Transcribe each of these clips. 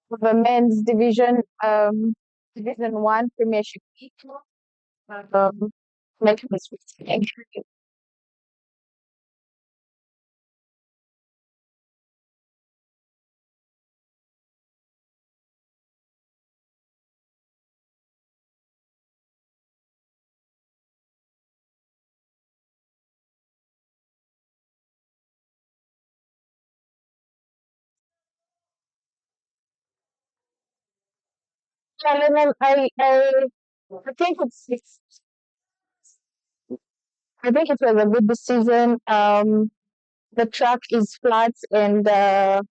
for the men's division, Division One Premiership League. Um, like this week. And then I think I think it was a good decision. The track is flat and the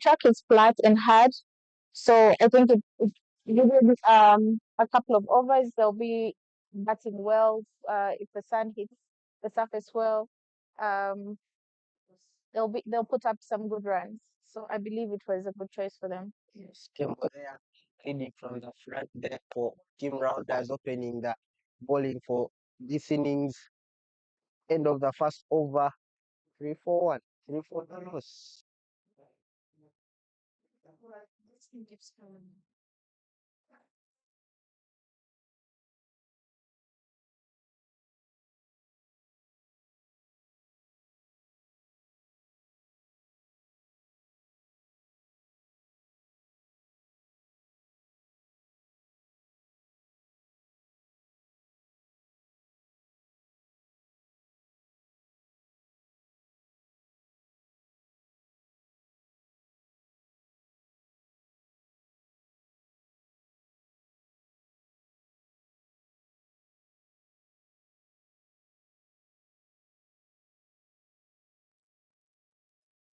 track is flat and hard. So I think it given a couple of overs, they'll be batting well. If the sun hits the surface well, um, they'll put up some good runs. So I believe it was a good choice for them. Yes, Temple there leading from the front there for Team Rounders opening the bowling for this innings. End of the first over, 3-4-1, 3-4 loss.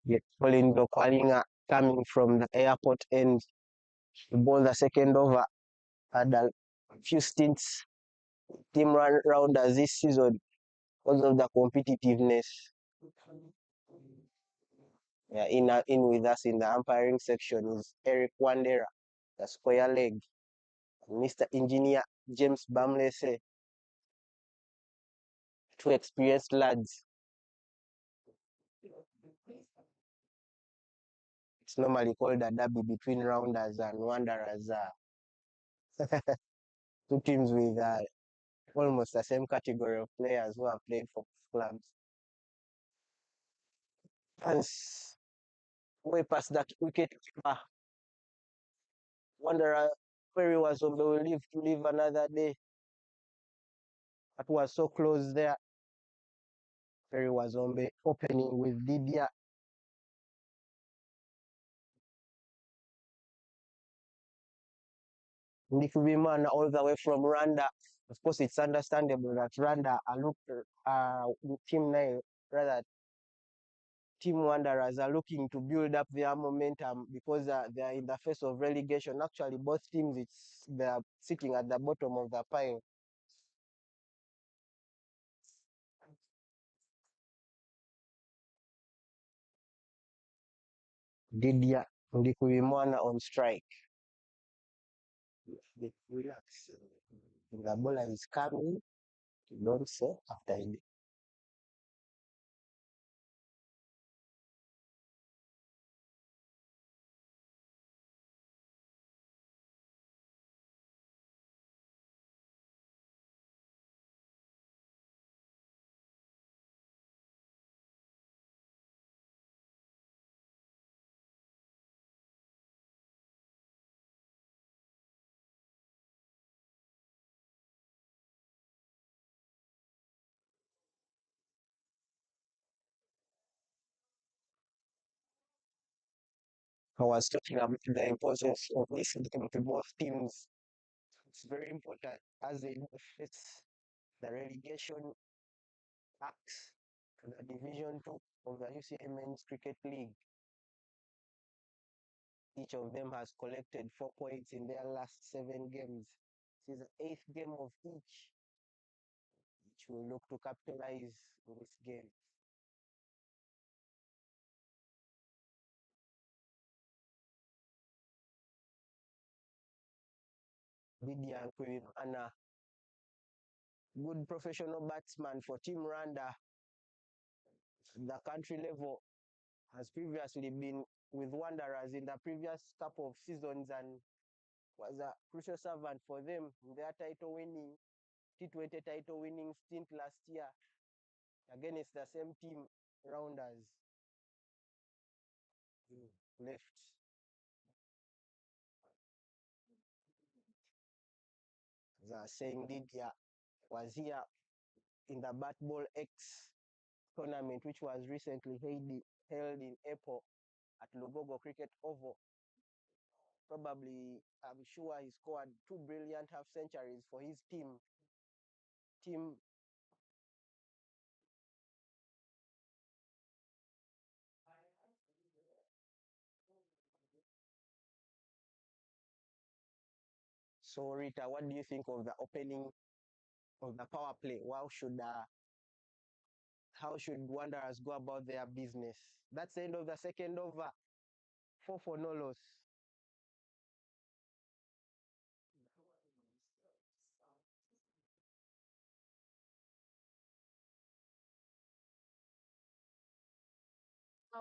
Yet Colin Dokwalinga coming from the airport end to bowl the second over. Had a few stints team rounders this season because of the competitiveness. Yeah, in with us in the umpiring section is Eric Wandera, the square leg, Mr. Engineer James Bamlese, two experienced lads. It's normally called a derby between rounders and wanderers. Two teams with almost the same category of players who have played for clubs. And way past that wicket, wanderer Perry was on the live to live another day. That was so close there. Perry was on the opening with Didier. Ndikubimana all the way from Rwanda. Of course, it's understandable that Rwanda are look team nine rather team wanderers are looking to build up their momentum because they are in the face of relegation. Actually, both teams they are sitting at the bottom of the pile. Didier Ndikubimana on strike. Relax. The bowler is coming. Don't say after it. I was talking about the importance of listening to both teams. It's very important as it affects the relegation acts to the Division 2 of the UCA Men's Cricket League. Each of them has collected 4 points in their last 7 games. This is the eighth game of each, which will look to capitalize in this game. Lydia and a good professional batsman for Team Rwanda, the country level. has previously been with Wanderers in the previous couple of seasons and was a crucial servant for them in their title winning T20 title winning stint last year. Again, it's the same team rounders left. The saying Lydia was here in the Bat Ball X tournament, which was recently held in April at Lugogo Cricket Oval. Probably, I'm sure he scored 2 brilliant half centuries for his team. So, Rita, what do you think of the opening of the power play? How should Wanderers go about their business? That's the end of the second over. 4 for no loss.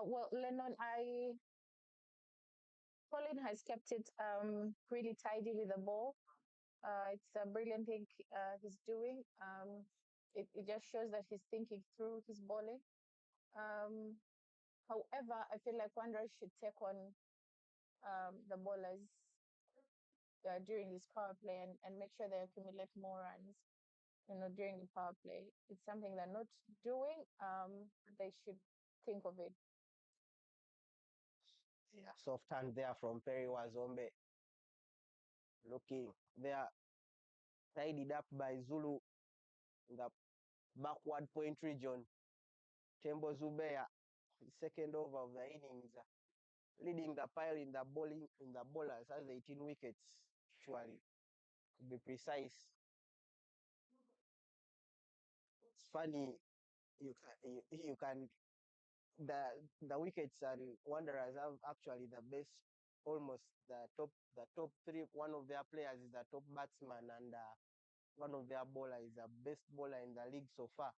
Well, Lennon, Colin has kept it really tidy with the ball. It's a brilliant thing he's doing. It just shows that he's thinking through his bowling. Um, However, I feel like Wanderers should take on the bowlers during this power play and make sure they accumulate more runs, during the power play. It's something they're not doing. They should think of it. Yeah, soft hand there from Perry Wazombe. Looking there, tidied up by Zulu in the backward point region. Tembo Zubeya, second over of the innings, leading the pile in the bowlers, has 18 wickets, actually, to be precise. It's funny, you can the wickets and Wanderers have actually the best, almost the top three. One of their players is the top batsman, and one of their bowler is the best bowler in the league so far.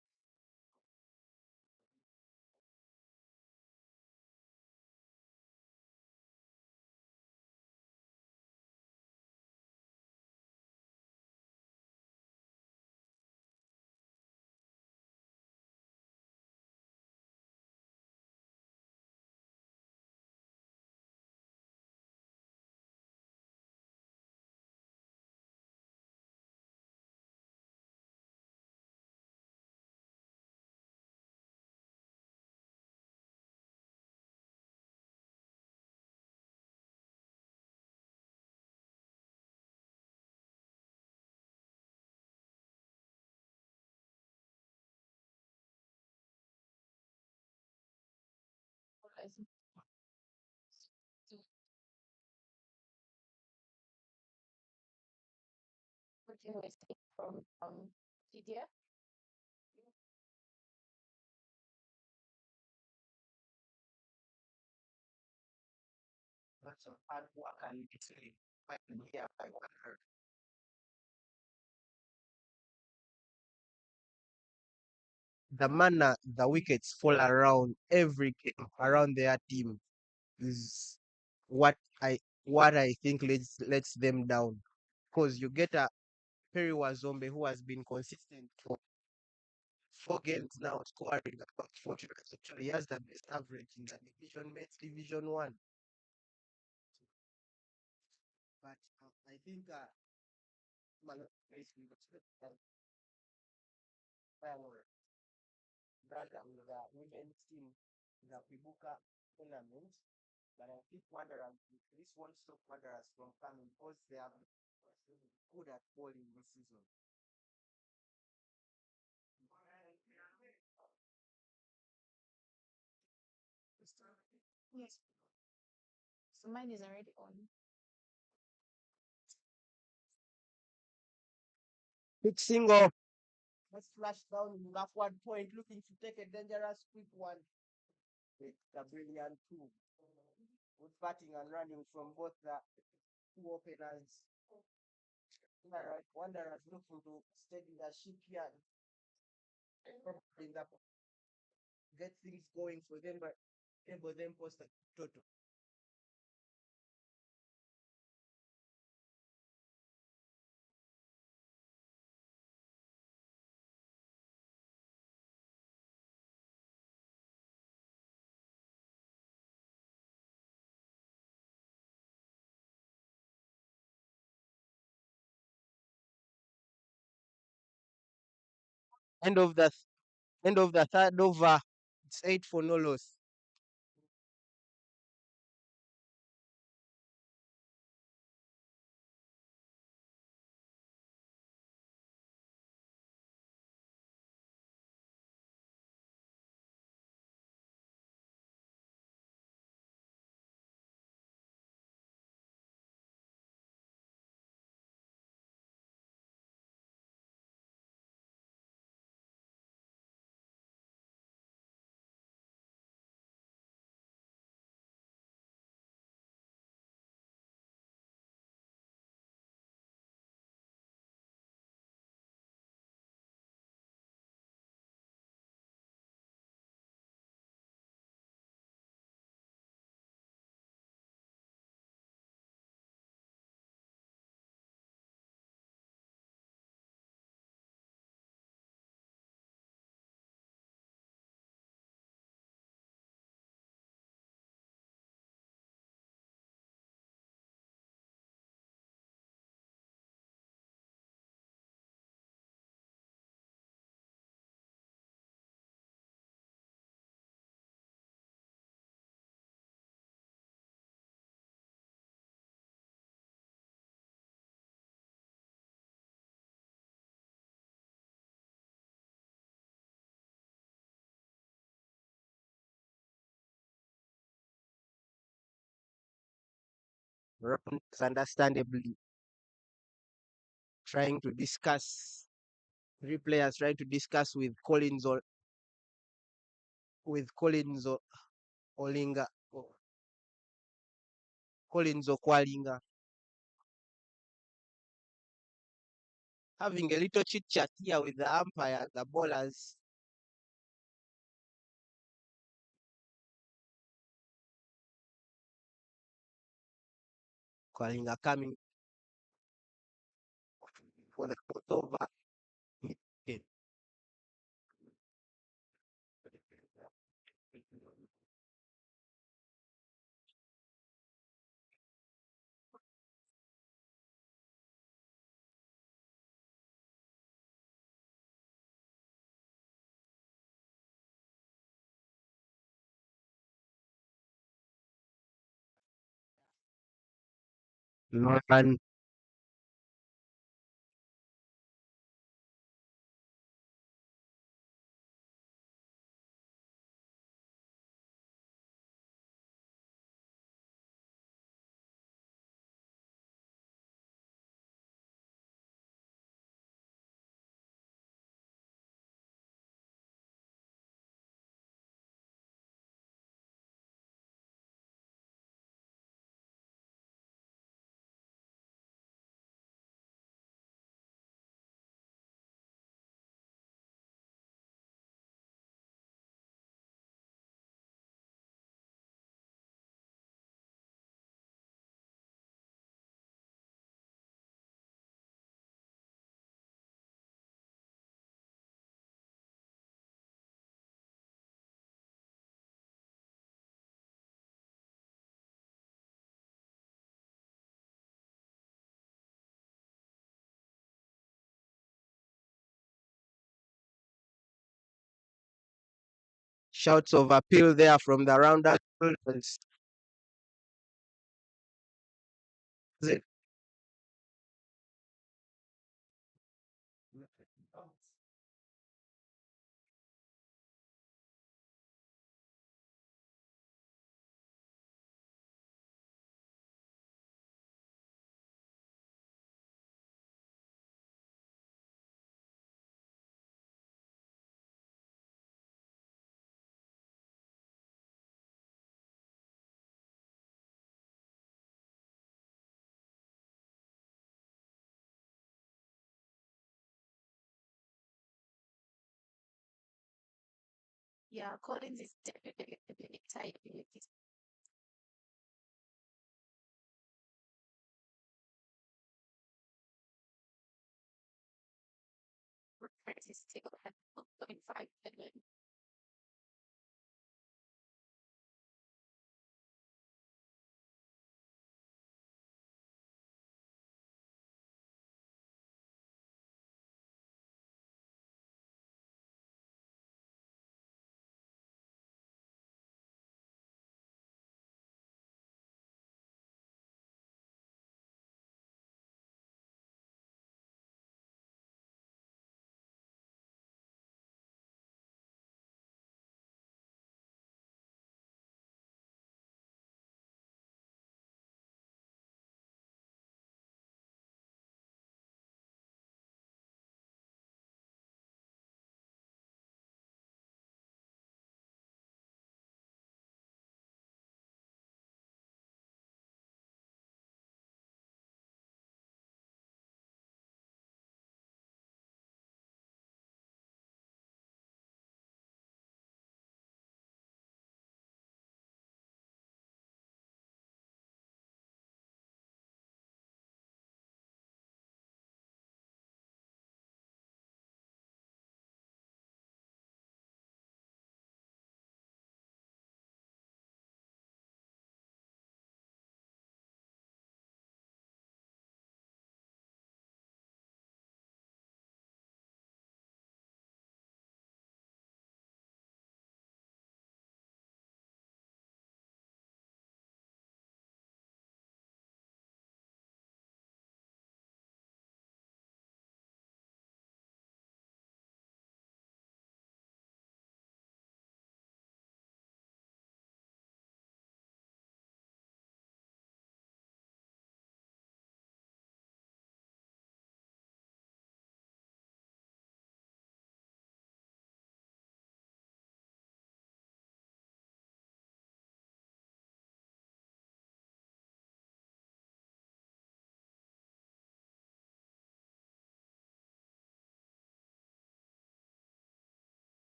Bowlers. What do you think from Lydia? Lots of hard work and discipline here by Wanderers. The manner the wickets fall around every game around their team is what I think lets them down. Because you get a Perry Wazombe who has been consistent for 4 games now, scoring about 40 runs. Actually, he has the best average in the division, mates Division One. But I think brother with the women's team, the Pibuka tournament. But I think Wanderers, this won't stop Wanderers from coming because they are good at bowling this season. Yes. So mine is already on. Big single. Let's flash down in backward point, looking to take a dangerous quick one. With the brilliant two. Good batting and running from both the two openers. Alright, Wanderers looking to steady the ship here in the get things going for them, but Table then post the total. End of the third over. It's 8 for no loss. Rounds understandably trying to discuss, three players trying to discuss with Olinga, Collins Okwalinga, having a little chit chat here with the umpire, the bowlers. Okwalinga coming for the fourth over. Okay. And shouts of appeal there from the rounder. Yeah, Collins is definitely typing.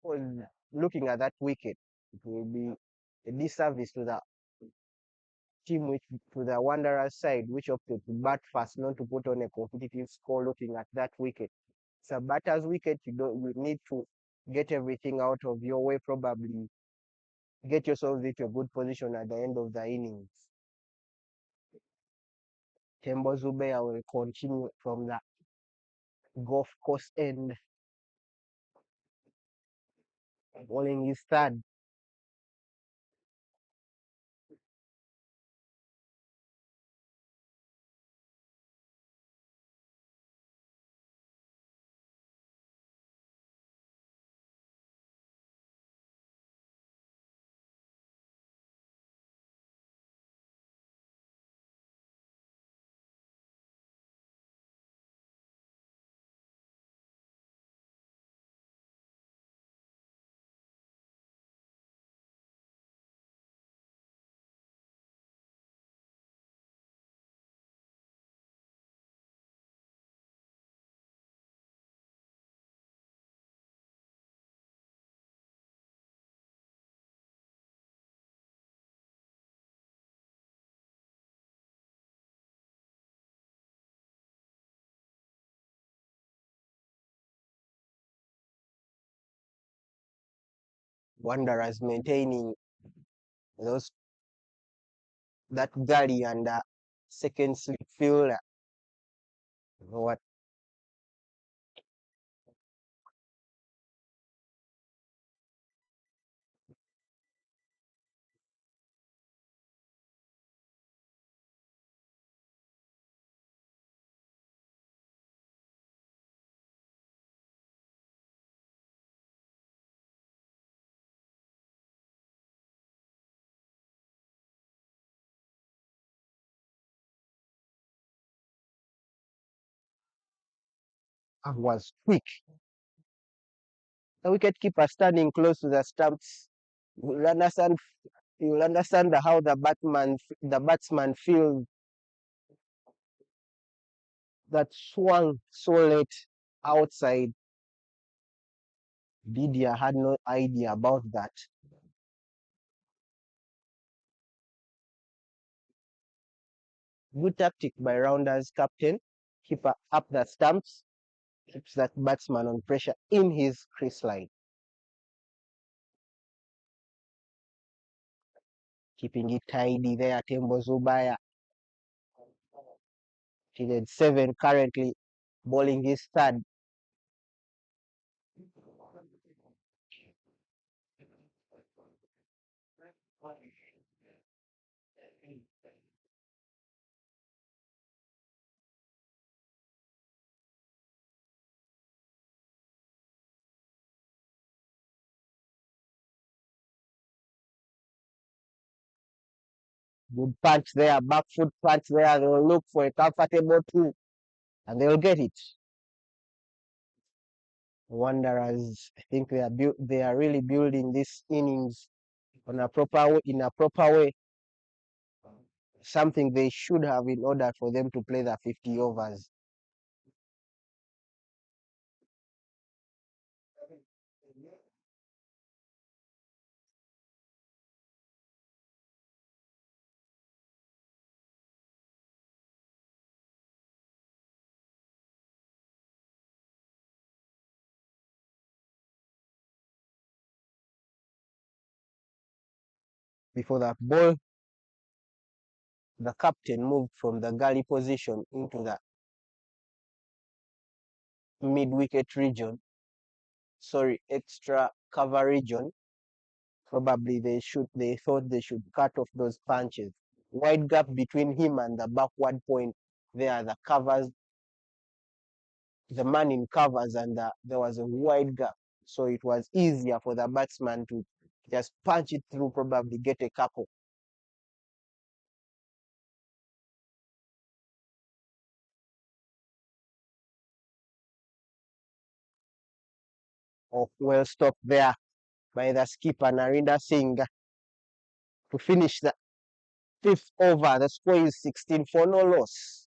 On looking at that wicket, it will be a disservice to the team, which to the Wanderers side, which opted to bat fast, not to put on a competitive score. Looking at that wicket, it's a batter's wicket. You need to get everything out of your way. Probably get yourself into a good position at the end of the innings. Tembo Zubea will continue from the golf course end, bowling his third. Wanderers maintaining those that gully and second slip fielder. You know what? was quick. The wicketkeeper standing close to the stumps will understand. You will understand how the batsman feels that swung so late outside. Didier had no idea about that. Good tactic by Rounders captain. Keeper up the stumps, keeps that batsman on pressure in his crease line. Keeping it tidy there, Tembo Zubaya. Fielded 7 currently, bowling his third. Good punch there, back foot punch there. They will look for a comfortable 2 and they will get it. Wanderers, I think they are really building this innings in a proper way. Something they should have in order for them to play the 50 overs. Before that ball, the captain moved from the gully position into the mid-wicket region. Sorry, extra cover region. Probably they thought they should cut off those punches. Wide gap between him and the backward point. There, the covers, the man in covers, and there was a wide gap. So it was easier for the batsman to just punch it through, probably get a couple. Of well stopped there by the skipper Narinda Singh to finish the 5th over. The score is 16 for no loss.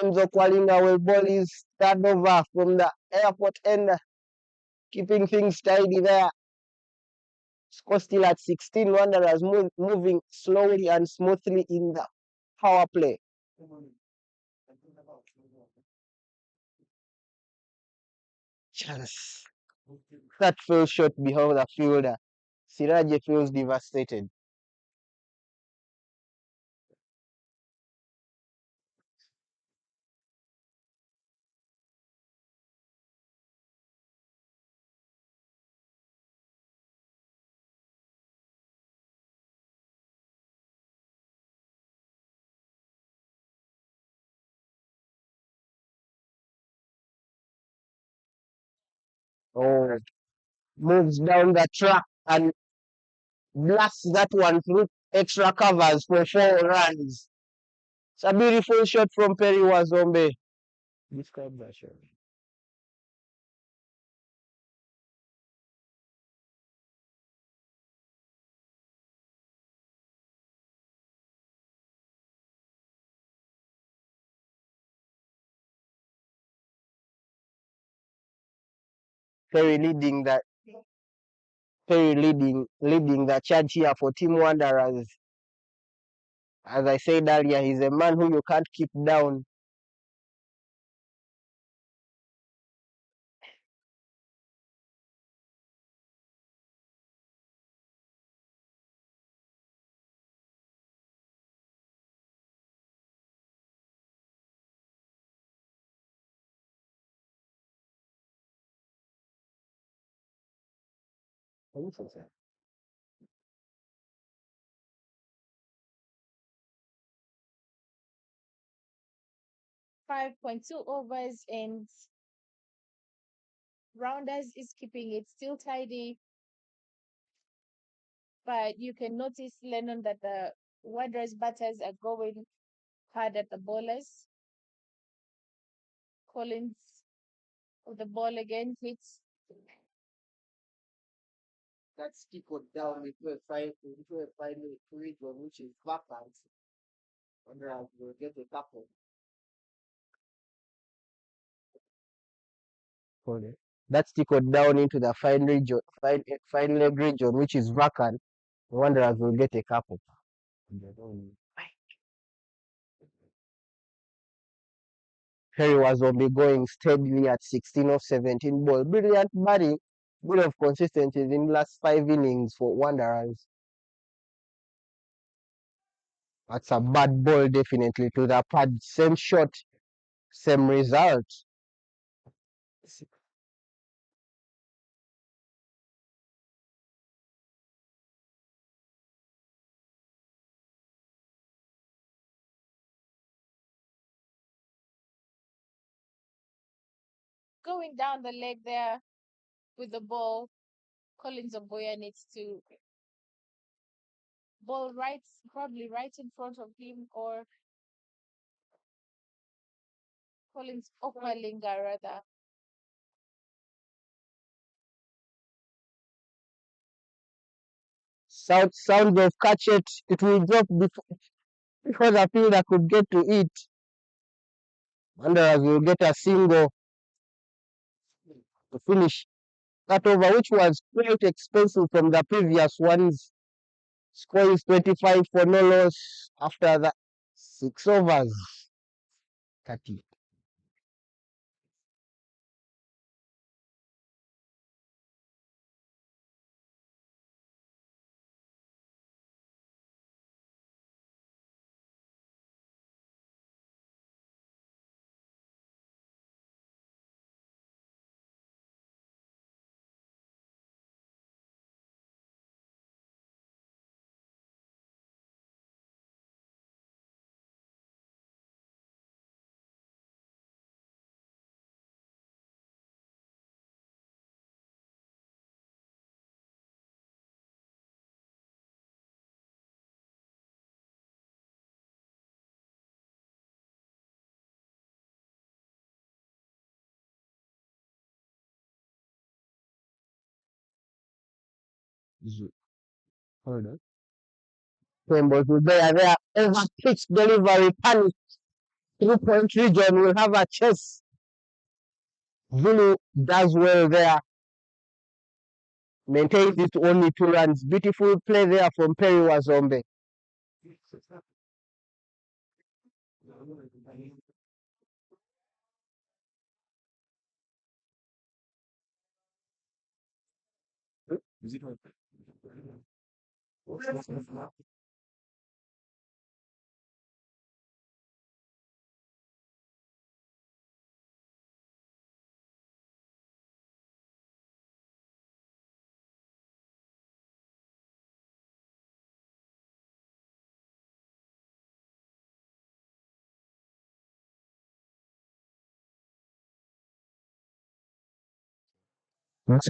Lorenzo Kwalinga will bowl his third over from the airport end, keeping things tidy there. Score still at 16. Wanderers moving slowly and smoothly in the power play. Chance. That fell short behind the fielder. Siraje feels devastated. Oh, moves down the track and blasts that one through extra covers for 4 runs. It's a beautiful shot from Perry Wazombe. Describe that shot. Perry leading the charge here for Team Wanderers. As I said earlier, he's a man who you can't keep down. What 5.2 overs, and Rounders is keeping it still tidy. But you can notice, Lennon, that the Wanderers batters are going hard at the bowlers. Collins of the ball again hits. That's tickled down into a final region which is vacant. Wanderers will get a couple. Hold it. That's tickled down into the fine leg region which is vacant. Wanderers will get a couple. Perry was only going steadily at 16 of 17 ball. Brilliant batting, bit of consistency in the last 5 innings for Wanderers. That's a bad ball, definitely, to the pad. Same shot, same result. Going down the leg there with the ball. Collins of Boya needs to ball right, probably right in front of him, or Collins Opalinga rather. Sound of catch it. It will drop before the fielder could get to it. Wanderers will get a single to finish that over, which was quite expensive from the previous ones. Score is 25 for no loss after the 6 overs. 30. Hold on. Rainbows will be there. Over pitch delivery panic. 3-point region will have a chase. Zulu does well there. Maintains it to only 2 runs. Beautiful play there from Perry Wazombe.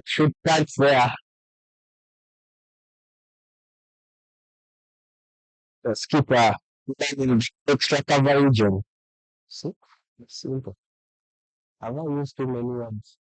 Shoot touch there. The skipper managed extra cover region. See? Simple. I've not used too many ones.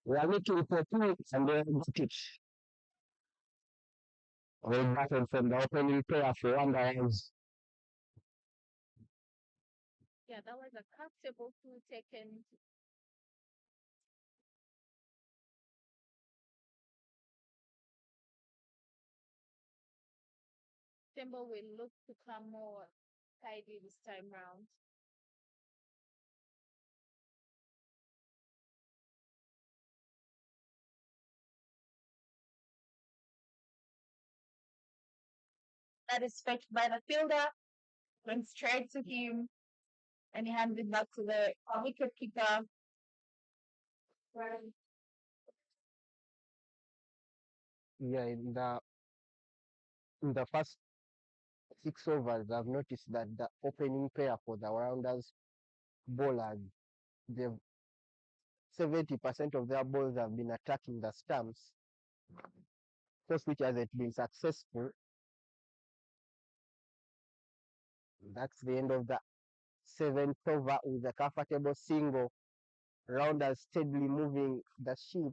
We are looking for points and then got it. We batted from the opening player for Wanderers. Yeah, that was a comfortable two taken. Timber will look to come more tidy this time round. That is fetched by the fielder, went straight to him, and he hands it back to the wicket keeper. Right. Yeah, in the first 6 overs, I've noticed that the opening pair for the Rounders bowlers, they've 70% of their balls have been attacking the stumps, first which hasn't been successful. That's the end of the seventh over with a comfortable single. Rounders steadily moving the sheep.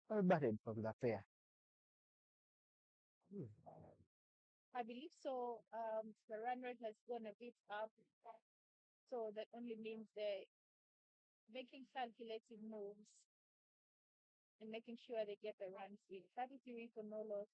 Well batted from the pair. I believe so. The run rate has gone a bit up, so that only means they're making calculated moves and making sure they get the runs in. 33 for no loss.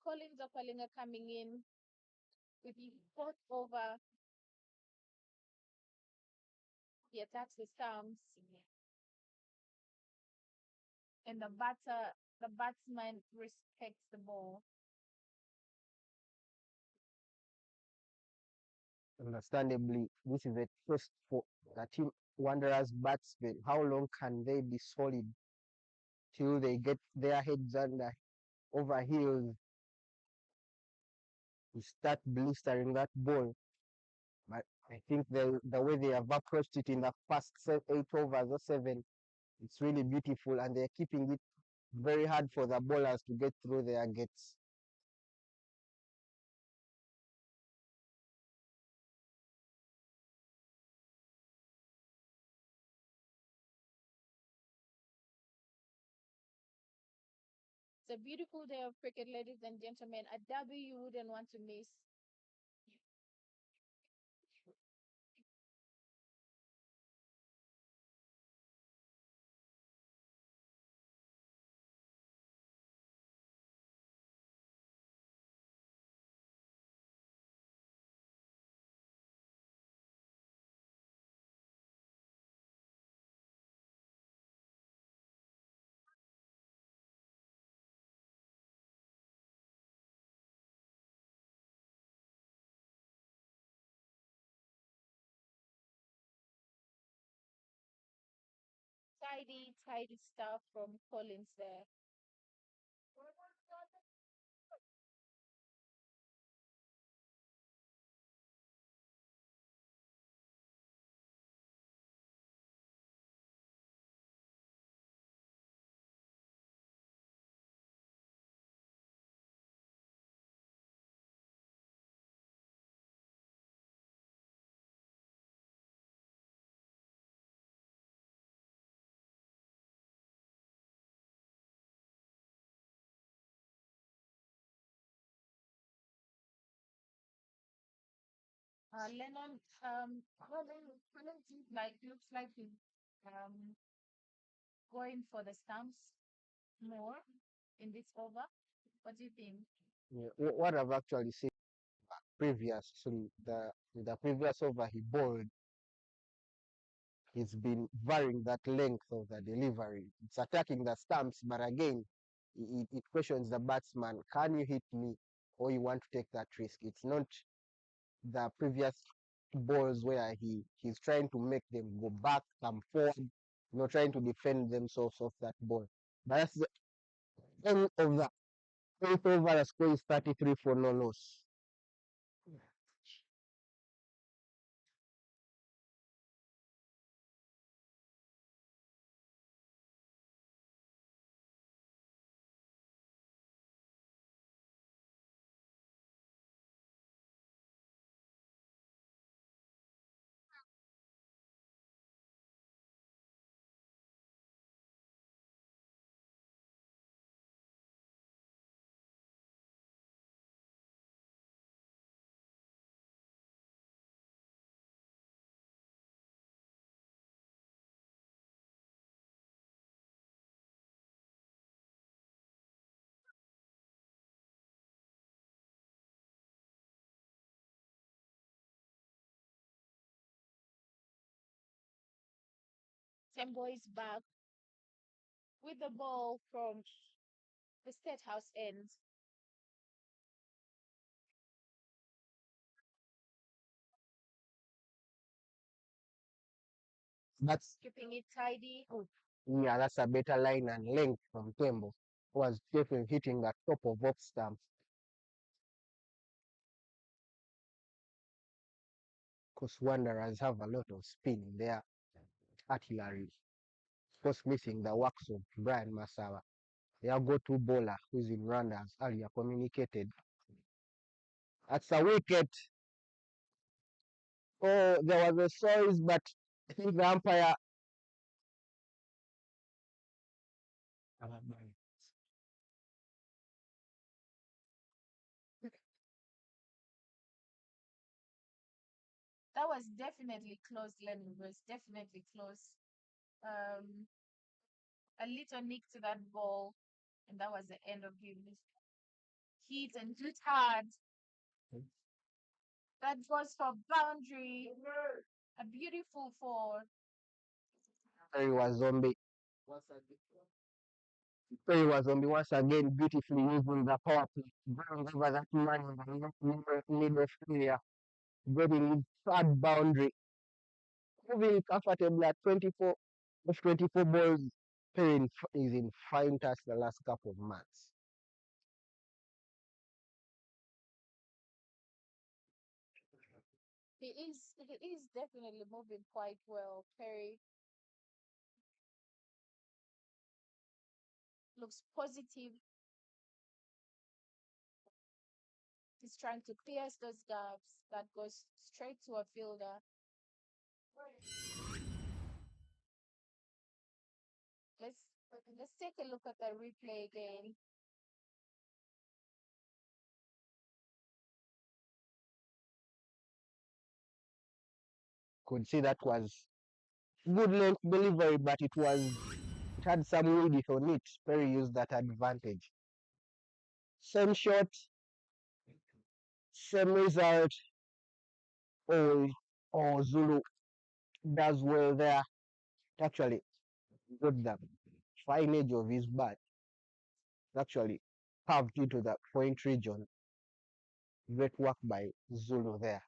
Collins or Kalinga coming in with the fourth over. He attacks the stumps, and the batsman respects the ball. Understandably, this is a test for the team Wanderers batsmen. How long can they be solid till they get their heads under over heels to start blistering that ball? But I think the way they have approached it in the first 8 overs or seven, it's really beautiful, and they're keeping it very hard for the bowlers to get through their gates. It's a beautiful day of cricket, ladies and gentlemen. A derby you wouldn't want to miss. Tidy, tidy stuff from Collins there. Lennon, Collins looks like he's um, going for the stumps more in this over. What do you think? Yeah, what I've actually seen previously, the previous over he bowled He's been varying that length of the delivery. It's attacking the stumps, but again, it questions the batsman. Can you hit me, or you want to take that risk? It's not the previous balls where he's trying to make them go back, come forward, trying to defend themselves off that ball. But that's the end of the eighth over. The score is 33 for no loss. Tembo is back with the ball from the State House end. That's Keeping it tidy. Yeah, that's a better line and length from Tembo, who was definitely hitting the top of off stump. Because Wanderers have a lot of spin in their artillery. Of course, missing the works of Brian Masawa. Their go-to bowler, who's in Rwanda, as earlier communicated. That's a wicket. Oh, there was a choice, but I think the umpire. That was definitely close, Lennon. It was definitely close. Um, a little nick to that ball, and that was the end of him. Hit and hit hard. That was for boundary. A beautiful four. Perry was zombie. Perry was zombie once again, beautifully using the power play. Going over that man in the middle of area, getting his third boundary, moving comfortably at 24 of 24 balls. Perry is in fine touch the last couple of months. He is definitely moving quite well. Perry looks positive. He's trying to pierce those gaps that goes straight to a fielder. Let's let's take a look at the replay again. Could see that was good length delivery, but it had some width on it. Perry used that advantage. Same shot, same result. Oh, Zulu does well there. Actually, got the fine edge of his bat. Actually, carved into the point region. Great work by Zulu there.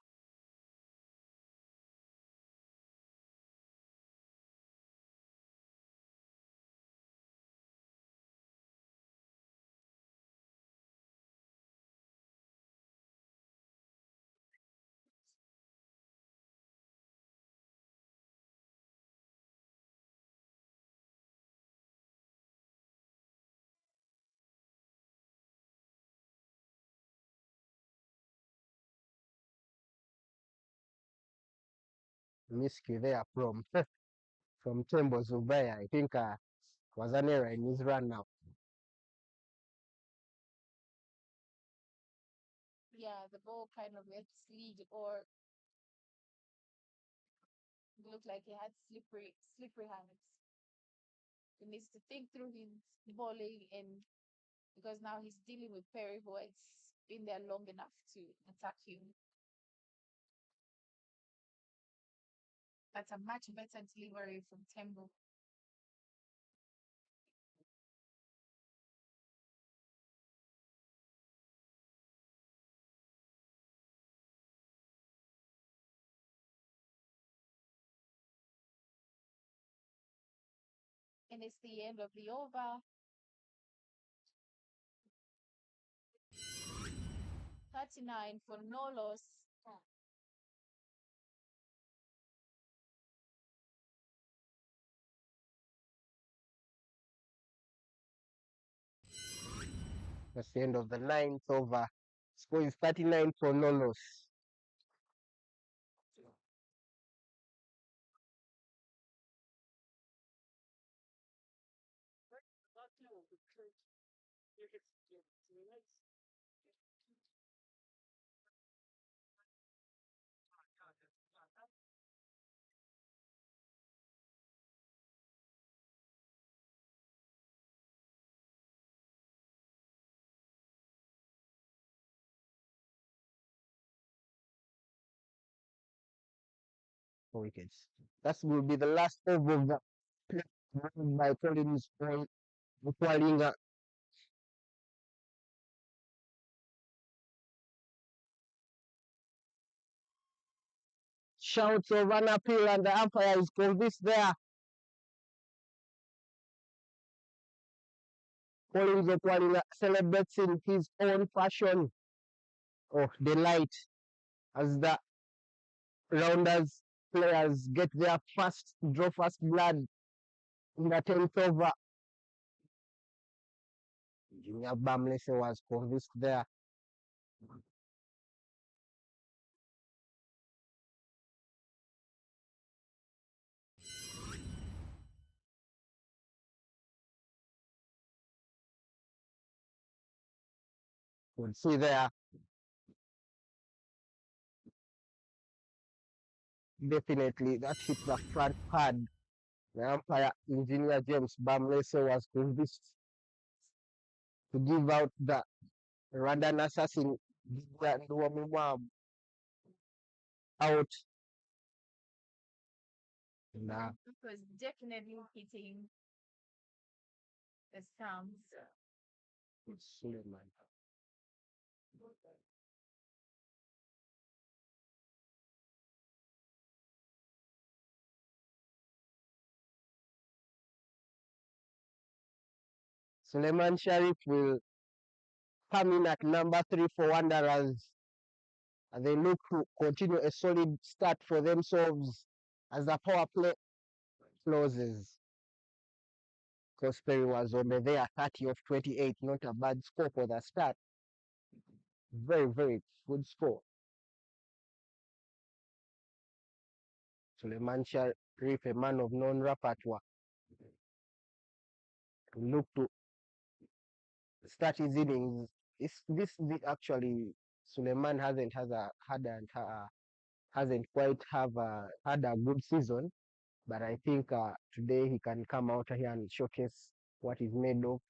Miscue there from Tembo Zubaya. I think was an error in his run now. Yeah, the ball kind of let slid, or it looked like he had slippery hands. He needs to think through his bowling, and because now he's dealing with Perry, who has been there long enough to attack him. That's a much better delivery from Tembo. And it's the end of the over. 39 for no loss. That's the end of the ninth over. Score is 39 for no loss. Wickets. That will be the last over of the by Collins point equaling shouts of an appeal and the umpire is convinced there. Collins equaling celebrates in his own fashion of delight as the rounders players get their first draw first blood in the 10th over. Junior Bamlese was convinced there. Could see there. Definitely that hit the front pad. The umpire, Engineer James Bamlese, was convinced to give out the Rwandan assassin out. Nah. It was definitely hitting the stumps. It's Suleiman. Suleiman Sharif will come in at number 3 for Wanderers. And they look to continue a solid start for themselves as the power play closes. Prosperi was over there, 30 of 28, not a bad score for the start. Very, very good score. Suleiman Sharif, a man of non-repertoire, look to start his innings. Actually Suleiman hasn't quite had a good season, but I think today he can come out here and showcase what he's made of.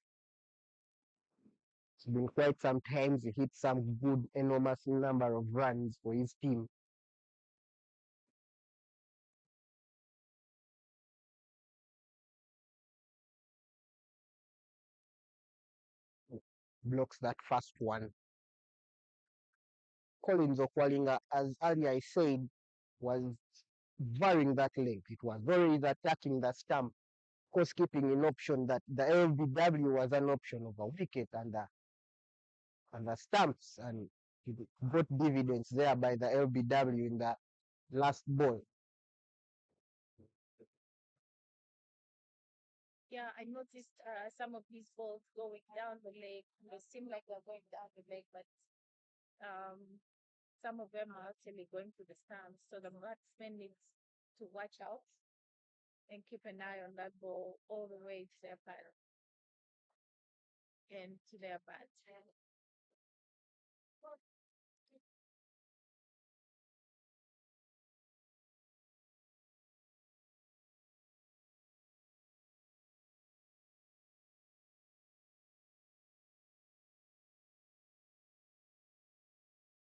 It's been quite some times he hit some good enormous number of runs for his team. Blocks that first one. Collins Okwalinga, as earlier I said, was varying that length. It was very attacking the stump, course keeping an option that the LBW was an option of a wicket and the stumps, and he got dividends there by the LBW in the last ball. Yeah, I noticed some of these balls going down the leg. They seem like they're going down the leg, but um, some of them are actually going to the stands. So the batsmen need to watch out and keep an eye on that ball all the way to their pad and to their bat.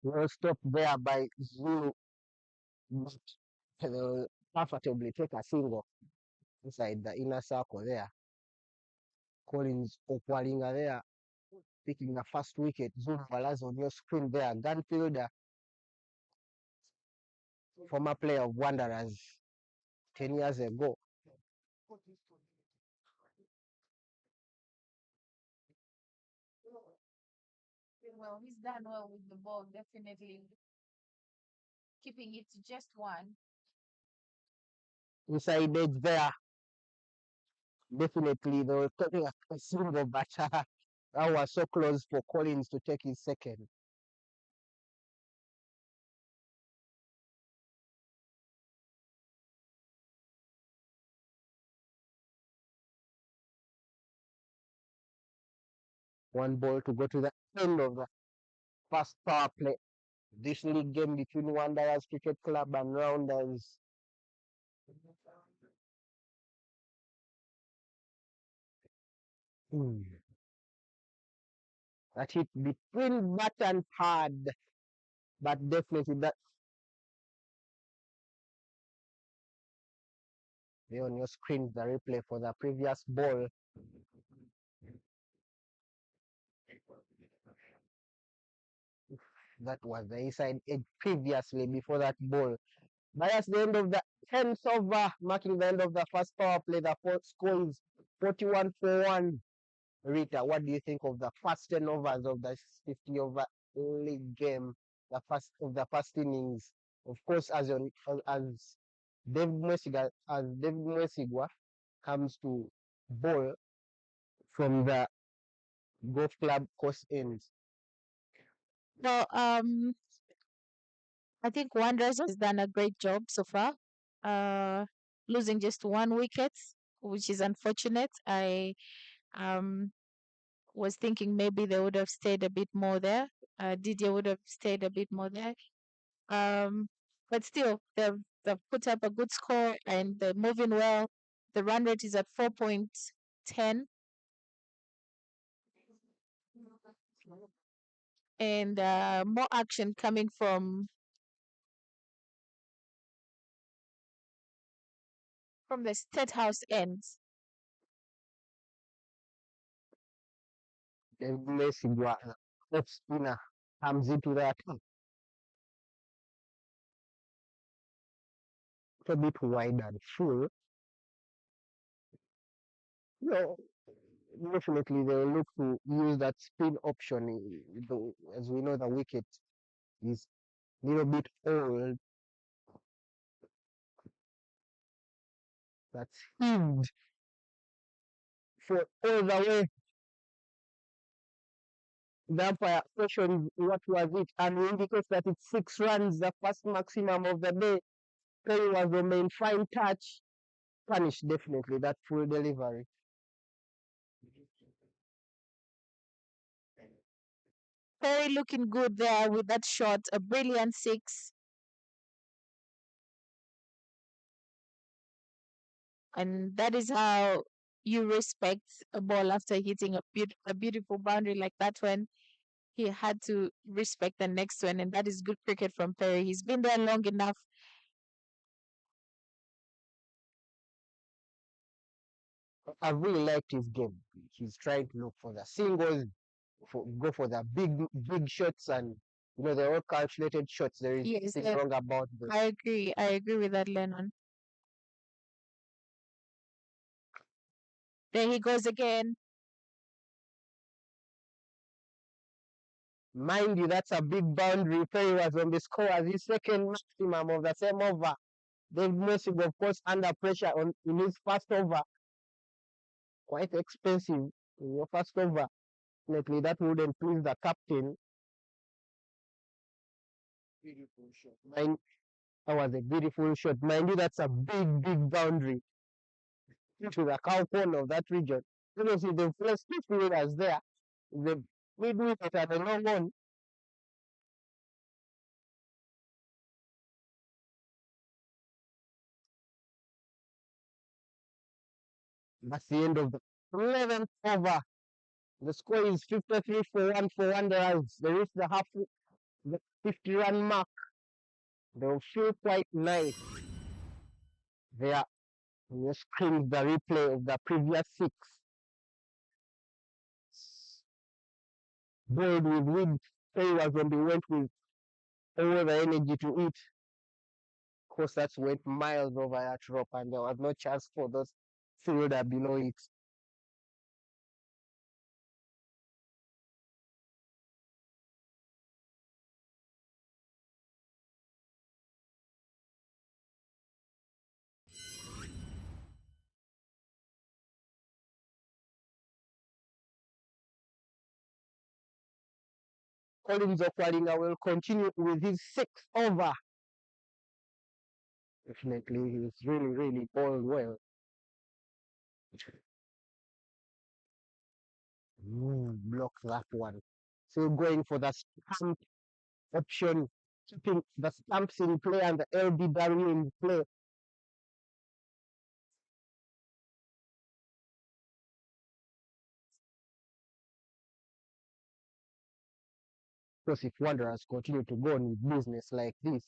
Well stopped there by Zulu, but the comfortably take a single inside the inner circle there. Collins Okwalinga there, picking the first wicket. Zumbalas on your screen there. Gun fielder, former player of Wanderers 10 years ago. Well, he's done well with the ball, definitely keeping it to just one. Inside edge there. Definitely they were taking a single, but that was so close for Collins to take his second. One ball to go to the end of the first power play. This league game between Wanderers Cricket Club and Rounders. That hit between bat and pad, but definitely that. There on your screen the replay for the previous ball. That was the inside edge previously before that ball. But that's the end of the 10th over, marking the end of the first power play. The score is 41 for 1. Rita, what do you think of the first 10 overs of the 50 over league game, the first innings? Of course, as David Mwesigwa comes to bowl from the golf club course ends. Well, I think Wanderers has done a great job so far. Losing just one wicket, which is unfortunate. I was thinking maybe they would have stayed a bit more there. Didier would have stayed a bit more there. But still, they've put up a good score and they're moving well. The run rate is at 4.10. And more action coming from the State House ends. David Mwesigwa, off spinner, comes into that. A bit wide and full. No, definitely they will look to use that spin option. As we know, the wicket is a little bit old. That's huge for all the way. The umpire questions what was it and indicates that it's 6 runs, the first maximum of the day. Perry was the main fine touch. Punished definitely that full delivery. Perry looking good there with that shot, a brilliant 6. And that is how you respect a ball after hitting a beautiful boundary like that one. He had to respect the next one, and that is good cricket from Perry. He's been there long enough. I really liked his game. He's trying to look for the singles, go for the big shots, and they're all calculated shots. There is Yes, nothing wrong about them. I agree. I agree with that, Lennon. There he goes again. Mind you, that's a big boundary. Perry was on the score as his second maximum of the same over. David Mwesigwa, of course, under pressure in his first over. Quite expensive in your first over. Definitely, that wouldn't please the captain. Mind, that was a beautiful shot. Mind you, that's a big boundary to the cow corner of that region. Obviously, the first 2 fielders there, the mid wicket and the long one. That's the end of the 11th over. The score is 53 for 1 for Wanderers. They reached the 50-run mark. They'll feel quite nice. there on your screen the replay of the previous six. Bold with wind, players when they went with all the energy to eat. Of course, that went miles over that rope, and there was no chance for those fielder below it. Collins Okwalinga will continue with his sixth over. Definitely, he's really bowled well. Block that one. So going for the stamp option, keeping the stamps in play and the LBW in play. Because if Wanderers continue to go on with business like this,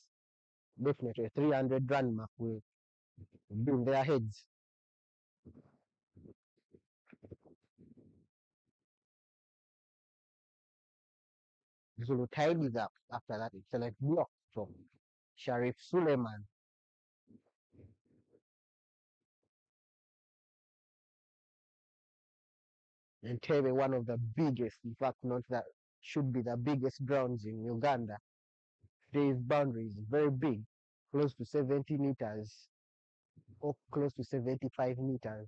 definitely 300 run mark will be in their heads. Zulu tidies up after that excellent block from Sharif Suleiman. And Tebe, one of the biggest, in fact, not that should be the biggest grounds in Uganda. Today's boundary is very big, close to 70 meters or close to 75 meters.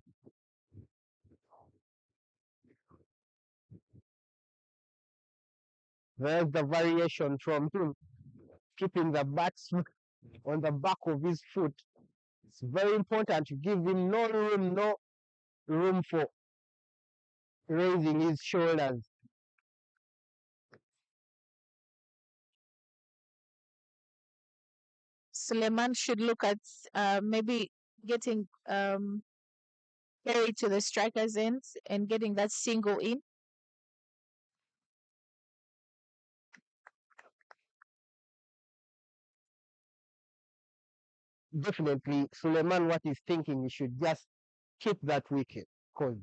There's the variation from him, keeping the bats on the back of his foot. It's very important to give him no room for raising his shoulders. Suleiman should look at maybe getting carried to the striker's end and getting that single in. Definitely, Suleiman, what he's thinking, he should just keep that wicket because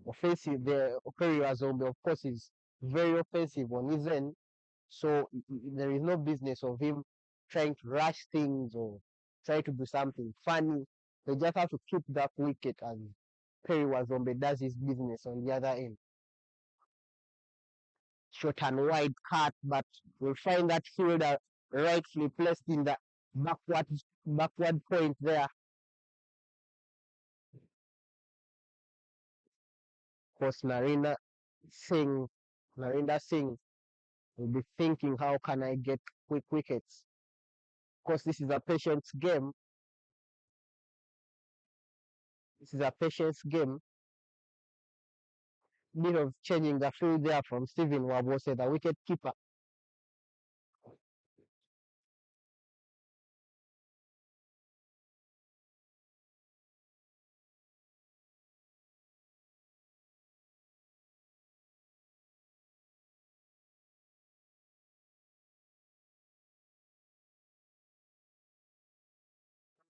offensive, the Operio Azombe, of course, is very offensive on his end. So there is no business of him trying to rush things or try to do something funny. They just have to keep that wicket as Perry Wazombe does his business on the other end. Short and wide cut, but we'll find that fielder rightly placed in the backward point there. Of course, Narinder Singh will be thinking, how can I get quick wickets? Of course, this is a patience game. This is a patience game. Bit of changing the field there from Stephen Wabose, the wicket keeper.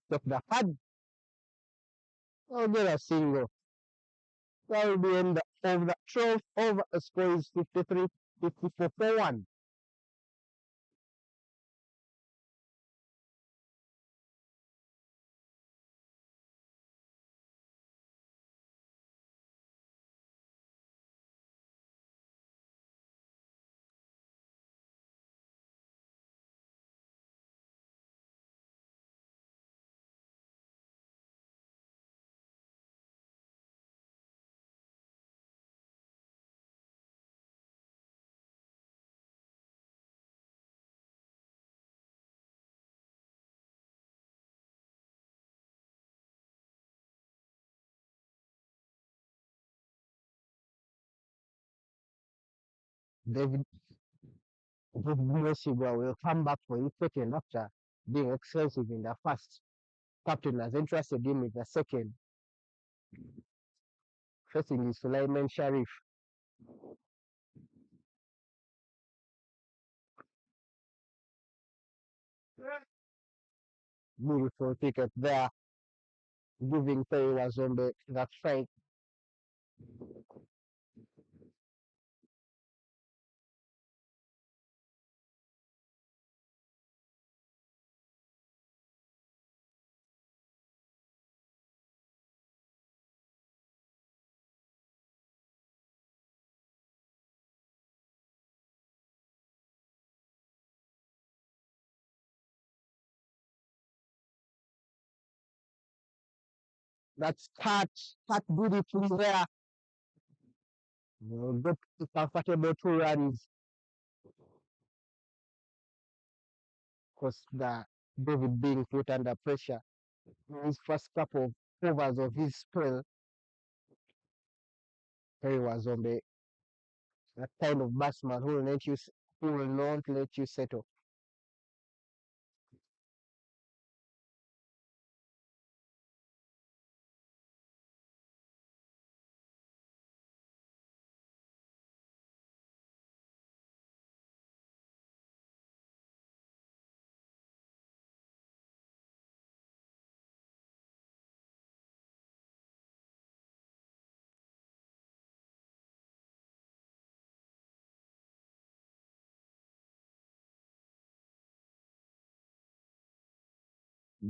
Took the pad. Oh, get a single. That will be in the of the 12 over. The score is 53, 54 for 1. David Mosiba will come back for his second after being expensive in the first. Captain has entrusted him with the second. Facing is Sulaiman Sharif. Beautiful ticket there. giving Perry Wazombe that strike. That's cut beautifully there. Good comfortable 2 runs. Because David being put under pressure in his first couple of overs of his spell. Perry Wazombe, that kind of batsman who will not let you settle.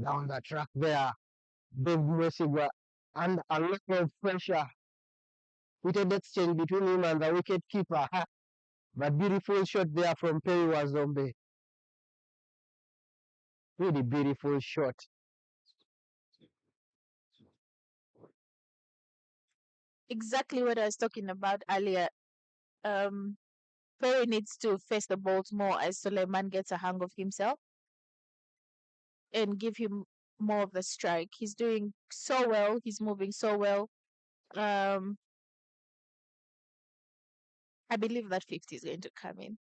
Down the track there, Dave Mwesigwa, and a lot of pressure. Heated exchange between him and the wicket keeper. But beautiful shot there from Perry Wazombe. Really beautiful shot. Exactly what I was talking about earlier. Um, Perry needs to face the balls more as Suleiman gets a hang of himself and give him more of the strike. He's doing so well. He's moving so well. Um, I believe that 50 is going to come in.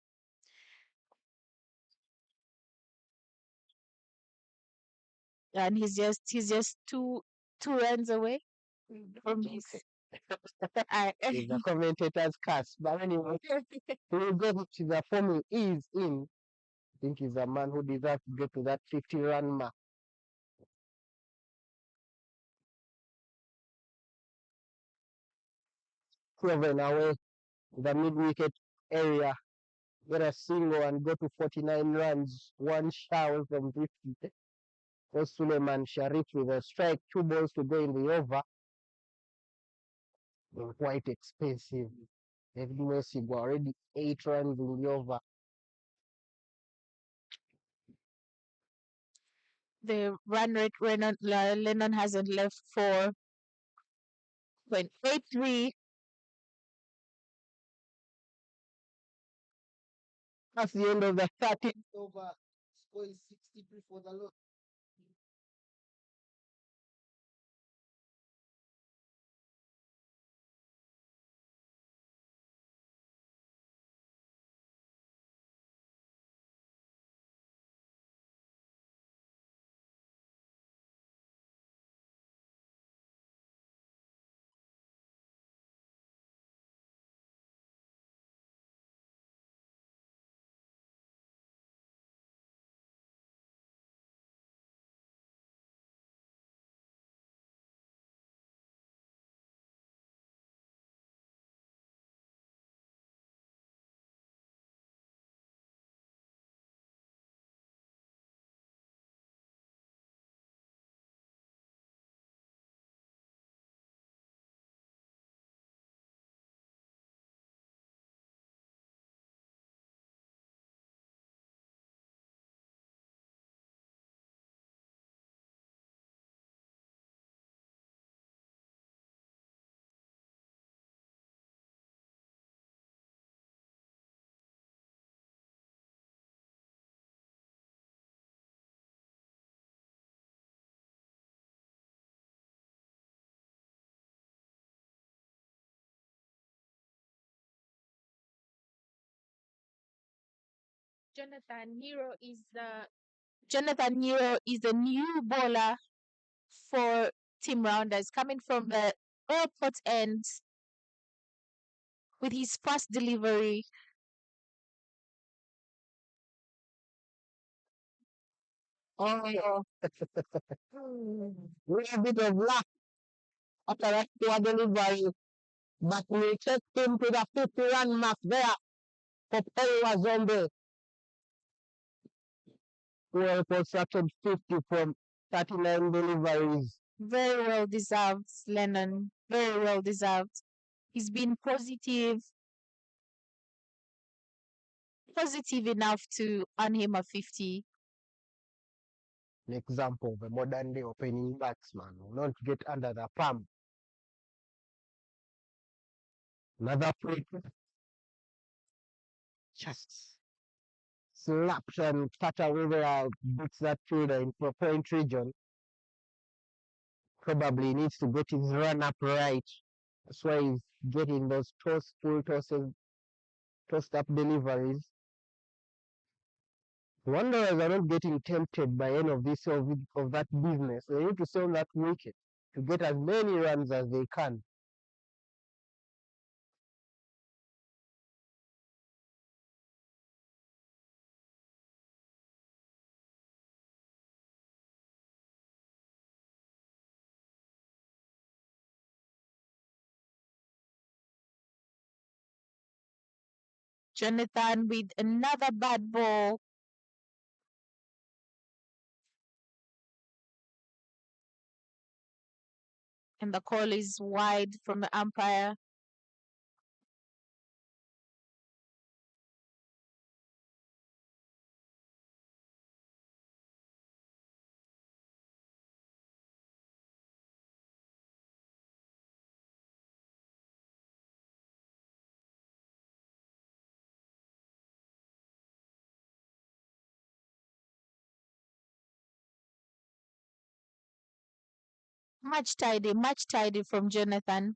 And he's just two runs away from his I, The commentator's curse. But anyway, we'll go to the form he is in. I think he's a man who deserves to get to that 50-run mark. 7 away, the mid-wicket area. Get a single and go to 49 runs, one shy away from 50. For Suleiman Sharif with a strike, 2 balls to go in the over. Quite expensive. David Mwesigwa already 8 runs in the over. the run rate Lennon hasn't left for 0.83. That's the end of the 13th over. Score is 63 for the lot. Jonathan Nero is the new bowler for Team Rounders, coming from the airport end with his first delivery. Oh, with a bit of luck after that poor delivery, but we take him to the 50-run mark there for Perry Zombie, who have constructed 50 from 39 deliveries. Very well deserved, Lennon. Very well deserved. He's been positive enough to earn him a 50. An example of a modern day opening batsman will not get under the pump. Another play just slaps and cut away there, beats that fielder in the point region. Probably needs to get his run up right. That's why he's getting those full tosses, tossed up deliveries. Wanderers are not getting tempted by any of this of that business. They need to sell that wicket to get as many runs as they can. Jonathan with another bad ball. And the call is wide from the umpire. Much tidy from Jonathan.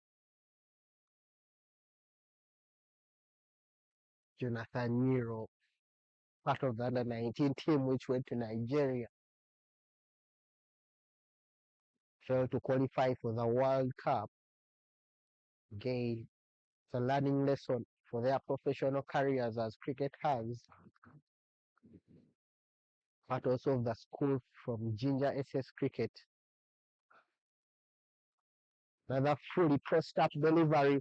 Jonathan Nero, part of the under 19 team which went to Nigeria, failed to qualify for the World Cup. Again, it's a learning lesson for their professional careers as cricket has. Part also of the school from Ginger SS Cricket. Another fully crossed up delivery,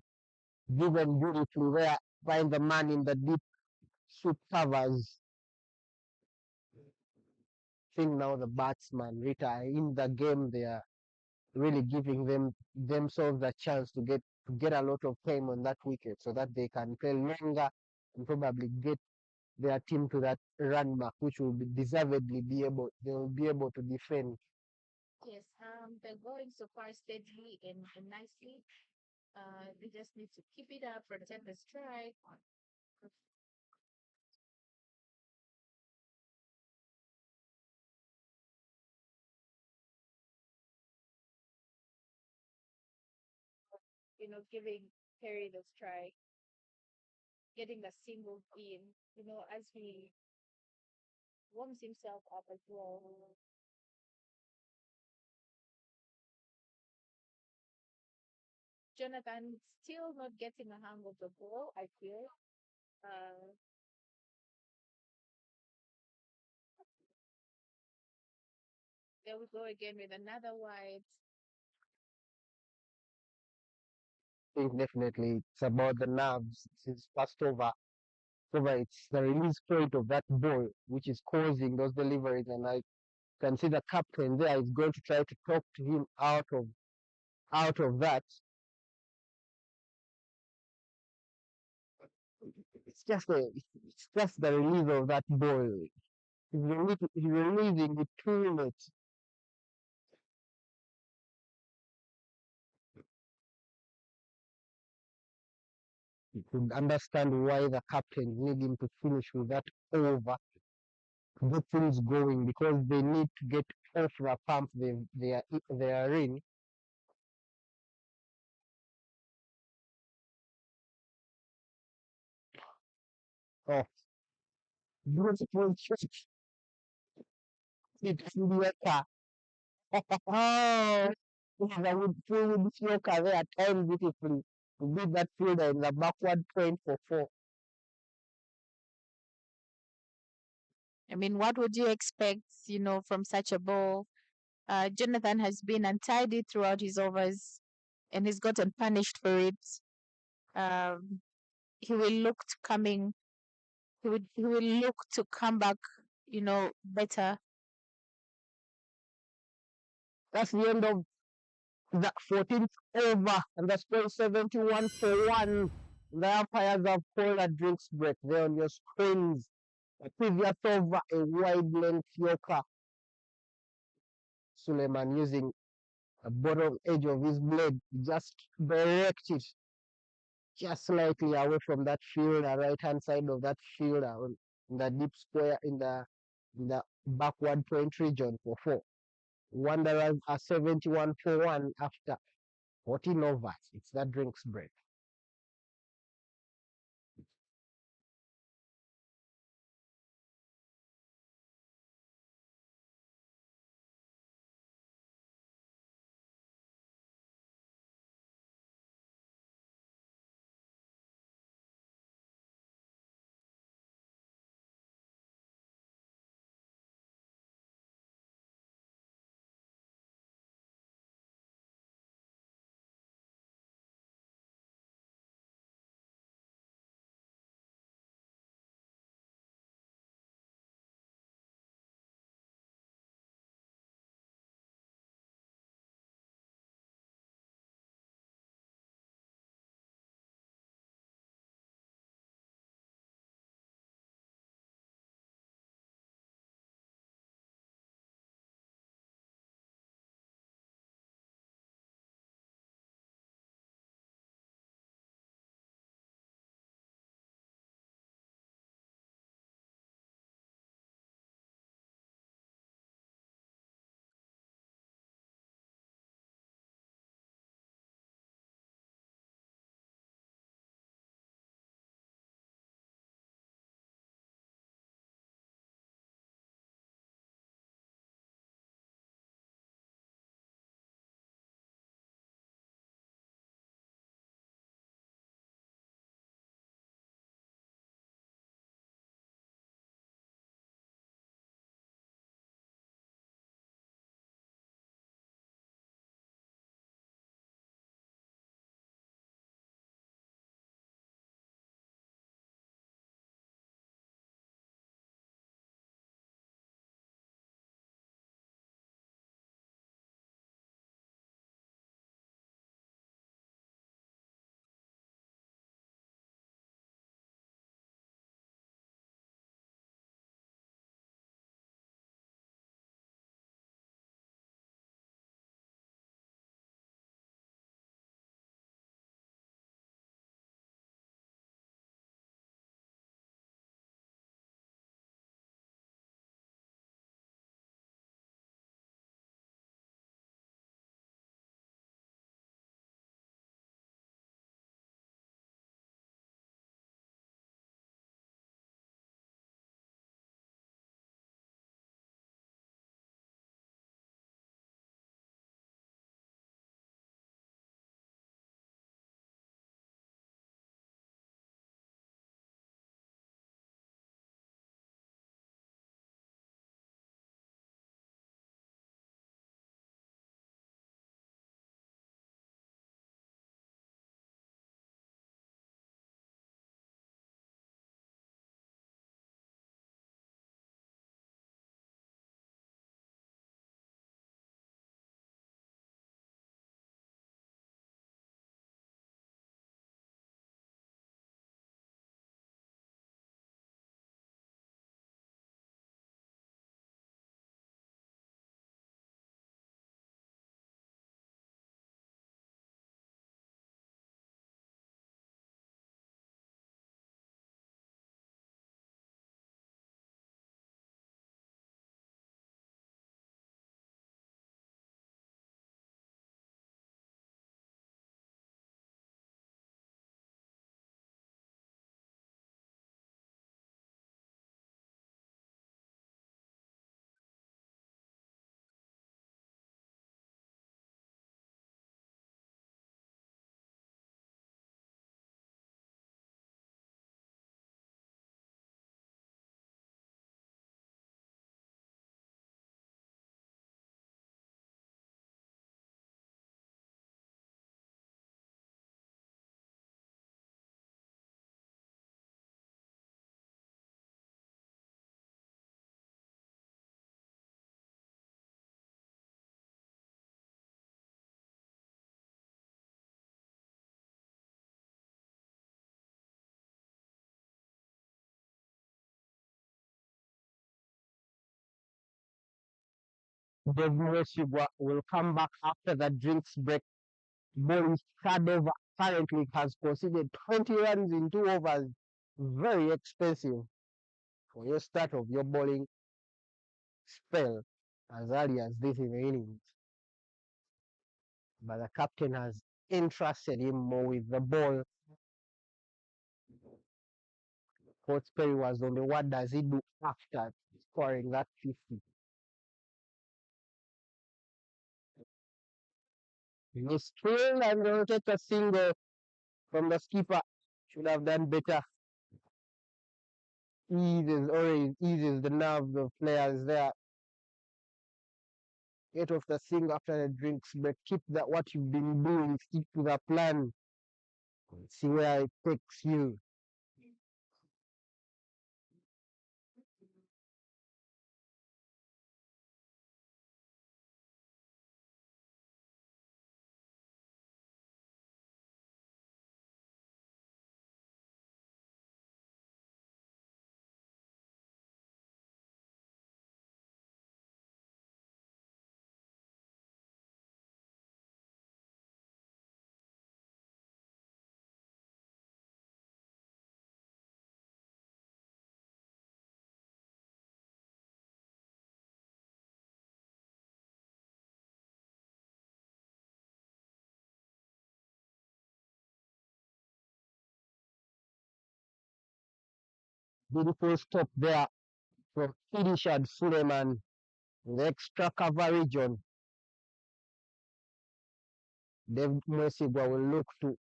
given beautifully there, find the man in the deep soup covers. I think now the batsman Rita are in the game, they are really giving themselves a chance to get a lot of time on that wicket so that they can play longer and probably get their team to that run mark, which will be deservedly they will be able to defend. Yes, they're going so far steadily and nicely. They just need to keep it up, protect the strike. Giving Perry the strike, getting the single in, as he warms himself up as well. Jonathan still not getting a hang of the ball, I feel. Uh, there we go again with another wide. I think definitely it's about the nerves since passed over. It's the release point of that ball which is causing those deliveries, and I can see the captain there is going to try to talk to him out of that. It's just the release of that ball. He's releasing it too much. You could understand why the captain need him to finish with that over to get things going, because they need to get off the pump they are in. Oh, beautiful church. It's Yorker. Oh, I would play with this Yorker there time beautifully to beat that fielder in the backward point for 4. I mean, what would you expect, from such a ball? Jonathan has been untidy throughout his overs and he's gotten punished for it. Um, he will look to coming. He will look to come back, better. That's the end of the 14th over, and the score is 71 for 1. The umpires have called a drinks break there on your screens. The previous over, a wide length yorker. Suleiman using the bottom edge of his blade just direct it just slightly away from that fielder, right hand side of that fielder in the deep square in the backward point region for 4. Wanderers are 71 for 1 after 14 overs. It's that drinks break. Devon will come back after the drinks break. Bowling Shadova currently has conceded 20 runs in 2 overs. Very expensive for your start of your bowling spell as early as this in the innings. But the captain has entrusted him more with the ball. Coach Perry was on the what does he do after scoring that 50. He still and going to take a single from the skipper. Should have done better. Eases the nerves of players there. Get off the thing after the drinks, but keep that what you've been doing, stick to the plan. See where it takes you. Beautiful stop there from Idishad Suleiman in the extra cover region. David Mwesigwa will look to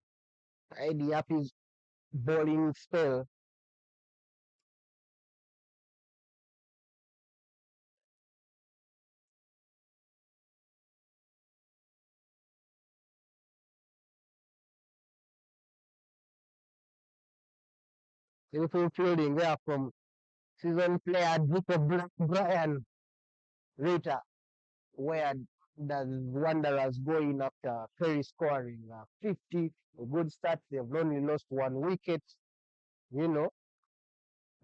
tidy up his bowling spell. Beautiful fielding there from season player Jacob Brian Rita. Where does Wanderers go in after Perry scoring 50? A good start. They've only lost 1 wicket, you know,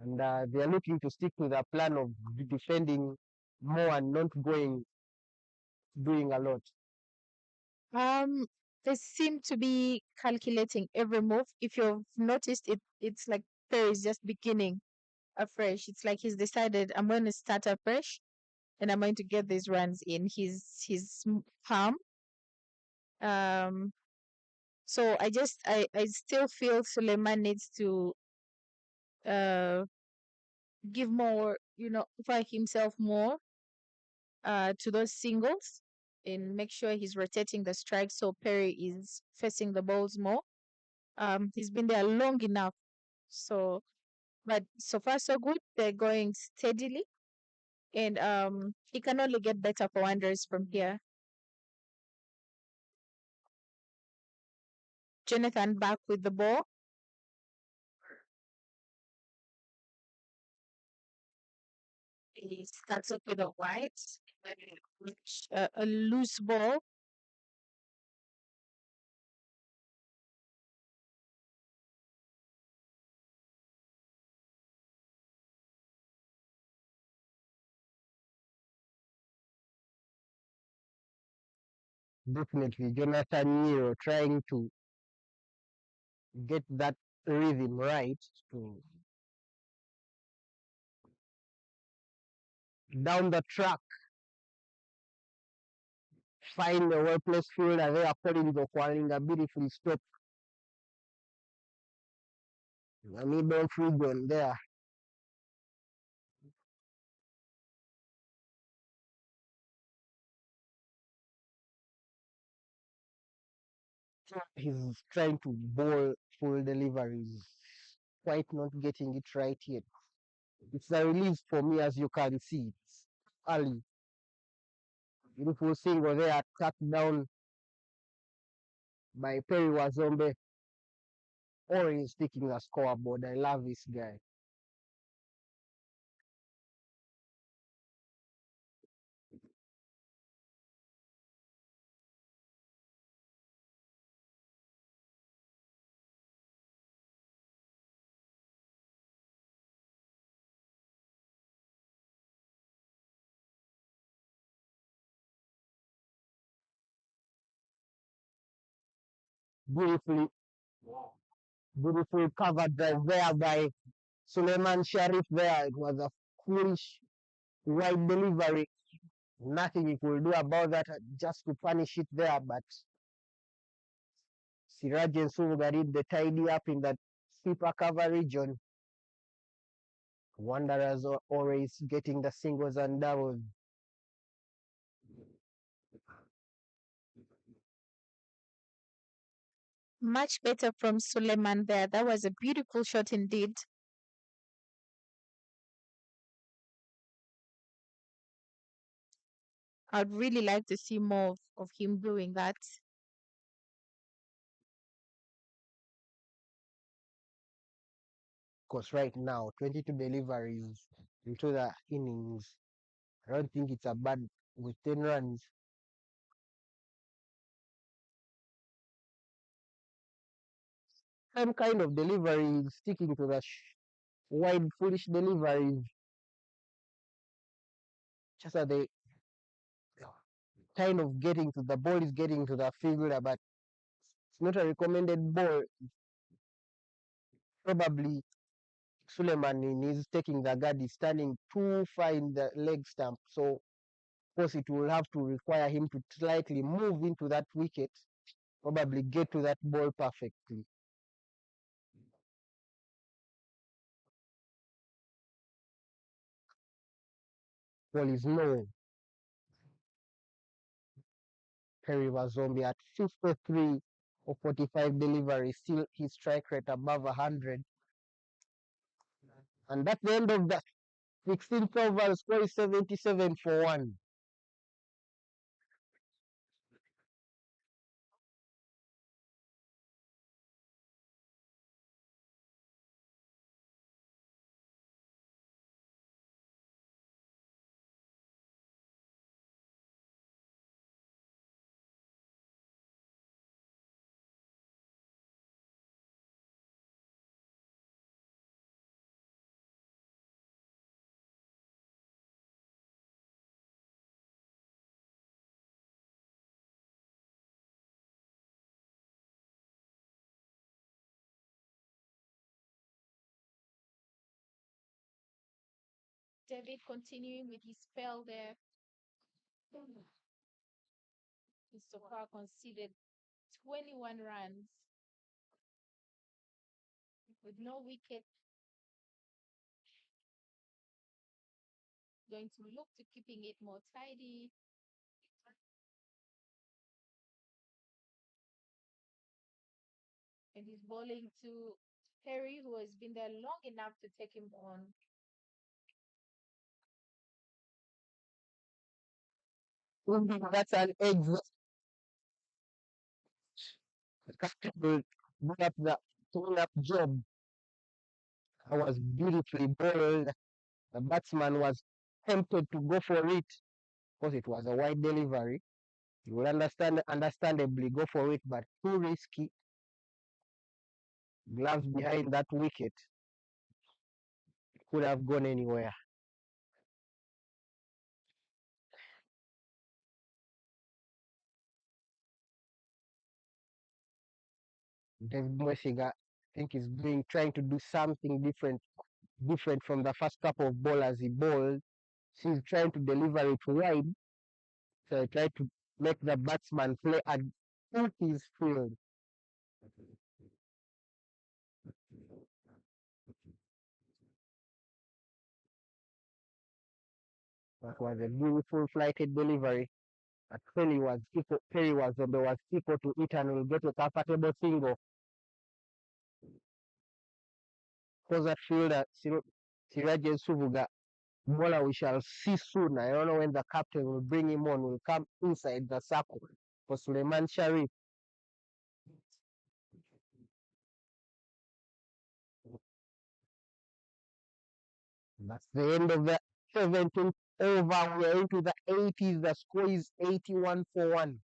and they're looking to stick to their plan of defending more and not doing a lot. Um, they seem to be calculating every move. If you've noticed it, it's like Perry is just beginning afresh. It's like he's decided I'm going to start afresh and I'm going to get these runs in. He's calm. Um, so I still feel Suleiman needs to uh give more, offer himself more to those singles and make sure he's rotating the strike so Perry is facing the balls more. He's been there long enough. So, but so far so good. They're going steadily, and he can only get better for Wanderers from here. Jonathan back with the ball. He starts up with a wide, a loose ball. Definitely, Jonathan Nero trying to get that rhythm right to down the track, find a well placed fielder there according to Kwalinga, a beautiful stop. I mean, don't region there. He's trying to bowl full deliveries, quite not getting it right yet. It's a relief for me, as you can see. It's early. Beautiful single there, tapped down by Perry Wazombe. Always sticking the scoreboard. I love this guy. Beautifully, beautiful cover drive there by Suleiman Sharif there. It was a foolish wide delivery. Nothing he could do about that, just to punish it there. But Siraj and Suvuga did the tidy up in that sweeper cover region. Wanderers are always getting the singles and doubles. Much better from Suleiman there. That was a beautiful shot indeed. I'd really like to see more of him doing that. Because right now, 22 deliveries into the innings. I don't think it's a bad with 10 runs. Some kind of delivery, sticking to the wide, foolish deliveries. Just that they kind of getting to the ball is getting to the fielder, but it's not a recommended ball. Probably Suleiman is taking the guard, is standing too far in the leg stump. So, of course, it will have to require him to slightly move into that wicket, probably get to that ball perfectly. Ball is low. Perry was zombie at 53 or 45 deliveries, still his strike rate above 100. And that's the end of the 16th over. Score is 77 for 1. David continuing with his spell there. He so far conceded 21 runs with no wicket. Going to look to keeping it more tidy. And he's bowling to Perry, who has been there long enough to take him on. That's an exit. The captain will bring up the clean-up job. That was beautifully bowled. The batsman was tempted to go for it because it was a wide delivery. You will understandably go for it, but too risky. Gloves behind that wicket, could have gone anywhere. David Mwesiga, I think, is trying to do something different from the first couple of bowlers he bowled. He's trying to deliver it wide, so he tried to make the batsman play at his field. That was a beautiful flighted delivery. But Perry was equal to it and will get a comfortable single. Because that fielder, Siraj Suvuga, bowler we shall see soon. I don't know when the captain will bring him on, will come inside the circle for Suleiman Sharif. That's the end of the 17th over. We are into the 80s. The score is 81 for 1.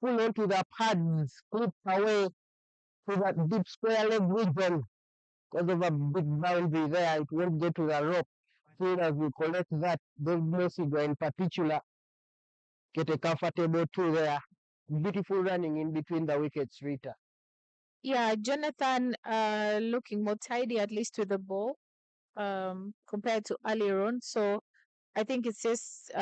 pull onto the pads, clip away to that deep square leg region. Because of a big boundary there, it won't get to the rope. Fielders will collect that. Those Messi in particular get a comfortable two there. Beautiful running in between the wickets, Rita. Yeah, Jonathan looking more tidy, at least with the ball, compared to earlier on. So I think it's just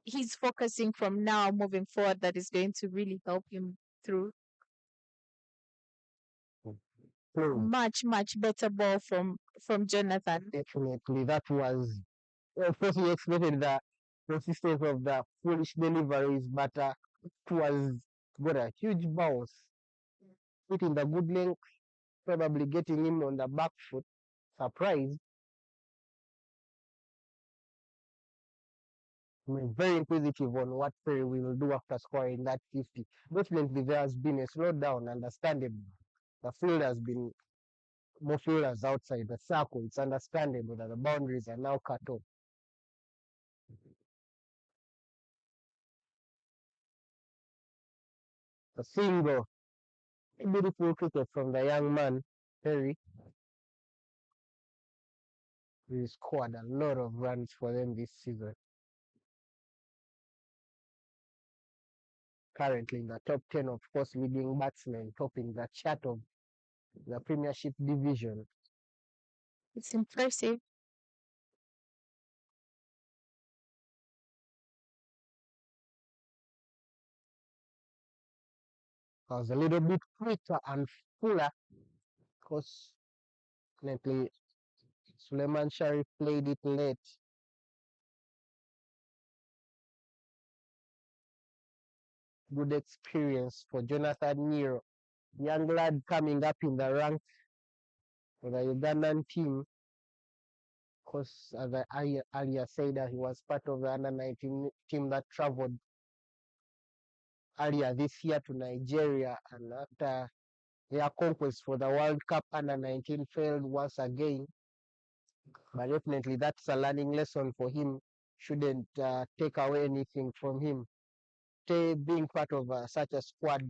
he's focusing from now moving forward that is going to really help him through. Much better ball from Jonathan. Definitely, that was, of course, we expected the consistency of the foolish deliveries, but it was got a huge bounce, hitting the good length, probably getting him on the back foot. Surprised. I'm very inquisitive on what Perry will do after scoring that 50. Definitely, there has been a slowdown, understandable. The field has been more fielders outside the circle. It's understandable that the boundaries are now cut off. A single, a beautiful cricket from the young man, Perry. He scored a lot of runs for them this season. Currently in the top 10, of course, leading batsmen, topping the chart of the Premiership division. It's impressive. I was a little bit quicker and fuller because currently Suleiman Sharif played it late. Good experience for Jonathan Nero, young lad coming up in the ranks for the Ugandan team. Because as I earlier said, that he was part of the under 19 team that traveled earlier this year to Nigeria, and after their conquest for the World Cup under 19 failed once again. But definitely that's a learning lesson for him. Shouldn't take away anything from him. Being part of such a squad,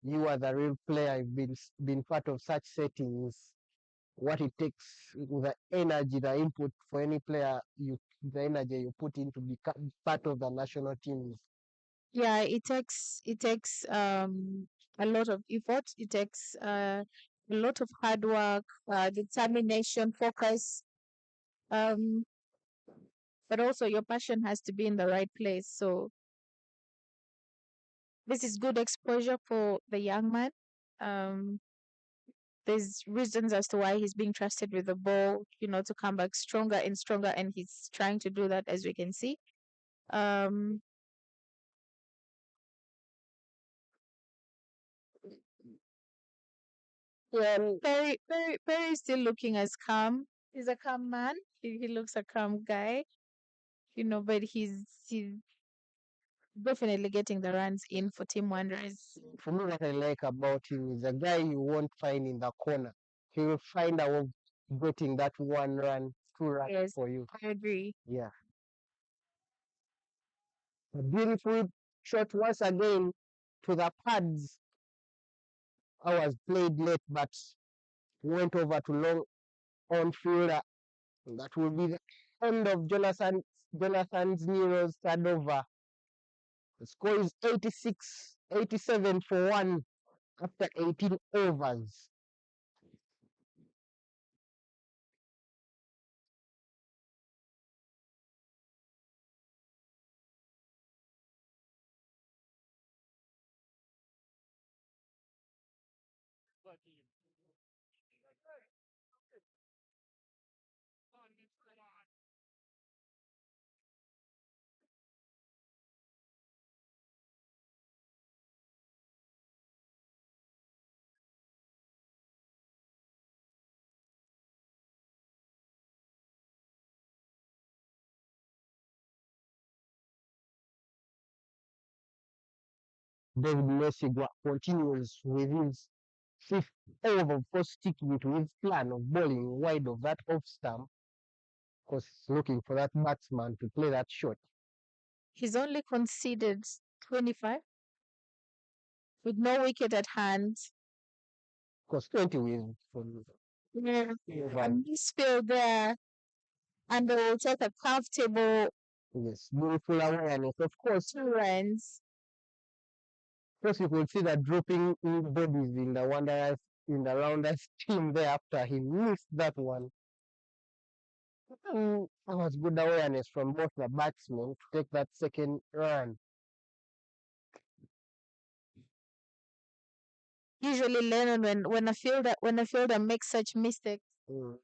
you are the real player. You've been part of such settings. What it takes, the energy, the input for any player, the energy you put in to become part of the national teams. Yeah, it takes a lot of effort. It takes a lot of hard work, determination, focus. Um, but also your passion has to be in the right place. So this is good exposure for the young man. Um, there's reasons as to why he's being trusted with the ball, to come back stronger and stronger, and he's trying to do that, as we can see. Um, Yeah, Perry is still looking as calm. He's a calm man. He looks a calm guy, but he's definitely getting the runs in for Team Wanderers. for me, what I like about him is a guy you won't find in the corner. He will find a way of getting that one run, two runs Yes, for you. I agree. Yeah. A beautiful shot once again to the pads. I was played late, but went over to long on fielder. That will be the end of Jonathan's Nero's third over. The score is 87 for 1 after 18 overs. David Messi continues with his fifth over, of course, sticking to his plan of bowling wide of that off stump. Of course, looking for that batsman to play that shot. He's only conceded 25 with no wicket at hand. Because 20 wins from Yeah. over. And this field there, and they will take a comfortable Yes, beautiful awareness. Of course, 2 runs. first you could see the dropping in bodies in the Wanderers, in the Rounders team there after he missed that one. That was good awareness from both the batsmen to take that second run. Usually, Lennon, when a fielder makes such mistakes Mm.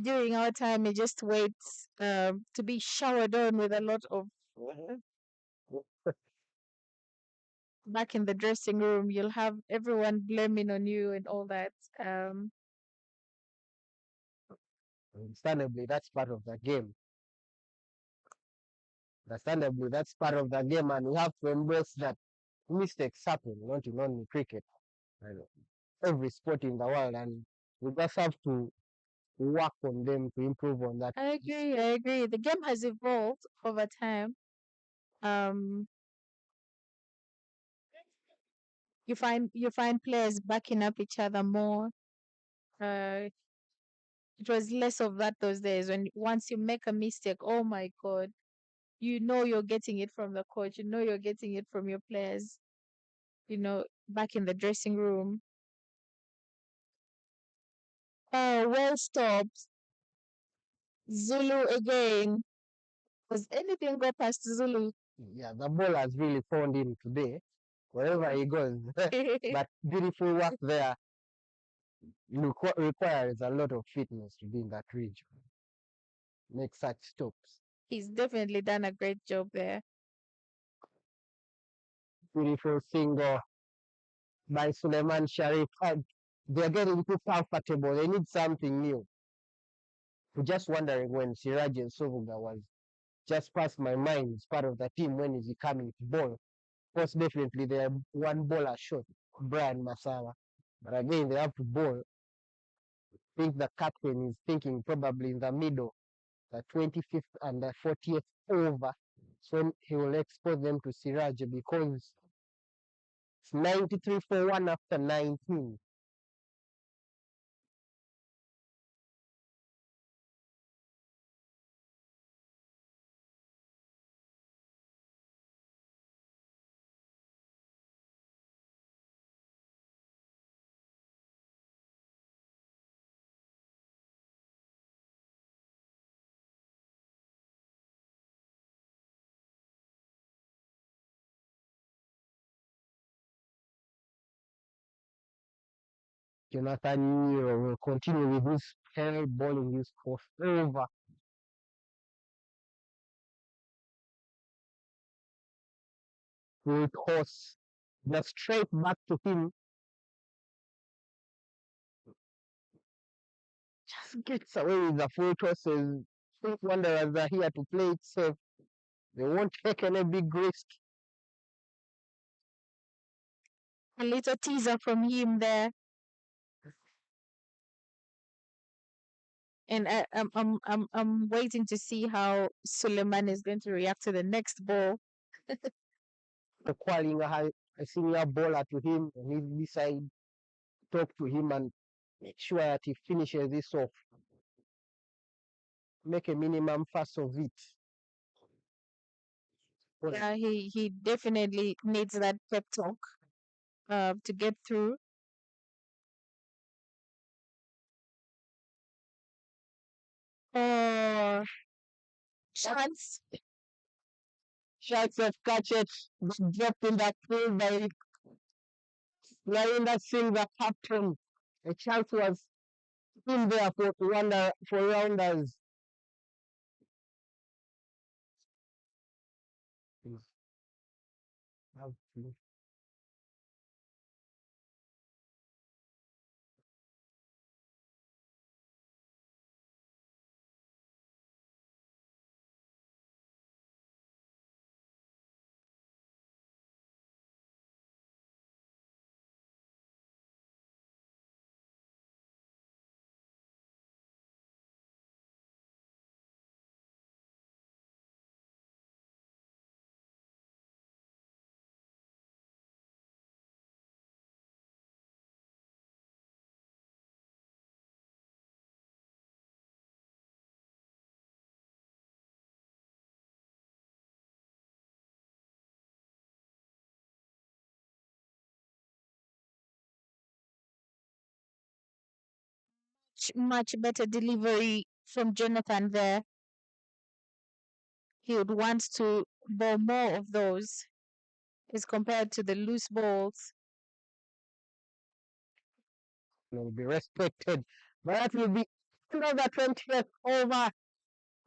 during our time, he just waits to be showered on with a lot of. Back in the dressing room, you'll have everyone blaming on you and all that. Understandably, that's part of the game. Understandably, that's part of the game, and we have to embrace that mistakes happen, not in only cricket, and every sport in the world, and we just have to work on them to improve on that. I agree. I agree. The game has evolved over time. Um, you find players backing up each other more. Uh, it was less of that those days. When once you make a mistake, oh my god, you know you're getting it from the coach. You know you're getting it from your players. Back in the dressing room. Oh, well stopped. Zulu again. Does anything go past Zulu? Yeah, the ball has really found him today, wherever he goes. But beautiful work there. Requires a lot of fitness to be in that region. Make such stops. He's definitely done a great job there. Beautiful single by Suleiman Sharif. They're getting too comfortable. They need something new. I'm just wondering when Siraj and Sovuga was just past my mind as part of the team. When is he coming to bowl? Of course, definitely they are one bowler short, Brian Masala. But again, they have to bowl. I think the captain is thinking probably in the middle, the 25th and the 40th over. So he will expose them to Siraj because it's 93 for 1 after 19. Jonathan Nero will continue with his hell bowling his first over. Full toss. Just straight back to him. Just gets away with the full tosses. Think Wanderers are here to play it safe. They won't take any big risk. A little teaser from him there. And I'm waiting to see how Suleiman is going to react to the next ball. Calling a senior bowler to him on his side, talk to him and make sure that he finishes this off. Make a minimum fuss of it. Yeah, he definitely needs that pep talk to get through. Oh, chance. Shots of catch it, dropped in that pool by Larinda Silva, captain. A chance was in there for rounders. much better delivery from Jonathan there. He would want to bowl more of those as compared to the loose balls. Will be respected. But that will be another 20th over.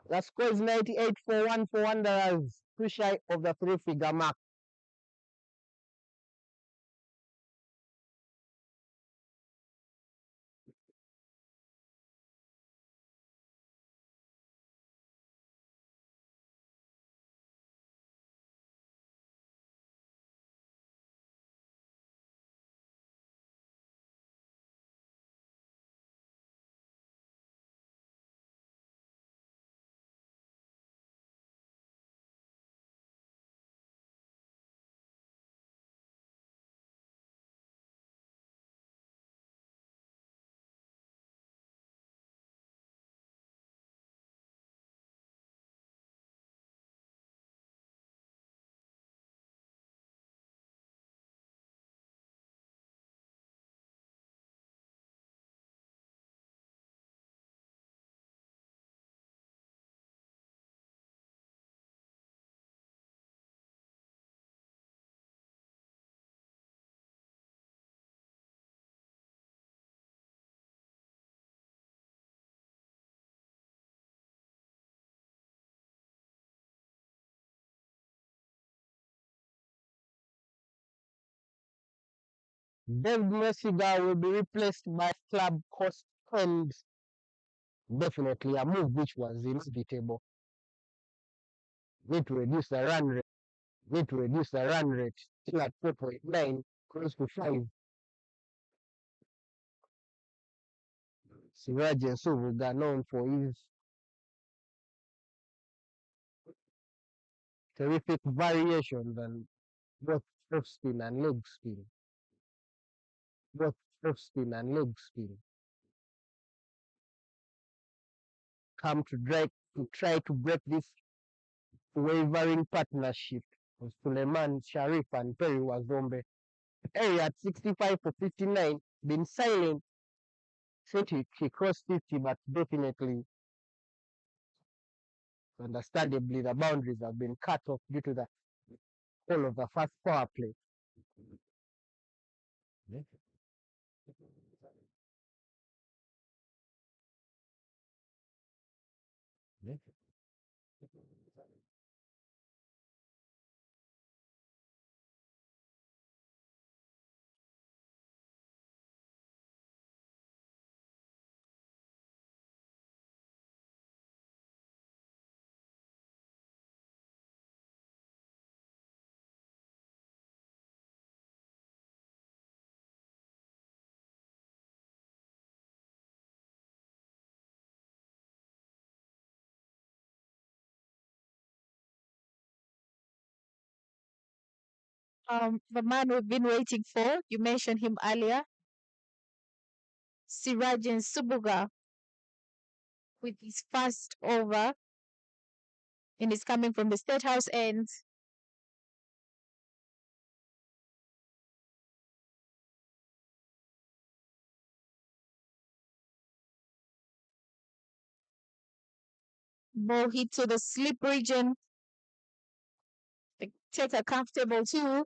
The score is 98 for 1 for Wanderers, too shy of the 3-figure mark. David Messiga will be replaced by club cost and definitely a move which was inevitable. Need to reduce the run rate. Need to reduce the run rate. Still at 4.9, close to 5. Siraj Suvuga, known for his terrific variations and both off spin and leg spin. Both off spin and leg spin. Come to try to break this wavering partnership of Suleiman Sharif and Perry Wazombe. Perry at 65 for 59, been silent since he crossed 50, but definitely, understandably, the boundaries have been cut off due to the whole of the first power play. The man we've been waiting for, you mentioned him earlier, Sirajan Subuga, with his first over, and he's coming from the State House end. Ball hit to the slip region. Take a comfortable 2.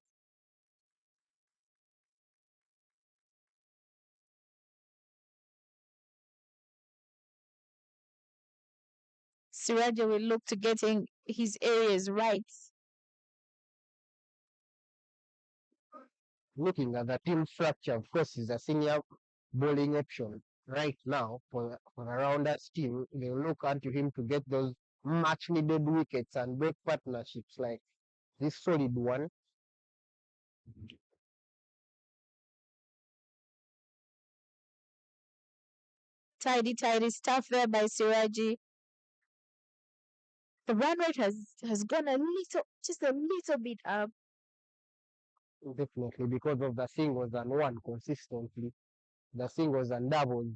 Siraja will look to getting his areas right. Looking at the team structure, of course, is a senior bowling option right now for the Rounders team. They look unto him to get those much needed wickets and break partnerships like this solid one. Tidy stuff there by Siraji. The run rate has gone just a little bit up. Definitely because of the singles and one consistently. The singles and doubles.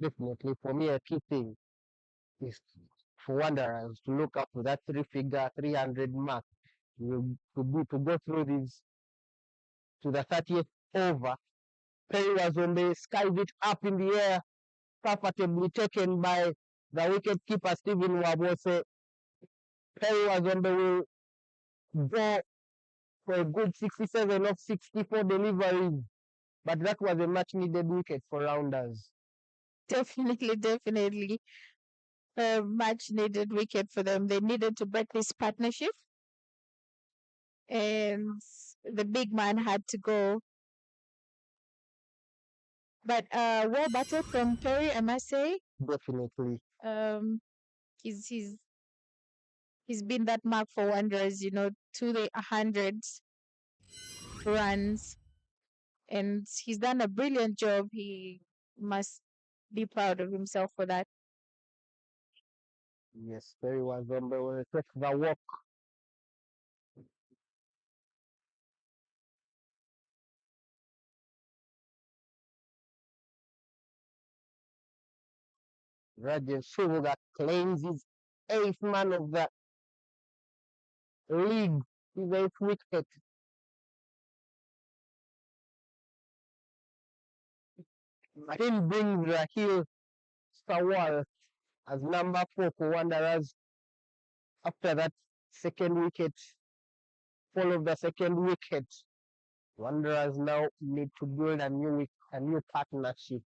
Definitely, for me, a key thing is for Wanderers to look up to that three-figure 300 mark to go through this to the 30th over. Perry was on the skied it up in the air, comfortably taken by the wicket keeper Stephen Wabose. Perry was on the go for a good 67 of 64 deliveries, but that was a much needed wicket for Rounders. Definitely a much needed wicket for them. They needed to break this partnership, and the big man had to go. But well battled from Perry, I must say. Definitely. Um, he's he's been that mark for Wanderers, to the 100 runs, and he's done a brilliant job. He must be proud of himself for that. Yes, Perry was on the take the walk. Rajesh Shuvuga claims his eighth man of the league, his eighth wicket. Martin brings Rahil Sawal as number 4 for Wanderers after that second wicket, fall of the second wicket. Wanderers now need to build a new partnership.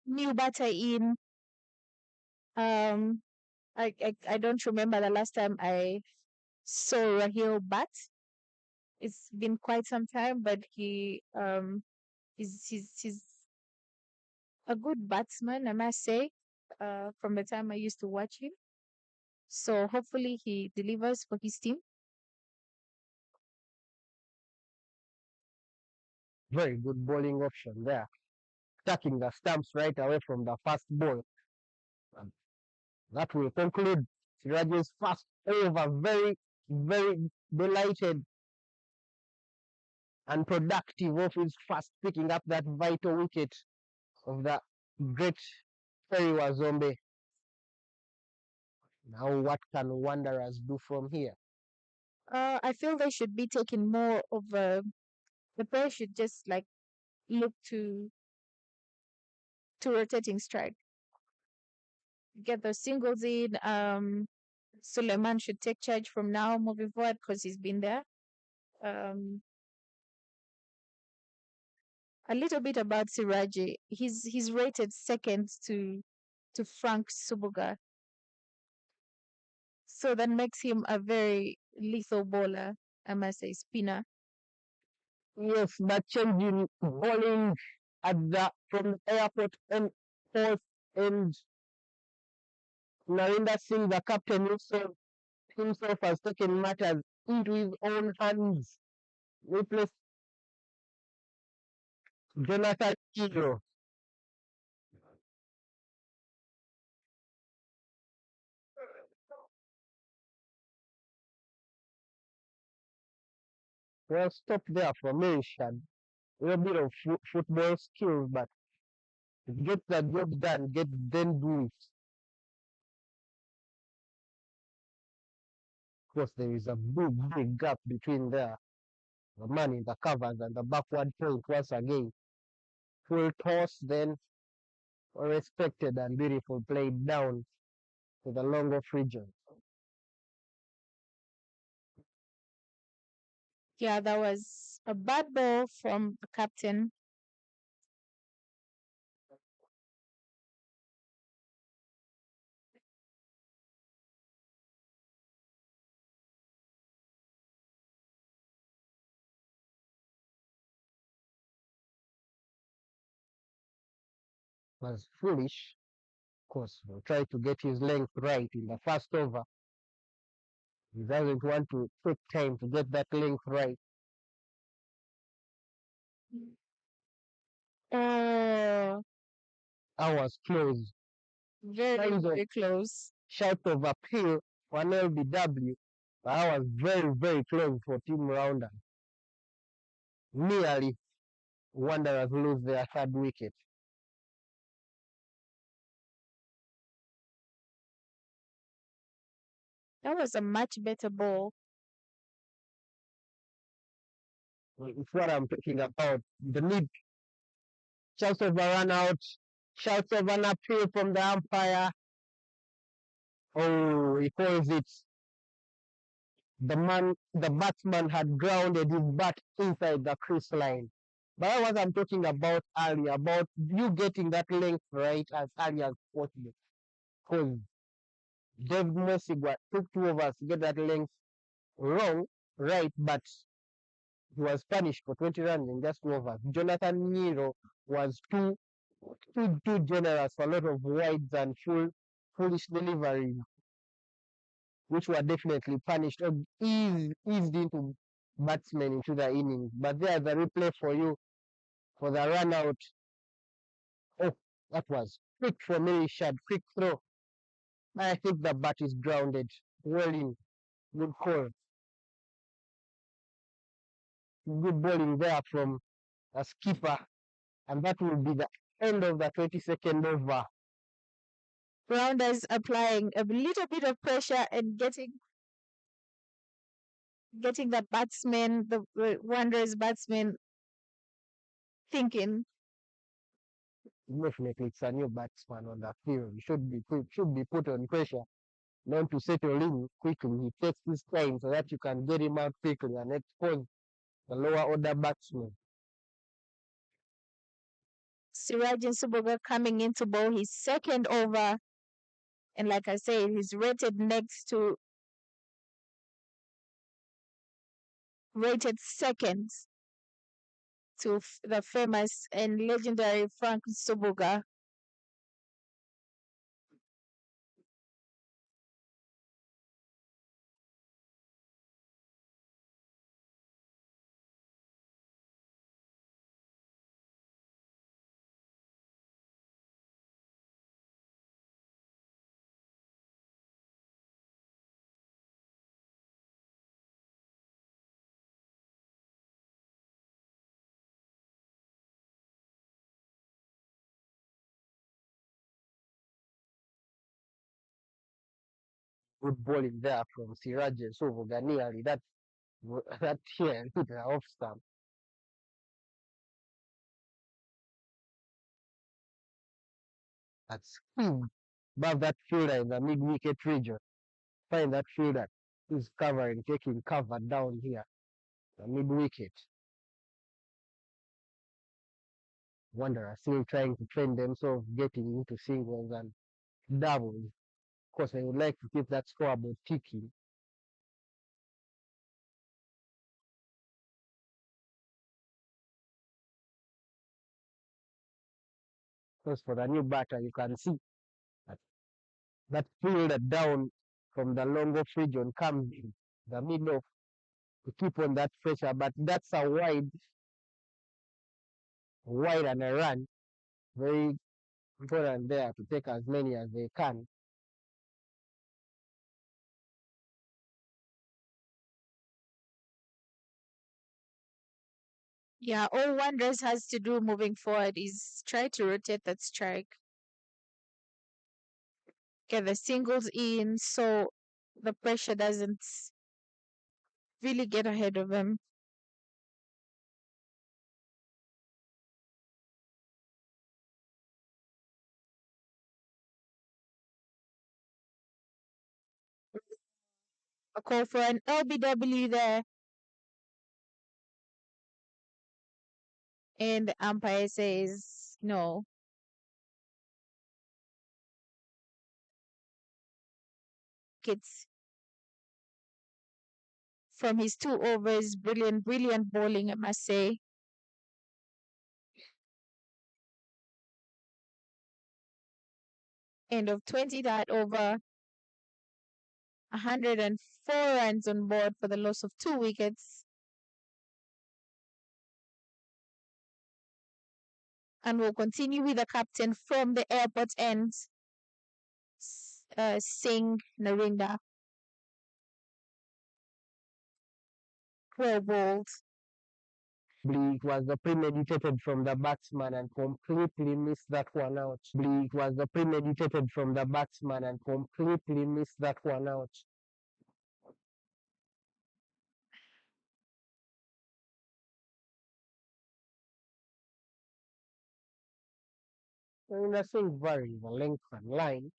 New batter in. Um, I don't remember the last time I saw Rahil bat. It's been quite some time, but he's a good batsman, I must say. From the time I used to watch him, so hopefully he delivers for his team. Very good bowling option there. Attacking the stumps right away from the first ball. And that will conclude Siraj's first over. Very, very delighted and productive of his first picking up that vital wicket of the great Ferry Wazombe. Now, what can Wanderers do from here? I feel they should be taking more of the player should just like look to rotating strike, get those singles in. Suleiman should take charge from now moving forward because he's been there. Um, a little bit about Siraji. He's rated second to Frank Subuga, so that makes him a very lethal bowler. I must say, spinner. Yes, that change in bowling at the from the airport and fourth and Narinder Singh, the captain, himself has taken matters into his own hands. Replaced Jonathan Hero. Well, stop there for Merishad. A little bit of football skills, but get the job done, then do it. Of course, there is a big gap between there. The man in the covers and the backward point once again. Full toss, then respected and beautiful played down to the long off region. Yeah, that was a bad ball from the captain. Was foolish. Of course, we'll try to get his length right in the first over. He doesn't want to take time to get that length right. Oh, I was close. very, Kind of very close. shout of appeal for an LBW, but I was very, very close for Team Rounder. Nearly Wanderers lose their third wicket. That was a much better ball. It's what I'm talking about. The need shouts of a run out, shouts of an appeal from the umpire. Oh, he calls it. The batsman had grounded his bat inside the crease line. But that was I'm talking about earlier, about you getting that length right as early as possible. Because Dave Mosigwa took 2 overs to get that length wrong, right, but he was punished for 20 runs in just 2 overs. Jonathan Nero was too generous for a lot of wides and foolish deliveries, which were definitely punished or eased into batsmen into the innings. But there's a replay for you for the run out. Oh, that was quick from Richard, quick throw. I think the bat is grounded. Well in. Good call. Good bowling there from a skipper. And that will be the end of the 22nd over. Rounders applying a little bit of pressure and getting the batsman, the Wanderers batsman, thinking. Definitely, it's a new batsman on the field. He should be put on pressure, not to settle in quickly. He takes his time so that you can get him out quickly and expose the lower order batsman. Siraj Suboga coming in to bowl his second over. And like I said, he's rated next to rated second to the famous and legendary Frank Suboga. Good bowling there from Siraj Suboga nearly. That here hit the off stump. That's above that fielder in the mid wicket region. Find that fielder who's covering, taking cover down here, the mid wicket. Wanderer still trying to train themselves getting into singles and doubles. Of course, I would like to keep that scoreboard ticking. Because for the new batter, you can see that, that fielder down from the long off region comes in the middle to keep on that pressure. But that's a wide and a run. Very important there to take as many as they can. Yeah, all Wanderers has to do moving forward is try to rotate that strike. Get the singles in so the pressure doesn't really get ahead of them. A call for an LBW there. And the umpire says no. It's from his 2 overs. Brilliant, brilliant bowling, I must say. End of 20 that over. 104 runs on board for the loss of 2 wickets. And we'll continue with the captain from the airport end, Singh Narinda. Well bowled. It was the premeditated from the batsman and completely missed that one out. It was the premeditated from the batsman and completely missed that one out. And I think vary the length and line.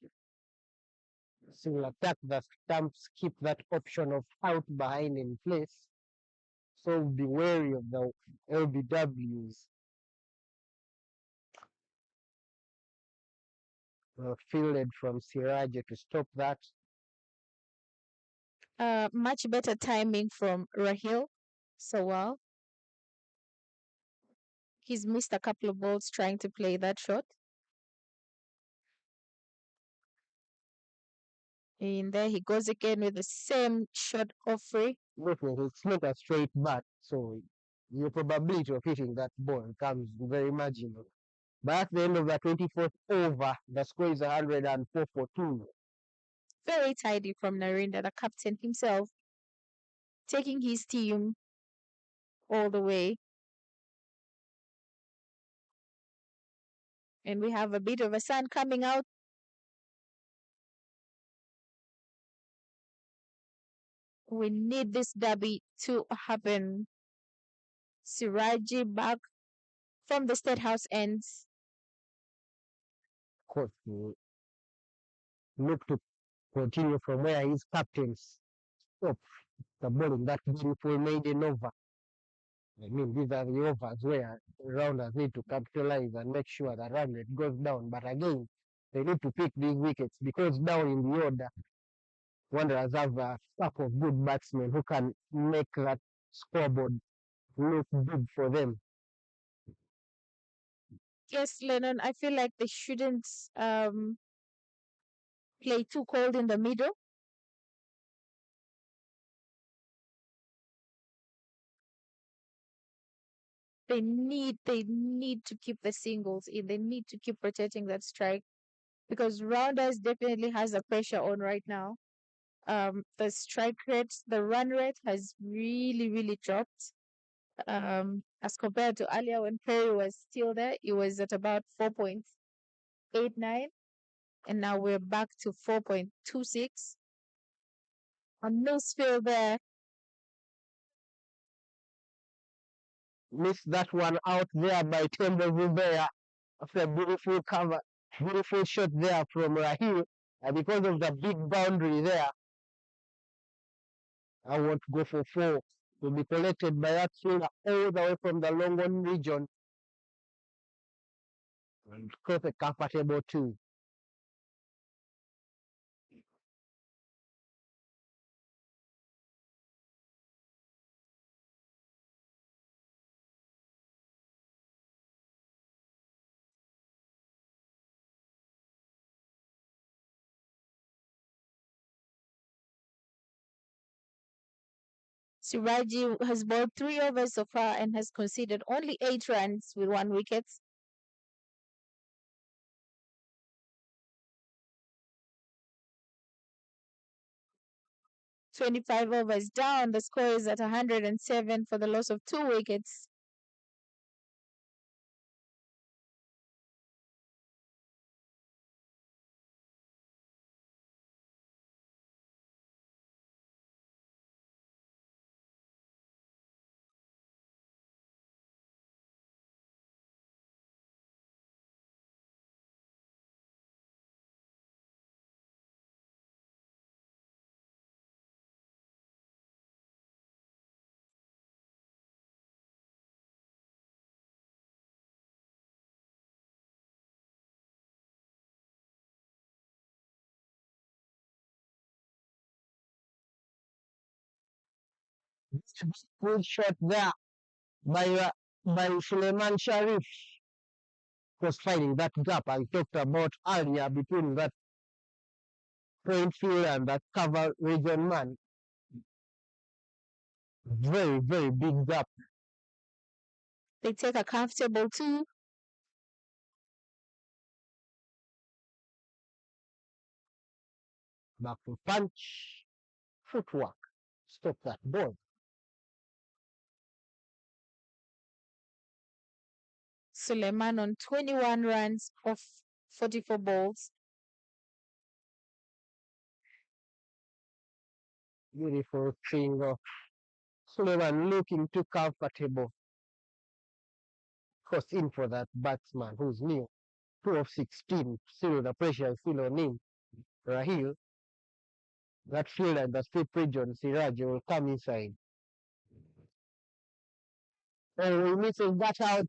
So we'll attack the stumps, keep that option of out behind in place. So be wary of the LBWs. Fielded from Siraja to stop that. Much better timing from Rahil Sawal. He's missed a couple of balls trying to play that shot. And there he goes again with the same shot off free. Definitely, it's not a straight bat, so your probability of hitting that ball comes very marginal. But at the end of the 24th over, the score is 104 for 2. Very tidy from Narinda, the captain himself, taking his team all the way. And we have a bit of a sun coming out. We need this derby to happen. Siraji back from the State House ends. Of course, we look to continue from where his captains stop the ball in that beautiful maiden over. I mean, these are the overs where rounders need to capitalize and make sure the run rate goes down. But again, they need to pick these wickets because down in the order, Wanderers have a stack of good batsmen who can make that scoreboard look good for them. Yes, Lennon, I feel like they shouldn't play too cold in the middle. They need to keep the singles in. They need to keep protecting that strike because Rounders definitely has a pressure on right now. The strike rate, the run rate has really dropped. As compared to earlier when Perry was still there, it was at about 4.89, and now we're back to 4.26. A misfield there. Missed that one out there by Tembo Rivera after a beautiful cover, beautiful shot there from Rahil. And because of the big boundary there, I want to go for 4. Will be collected by that fielder all the way from the long one region. And cross a comfortable 2. Siraji has bowled 3 overs so far and has conceded only 8 runs with 1 wicket. "25 overs down, the score is at 107 for the loss of 2 wickets. Good shot there by Suleiman Sharif. Was finding that gap I talked about earlier between that point field and that cover region man. Very, very big gap. They take a comfortable 2. Back to punch. Footwork. Stop that ball. Suleiman on 21 runs off 44 balls. Beautiful thing of Suleiman looking too comfortable. Cross in for that batsman who's new. 2 of 16. Still the pressure is still on him. Rahil. That fielder, that flip region, Siraj will come inside. And he misses that out.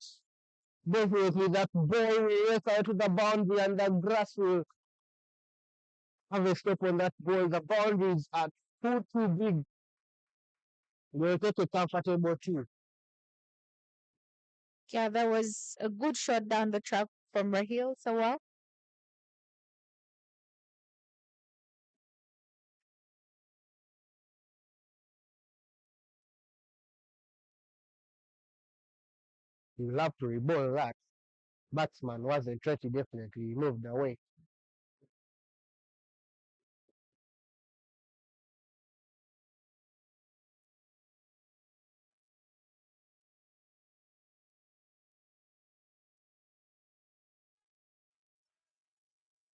Definitely that ball will race out to the boundary and the grass will have a stop on that ball. The boundaries are too big. They'll take a comfortable 2. Yeah, that was a good shot down the track from Rahil Sawal. He'll have to reball that. Batsman wasn't ready, definitely. He moved away.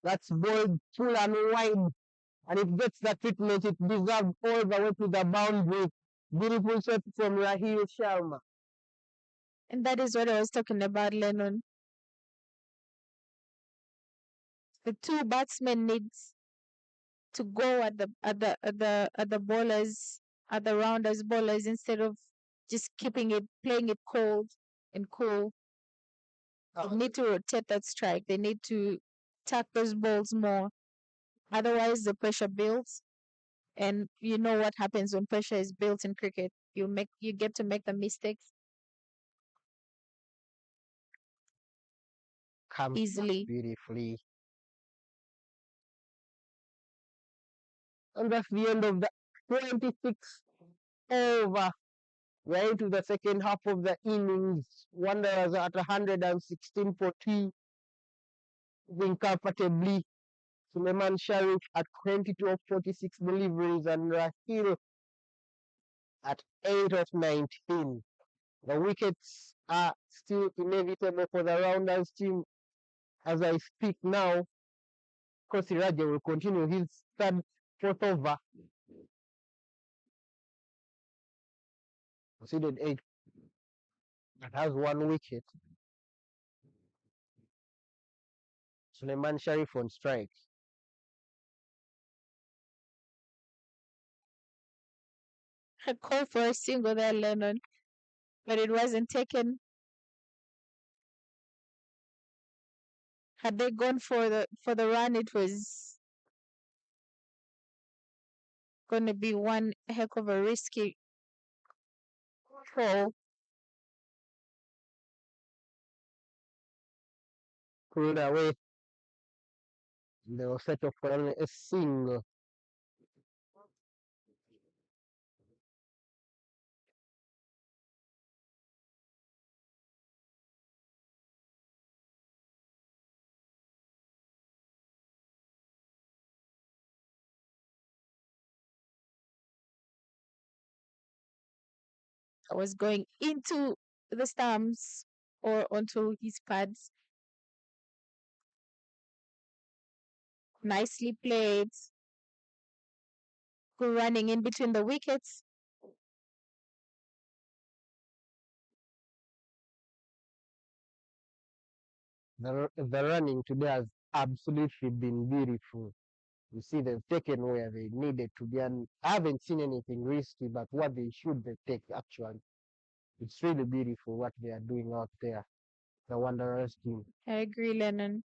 That's ball full and wide. And it gets the treatment it deserves all the way to the boundary. Beautiful shot from Rahil Sharma. And that is what I was talking about, Lennon. The 2 batsmen needs to go at the bowlers, at the rounders bowlers, instead of just keeping it, playing it cold and cool. They need to rotate that strike. They need to attack those balls more. Otherwise, the pressure builds, and you know what happens when pressure is built in cricket. You get to make the mistakes Comes easily. beautifully. And that's the end of the 26th over. We're into the second half of the innings. Wanderers at 116 for 2. Moving comfortably. Suleiman Sharif at 22 of 46 deliveries and Rahil at 8 of 19. The wickets are still inevitable for the Rounders team. As I speak now, Kosi Raja will continue his fourth over. Conceded 8. That has 1 wicket. Suleiman Sharif on strike. I called for a single there, Lennon, but it wasn't taken. Had they gone for the run, it was going to be one heck of a risky throw. Pulled away. They were set up for only a single. I was going into the stumps or onto his pads. Nicely played. Good running in between the wickets. The running today has absolutely been beautiful. You see, they've taken where they needed to be, and I haven't seen anything risky, but what they should they take actually. It's really beautiful what they are doing out there, the Wanderers team. I agree, Lennon.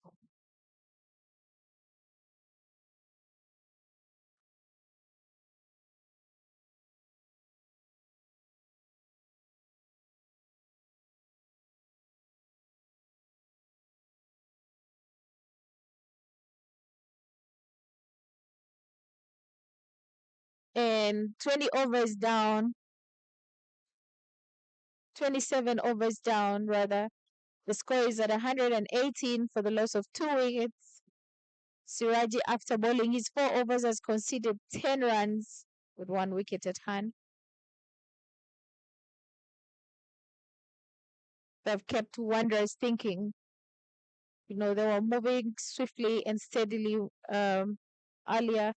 and 20 overs down, 27 overs down, rather. The score is at 118 for the loss of 2 wickets. Siraji, after bowling his 4 overs, has conceded 10 runs with 1 wicket at hand. They've kept Wanderers thinking. They were moving swiftly and steadily earlier.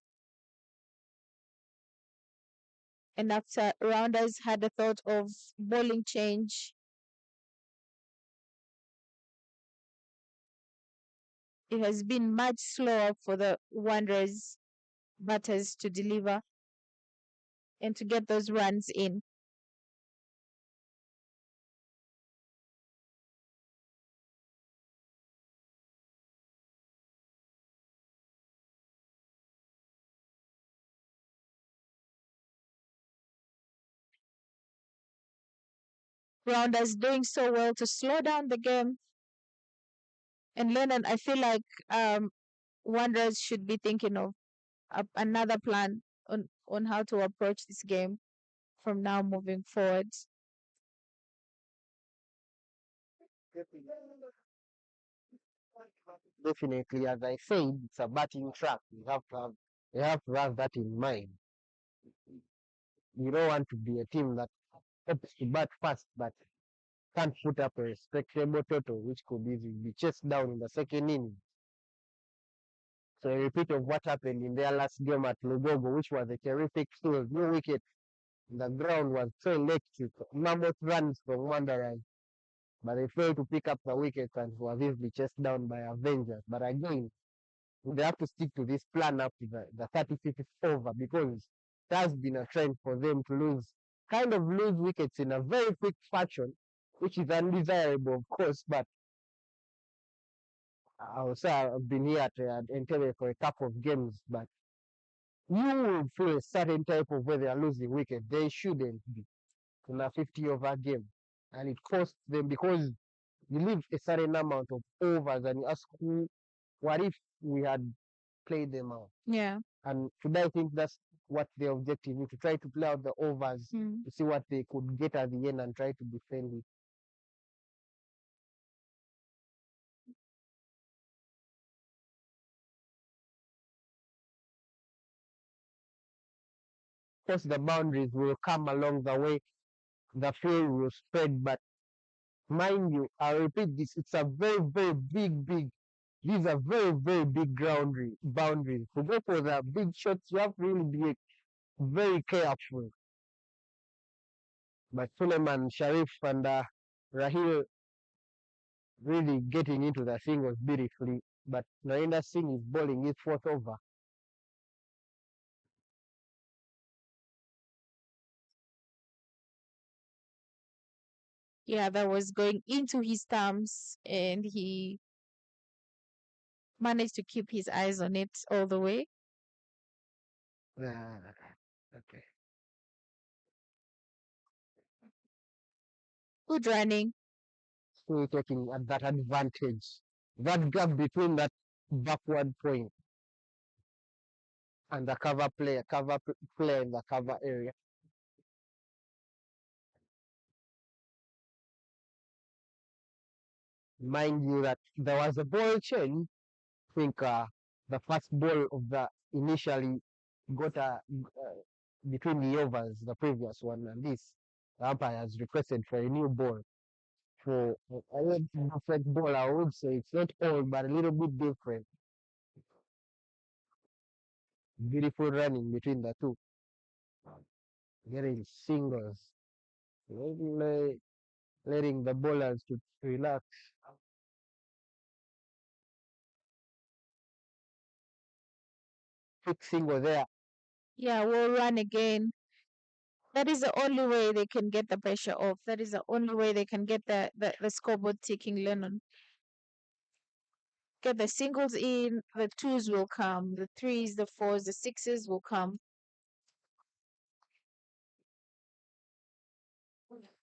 And after Rounders had the thought of bowling change, it has been much slower for the Wanderers batters to deliver and to get those runs in. Rounders doing so well to slow down the game. And Lennon, I feel like Wanderers should be thinking of another plan on how to approach this game from now moving forward. Definitely, as I said, it's a batting track. You have to have that in mind. You don't want to be a team that hopes to bat fast but can't put up a respectable total, which could easily be chased down in the second inning. So a repeat of what happened in their last game at Lugogo, which was a terrific field, no wicket. The ground was so electric, mammoth runs from Wanderers, but they failed to pick up the wickets and were easily chased down by Avengers. But again, they have to stick to this plan up to the 35th over because it has been a trend for them to lose wickets in a very quick fashion, which is undesirable, of course. But I will say I've been here at Entebbe for a couple of games, but you will feel a certain type of way they are losing wickets. They shouldn't be in a 50 over game. And it costs them because you leave a certain amount of overs and you ask what if we had played them out? Yeah. And today I think that's what the objective is, to try to play out the overs to see what they could get at the end and try to defend it. Of course, the boundaries will come along the way, the field will spread, but mind you, I repeat this, it's a very, very big, these are very, very big boundaries. To go for the big shots, you have to really be very careful. But Suleiman, Sharif, and Rahil really getting into the singles beautifully. But Narendra Singh is bowling his fourth over. Yeah, that was going into his thumbs, and he managed to keep his eyes on it all the way. Okay. Good running. Still taking at that advantage. That gap between that backward point and the cover player in the cover area. Mind you that there was a ball change. I think the first ball of the initially got between the overs, the previous one, and this. The umpire has requested for a new ball. For a different ball, I would say it's not all, but a little bit different. Beautiful running between the two. Getting singles. Letting the bowlers to relax. Quick single there. Yeah, we'll run again. That is the only way they can get the pressure off. That is the only way they can get the scoreboard ticking, Lennon. Get the singles in, the twos will come, the threes, the fours, the sixes will come.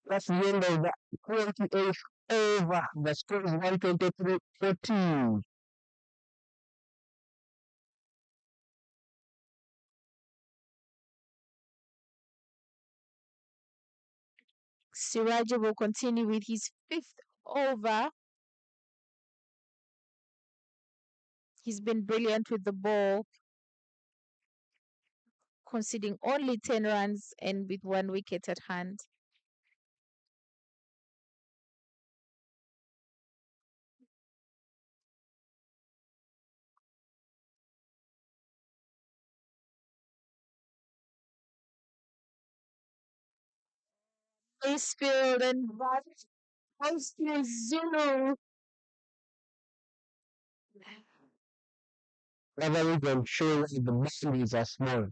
That's the end of the 28th over. The score is 123-14. Siraja will continue with his fifth over. He's been brilliant with the ball, conceding only 10 runs and with 1 wicket at hand. Macefield and that goes to Zulu. Leveling can show that the boundaries are small.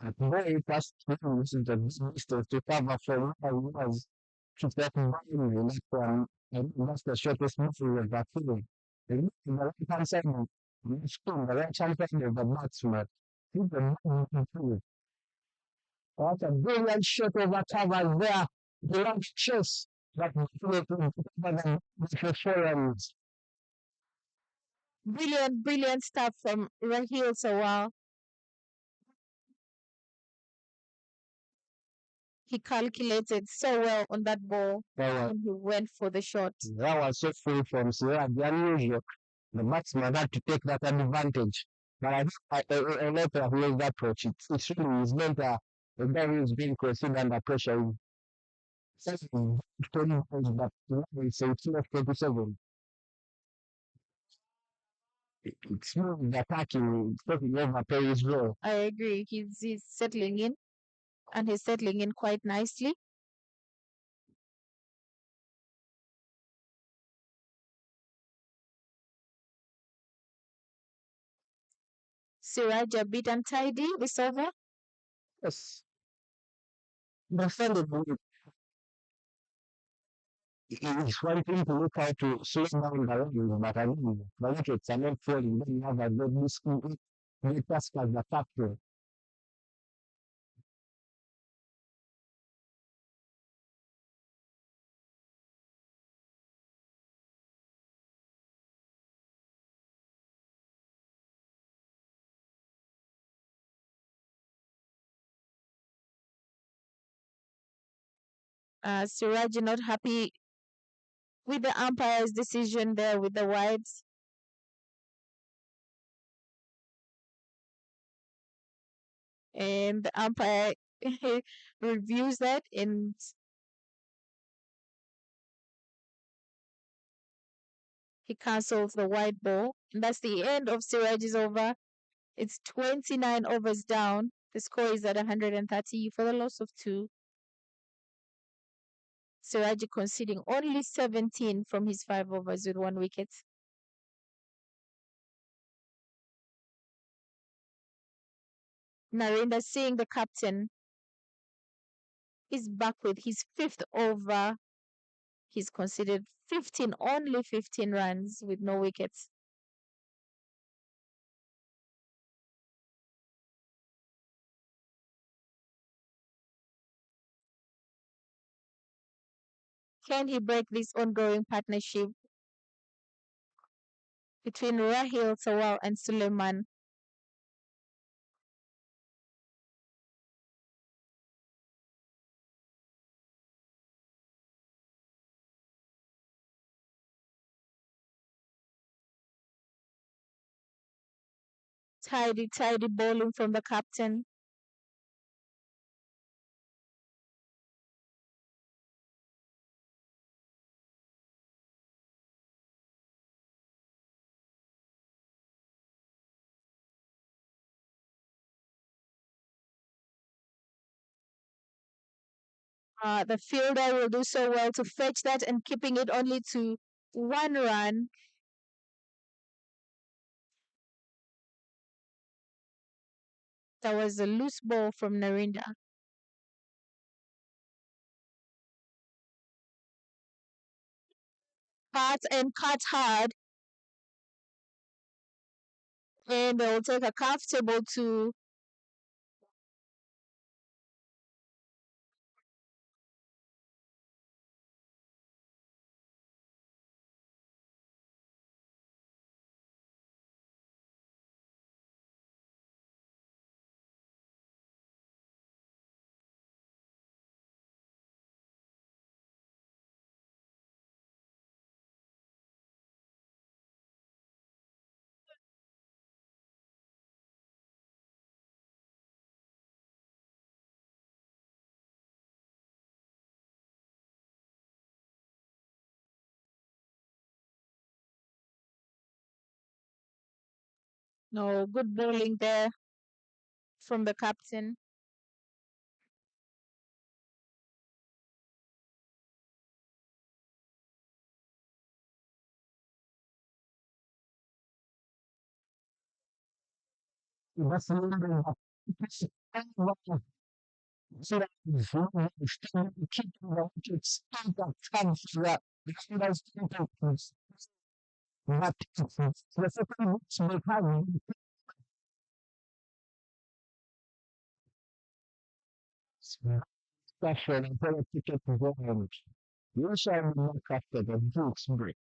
At very fast runs the distance to cover from where I was to that boundary left one, and that's the shortest boundary of that field. And the right hand side, the spin, the right hand side of the batsman. Keep the ball through. What a brilliant shot over cover there. The long chase that definitely better than the forums. Brilliant stuff from Rahil Sawal. He calculated so well on that ball and he went for the shot. That was so free from Sierra, the unusual. The batsman had to take that advantage. But I think a lot of his approach, it's really is meant a guy who's being considered under pressure. It's 20 points, but it's 18 of 27. It's smooth attacking, taking over Perry's role. I agree. He's settling in and he's settling in quite nicely. Siraja beat and tidy this over. Yes. Defended it's one thing to look how to slow down the run, but I mean, the wickets are not falling. Then you have a good great task as the captain. Siraja not happy with the umpire's decision there with the wides. And the umpire reviews that and he cancels the wide ball. And that's the end of Siraj's over. It's 29 overs down. The score is at 130 for the loss of 2. Siraji conceding only 17 from his 5 overs with 1 wicket. Narendra Singh, the captain, is back with his 5th over. He's conceded only 15 runs with no wickets. Can he break this ongoing partnership between Rahil Sawal and Suleiman? Tidy bowling from the captain. The fielder will do so well to fetch that and keeping it only to 1 run. That was a loose ball from Narendra. Cut hard. And they'll take a comfortable 2. No, good bowling there from the captain. That's the number of so that is keep the wickets in the fence that the numbers is not the second which may have special and political development. You shall not after the Duke's break.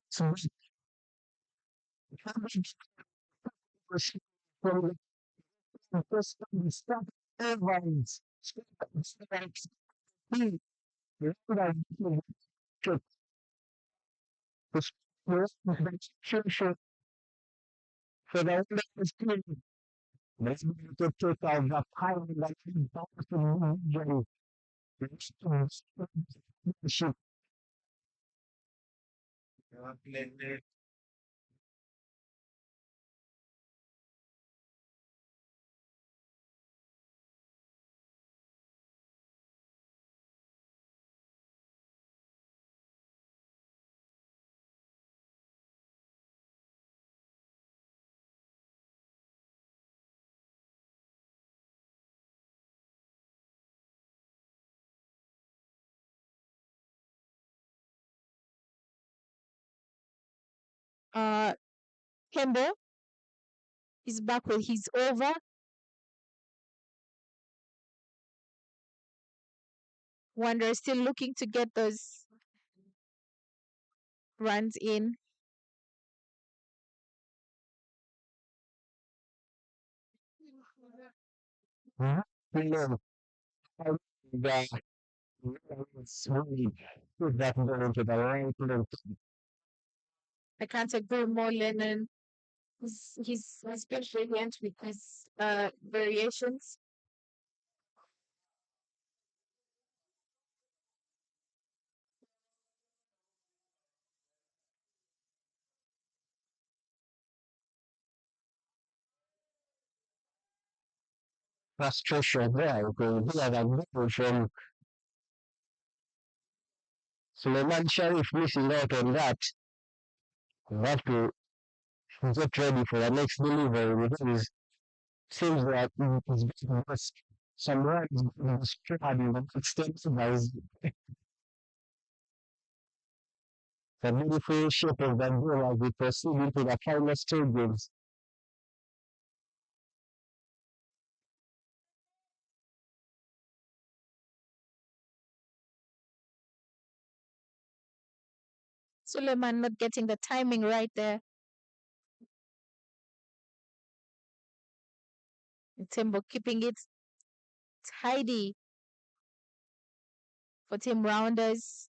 So from the first time start everyone's the sure for the let's to take out the pile like Uh, Kembo is back with his over. Wanderer still looking to get those runs in. no, the it's really put that ball into the right place. I can't agree more, Lennon. He's been brilliant with his variations. Frustration there because they are the goal from Suleiman Sharif missing out on that. We have to get ready for the next delivery because seems like it's just some runs struggling and extensive as the beautiful shape of the goal as we proceed into the final stages. Suleiman not getting the timing right there. And Timbo keeping it tidy for team rounders.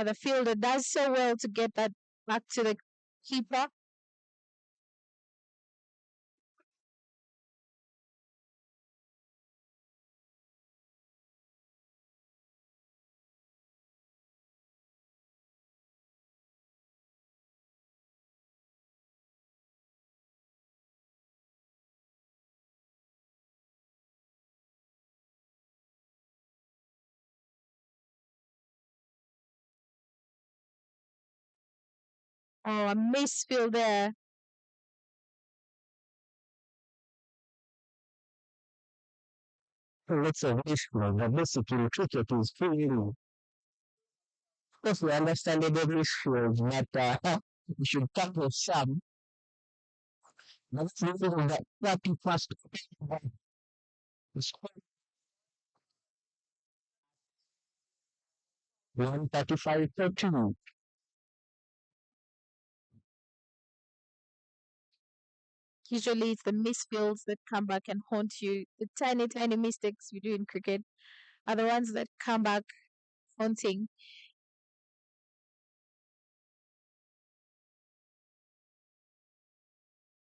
The fielder does so well to get that back to the keeper. Oh, a misfield there. Lots of issues, but basically cricket is feeling. Of course, we understand the every issues, but we should tackle some. That's really that 31st is 135 13. Usually it's the misfields that come back and haunt you. The tiny, tiny mistakes you do in cricket are the ones that come back haunting.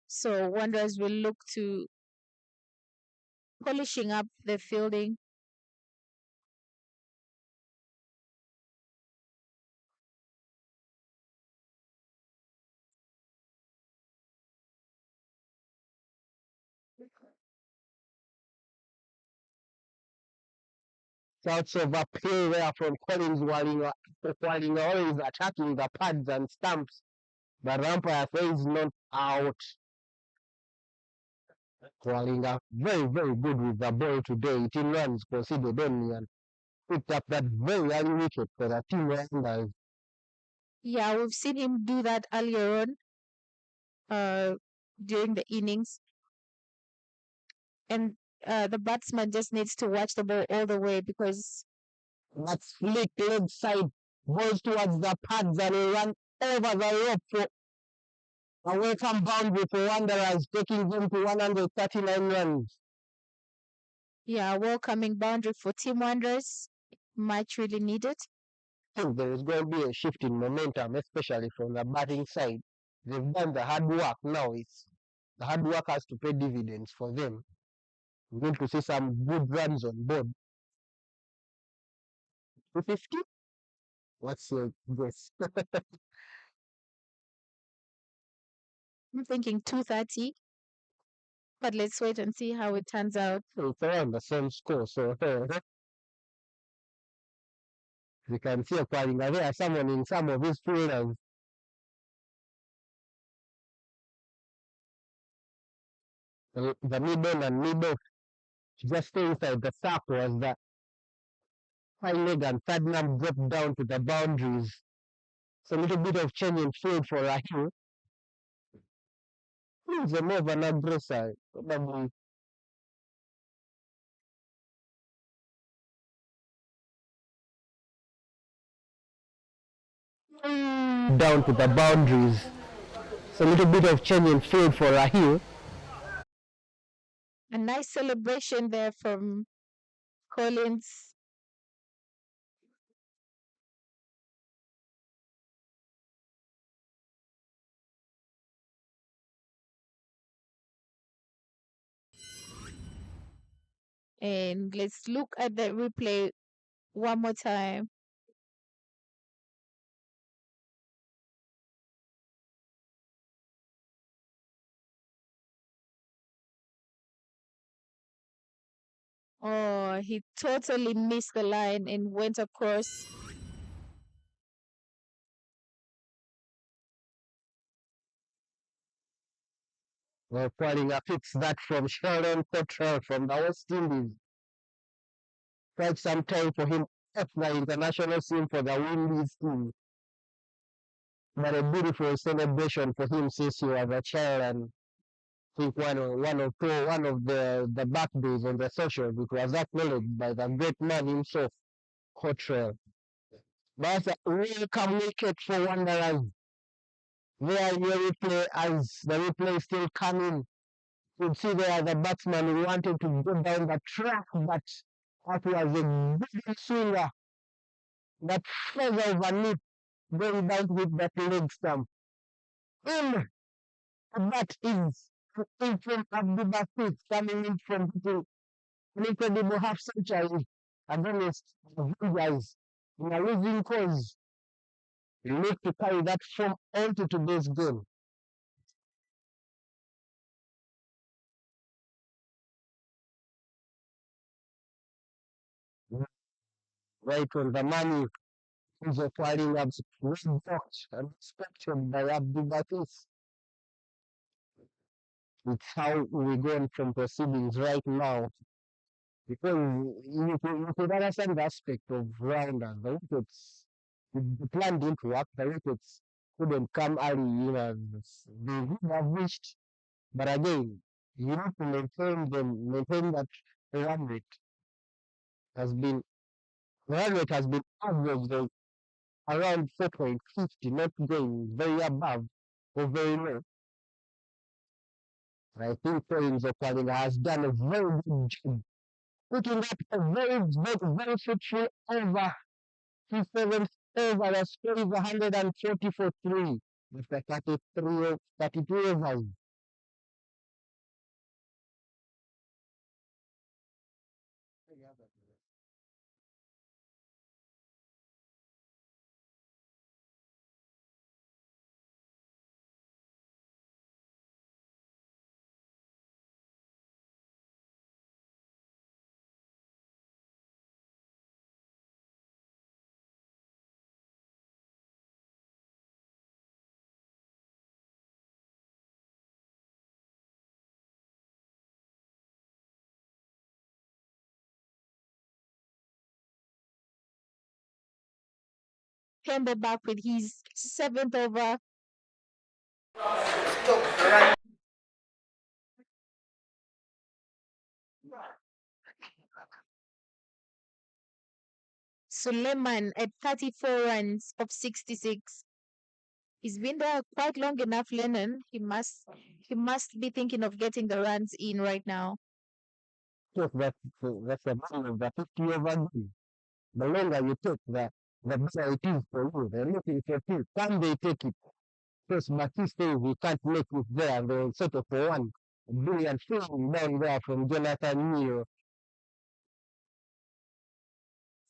So Wanderers will look to polishing up their fielding. Lots of appeal there from Collins while always attacking the pads and stumps. The umpire says not out. Wallinga very, very good with the ball today. 18 runs conceded only. And picked up that very early wicket for the team Wonders. Yeah, we've seen him do that earlier on during the innings. And the batsman just needs to watch the ball all the way because That's flick leg side, goes towards the pads and he ran over the rope for away from boundary for Wanderers, taking them to 139 runs. yeah, welcoming boundary for Team Wanderers. Much really needed. I think there is going to be a shift in momentum, especially from the batting side. They've done the hard work. Now it's the hard work has to pay dividends for them. We're going to see some good runs on board. 250? What's your guess? I'm thinking 230, but let's wait and see how it turns out. It's around the same score, so you can see acquiring there someone in some of his fielders. The middle and middle just stay inside the circle as the high leg and third man drop down to the boundaries. So a little bit of change in field for Rahim. He's a more of an aggressor, probably down to the boundaries. So a little bit of change in field for Rahim. A nice celebration there from Collins. And let's look at the replay one more time. Oh, he totally missed the line and went across. We're putting a fix that from Sheldon Cottrell from the West Indies. Quite some time for him off the international scene for the Windies team. But a beautiful celebration for him since he was a child, and I think one of the birthdays on the social, it was acknowledged by the great man himself, Cottrell. That's a welcome wicket for Wanderers. There in the replay, as the replay is still coming, you see there the batsman who wanted to go down the track, but that was a good swinger that fell overneath, going down with that leg stump. In that is in front of the Basit coming in from the an incredible half century against the guys in a losing cause. You need to carry that form onto today's game. Right on the money is acquiring a red box and respected by Abdul Batis. It's how we go from proceedings right now. Because you could understand the aspect of rounders. The wickets, the plan didn't work. The wickets couldn't come early. They would have wished. But again, you need to maintain that run rate has been, run rate has been averaged around 4.50, not going very above or very low. I think Collins O'Connor has done a very good job picking up a very fruitful over his seventh over. The score is 140 for 3 after 32 overs. Tembo back with his 7th over. Suleiman at 34 runs of 66. He's been there quite long enough, Lennon. He must be thinking of getting the runs in right now. Yes, that's the value of the 50 over game. The longer you take, the better it is for you. They're looking for two. Can they take it? Because Matisse says he can't make it there. They settle for one. Brilliant thing down there from Jonathan Neo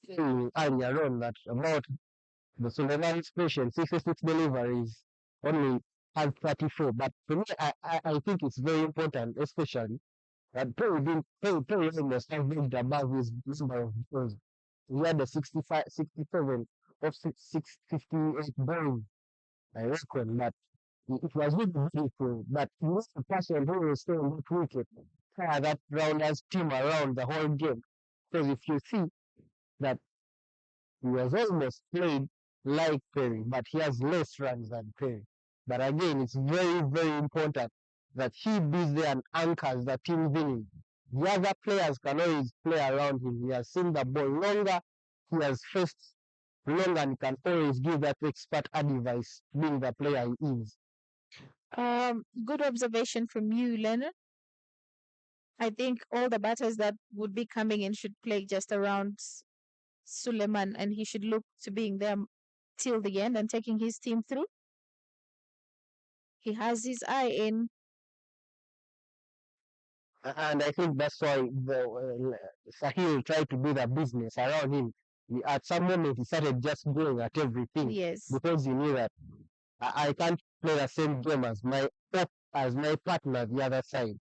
saying earlier on that about the Suleiman's patient 66 deliveries only has 34. But for me, I think it's very important, especially that Perry almost averaged above his number of goals. He had a 65, 67 of 658 balls, I reckon, but it was really beautiful. But he was the person who was staying that wicket, carry that rounders team around the whole game. Because if you see that he was almost played like Perry, but he has less runs than Perry. But again, it's very, very important that he be there and anchors the team winning. The other players can always play around him. He has seen the ball longer, he has faced longer, and he can always give that expert advice, being the player he is. Good observation from you, Leonard. I think all the batters that would be coming in should play just around Suleiman, and he should look to being there till the end and taking his team through. He has his eye in. And I think that's why Sahil tried to do the business around him. At some moment, he started just going at everything. Yes. Because he knew that I can't play the same game as my partner the other side.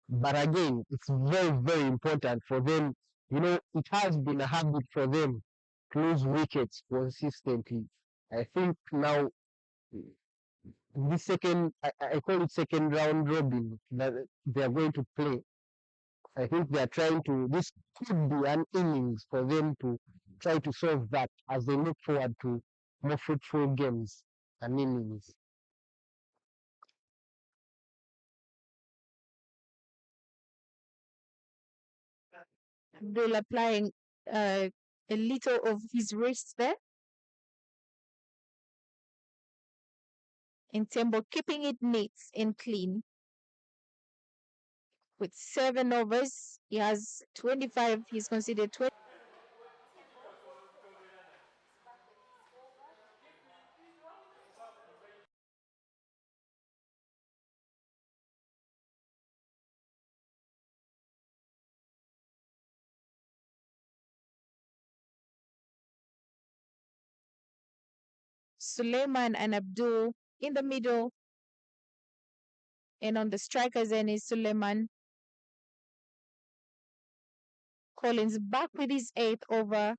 But again, it's very, very important for them. It has been a habit for them to lose wickets consistently. I think now this second, I call it second round robin that they are going to play. I think they are trying to, this could be an innings for them to try to solve that as they look forward to more fruitful games and innings. Abdul applying a little of his wrist there. And Tembo keeping it neat and clean. With 7 overs, he has 25. He's considered 20. Suleiman and Abdul in the middle. And on the strikers end is Suleiman. Collins back with his 8th over.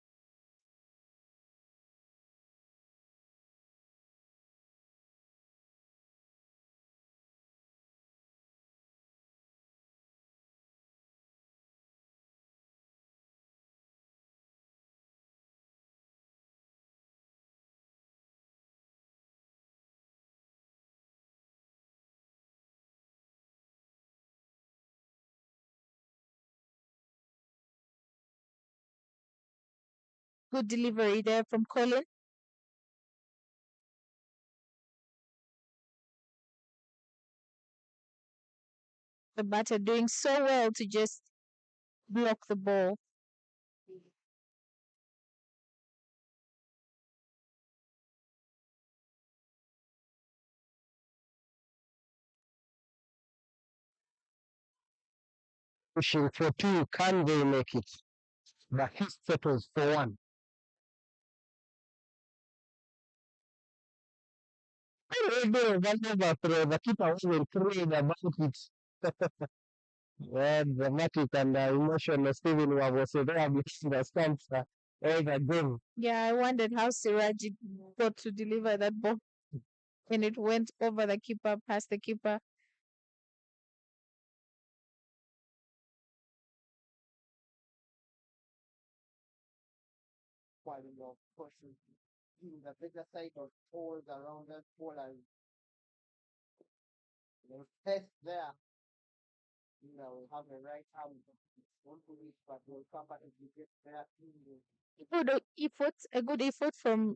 Good delivery there from Colin. The batter doing so well to just block the ball. Pushing for 2, can they make it? But he settles for 1. The keeper wasn't thrilled about it. Well, dramatic and emotional. Stephen was there between the stumps all the game. Yeah, I wondered how Siraji got to deliver that ball. And it went over the keeper, past the keeper. equally of course in the better side of poles around that pole and the test there, we have a right arm won't do it, but we'll come back if you get there in the A good effort from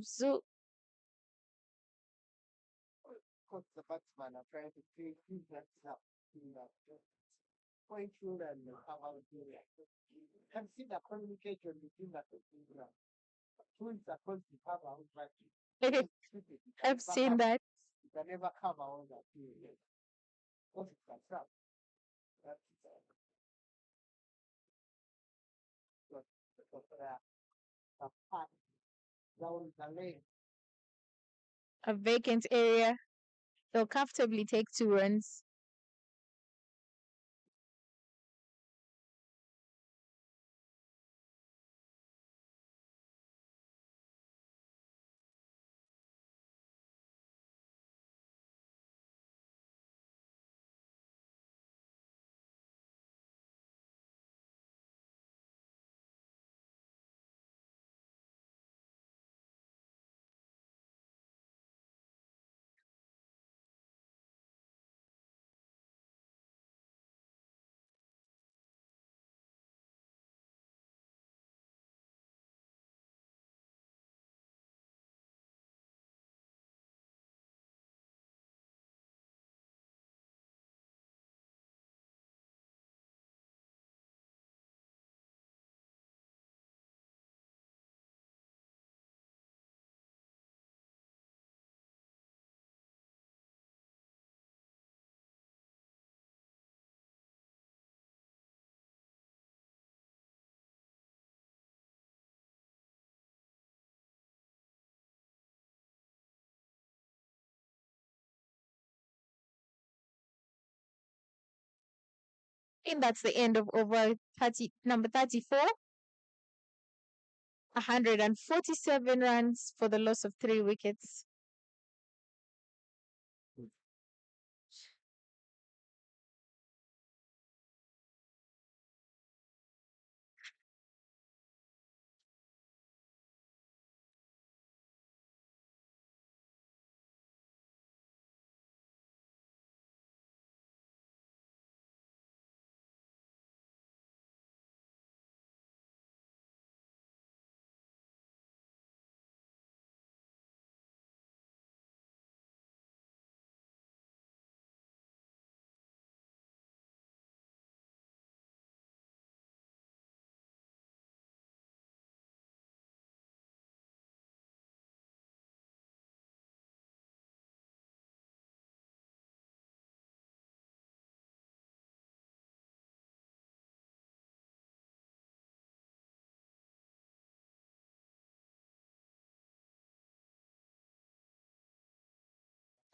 Zoo. course the batsman are trying to create that up in that point through and come out here. You can see the communication between the two teams. Who is supposed to come out but I've seen that. you can never come out that period. What is that trap? That's a path down the lane. A vacant area. They'll comfortably take 2 runs. And that's the end of over 30, number 34. 147 runs for the loss of 3 wickets.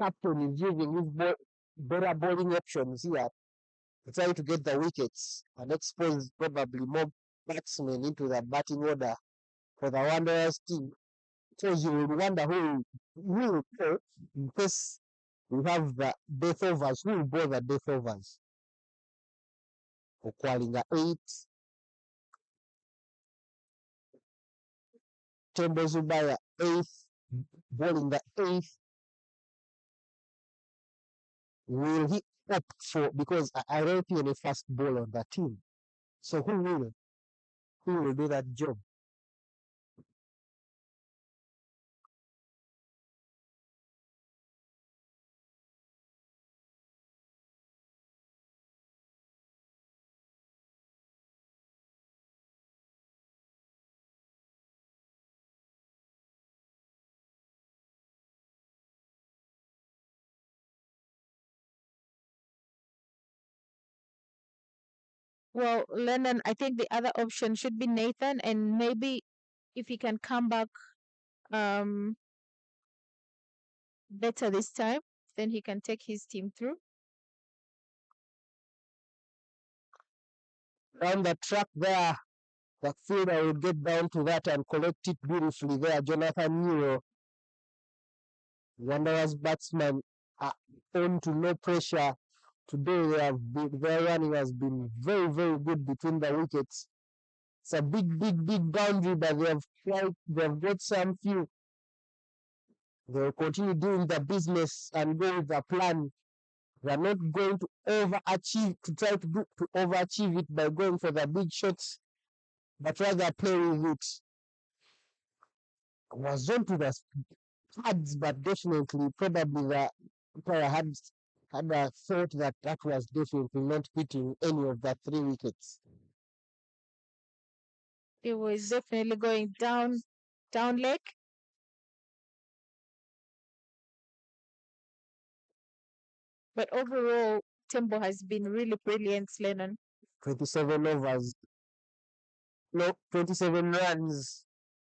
Captain is using his better bowling options here to try to get the wickets and expose probably more batsmen into the batting order for the Wanderers team. So you will wonder who will play in case we have the death overs. Who will bowl the death overs? Okwalinga 8, Tembo Zubaya 8th, bowling the 8th. Will he opt for, because I don't see any fast ball on the team. So who will do that job? Well, Lennon, I think the other option should be Nathan, and maybe if he can come back um better this time, then he can take his team through. Down the track there, the fielder will get down to that and collect it beautifully there. Jonathan Nero, Wanderers batsman, are on to no pressure. Today their running has been very, very good between the wickets. It's a big, big, big boundary, but they've got some few. They'll continue doing the business and go with the plan. They're not going to try to overachieve it by going for the big shots, but rather play with it. Was on to the pads, but definitely, probably the umpire had a thought that was definitely not hitting any of the 3 wickets. It was definitely going down leg. But overall, tempo has been really brilliant, Lennon. 27 overs. No, 27 runs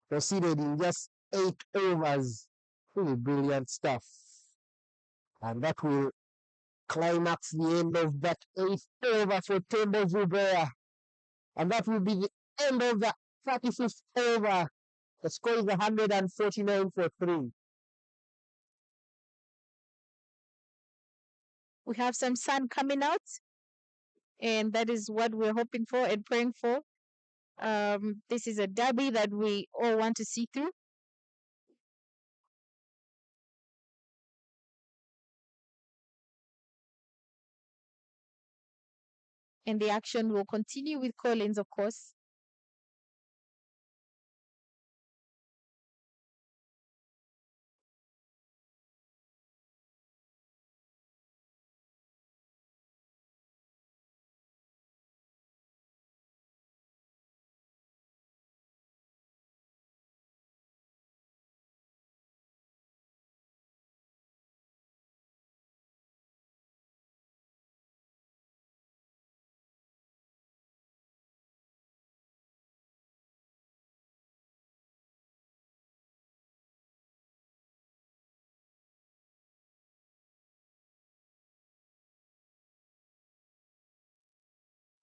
proceeded in just 8 overs. Really brilliant stuff. And that will climax the end of that 8th over for Tembo Zubera. And that will be the end of the 35th over. The score is 149 for 3. We have some sun coming out, and that is what we're hoping for and praying for. This is a derby that we all want to see through. And the action will continue with Collins, of course.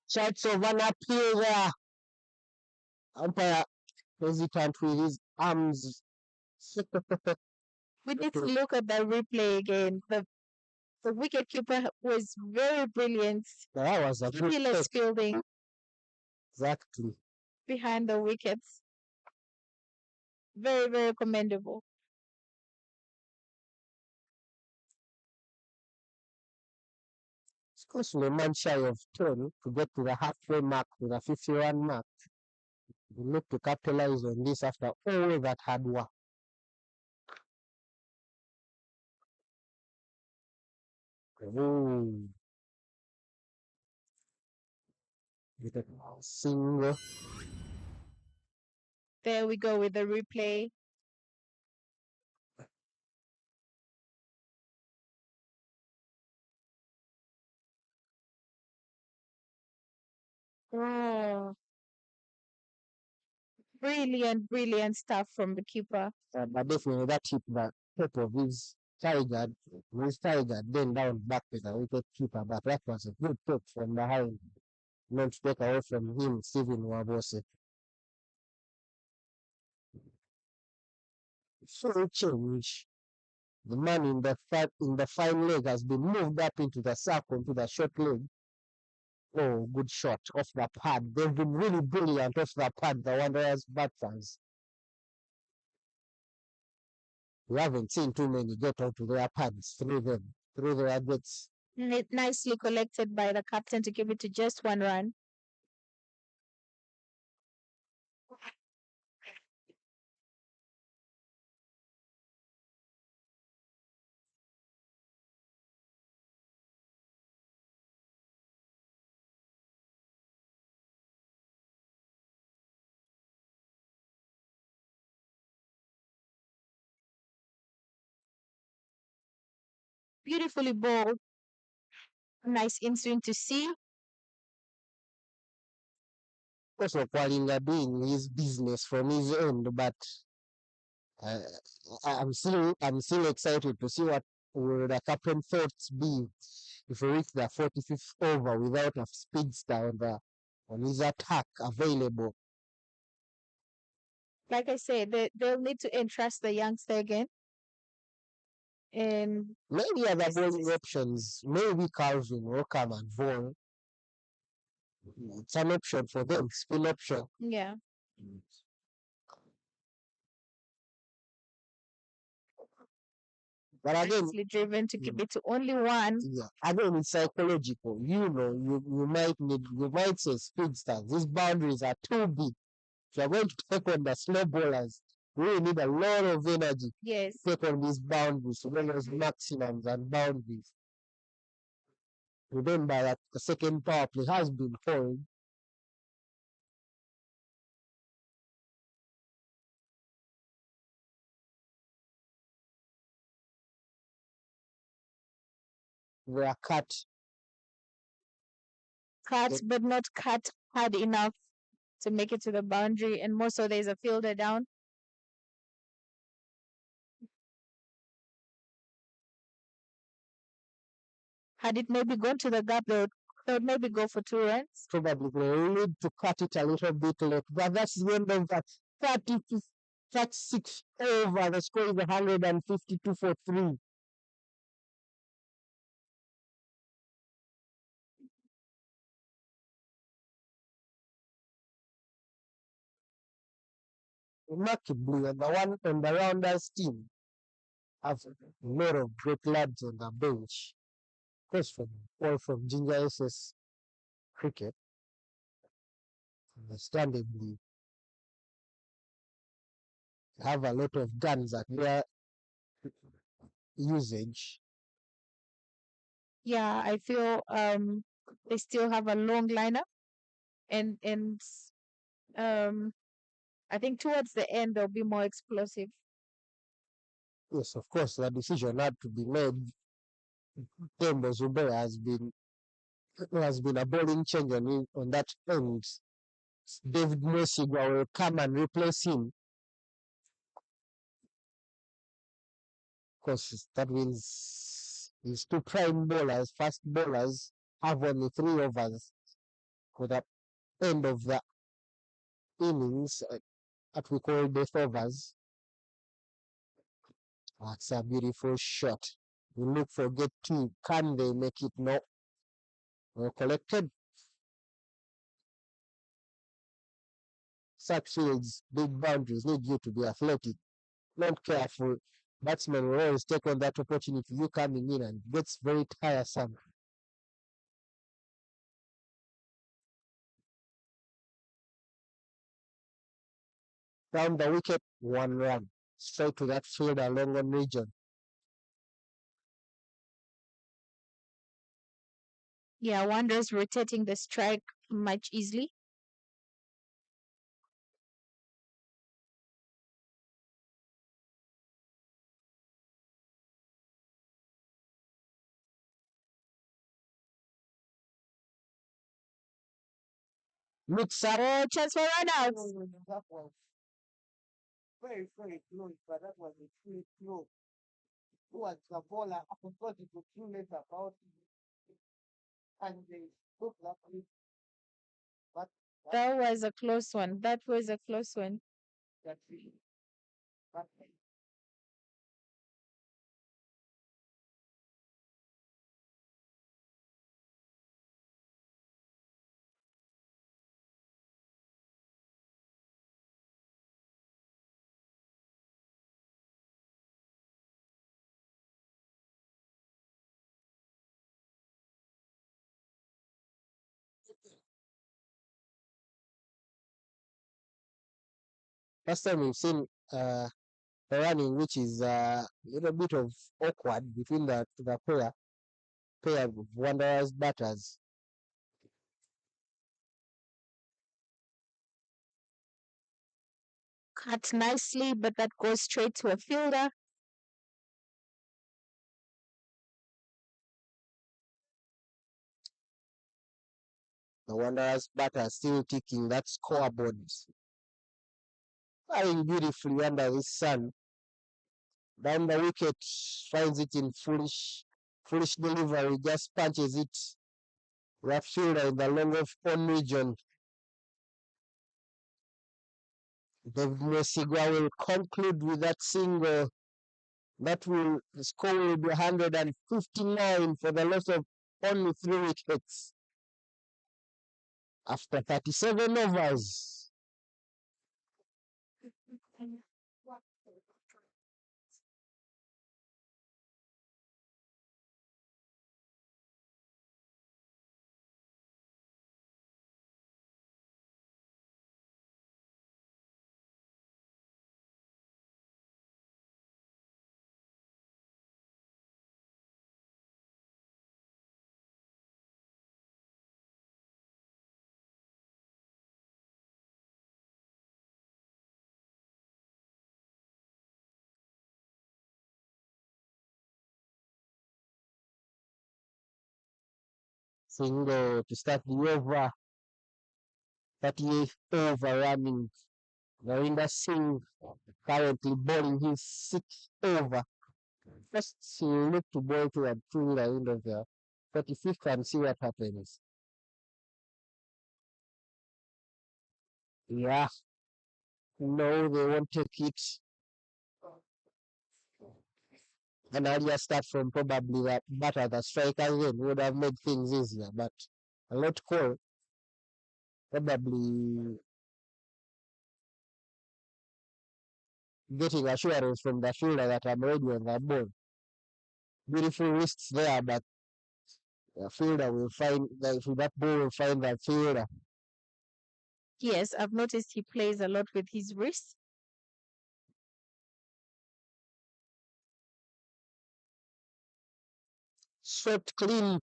Shots of an appeal there. Umpire hesitant with his arms. We need to look at the replay again. The wicketkeeper was very brilliant. That was a good Fabulous fielding Exactly. behind the wickets. Very, very commendable. Of course, we're a man shy of 10 to get to the halfway mark with a 51 mark. We need to capitalize on this after all that hard work. Ooh. With a single. There we go with the replay. Oh, brilliant, brilliant stuff from the keeper. But definitely that hit the top of his tiger, then down back to the wicket keeper. But that was a good touch from behind. Not to take away from him, Stephen Wabose. Full change. The man in the fine leg has been moved up into the circle, to the short leg. Oh, good shot off the pad. They've been really brilliant off the pad, the Wanderers batsmen. We haven't seen too many get onto their pads through their gates. Nicely collected by the captain to give it to just 1 run. Beautifully bowled. Nice inswing to see. Also, Kwalinga doing his business from his end, but I'm still excited to see what will the captain thoughts be if we reach the 45th over without a speedster on his attack available. Like I said, they'll need to entrust the youngster again. And maybe other bowling options, maybe Calvin will come and Vaughan. It's an option for them, spin option. Yeah. But again, Nicely driven to keep it to only one. yeah, again, it's psychological. You know, you might say speedsters. These boundaries are too big. If you're going to take on the slow bowlers, you really need a lot of energy Yes. to take on these boundaries, as well as maximums and boundaries. Remember that the second power play has been called. They are cut. Cut, but not cut hard enough to make it to the boundary. And more so, there's a fielder down. Had it maybe gone to the gap, they would maybe go for 2 runs. Probably they need to cut it a little bit late. But that's the end of that 36 over. The score is 152 for 3. Remarkably, the rounders team have a lot of great lads on the bench. Of course, all from Ginger SS cricket. Understandably, have a lot of guns at their usage. Yeah, I feel they still have a long lineup, and I think towards the end they'll be more explosive. Yes, of course, the decision had to be made. Tembo Zubera has been a bowling change on that end. David Mosigwa will come and replace him. Of course, that means his 2 prime bowlers, fast bowlers, have only 3 overs for the end of the innings that we call death overs. That's a beautiful shot. We look for get 2. Can they make it? No. Well collected. Such fields, big boundaries need you to be athletic, not careful. Batsmen will always take on that opportunity. You coming in and it gets very tiresome. Down the wicket, 1 run. Straight to that fielder, long on region. Yeah, Wanderers rotating the strike much easily. Looks up. Oh, chance for runouts. That was very, very close, but that was a free throw. Towards the bowler, I thought it was too late about it. And they took that free. But That was a close one. That was a close one. that's it. But Last time we've seen a running which is a little bit of awkward between the pair of Wanderers batters. Cut nicely, but that goes straight to a fielder. The Wanderers batter still ticking that scoreboard. Flying beautifully under the sun. Down the wicket, finds it in foolish delivery, just punches it. Left fielder in the long off on region. David Mosigwa will conclude with that single. The score will be 159 for the loss of only 3 wickets. After 37 overs, single to start the over. 38th over running. Narinda Singh currently bowling his 6th over. First, he'll look to bowl to and through the end of the 45th and see what happens. Yeah. No, they won't take it. An earlier start from probably the batter, the striker then would have made things easier, but a lot call. Probably getting assurance from the fielder that I'm ready on the ball. Beautiful wrists there, but the fielder will find that ball will find the fielder. Yes, I've noticed he plays a lot with his wrist. Swept clean.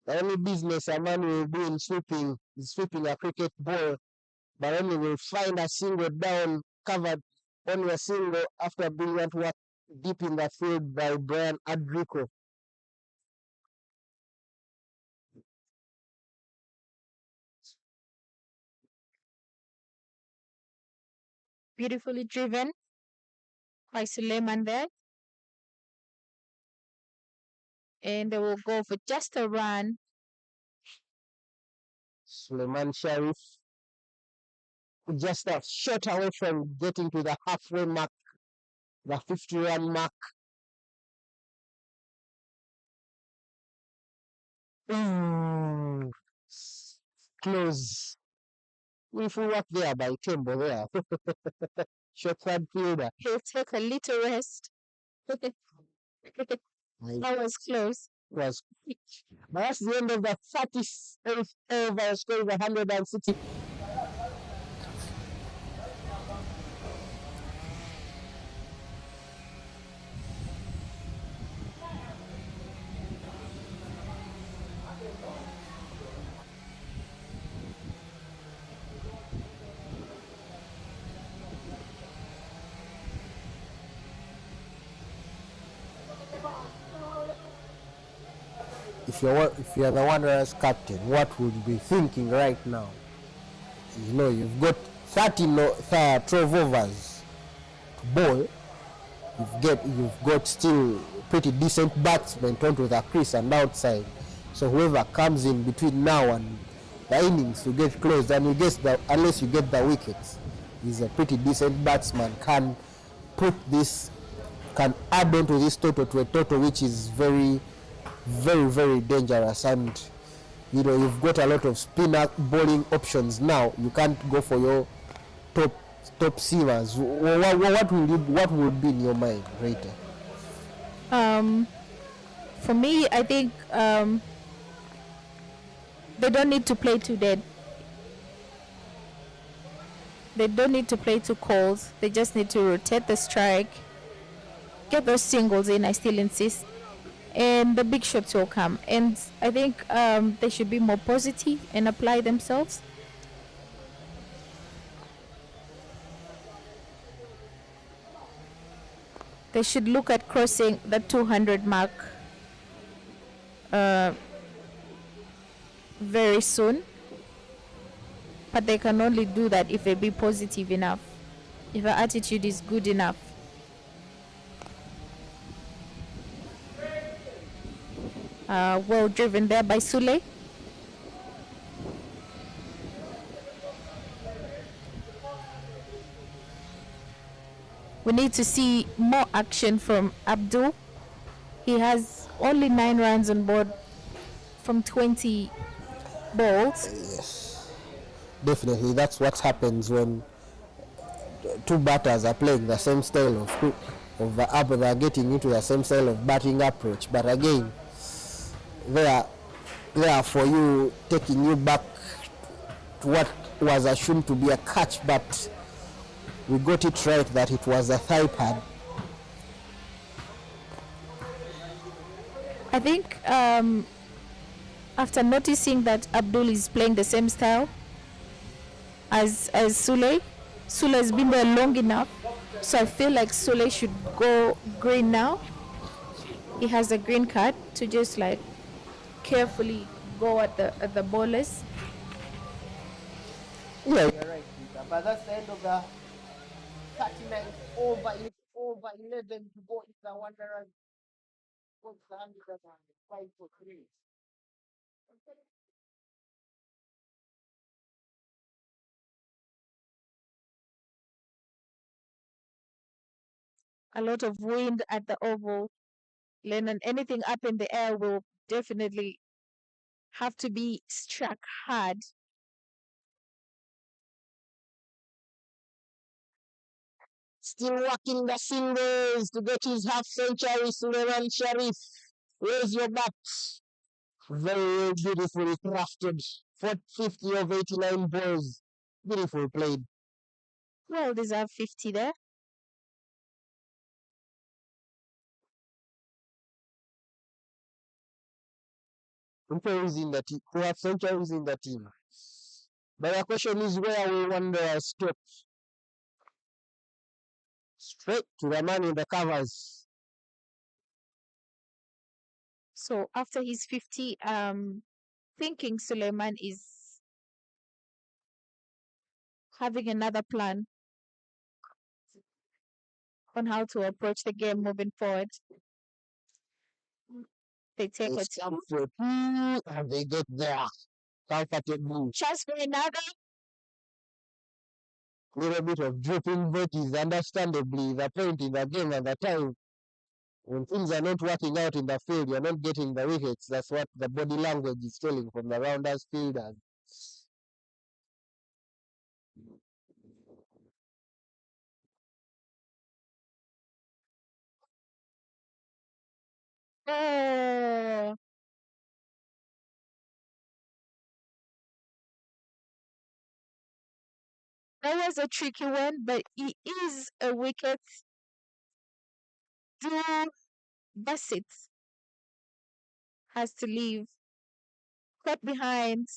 The only business a man will do in sweeping is sweeping a cricket ball, but only will find a single down covered on a single after brilliant work deep in the field by Brian Adrico. Beautifully driven by Suleiman there. And they will go for just a run. Suleiman Sharif just a shot away from getting to the halfway mark, the 50-run mark. Close. Beautiful work there by Tembo there. Short third fielder. He'll take a little rest. That was close. Was quick. But that's the end of the 38th over, scoring 160. If you're the Wanderers captain, what would you be thinking right now? You know, you've got 12 overs to bowl. You've got still pretty decent batsmen onto the crease and outside. So whoever comes in between now and the innings to get closed, and unless you get the wickets, is a pretty decent batsman, can add on to this total to a total which is very, very, very dangerous. And you know, you've got a lot of spinner bowling options now. You can't go for your top seamers. What would be in your mind, Rita? For me, I think they don't need to play too dead. They don't need to play too cold. They just need to rotate the strike, get those singles in, I still insist, and the big shots will come. And I think they should be more positive and apply themselves. They should look at crossing the 200 mark very soon. But they can only do that if they be positive enough, if the attitude is good enough. Well driven there by Sule. We need to see more action from Abdul. He has only 9 runs on board from 20 balls. Yes. Definitely, that's what happens when two batters are playing the same style they are getting into the same style of batting approach. But again, they are there for you, taking you back to what was assumed to be a catch, but we got it right that it was a thigh pad. I think after noticing that Abdul is playing the same style as Sule has been there long enough, so I feel like Sule should go green now. He has a green card to just like carefully go at the bowlers. Yeah, you're right, Peter. But that's the end of the 39th over 11 to go. It's the Wanderers got the 5 for 3. A lot of wind at the oval, Lennon. Anything up in the air will definitely have to be struck hard. Still working the singles to get his half century. Suleiman Sharif, raise your bat. Very beautifully crafted. 50 of 89 balls. Beautiful played. Well deserved 50 there. Centuries in the team. We have centuries in the team. But the question is where we Wanderers stop. Straight to the man in the covers. So after his 50, thinking Suleiman is having another plan on how to approach the game moving forward. They take They a stamp for 2 and they get there. Comfortable. chance for another. Little bit of dropping veggies, understandably, the point in the game at the time. When things are not working out in the field, you're not getting the wickets. That's what the body language is telling from the rounders fielders. Oh, that was a tricky one, but it is a wicket. Do Bassett has to leave. Caught behind.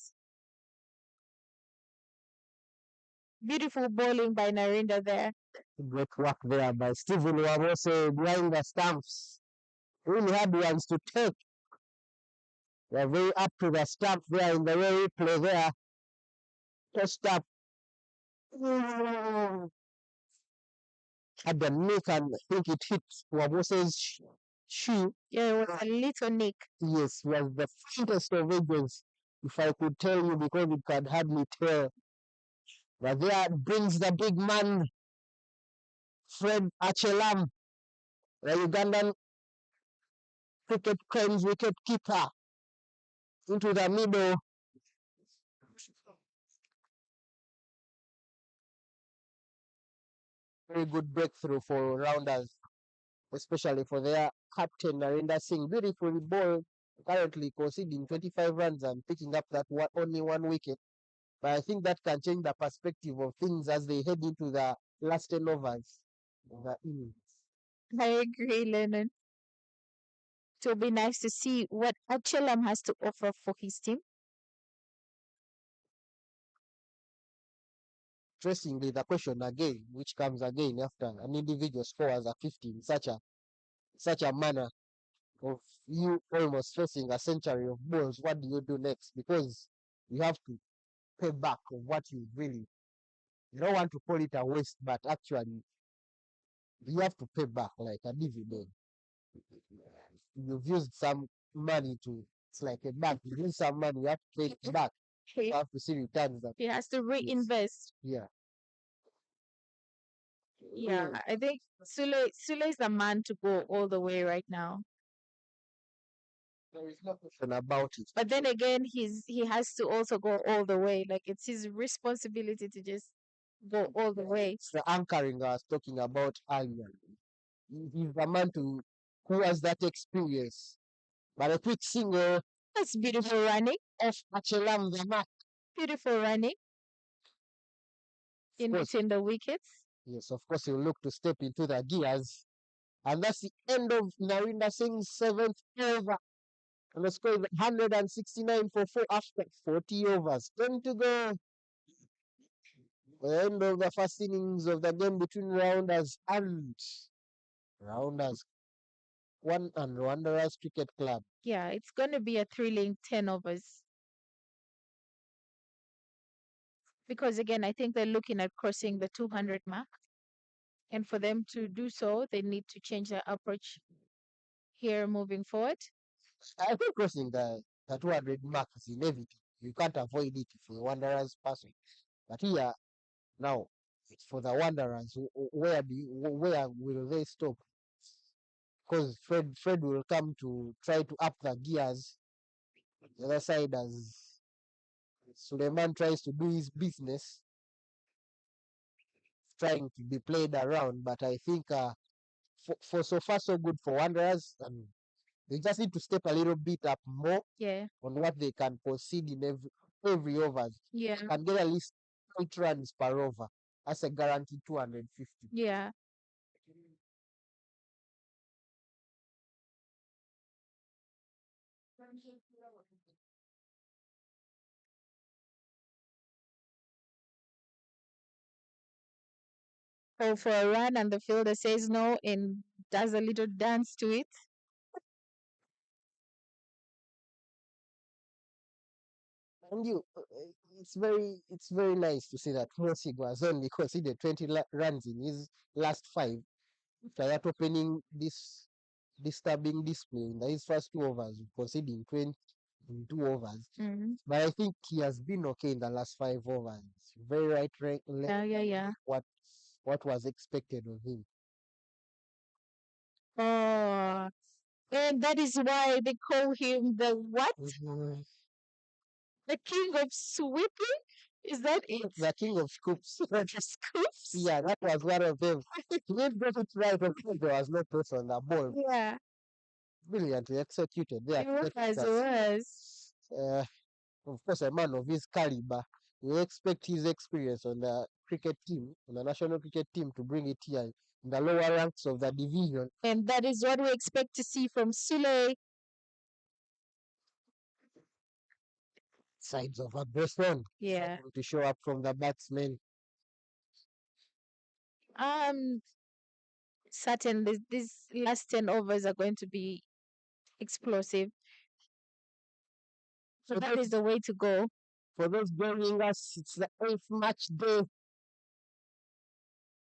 Beautiful bowling by Narendra there. Great work there by Stephen Wamose behind the stumps. Really hard ones to take. They're very up to the stump there in the way play there. Touched up. At the neck, and I think it hit Wamose's shoe. Yeah, it was a little nick. Yes, was the faintest of agents, if I could tell you, because it can hardly tell. But there brings the big man, Fred Achelam, the Ugandan cricket crimes wicket keeper, into the middle. Very good breakthrough for rounders, especially for their captain Narendra Singh. Beautifully bowled, currently conceding 25 runs and picking up that only 1 wicket. But I think that can change the perspective of things as they head into the last 10 overs of the innings. I agree, Lennon. It will be nice to see what Achelam has to offer for his team. Interestingly, the question again, which comes again after an individual scores a 50 in such a manner of you almost facing a century of balls, what do you do next? Because you have to pay back of what you really, you don't want to call it a waste, but actually you have to pay back like a dividend. You've used some money to, it's like a bank, you use some money, you have to pay it back. You have to see returns. He has to reinvest. Yeah. Yeah, I think Sule is the man to go all the way right now. There is no question about it. But then again, he has to also go all the way. Like it's his responsibility to just go all the way. It's the anchoring I was talking about earlier. He's the man who has that experience. But a quick single That's beautiful running. of Achelam the mark. Beautiful running in course. between the wickets. Yes, of course, he'll look to step into the gears. And that's the end of Narinda Singh's seventh over. And the score is 169 for 4 after 40 overs. 10 to go. The end of the first innings of the game between Rounders and Wanderers Cricket Club. Yeah, it's going to be a thrilling 10 overs. Because again, I think they're looking at crossing the 200 mark. And for them to do so, they need to change their approach here moving forward. I think crossing the 200 mark is inevitable. You can't avoid it if you're a Wanderers person. But here, now, it's for the Wanderers. Where will they stop? Because Fred will come to try to up the gears. The other side, as Suleiman tries to do his business, trying to be played around. But I think for so far so good for Wanderers, and they just need to step a little bit up more Yeah. on what they can concede in every over. Yeah. Can get at least 8 runs per over. That's a guaranteed 250. Yeah. Go for a run, and the fielder says no and does a little dance to it. And it's very nice to see that Mosigo has only conceded 20 runs in his last 5. After that opening this disturbing display in his first 2 overs, conceding 20 in 2 overs. But I think he has been okay in the last 5 overs. Very right Yeah. what was expected of him. Oh, and that is why they call him the what? The king of sweeping? Is that it? The king of scoops. Scoops? Yeah, that was one of them. He didn't get it right because there was no press on the ball. Yeah, Brilliantly executed there. it was. Of course, a man of his caliber, we expect his experience on the cricket team, on the national cricket team, to bring it here in the lower ranks of the division. And that is what we expect to see from Sule. Signs of aggression. Yeah. To show up from the batsmen. Certain these last 10 overs are going to be explosive. So that is the way to go. For those joining us, it's the 8th match day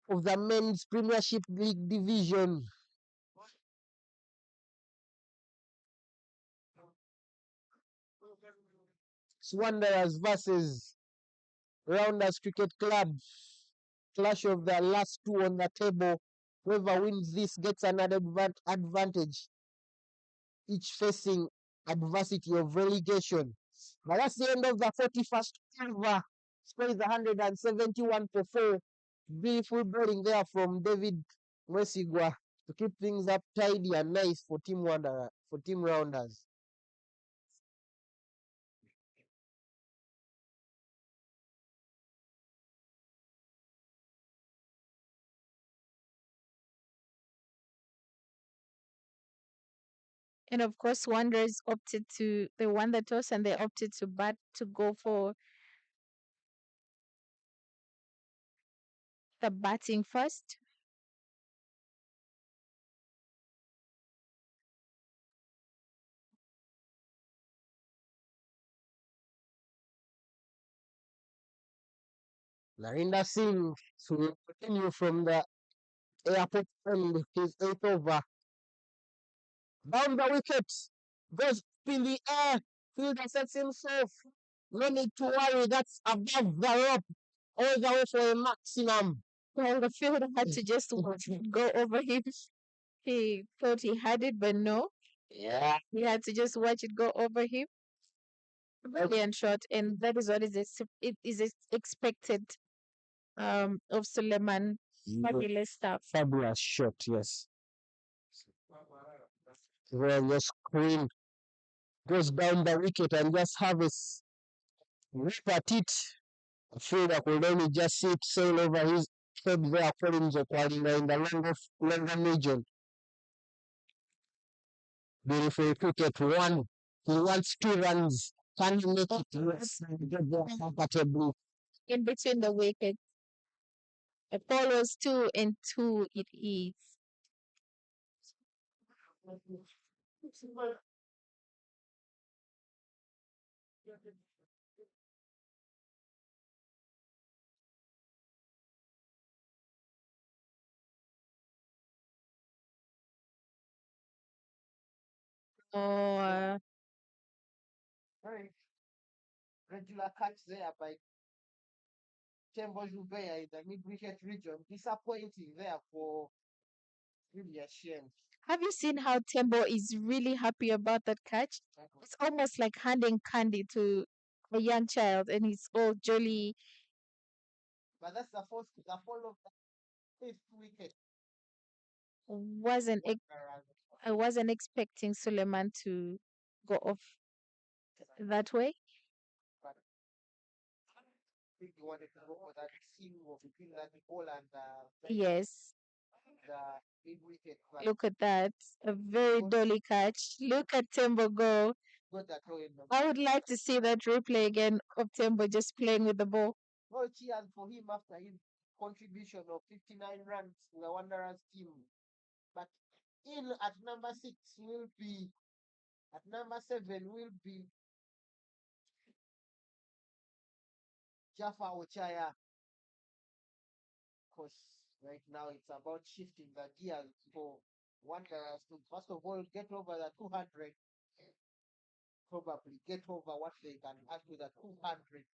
of the Men's Premiership League Division. It's Wanderers versus Rounders Cricket Club. Clash of the last 2 on the table. Whoever wins this gets another advantage. Each facing adversity of relegation. But that's the end of the 41st over. Score is 171 for 4. Beautiful bowling there from David Mwesigwa to keep things up tidy and nice for Team Rounders. And of course, Wanderers they won the toss and they opted to go for the batting first. Narinda Singh will continue from the airport and his 8th over. Down the wicket, goes in the air, fielder sets himself. No need to worry, that's above the rope, all the way for a maximum. Well, the fielder had to just go over him. He thought he had it, but no. Yeah. He had to just watch it go over him. Brilliant shot, and that is what it is expected of Suleiman. Fabulous stuff. Fabulous shot, yes. Where your screen goes down the wicket and just have a rip at it. I feel that could only just see it sail over his head there, Collins Okwalinga in the London region. Beautiful cricket, one. He wants 2 runs. Can he make it? Yes. Get there comfortably. In between the wickets. It follows 2 and 2 it is. Oh, Very regular catch there by Tembo Zubea in the mid-wicket region. Disappointing there for really a shame. have you seen how Tembo is really happy about that catch? It's almost like handing candy to a young child, and he's all jolly. But that's the fall of the fifth wicket. Wasn't ex- I wasn't expecting Suleiman to go off that way. But I think he wanted to go for that seam of between that ball and Yes, the mid-wicket. But look at that. A very dolly catch. Look at Tembo go. got that throw in the I would like to see that replay again of Tembo just playing with the ball. no cheers for him after his contribution of 59 runs to the Wanderers team. But in at number 6 will be at number 7 will be Jaffa Ochaya. Because right now it's about shifting the gears for Wanderers to first of all get over the 200, probably get over what they can add to the 200,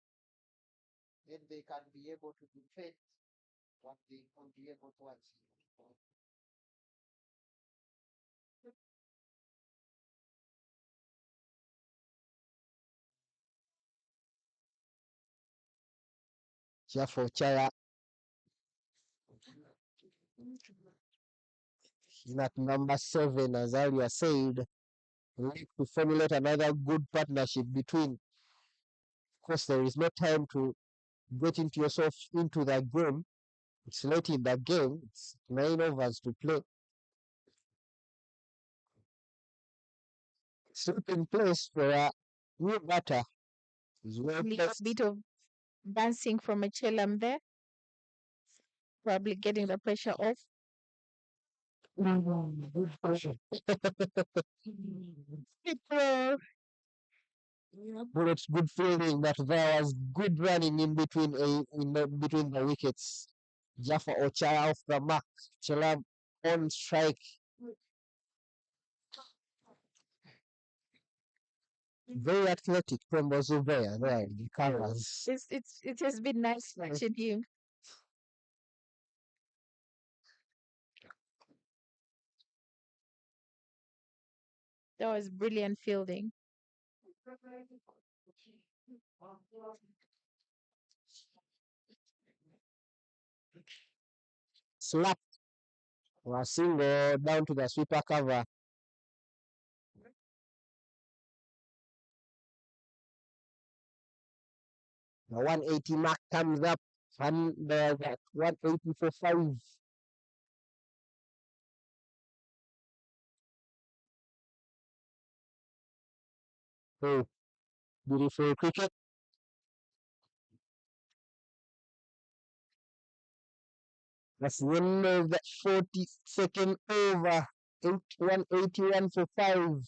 then they can be able to defend what they will be able to achieve. Jaffa Chaya in at number 7, as earlier said, we need to formulate another good partnership between. Of course, there is no time to get into yourself into the game. It's late in the game. It's 9 overs to play. Slip in place for a new batter. Is well A placed. bit of dancing from a Chelam there. Probably getting the pressure off. Good pressure. But it's good fielding, but there was good running in between between the wickets. Jaffa Ochaya off the mark. Chelam on strike. Very athletic from Zubea there, the colors. It has been nice watching him. That was brilliant fielding. Slap. Was single down to the sweeper cover. The 180 mark comes up, and the 180 for 5. Oh, beautiful cricket. That's one of the 42nd over. 181 for 5.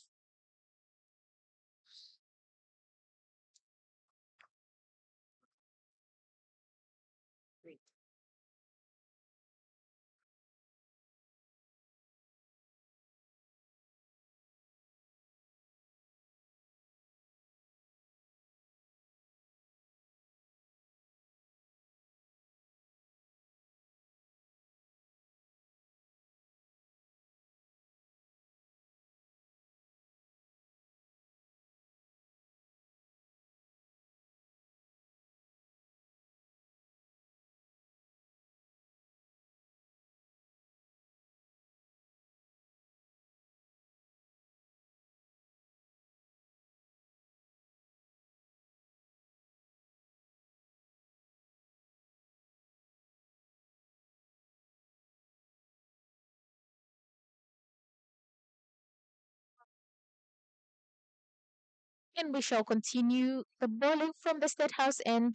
And we shall continue the bowling from the State House end.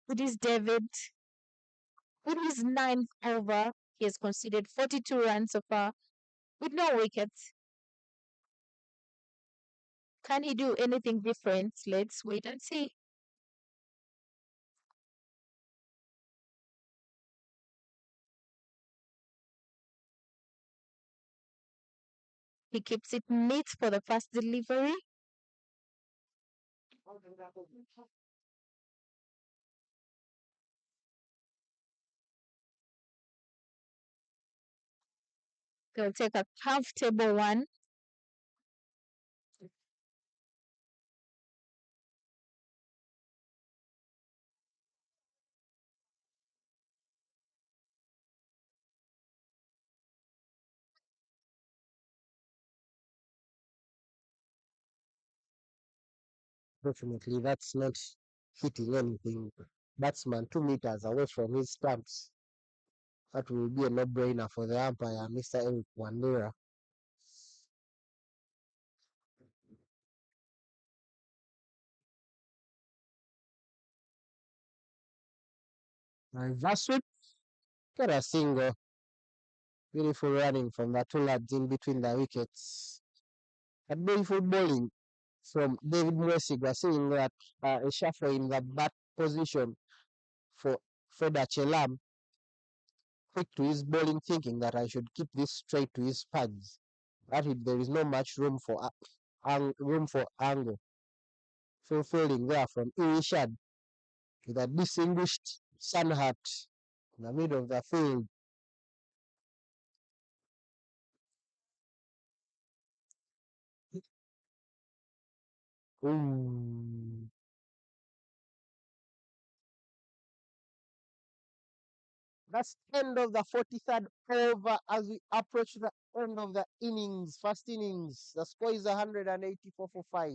It is David. In his ninth over, he has conceded 42 runs so far with no wickets. Can he do anything different? Let's wait and see. He keeps it neat for the first delivery. He'll take a comfortable one. Definitely, that's not hitting anything. Batsman 2 meters away from his stumps. That will be a no-brainer for the umpire, Mr. Eric Wandera. Reverse sweep, get a single. Beautiful running from the two lads in between the wickets. And beautiful bowling from David Mwesiga, seeing that a shuffle in the bat position for Feda Chelam, quick to his bowling, thinking that I should keep this straight to his pads. That there is no much room for angle. Fulfilling there from Irishad with a distinguished sun hat in the middle of the field. Ooh. That's end of the 43rd over as we approach the end of the innings, first innings. The score is 184 for 5.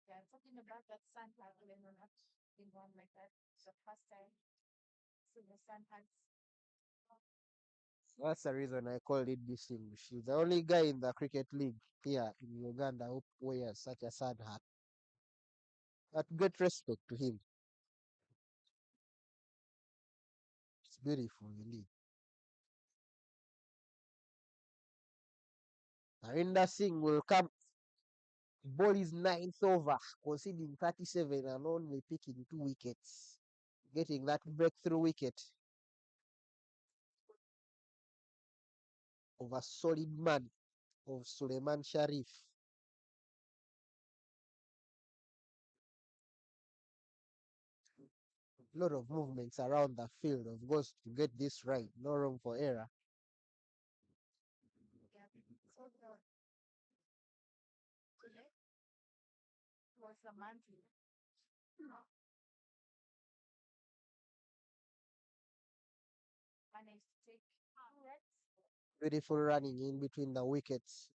Yeah, talking about that sun hat when we're not in one like that. It's the first time seeing the sun hats. That's the reason I called it distinguished. He's the only guy in the cricket league here in Uganda who wears such a sun hat. But great respect to him. It's beautiful indeed. Harinder Singh will come. Ball is ninth over, conceding 37 and only picking 2 wickets. Getting that breakthrough wicket of a solid man of Suleiman Sharif. A lot of movements around the field, of course, to get this right. No room for error. Yeah. So today was the monthly. Managed to take 2 reds. Beautiful running in between the wickets.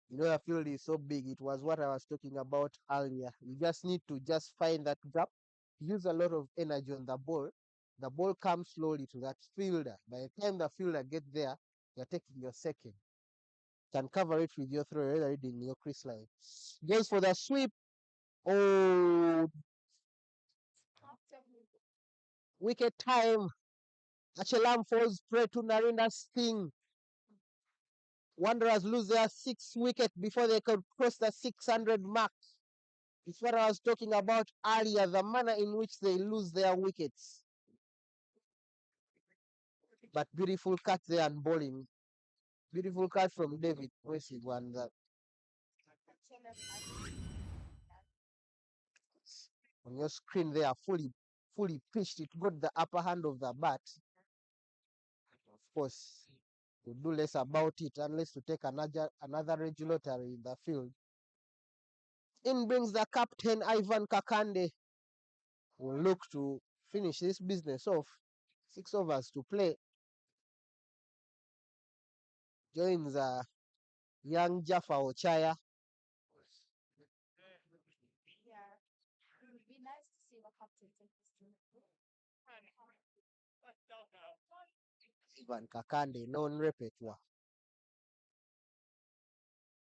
You know, the field is so big. It was what I was talking about earlier. You just need to just find that gap, use a lot of energy on the ball. The ball comes slowly to that fielder. By the time the fielder gets there, you're taking your second. Can cover it with your throw, rather reading your crease line. Goes for the sweep. Oh, wicket time. Achelam falls prey to Narinda's sting. Wanderers lose their 6th wicket before they could cross the 600 mark. It's what I was talking about earlier, the manner in which they lose their wickets. But beautiful cut there and bowling. Beautiful cut from David Wesig and on your screen there, fully pitched. It got the upper hand of the bat. Of course, to do less about it unless to take another regulatory in the field. In brings the captain Ivan Kakande, who will look to finish this business off. 6 overs to play. Joins young Jaffa Ochaya. Yeah. It would be nice to see what captain take this team. Ivan Kakande, known repertoire.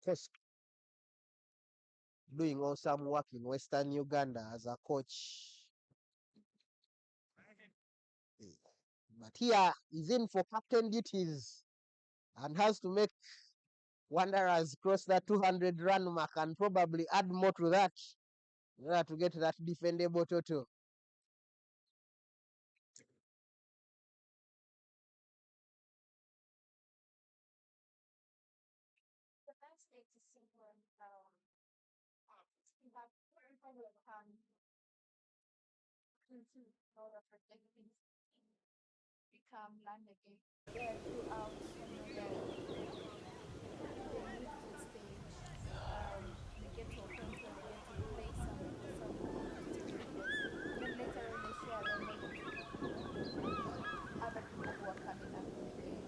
Just doing awesome work in Western Uganda as a coach. But here he's in for captain duties and has to make Wanderers cross that 200 run mark and probably add more to that in order to get that defendable total. The next day to see when we have all of our things become land again. Yeah, throughout the youthful stage, we get to a point where we get to play some competitive cricket. Then later on, they share them with other people who are coming up in the game,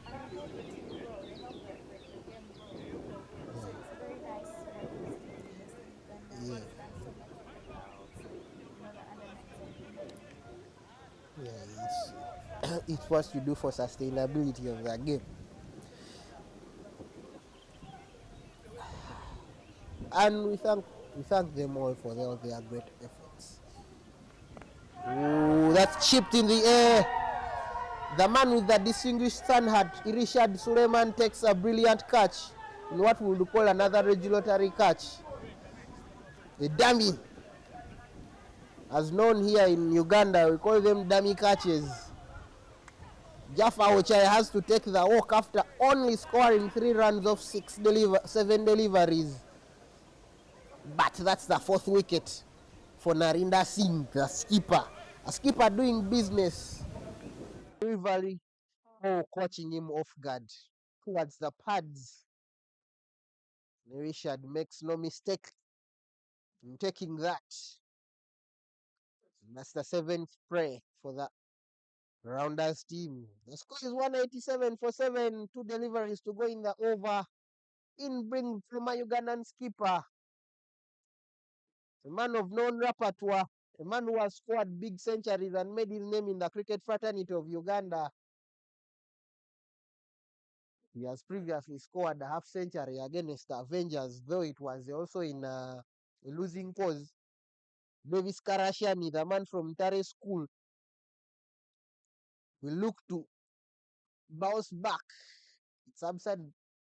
and they help the team grow. They help the game grow. So it's very nice, this team in Western Uganda Yeah, has done so much with the girls, the under 19. yeah, it's what you do for sustainability of the game. And we thank them all for all their great efforts. Ooh, that's chipped in the air. The man with the distinguished sun hat, Irishad Suleiman, takes a brilliant catch in what we would call another regulatory catch. A dummy. As known here in Uganda, we call them dummy catches. Jaffa Ochai has to take the walk after only scoring 3 runs off 7 deliveries. But that's the 4th wicket for Narinda Singh, the skipper. A skipper doing business. Rivalry, catching him off guard towards the pads. Richard makes no mistake in taking that. That's the 7th spray for the Rounders team. The score is 187 for 7. 2 deliveries to go in the over. In bring former Ugandan skipper, a man of known repertoire, a man who has scored big centuries and made his name in the cricket fraternity of Uganda. He has previously scored a half century against the Avengers, though it was also in a losing cause. Davis Karashani, the man from Tare School, will look to bounce back. It's absurd.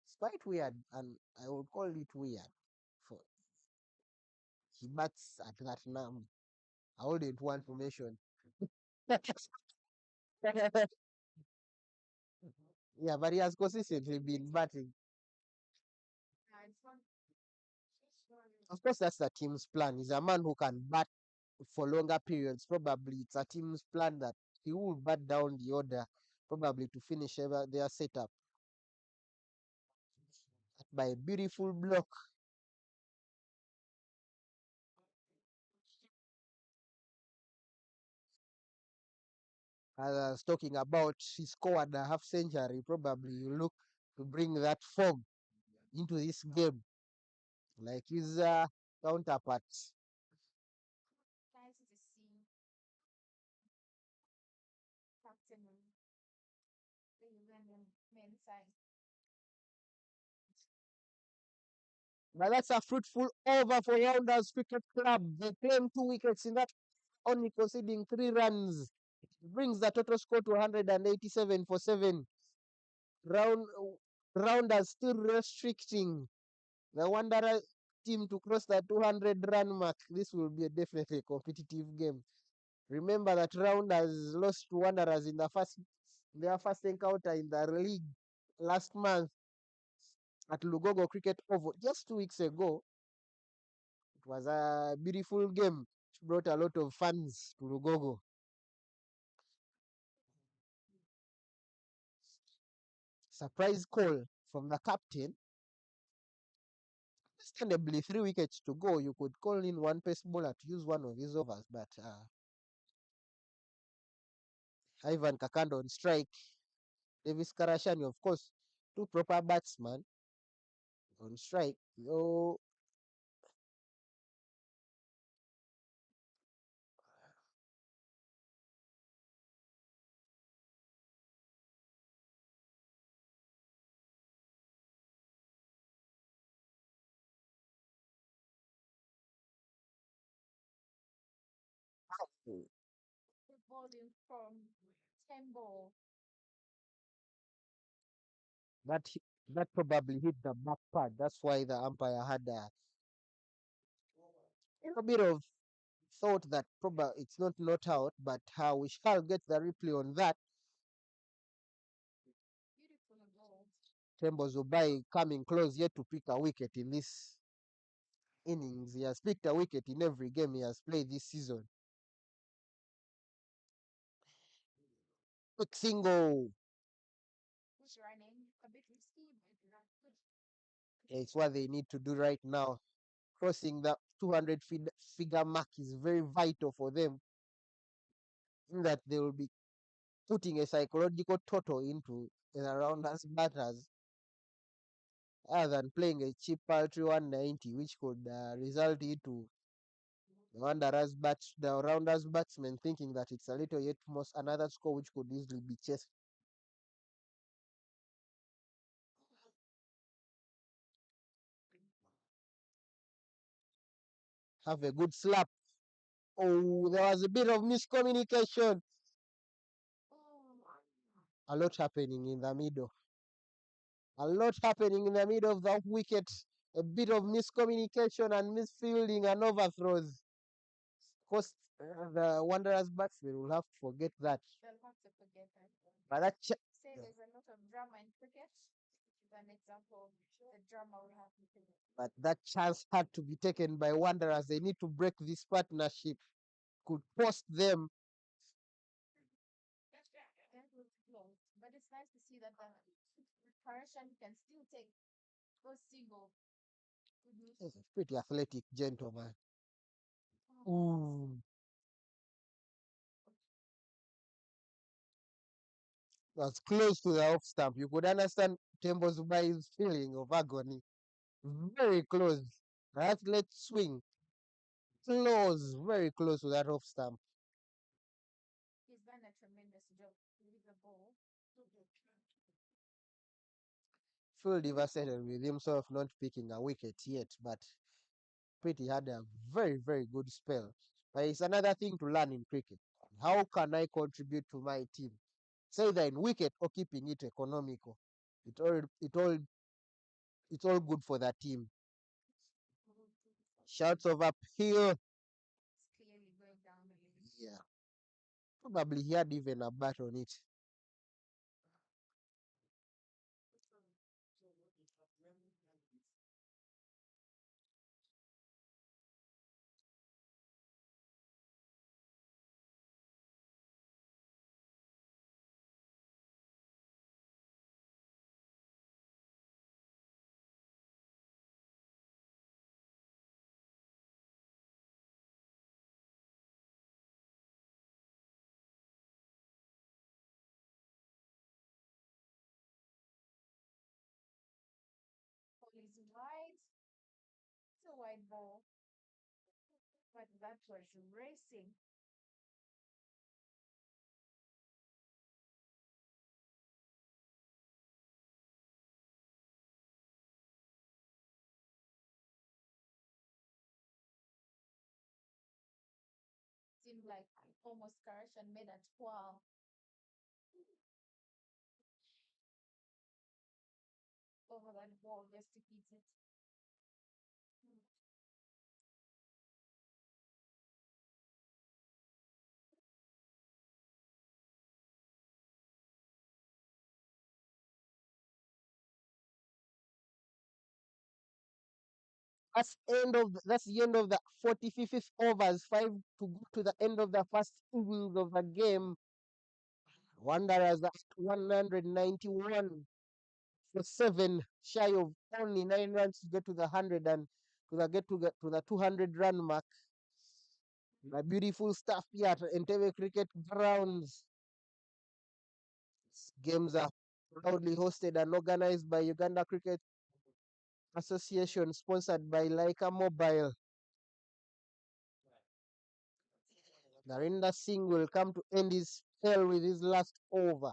It's quite weird, and I would call it weird. For he bats at that number. I wouldn't want to mention. Yeah, but he has consistently been batting. Of course, that's the team's plan. He's a man who can bat for longer periods. Probably it's a team's plan that he will bat down the order, probably to finish their setup by a beautiful block. As I was talking about, he scored a half century. Probably you look to bring that form into this game, like his counterpart. Nice to see captain the Ugandan men's side. But that's a fruitful over for Rounders Cricket Club. They claim 2 wickets in that, only conceding 3 runs. It brings the total score to 187 for 7. Rounders still restricting the Wanderer team to cross the 200 run mark. This will be definitely a competitive game. Remember that Rounders lost to Wanderers in their first encounter in the league last month at Lugogo Cricket Oval just 2 weeks ago. It was a beautiful game. It brought a lot of fans to Lugogo. Surprise call from the captain. Understandably, 3 wickets to go. You could call in one pace bowler to use one of his overs, but Ivan Kakando on strike. Davis Karashani, of course, 2 proper batsmen on strike. So The volume from Tembo. That that probably hit the back part. That's why the umpire had a bit of thought that probably it's not out, but we shall get the replay on that. Beautiful ball. Tembo Zubai coming close yet to pick a wicket in this innings. He has picked a wicket in every game he has played this season. Quick single. Who's running? A bit risky, but good. It's what they need to do right now. Crossing the 200 figure mark is very vital for them, in that they will be putting a psychological total into and around us batters, other than playing a cheap paltry 190, which could result into the rounders batsmen thinking that it's a little yet most another score which could easily be chased. Have a good slap. Oh, there was a bit of miscommunication. A lot happening in the middle. A lot happening in the middle of the wicket. A bit of miscommunication and misfielding and overthrows. Of course, the Wanderers batsmen will have to forget that. They'll have to forget that. But that Say there's a lot of drama in cricket. Is an example of the drama we have in cricket. but that chance had to be taken by Wanderers. They need to break this partnership. Could cost them. That was close. But it's nice to see that the Parashan can still take those single. He's a pretty athletic gentleman. Ooh. Was close to the off stump. You could understand Tembo Zubai's feeling of agony. Very close. That let's swing. Close, very close to that off stump. He's done a tremendous job with the ball. Phil devastated with himself not picking a wicket yet, but Pretty had a very, very good spell. But it's another thing to learn in cricket. How can I contribute to my team? Say that in wicket or keeping it economical. It all it all it's all good for the team. Shouts of uphill. It's clearly going down the lane. Yeah. Probably he had even a bat on it. Ball is wide. It's a wide ball. But that was racing. Seemed like almost Karashan made a 12. Over that ball just to hit it. That's the end of the 45th overs. 5 to go to the end of the first innings of the game. Wanderers at 191 for 7, shy of only 9 runs to get to the 100 and to the 200 run mark. The beautiful stuff here at Entebbe Cricket Grounds. Games are proudly hosted and organized by Uganda Cricket Association, sponsored by Laika Mobile. Narinder Singh will come to end his spell with his last over.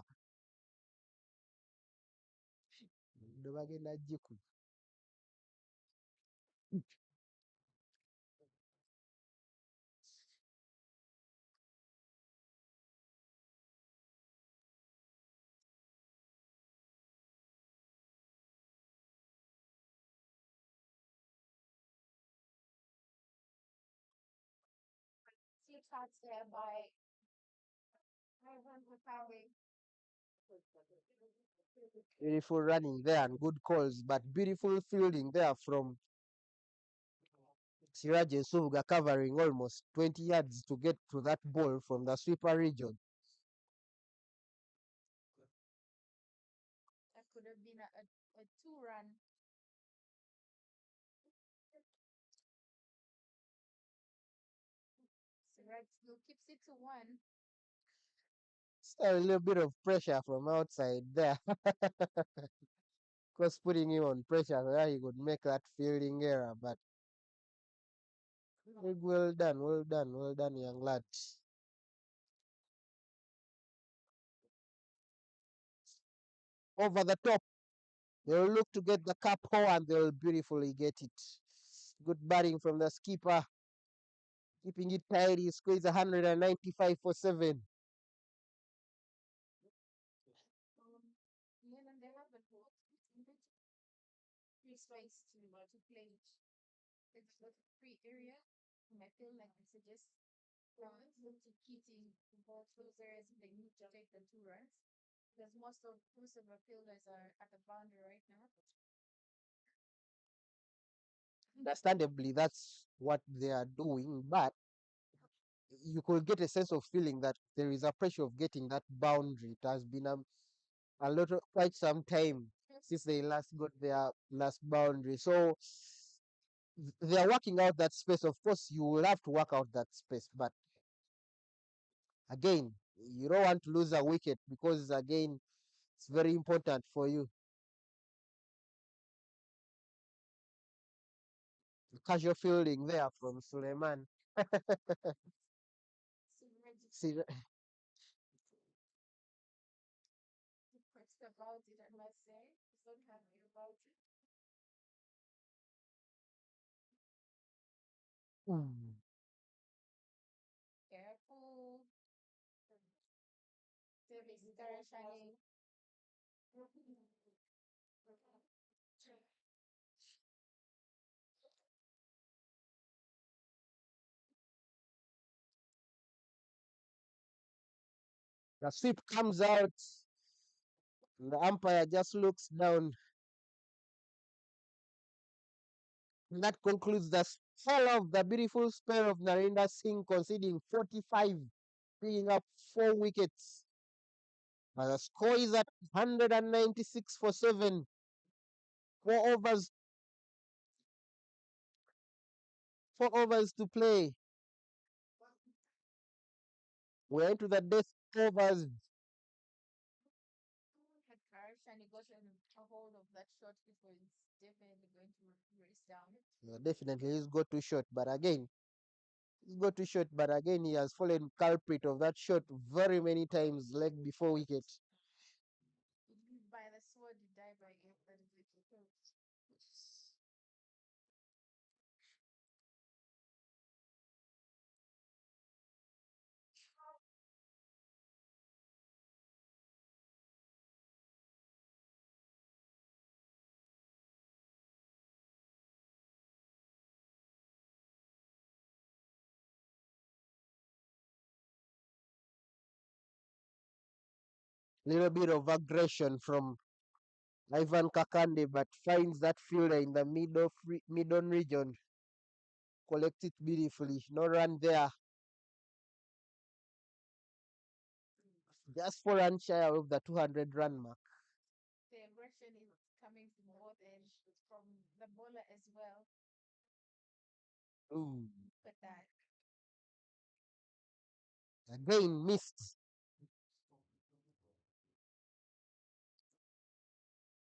shots there by Ivan Makabe. Beautiful running there and good calls, but beautiful fielding there from Siraj Suga, covering almost 20 yards to get to that ball from the sweeper region. That could have been a 2-run. Siraj still keeps it to 1. Still a little bit of pressure from outside there. Because putting him on pressure where he could make that fielding error, but well done, well done, well done, young lad. Over the top, they'll look to get the cap hole and they'll beautifully get it. Good batting from the skipper, keeping it tidy. Squeeze 195 for 7. Leland, they have a boat. Free space to play. It's a free area. And I feel like it's just look to keeping the ball closer as they need to take the 2 runs. Because most of our fielders are at the boundary right now. Understandably, that's what they are doing, but you could get a sense of feeling that there is a pressure of getting that boundary. It has been a lot of quite some time since they last got their last boundary. So they are working out that space. Of course, you will have to work out that space, but again, you don't want to lose a wicket because again, it's very important for you. Casual fielding there from Suleiman. See, Depressed about it, I must say. He's not happy about it. Careful. Stabilization. the sweep comes out. The umpire just looks down. And that concludes the spell of the beautiful spell of Narendra Singh conceding 45, picking up 4 wickets. The score is at 196 for 7. 4 overs. 4 overs to play. We're into the death overs. Had courage and he got a hold of that shot before it's definitely going to race down. Yeah, definitely, he's got too short, but again, he has fallen culprit of that shot very many times, leg before wicket. By the sword, you die by it. That is it. Little bit of aggression from Ivan Kakande, but finds that fielder in the mid-on region. Collects it beautifully. No run there. Just 4 runs shy of the 200-run mark. The aggression is coming from both ends, from the bowler as well. Ooh. But that. Again, missed.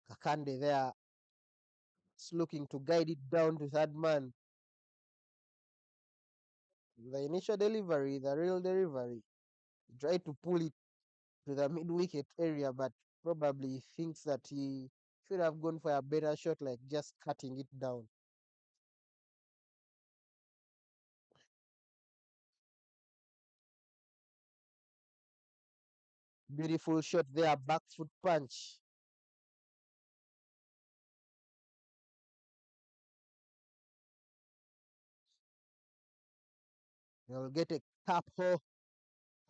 Kakande there. It's looking to guide it down to third man. The initial delivery, the real delivery. He tried to pull it to the mid-wicket area, but probably thinks that he should have gone for a better shot, like just cutting it down. Beautiful shot there, back foot punch. You'll get a tap hole,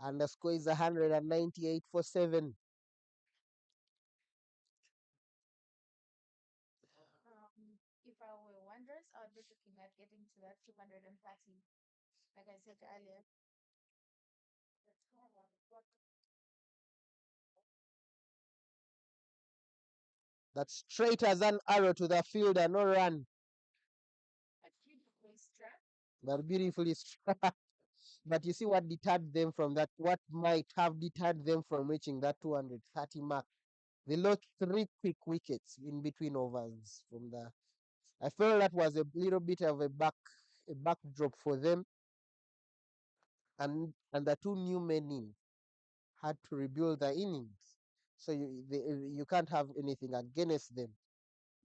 and the score is 198 for 7. If I were Wanderers, I would be looking at getting to that 230, like I said earlier. That's straight as an arrow to the fielder, no run. But beautifully struck. But you see what deterred them from that, what might have deterred them from reaching that 230 mark. They lost 3 quick wickets in between overs from the. I felt that was a little bit of a backdrop for them, and the 2 new men in had to rebuild the innings. So you can't have anything against them.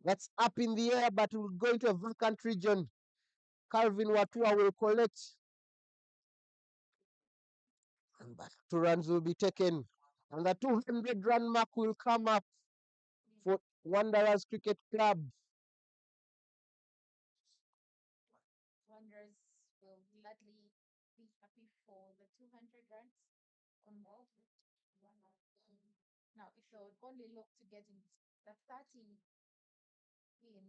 That's up in the air, but we'll go into a vacant region. Calvin Watua will collect, and back 2 runs will be taken, and the 200-run mark will come up for Wanderers Cricket Club. Wanderers will gladly be happy for the 200 runs on board. Now, if they would only look to getting the 30 in,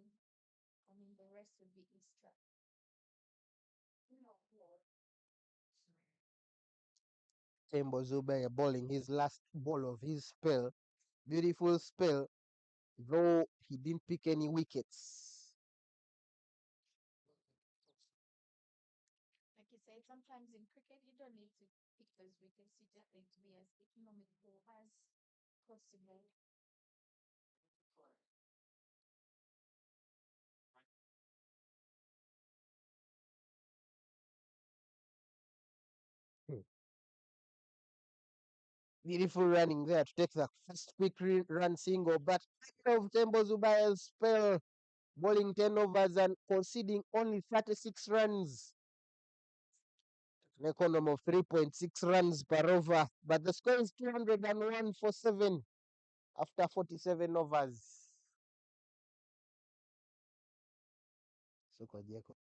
I mean, the rest would be extra. Tembo Zubaya bowling his last ball of his spell. Beautiful spell, though he didn't pick any wickets. Like you said, sometimes in cricket, you don't need to pick those wickets. You just need to be as economical as possible. Hmm. Beautiful running there to take the first quick run single, but of Tembo Zubaya's spell, bowling 10 overs and conceding only 36 runs. An economy of 3.6 runs per over, but the score is 201 for 7 after 47 overs. So Kojeko.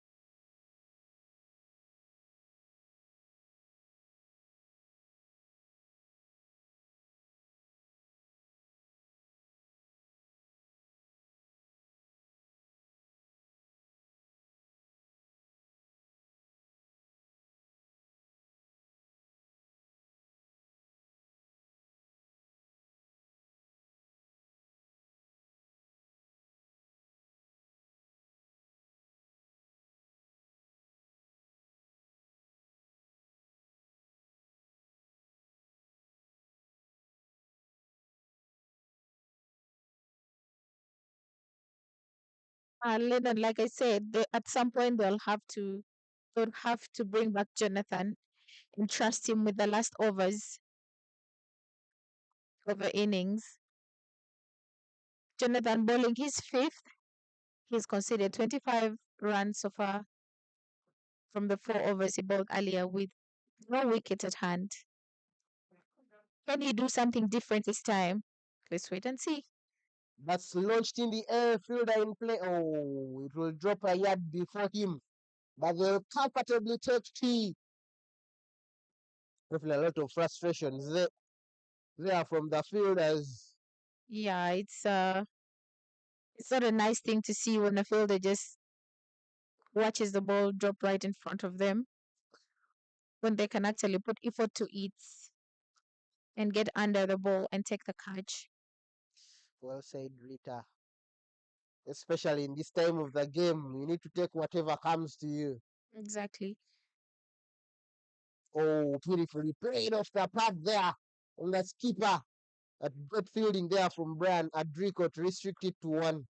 Lennon, like I said, at some point they'll have to bring back Jonathan and trust him with the last overs of the innings. Jonathan bowling his fifth. He's conceded 25 runs so far from the 4 overs he bowled earlier with no wicket at hand. Can he do something different this time? Let's wait and see. That's launched in the air, fielder in play. Oh, it will drop a yard before him, but they'll comfortably take T. Definitely a lot of frustrations there from the fielders. Yeah, it's not a nice thing to see when a fielder just watches the ball drop right in front of them when they can actually put effort to it and get under the ball and take the catch. Well said, Rita. Especially in this time of the game, you need to take whatever comes to you. Exactly. Oh, beautifully played off the pad there on the skipper. A good fielding there from Brian Adrico to restrict it to 1.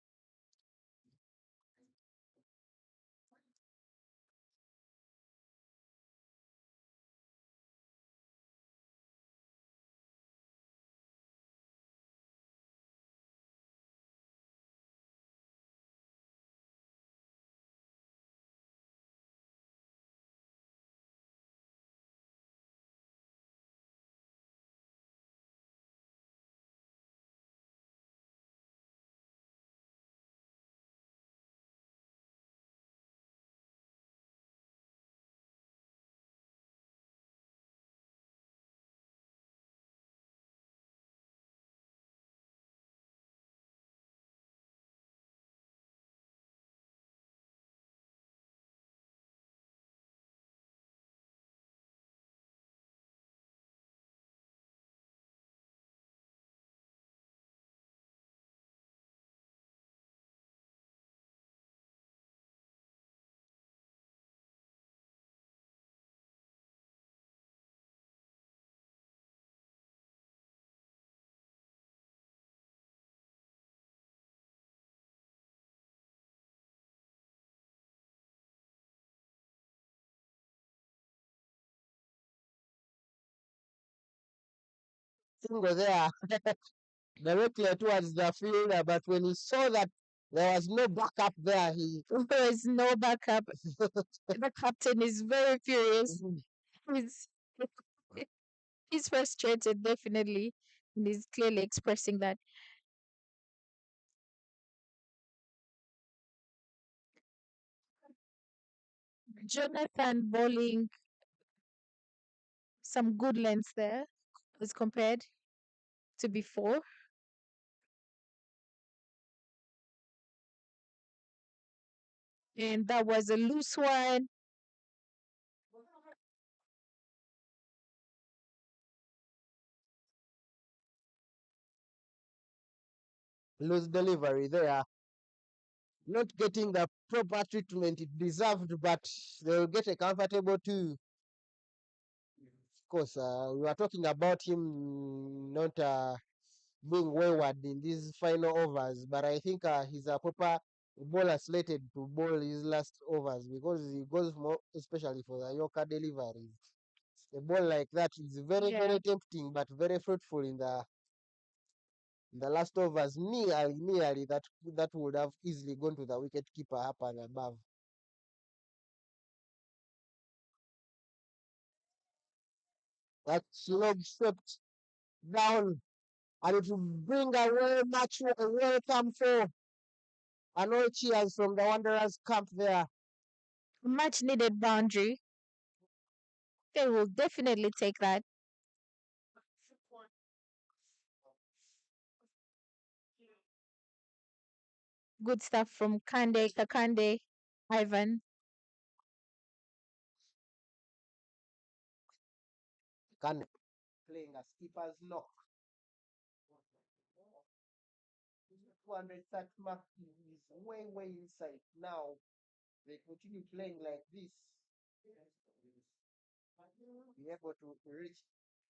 single there directly towards the fielder, but when he saw that there was no backup there, There is no backup. The captain is very furious. He's he's frustrated, definitely, and he's clearly expressing that. Jonathan bowling some good lengths there as compared to before. And that was a loose one. loose delivery there, not getting the proper treatment it deserved, but they'll get a comfortable two. Of course, we are talking about him not being wayward in these final overs, but I think he's a proper bowler slated to bowl his last overs because he goes more, especially for the Yorker deliveries. A ball like that is very, Yeah. very tempting, but very fruitful in the last overs. Nearly that would have easily gone to the wicket keeper up and above. That slog swept down, and it will bring a very much a welcome for an all cheers from the Wanderers camp there. Much needed boundary. They will definitely take that. Good stuff from Kakande, Ivan. Can playing a skipper's knock. 230 mark is way, way inside. Now they continue playing like this. Be able to reach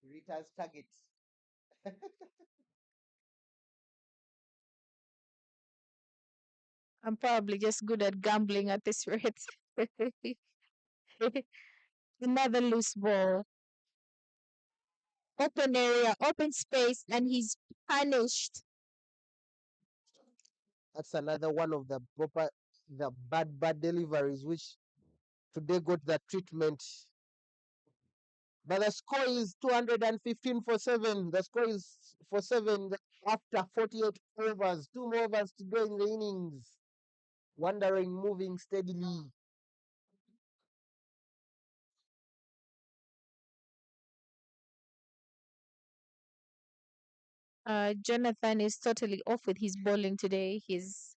Rita's target. I'm probably just good at gambling at this rate. Another loose ball. Open area, open space, and he's punished. That's another one of the bad deliveries which today got the treatment. But the score is 215 for 7. The score is for 7 after 48 overs. 2 more overs to go in the innings. Wandering, moving steadily. Jonathan is totally off with his bowling today. He's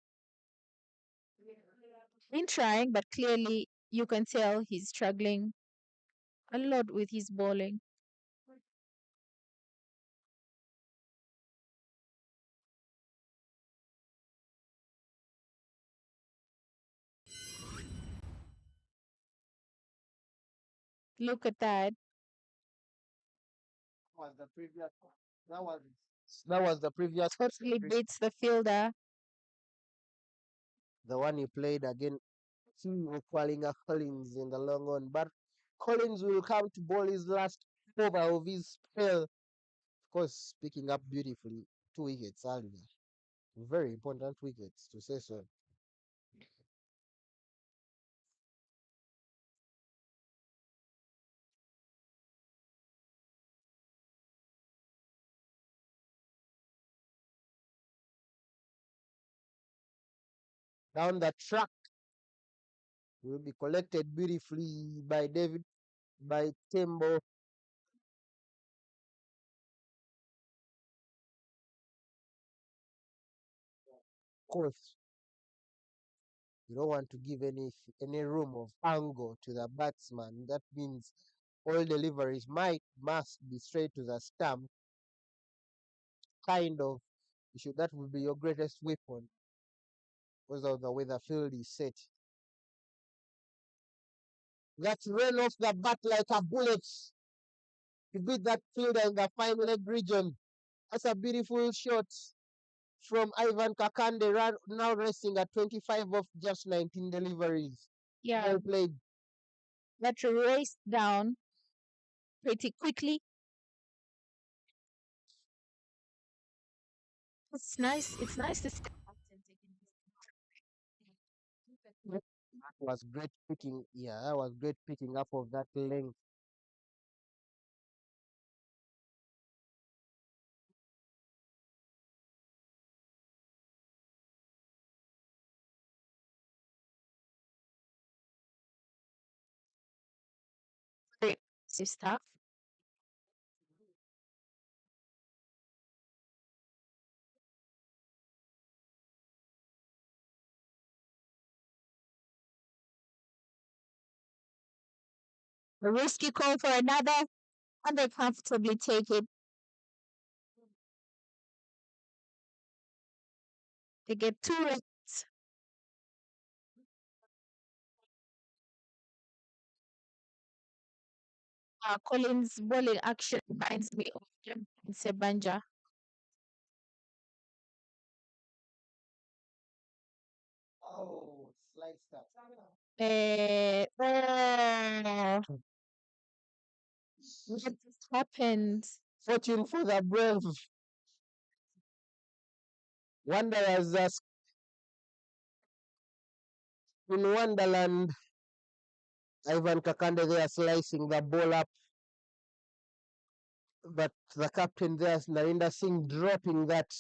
been trying, but clearly you can tell he's struggling a lot with his bowling. Look at that. Was the previous that was the previous Totally beats the fielder. the one he played again equaling a Collins in the long run. But Collins will come to bowl his last over of his spell. Of course, picking up beautifully 2 wickets earlier. Very important wickets to say so. Down the track will be collected beautifully by Tembo. Of course, you don't want to give any room of angle to the batsman. That means all deliveries must be straight to the stump. Kind of, that will be your greatest weapon because of the way the field is set. That's ran off the bat like a bullet to beat that fielder in the final leg region. That's a beautiful shot from Ivan Kakande, now resting at 25 of just 19 deliveries. Yeah, Well played. that raced down pretty quickly. It's nice. It's nice to see the captain taking this. That was great picking. Yeah, that was great picking up of that length. Very impressive stuff. A risky call for another, and they comfortably take it. They get 2 runs. Collins' bowling action reminds me of Sebanja. Oh, slice that. Oh, what just happened? Fortune for the brave. Wanderers are in Wonderland. Ivan Kakande there slicing the ball up. But the captain there, Narinda Singh, dropping that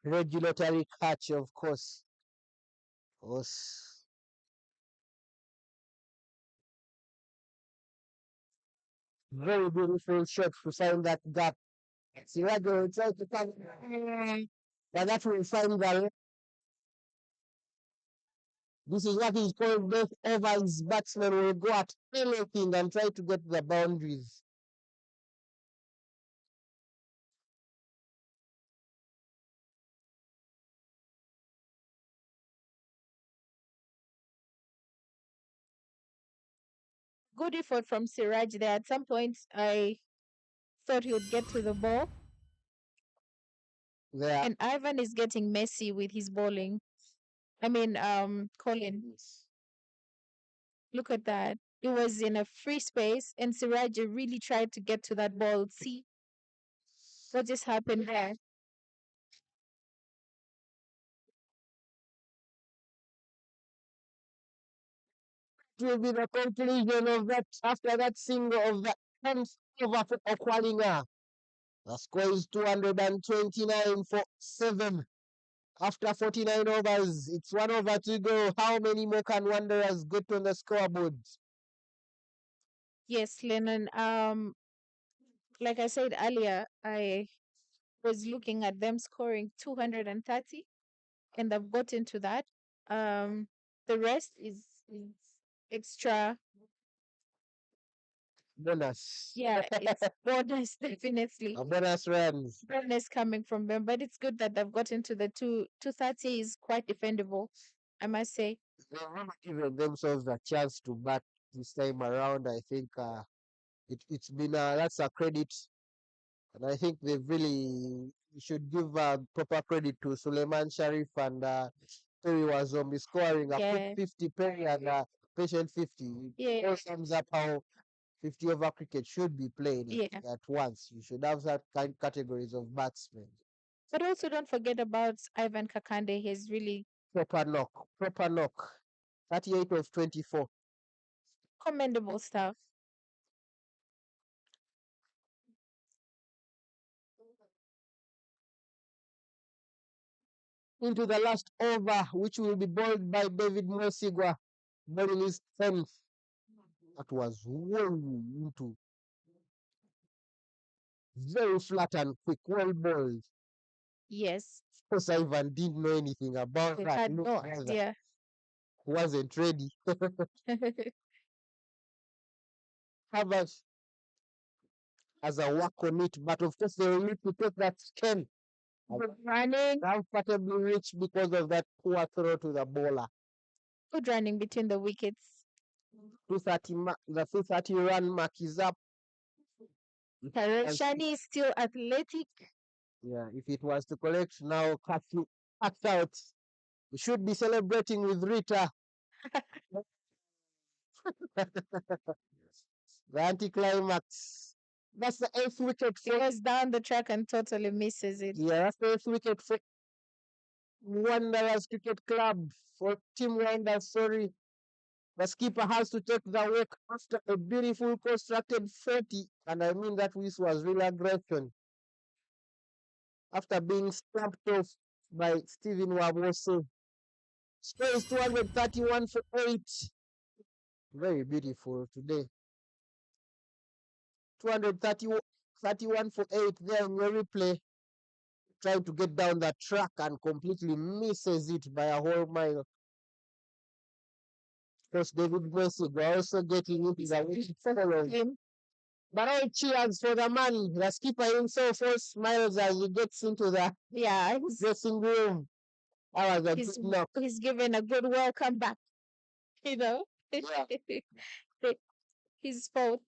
regulatory catch, of course. Was very beautiful shot to find that gap. Sirago will try to come, but that will find the. This is what is called both overs. Batsmen will go at anything and try to get the boundaries. Good effort from Siraj there. At some point, I thought he would get to the ball, There. and Ivan is getting messy with his bowling. I mean, Colin, look at that. It was in a free space, and Siraj really tried to get to that ball. See what just happened there? It will be the conclusion of that after that single of the 10th over for Okwalinga. The score is 229 for 7. After 49 overs, it's 1 over to go. How many more can Wanderers get on the scoreboard? Yes, Lennon. Like I said earlier, I was looking at them scoring 230, and they've gotten to that. Um, the rest is extra. Bonus. Yeah, it's bonus definitely. A bonus runs. Bonus coming from them, but it's good that they've gotten to the 230 is quite defendable, I must say. They've really given themselves a chance to bat this time around. I think it's been that's a credit, and I think they've really should give proper credit to Suleiman Sharif and Perry Wazombi scoring a quick Yeah, 50 Perry and patient 50. It yeah, all sums up how 50 over cricket should be played yeah. at once. You should have that kind categories of batsmen. But also don't forget about Ivan Kakande. He's really Proper knock, proper knock. 38 of 24. commendable stuff. Into the last over, which will be bowled by David Mosigwa, bowling his 10th. That was well into very flat and quick, well bowled. Yes, Of course, Ivan didn't know anything about we that. had Look, no rather, idea. wasn't ready. Harvard has a work on it, but of course, they will need to take that scan. Good running, Comfortably reach because of that poor throw to the bowler. good running between the wickets. 230 the 230 run mark is up. Shani is still athletic. Yeah, if it was to collect now, cut out. We should be celebrating with Rita. The anticlimax. That's the 8th wicket He for goes down the track and totally misses it. yeah, that's the 8th wicket for Wanderers Cricket Club for Team Wonders. Sorry, the skipper has to take the work after a beautiful constructed 40, and I mean that this was real aggression. After being stamped off by Stephen Wabose. Score is 231 for 8. Very beautiful today. 231 for 8 there in your replay. Trying to get down the track and completely misses it by a whole mile. Of course, David Messi are also getting into the wicket. But all cheers for the man. The skipper himself all smiles as he gets into the dressing room. That was a good knock. He's given a good welcome back. You know, Yeah. he's fought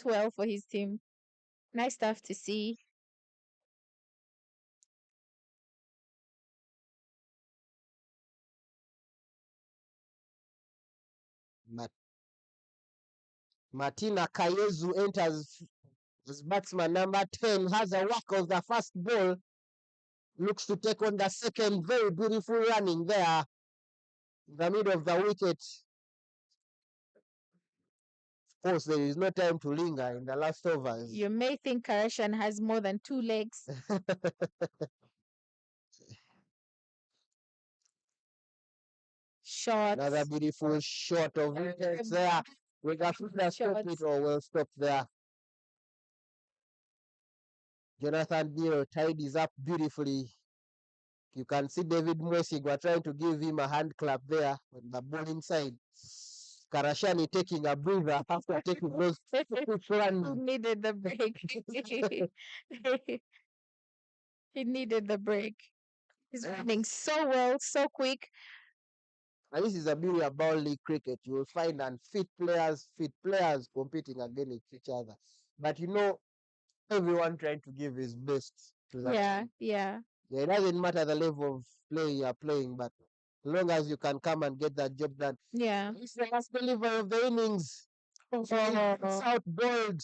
well for his team. Nice stuff to see. Martina Kayezu enters as batsman number 10, has a whack of the first ball, looks to take on the second. Very beautiful running there in the middle of the wicket. Of course, there is no time to linger in the last overs. You may think Karashan has more than 2 legs. Short. Another beautiful shot of wickets there. We got to stop it or we'll stop there. Jonathan Neal tidies up beautifully. You can see David Mwesigwa trying to give him a hand clap there on the bowling side. Karashani taking a breather after taking those quick runs. Who needed the break? He needed the break. He's running so well, so quick. And this is the beauty about league cricket. You will find unfit players, fit players competing against each other. But you know, everyone trying to give his best to that. Yeah. It doesn't matter the level of play you are playing, but as long as you can come and get that job done. Yeah. It's the last delivery of the innings. South bowled.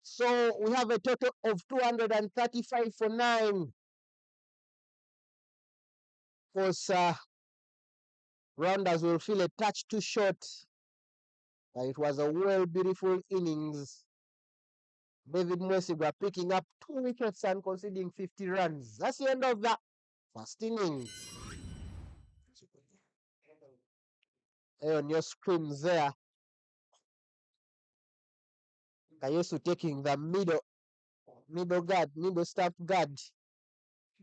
So we have a total of 235 for 9. Of course, rounders will feel a touch too short. It was a well, beautiful innings. David Mwesigwa picking up 2 wickets and conceding 50 runs. That's the end of the first innings. On your screens there, Kayesu taking the middle staff guard.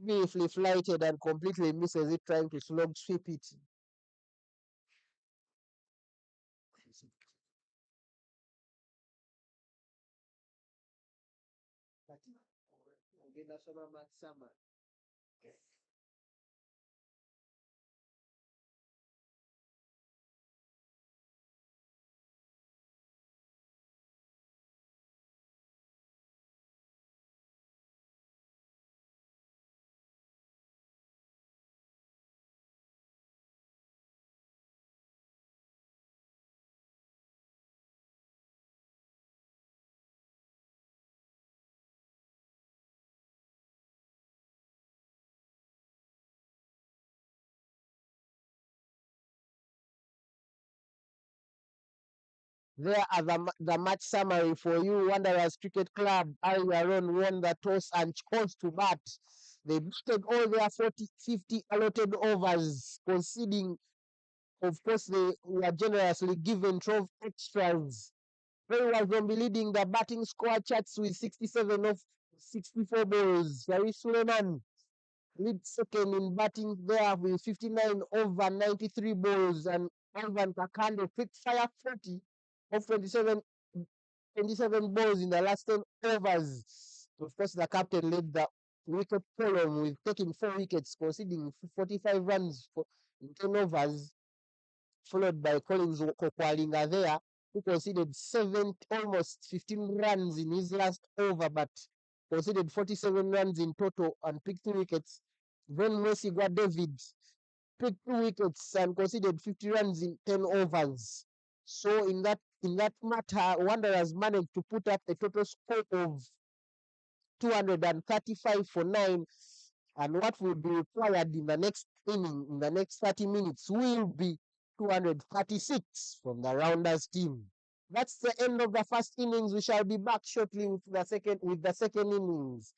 Beautifully flighted and completely misses it, trying to slog sweep it. There are the match summary for you. Wanderers Cricket Club, Al-Yaron won the toss and chose to bat. They batted all their 50 allotted overs, conceding, of course, they were generously given 12 extras. Very well going to be leading the batting score charts with 67 of 64 balls. Shari Suleiman leads second in batting there with 59 over 93 balls, and Ivan Kakande quick fire 40 of 27 balls in the last 10 overs. Of course, the captain led the wicket column with taking 4 wickets, conceding 45 runs in 10 overs, followed by Collins Kokwalinga there, who conceded almost 15 runs in his last over, but conceded 47 runs in total and picked 2 wickets. Then Mwesigwa David picked 2 wickets and conceded 50 runs in 10 overs. So in in that matter, Wanderers managed to put up a total score of 235 for 9. And what will be required in the next inning, in the next 30 minutes, will be 236 from the Rounders team. That's the end of the first innings. We shall be back shortly with the second innings.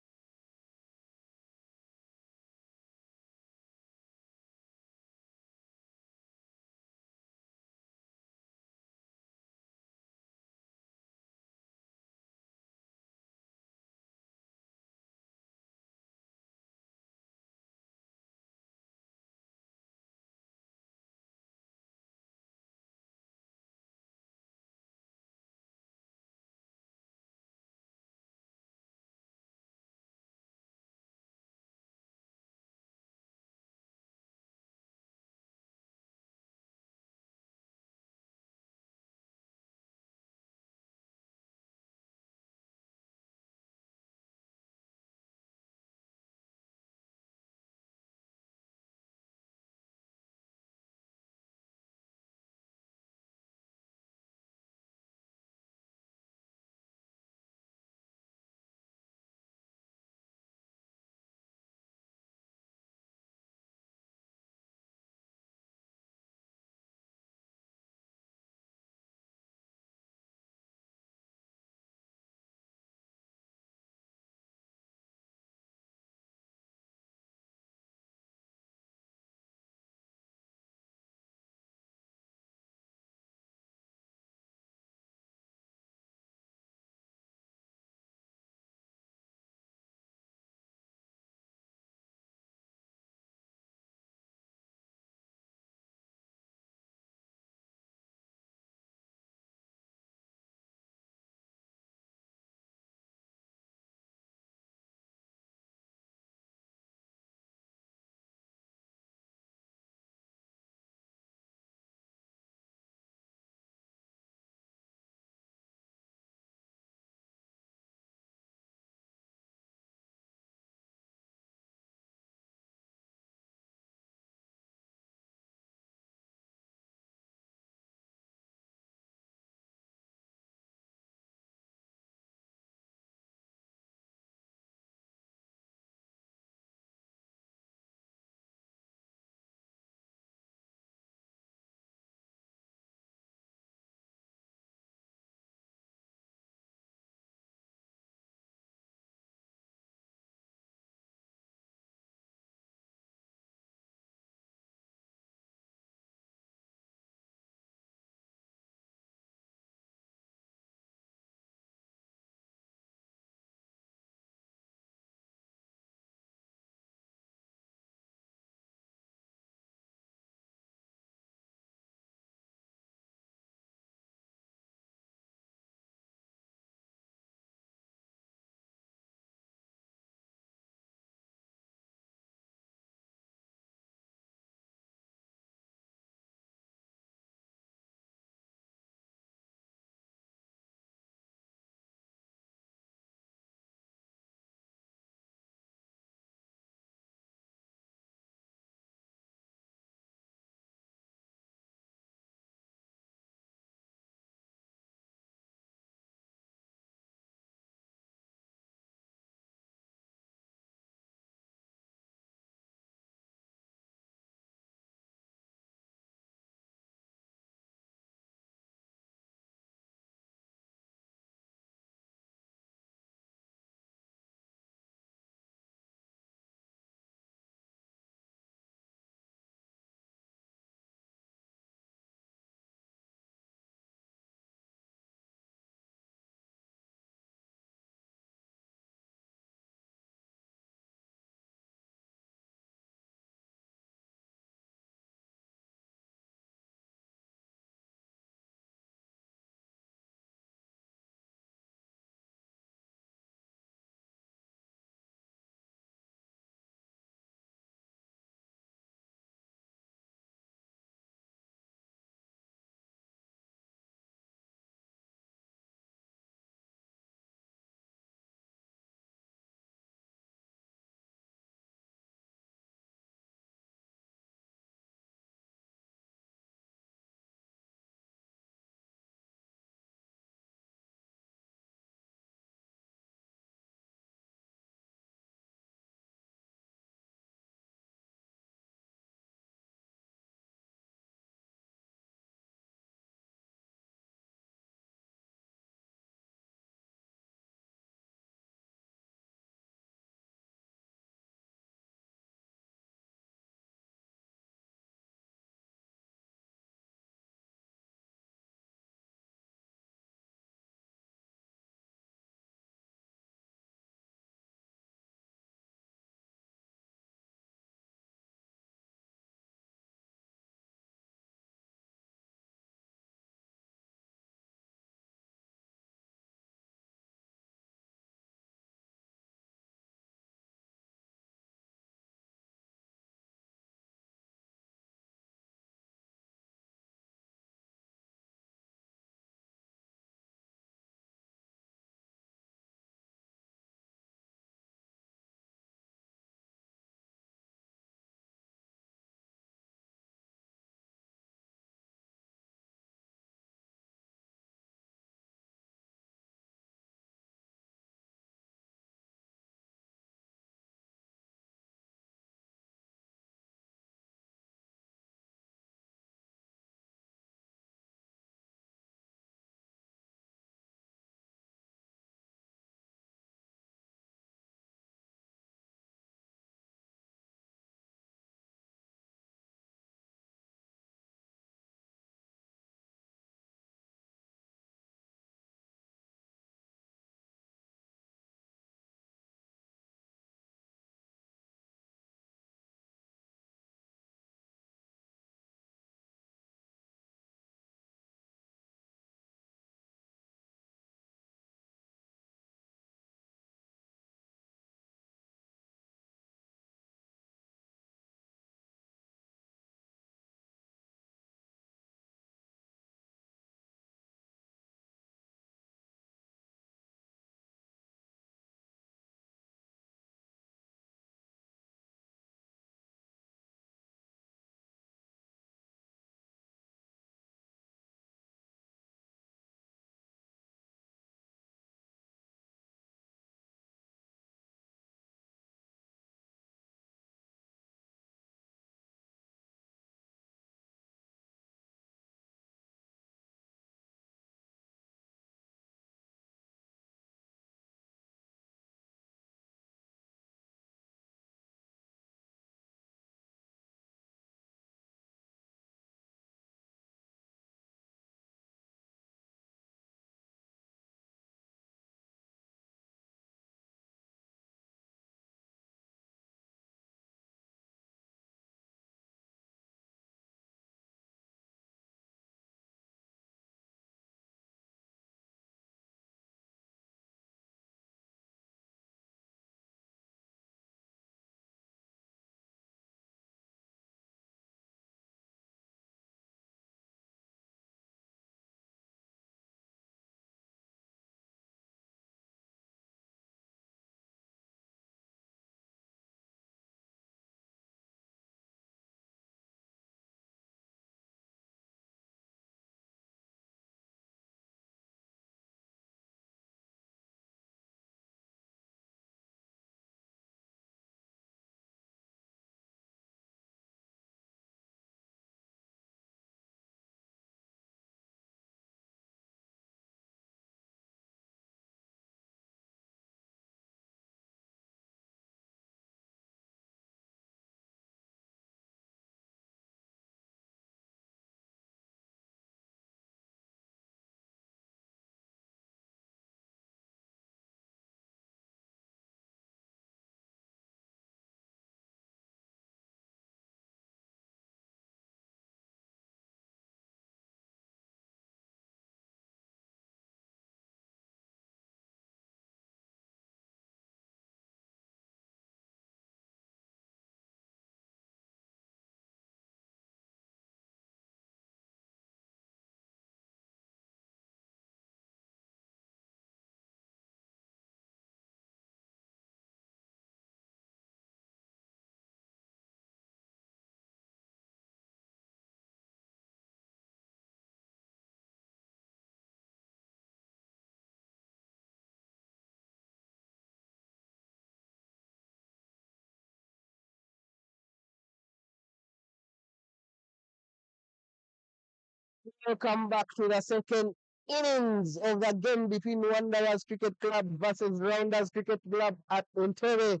Welcome back to the second innings of the game between Wanderers Cricket Club versus Rounders Cricket Club at Entebbe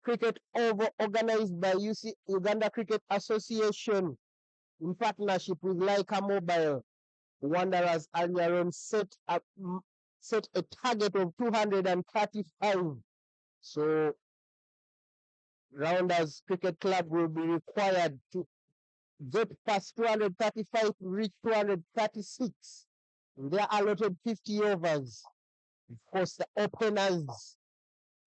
Cricket Oval, organized by Uganda Cricket Association in partnership with Leica Mobile. Wanderers earlier on set a target of 235. So Rounders Cricket Club will be required to get past 235 to reach 236. They are allotted 50 overs. Of course, the openers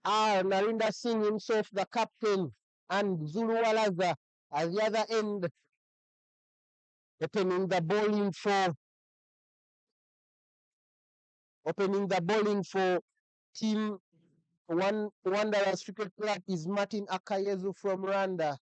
are Narinda Singh himself, the captain, and Zulu Walaza at the other end, opening the bowling for team Wanderers Cricket Club is Martin Akayezu from Rwanda.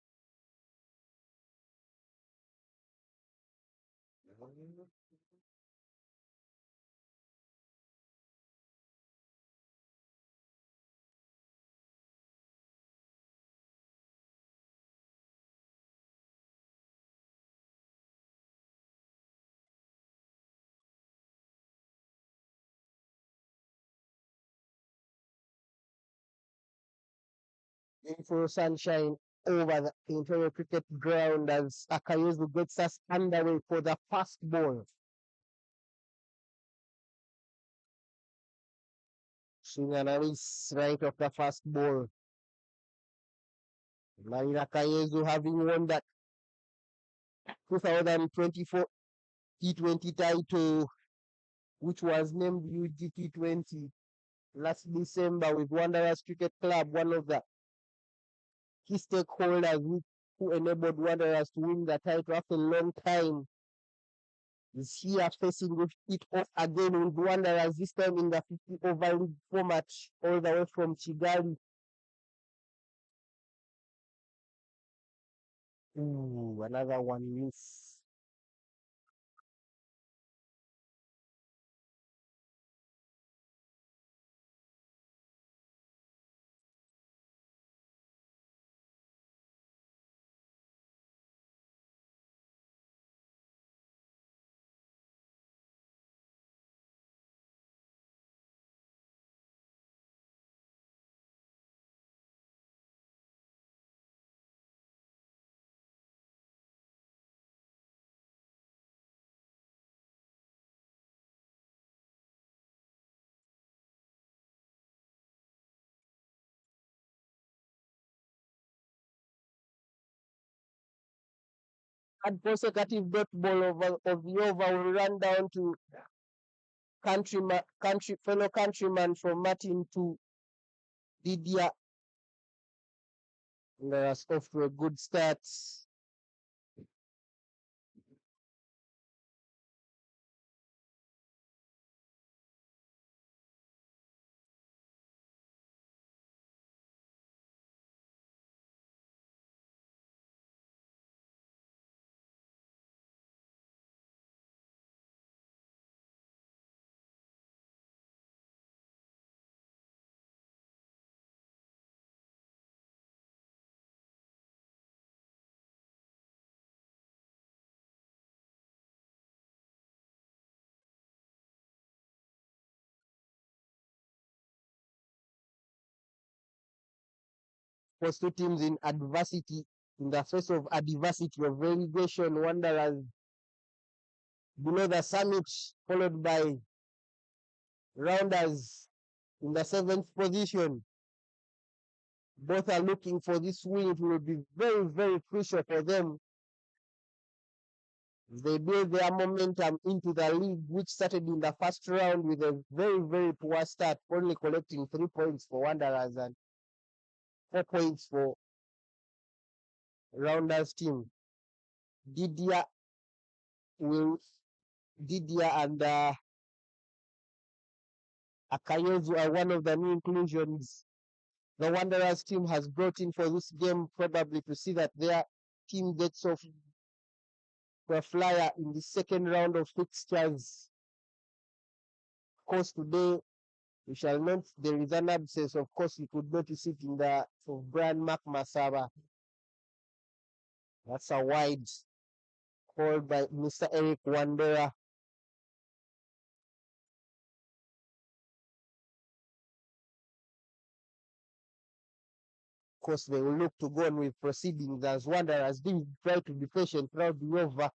In full sunshine over the Imperial Cricket Ground as Akayezu gets us underway for the first ball. Swing and a miss right off the first ball. Marina Akayezu having won that 2024 T20 title, which was named UGT20 last December with Wanderers Cricket Club, one of the key stakeholders who enabled Wanderers to win the title after a long time, is here facing it off again with Wanderers, this time in the 50 over league format, all the way from Kigali. Ooh, another one miss. And consecutive dot ball of the over will run down to fellow countryman from Martin to Didier. Wanderers off to a good start. Was two teams in adversity, in the face of adversity of relegation. Wanderers below the summit, followed by Rounders in the 7th position. Both are looking for this win. It will be very, very crucial for them. They build their momentum into the league, which started in the first round with a very, very poor start, only collecting 3 points for Wanderers and 4 points for Rounders team. Didier and Akayezu are one of the new inclusions the Wanderers team has brought in for this game, probably to see that their team gets off to a flyer in the second round of fixtures. Of course, today we shall note there is an absence. Of course, we could notice it in the of Brian McMasaba. That's a wide called by Mr. Eric Wandera. Of course, they will look to go on with proceedings as Wanderers do try to be patient throughout the over.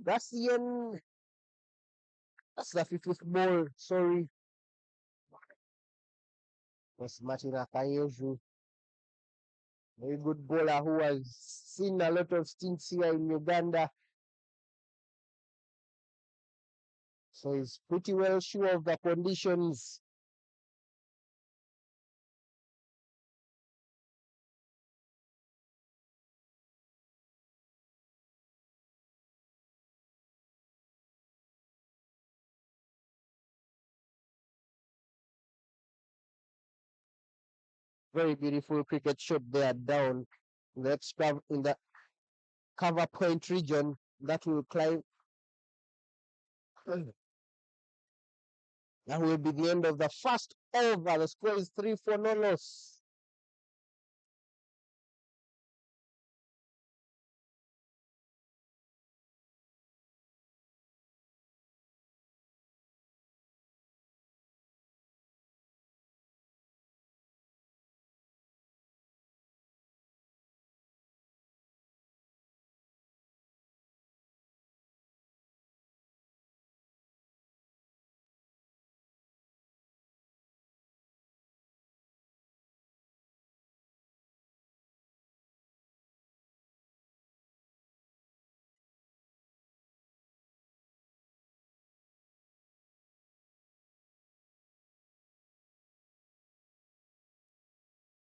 That's the end. That's the 50th ball. Sorry. Was Martin Akayezu. Very good bowler who has seen a lot of stints here in Uganda. So he's pretty well sure of the conditions. Very beautiful cricket shot there down in the cover point region. That will climb. That will be the end of the first over. The score is 3-4, no loss.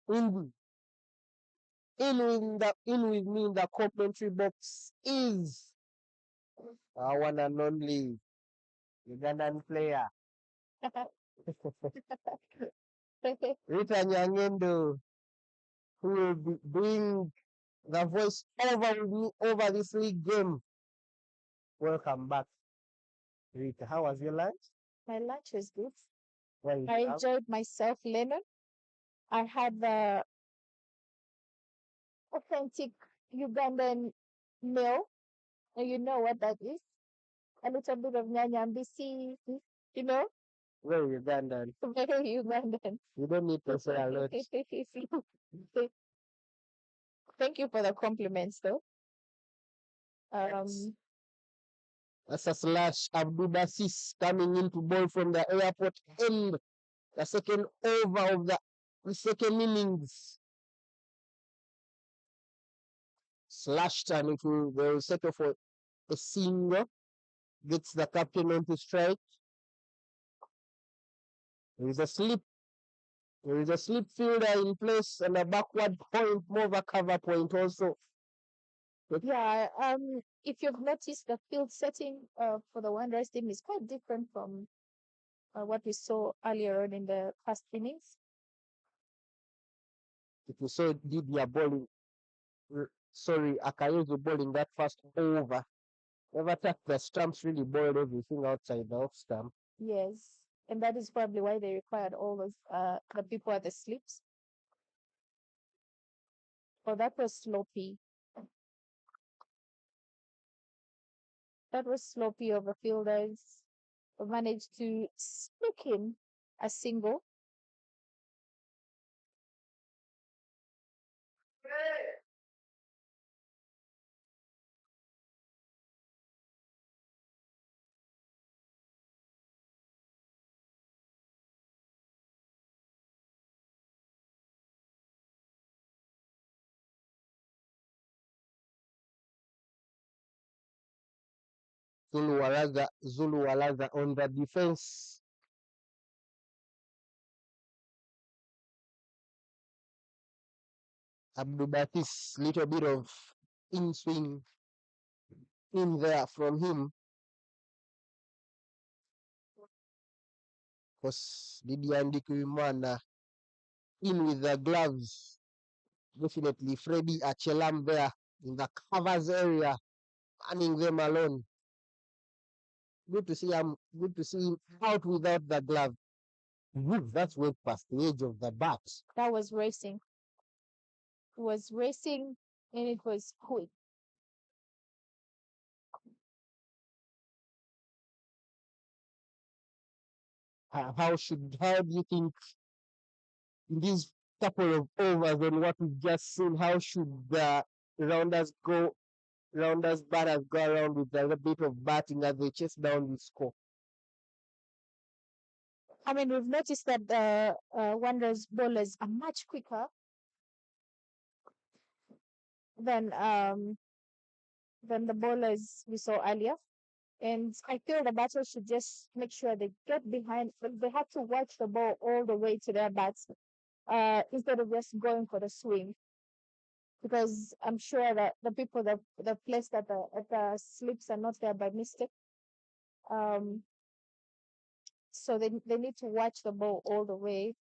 In with me in the commentary box is our one and only Ugandan player, Rita Nyangendo, who will be doing the voice over with me over this league game. Welcome back, Rita. How was your lunch? My lunch was good. Well, I enjoyed myself, Lennon. I had the authentic Ugandan meal. And you know what that is? A little bit of nyanyambisi, you know? very Ugandan. Very Ugandan. You don't need to say a lot. Thank you for the compliments, though. That's a slash. Abdubasis coming into ball from the airport end. The second over of the second innings. Slashed and it will, they will settle for a single. Gets the captain onto strike. There is a slip. There is a slip fielder in place and a backward point, more of a cover point also. Yeah, if you've noticed, the field setting for the Wanderers team is quite different from what we saw earlier on in the past innings. If you saw Didia bowling, Akayezu bowling that first over. Never tapped the stumps, really bowled everything outside the off stump. Yes, and that is probably why they required all those the people at the slips. Oh, that was sloppy. That was sloppy over fielders. Managed to sneak in a single. Zulu Walaza on the defense. Abdubatis, little bit of in swing in there from him. Because Didier Ndikuimana in with the gloves. Definitely Freddie Achelam there in the covers area, running them alone. Good to see him. Good to see him out without the glove. That's way past the edge of the bat. That was racing. It was racing and it was quick. How do you think in these couple of overs on what we've just seen, how should the rounders go, rounders batters go around with a bit of batting as they chase down the score? I mean, we've noticed that the Wanderers bowlers are much quicker than the bowlers we saw earlier. And I feel the batters should just make sure they get behind. They have to watch the ball all the way to their bats instead of just going for the swing. Because I'm sure that the people that placed at the slips are not there by mistake. Um, so they need to watch the ball all the way,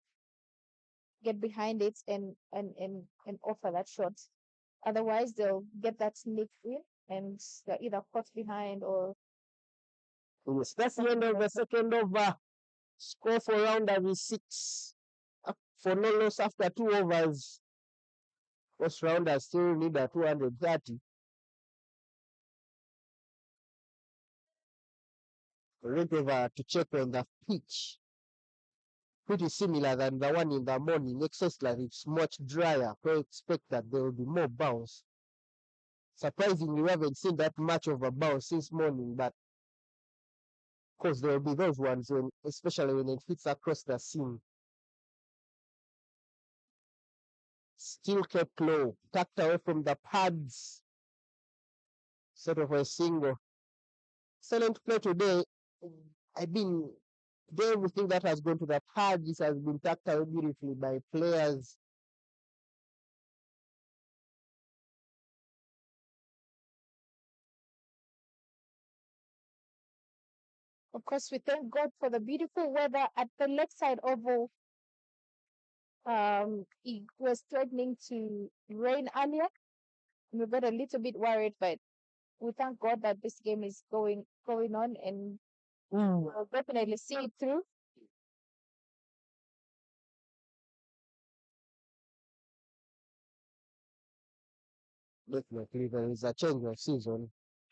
get behind it, and offer that shot. Otherwise, they'll get that sneak in, and they're either caught behind or. Yes, that's the end of the second over. Score for rounders is 6 for no loss after 2 overs. First rounders still need a 230. Right over to check on the pitch. Pretty similar than the one in the morning, except that it's much drier. So expect that there will be more bounce. Surprisingly, we haven't seen that much of a bounce since morning, but of course there will be those ones when, especially when it hits across the seam. Still kept low, tucked away from the pads. Sort of a single. Excellent play today. I mean, everything that has gone to the pads has been tucked away beautifully by players. Of course, we thank God for the beautiful weather at the Lakeside Oval. It was threatening to rain earlier. We got a little bit worried, but we thank God that this game is going on, and we'll definitely see it through. Definitely, there is a change of season.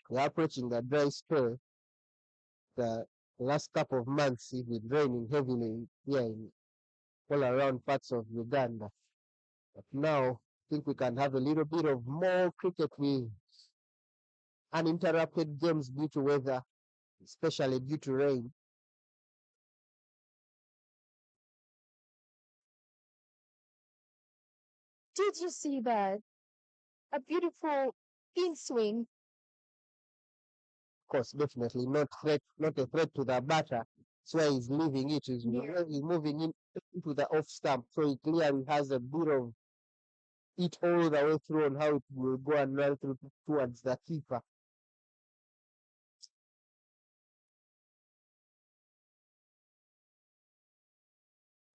We are approaching the dry spell. The last couple of months, it's been raining heavily here in all around parts of Uganda. But now, I think we can have a little bit of more cricket with uninterrupted games due to weather, especially due to rain. Did you see that? A beautiful in swing. Of course, definitely not a threat to the batter. That's why he's leaving it. He's moving into the off stump, so he clearly has a bit of it all the way through on how it will go and run through towards the keeper.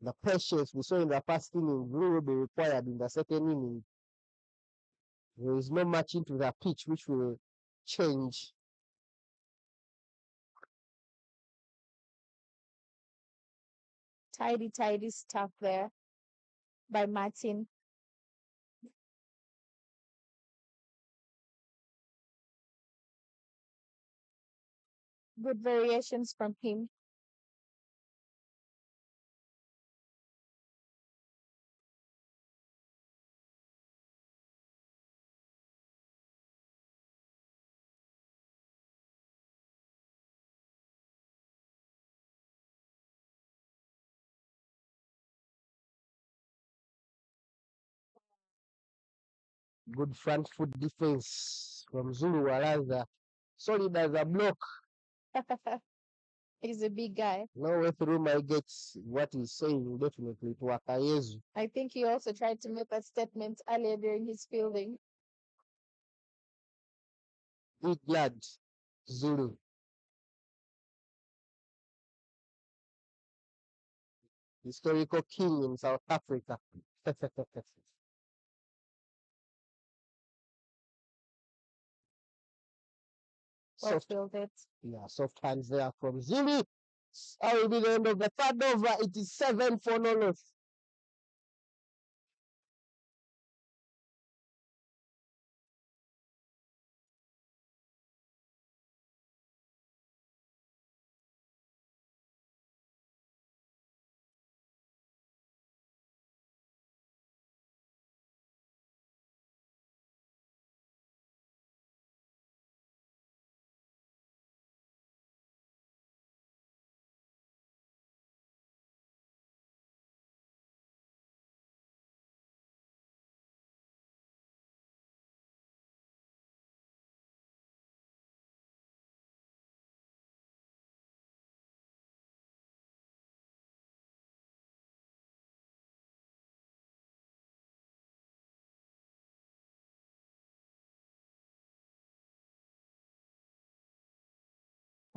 The patience we saw in the first inning will be required in the second inning. There is no much into the pitch which will change. Tidy stuff there by Martin. Good variations from him. Good front foot defense from Zulu Walaza. Solid as a block. He's a big guy. No way through my gates. What he's saying definitely to Akayezu. I think he also tried to make that statement earlier during his fielding. Big lad, Zulu. Historical king in South Africa. Well Soft, fielded. yeah, soft hands there from Zili. That will be the end of the third over. It is 7 for no loss.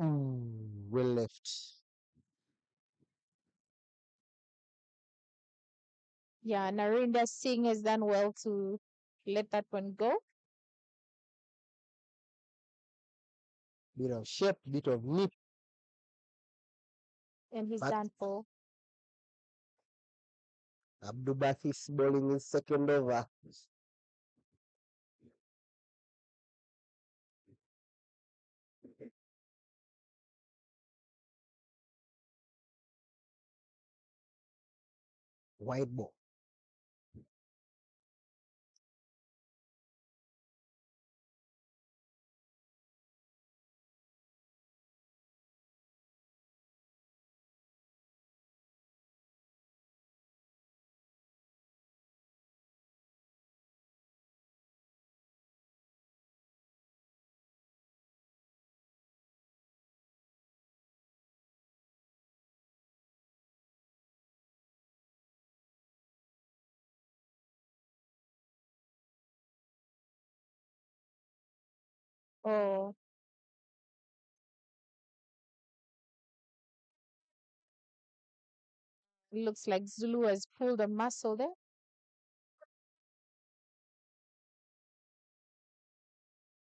Well left. Yeah, Narinder Singh has done well to let that one go. Bit of shape, bit of nip. And he's But done for Abdul Bathis bowling his second over. Wide ball. oh looks like Zulu has pulled a muscle there.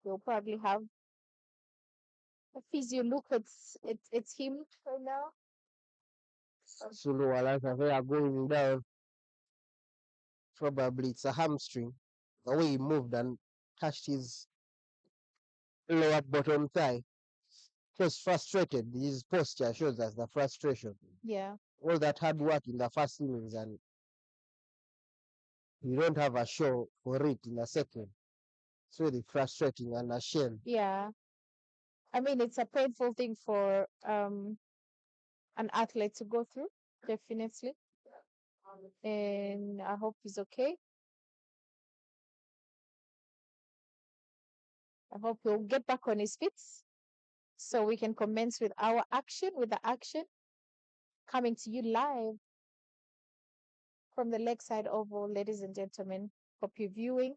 We'll probably have a physio look. It's him right now. Sulu Walasa, they are going down. Probably it's a hamstring. The way he moved and touched his lower bottom thigh. He was frustrated. His posture shows us the frustration. Yeah. All that hard work in the first innings, and you don't have a show for it in the second. It's really frustrating and a shame. Yeah. I mean, it's a painful thing for an athlete to go through, definitely. And I hope he's okay. I hope he'll get back on his feet so we can commence with our action, with the action coming to you live from the Lakeside Oval, ladies and gentlemen. Hope you're viewing.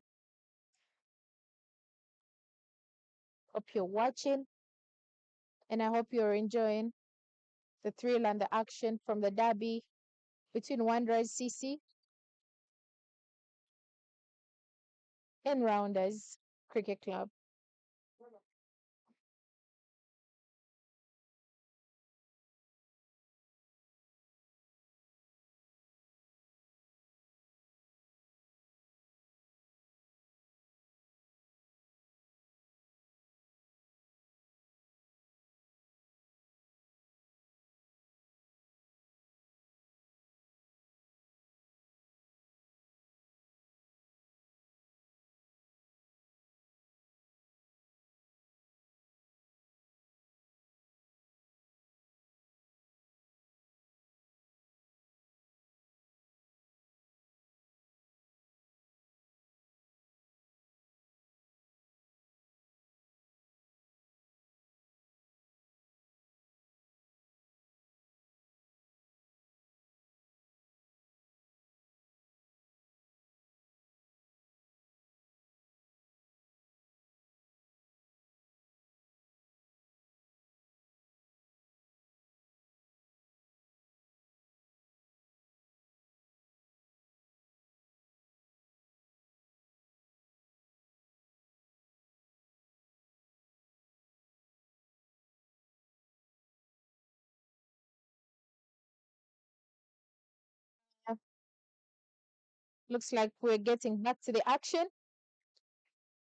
Hope you're watching. And I hope you're enjoying the thrill and the action from the derby between Wanderers CC and Rounders Cricket Club. Looks like we're getting back to the action.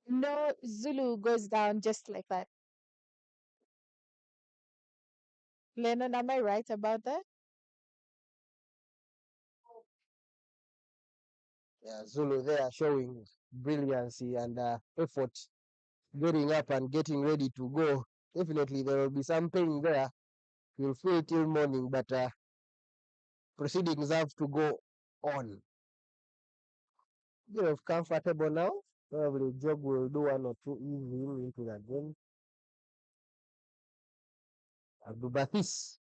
No, Zulu goes down just like that. Lennon, am I right about that? Yeah, Zulu there showing brilliancy and effort, getting up and getting ready to go. Definitely there will be some pain there. You'll feel till morning, but proceedings have to go on. You're comfortable now. Probably Job will do one or two easy into the game. Abdul Basit.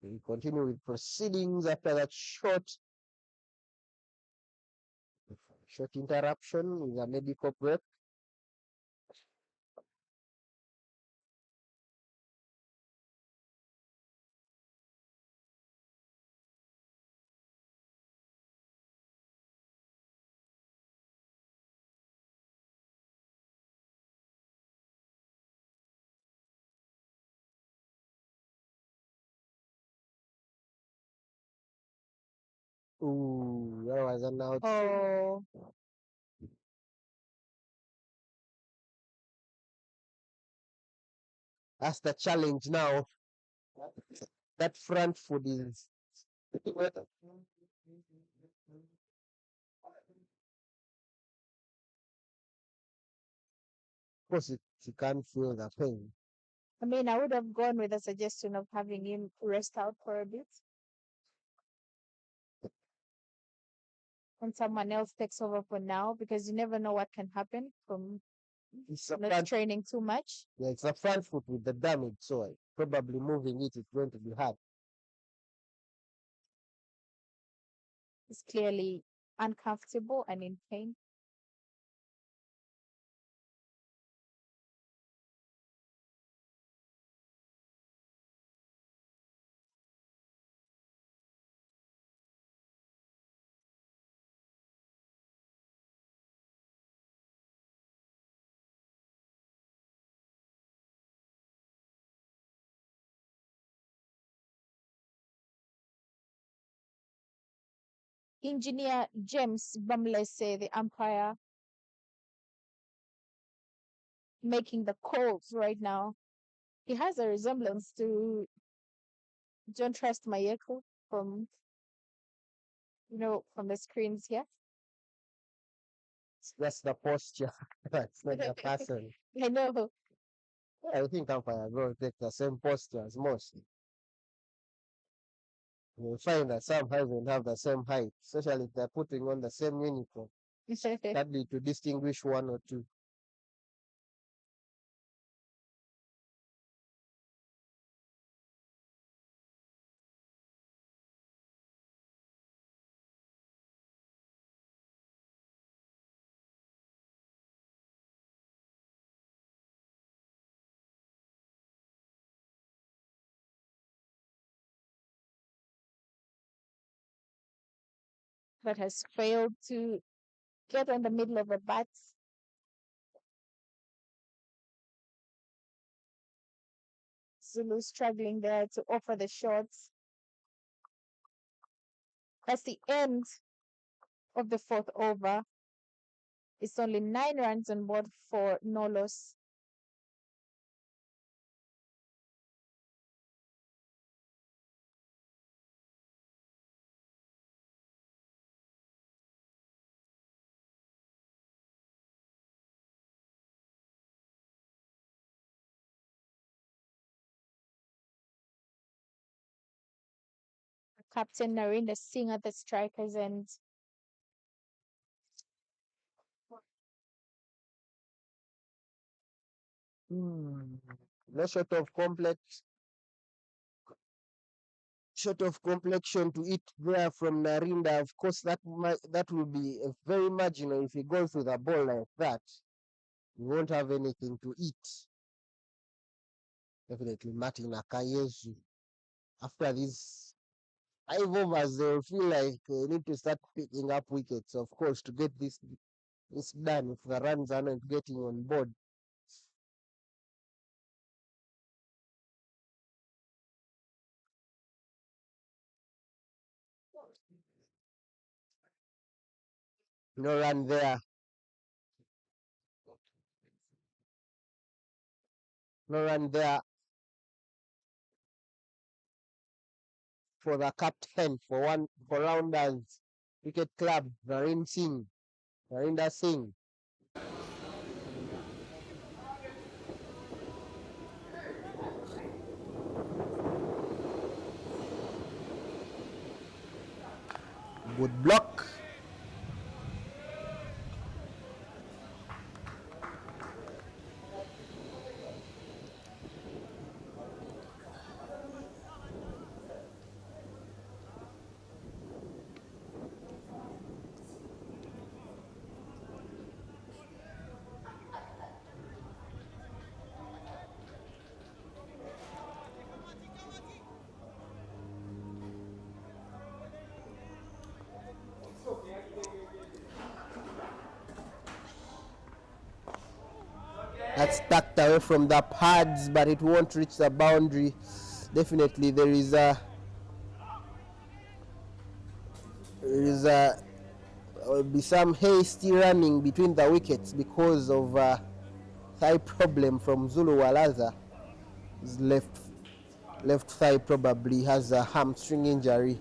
We continue with proceedings after that short interruption with a medical break. Ooh, that was an out. Oh, That's the challenge now. That front foot is. Of course, you can't feel the pain. I mean, I would have gone with a suggestion of having him rest out for a bit and someone else takes over for now because you never know what can happen from It's a not front, training too much. yeah, it's a front foot with the damage, so probably moving it is going to be hard. It's clearly uncomfortable and in pain. Engineer James Bamlese, the umpire, making the calls right now. He has a resemblance to John Trust Mayeko from from the screens here. That's the posture. That's not the person. I know. I think umpires will take the same posture as most. You'll find that some even have the same height, especially if they're putting on the same uniform. Sadly, to distinguish one or two. That has failed to get on the middle of the bat. Zulu struggling there to offer the shots. That's the end of the fourth over. It's only 9 runs on board for no loss. Captain Narendra Singh at the strikers end. No short of complexion to eat there from Narinda. Of course, that will be very marginal if you go through the ball like that. You won't have anything to eat. Definitely Martin Akayesu. After these 5 overs, they'll feel like they need to start picking up wickets, of course, to get this done if the runs are not getting on board. No run there. No run there for the captain for Rounders Cricket Club, Narinder Singh. Good block. That's tucked away from the pads, but it won't reach the boundary. Definitely, there will be some hasty running between the wickets because of thigh problem from Zulu Walaza. His left thigh probably has a hamstring injury.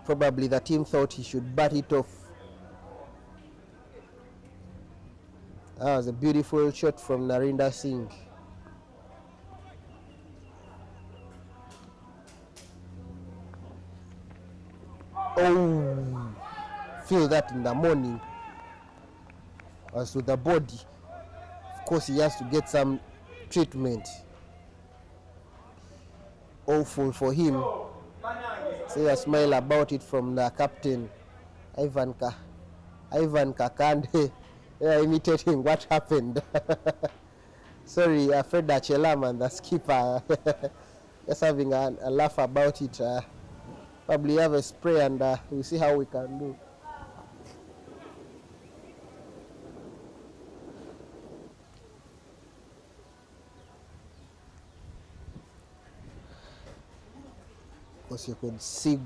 Probably the team thought he should bat it off. That was a beautiful shot from Narinder Singh. Oh, feel that in the morning. As to the body, of course, he has to get some treatment. Awful for him. See a smile about it from the captain, Ivan Kakande. They are imitating what happened. Sorry, Fred Achelam and the skipper just having a laugh about it. Probably have a spray and we'll see how we can do. Because you could see.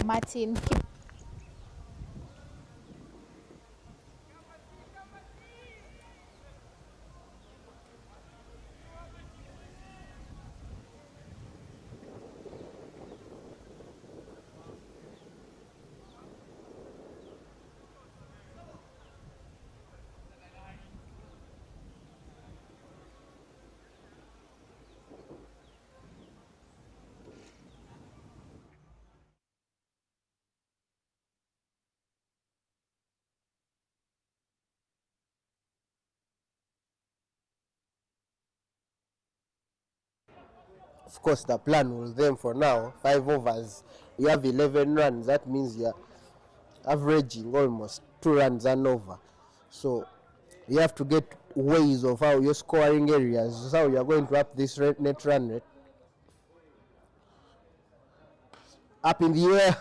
Martin, Of course, the plan was them for now. 5 overs. You have 11 runs. That means you're averaging almost 2 runs and over. So you have to get ways of how you're scoring areas, how you're going to up this net run rate. Up in the air,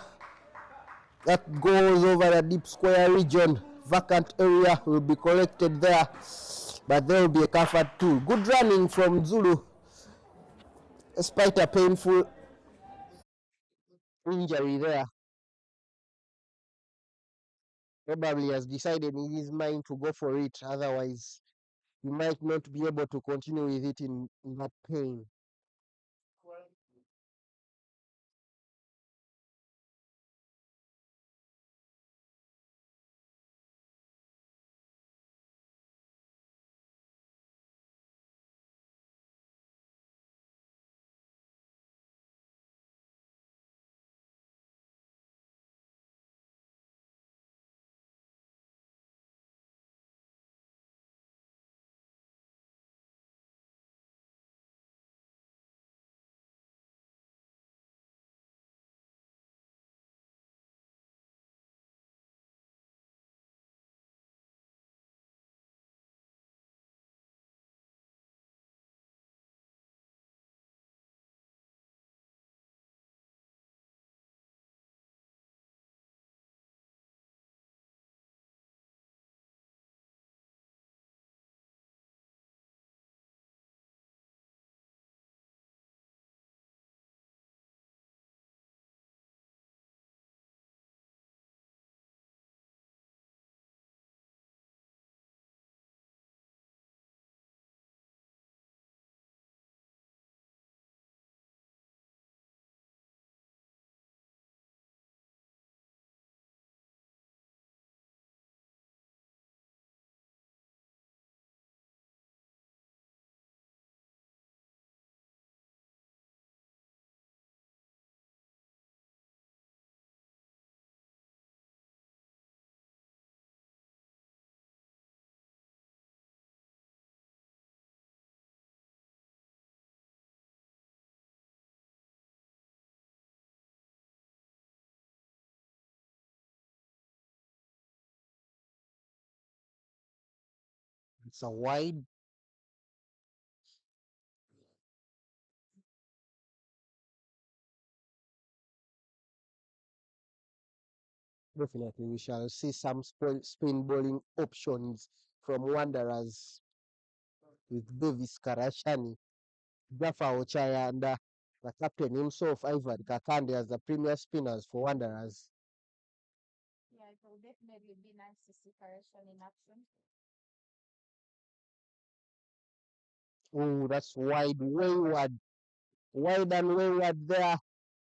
that goes over the deep square region. Vacant area will be collected there, but there will be a comfort tool. Good running from Zulu, despite a painful injury there. Probably has decided in his mind to go for it, otherwise he might not be able to continue with it in that pain. It's a wide. Definitely, we shall see some spin bowling options from Wanderers with Davis Karashani, Jaffa Ochaya, and the captain himself, Ivan Kakande, as the premier spinners for Wanderers. Yeah, it will definitely be nice to see correction in action. Oh, that's wide, wayward, wide and wayward there.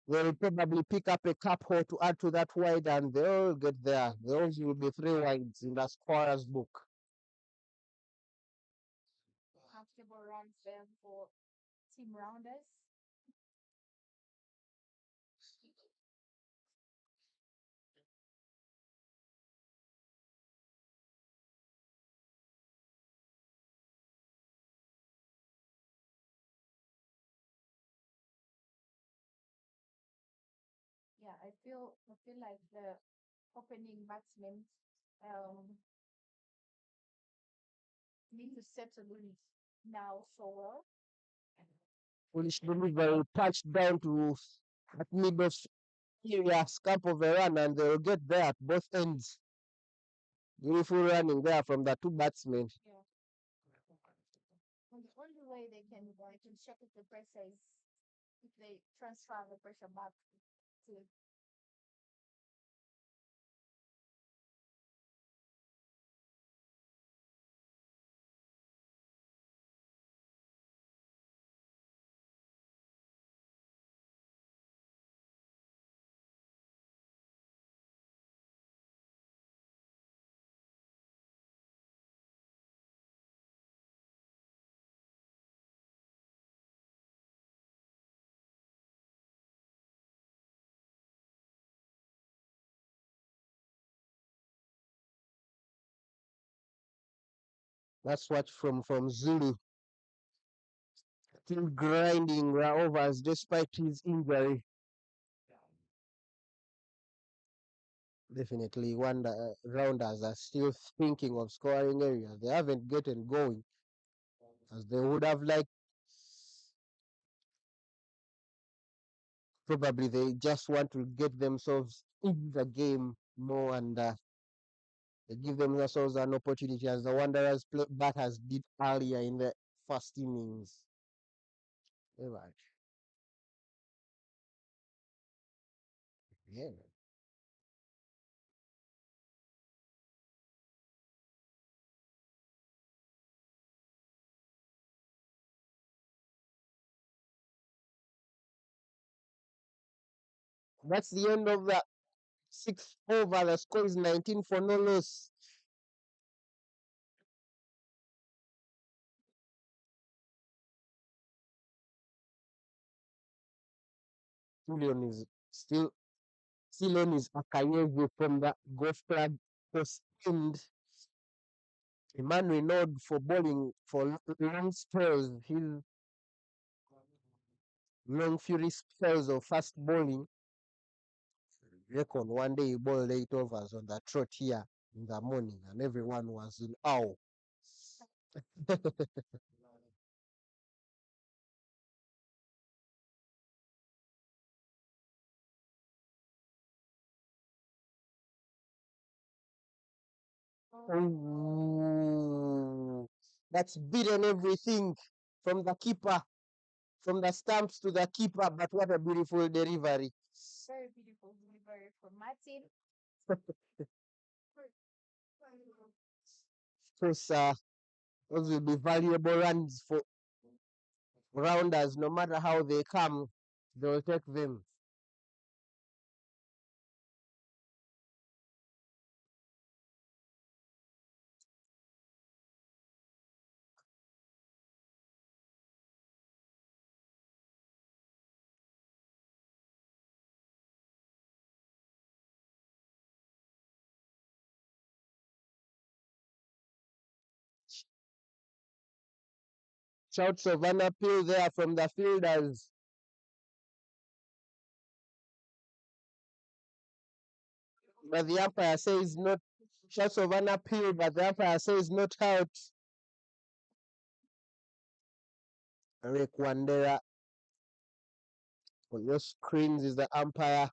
They'll probably pick up a couple to add to that wide, and they'll get there. Those will be 3 wides in the scorer's book. Comfortable runs there for team rounders. Yeah, I feel like the opening batsmen um need to settle in now so well. Foolish delivery touched down to at mid of area, scamp of a run, and they'll get there at both ends. Beautiful running there from the two batsmen. Yeah. And the only way they can check if the pressure is if they transfer the pressure back to That's what from Zulu. Still grinding overs despite his injury. Definitely, rounders are still thinking of scoring areas. They haven't gotten going as they would have liked. Probably they just want to get themselves in the game more, and they give themselves an opportunity as the Wanderers batters did earlier in the first innings. Right. Yeah. That's the end of the sixth over. The score is 19 for no loss. Julian is still on his Akayevu from the golf club post-end. Emmanuel Nod for bowling for long spells. His long fury spells of fast bowling. Reckon one day he bowled 8 overs on the trot here in the morning, and everyone was in awe. Oh, that's beaten everything from the keeper, from the stumps to the keeper. But what a beautiful delivery! very beautiful delivery from Martin. Of course, those will be valuable runs for rounders. No matter how they come, they'll take them. Shouts of an appeal there from the fielders. But the umpire says not. Shouts of an appeal, but the umpire says not out. Rick Wandera on your screens is the umpire.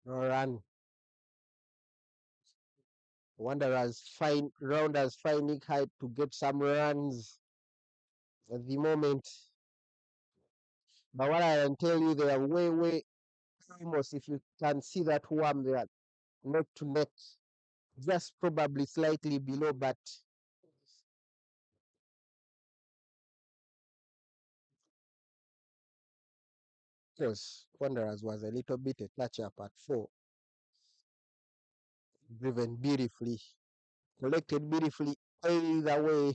No run. Wanderers find Rounders finding height to get some runs at the moment. But what I can tell you, they are way almost, if you can see that worm there, neck to neck, just probably slightly below, but of course, Wanderers was a little bit a touch up at 4. Driven beautifully, collected beautifully either way.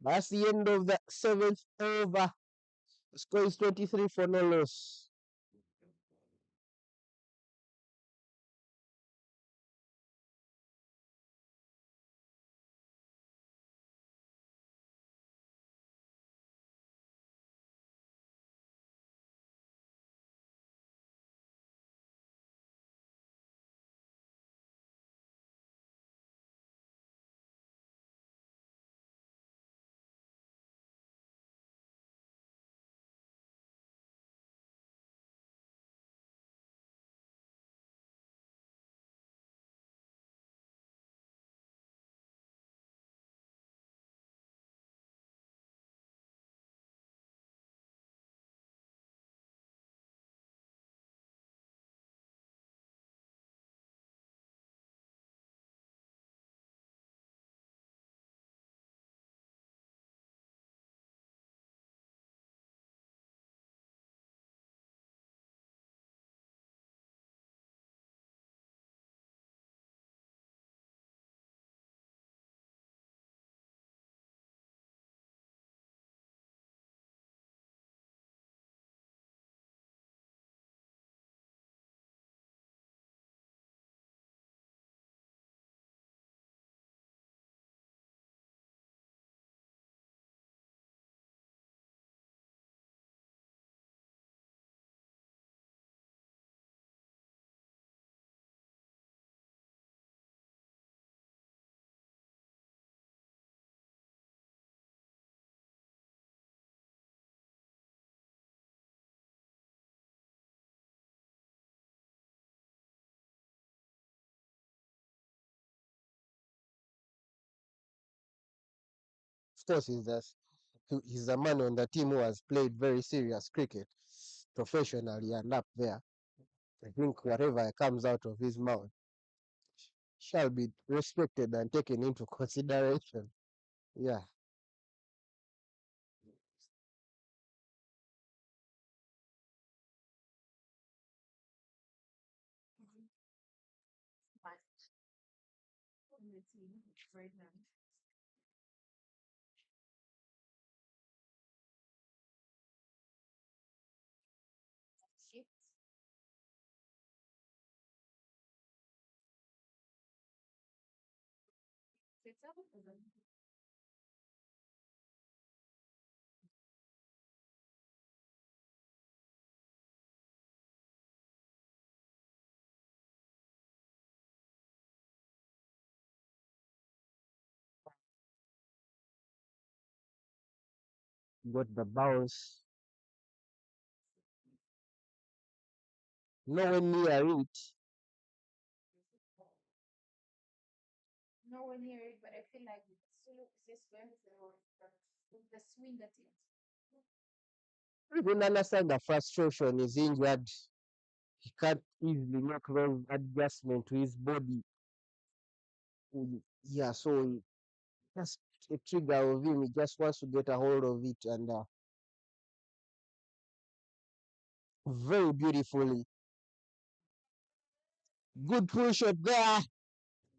That's the end of the 7th over. The score is 23 for no loss. Of course, he's the man on the team who has played very serious cricket professionally and up there. I think whatever comes out of his mouth shall be respected and taken into consideration. Yeah. got the bounce. Nowhere near it. Nowhere near it, but I feel like Sulu is just going with the swing at it. Even understand the frustration is injured. He can't easily make those adjustment to his body. Yeah, so just a trigger of him. He just wants to get a hold of it and very beautifully. Good pull shot there.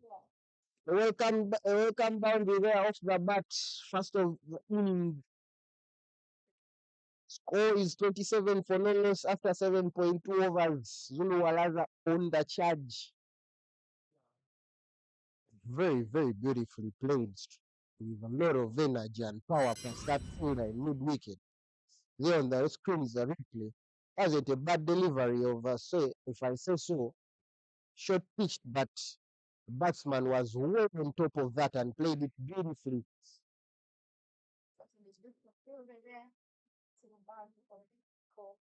Yeah. A welcome boundary there off the bat. First of the inning. Score is 27 for no loss after 7.2 overs. Zulu Walaza on the charge. Very, very beautifully played with a lot of energy and power plus that fielder in mid wicket. There on the screen is the replay. Wasn't a bad delivery of say, if I say so, short pitched, but the batsman was way on top of that and played it beautifully. Something is good for fielder there. To the boundary for the goal.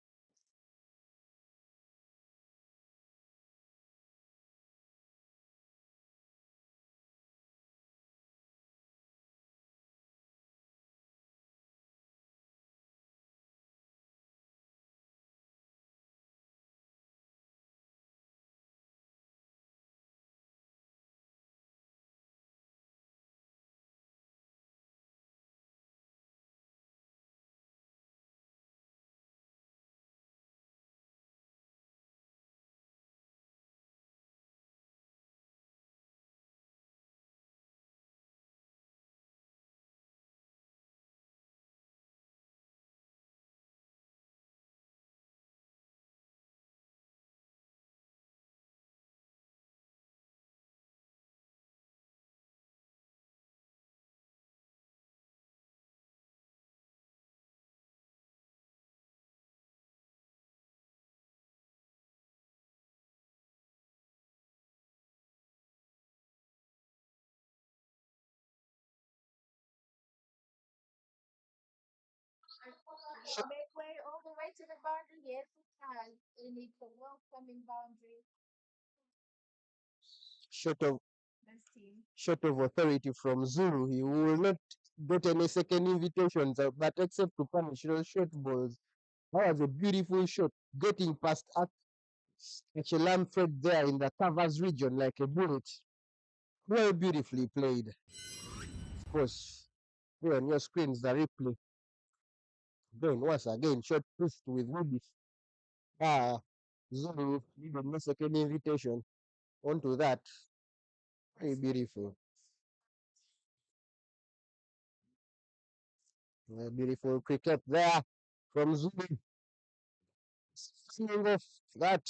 Make way all the way to the boundary. Yes, it has. And it's a welcoming boundary. Short of This team. short of authority from Zulu, he will not get any second invitations, but except to punish those short balls. That was a beautiful shot, getting past Achelam there in the covers region like a bullet. Well, beautifully played. Of course, here on your screens, the replay. Then, once again, shot pushed with Ruby. Zulu, even no second invitation onto that. Very beautiful. Beautiful cricket there from Zulu. Swinging off that.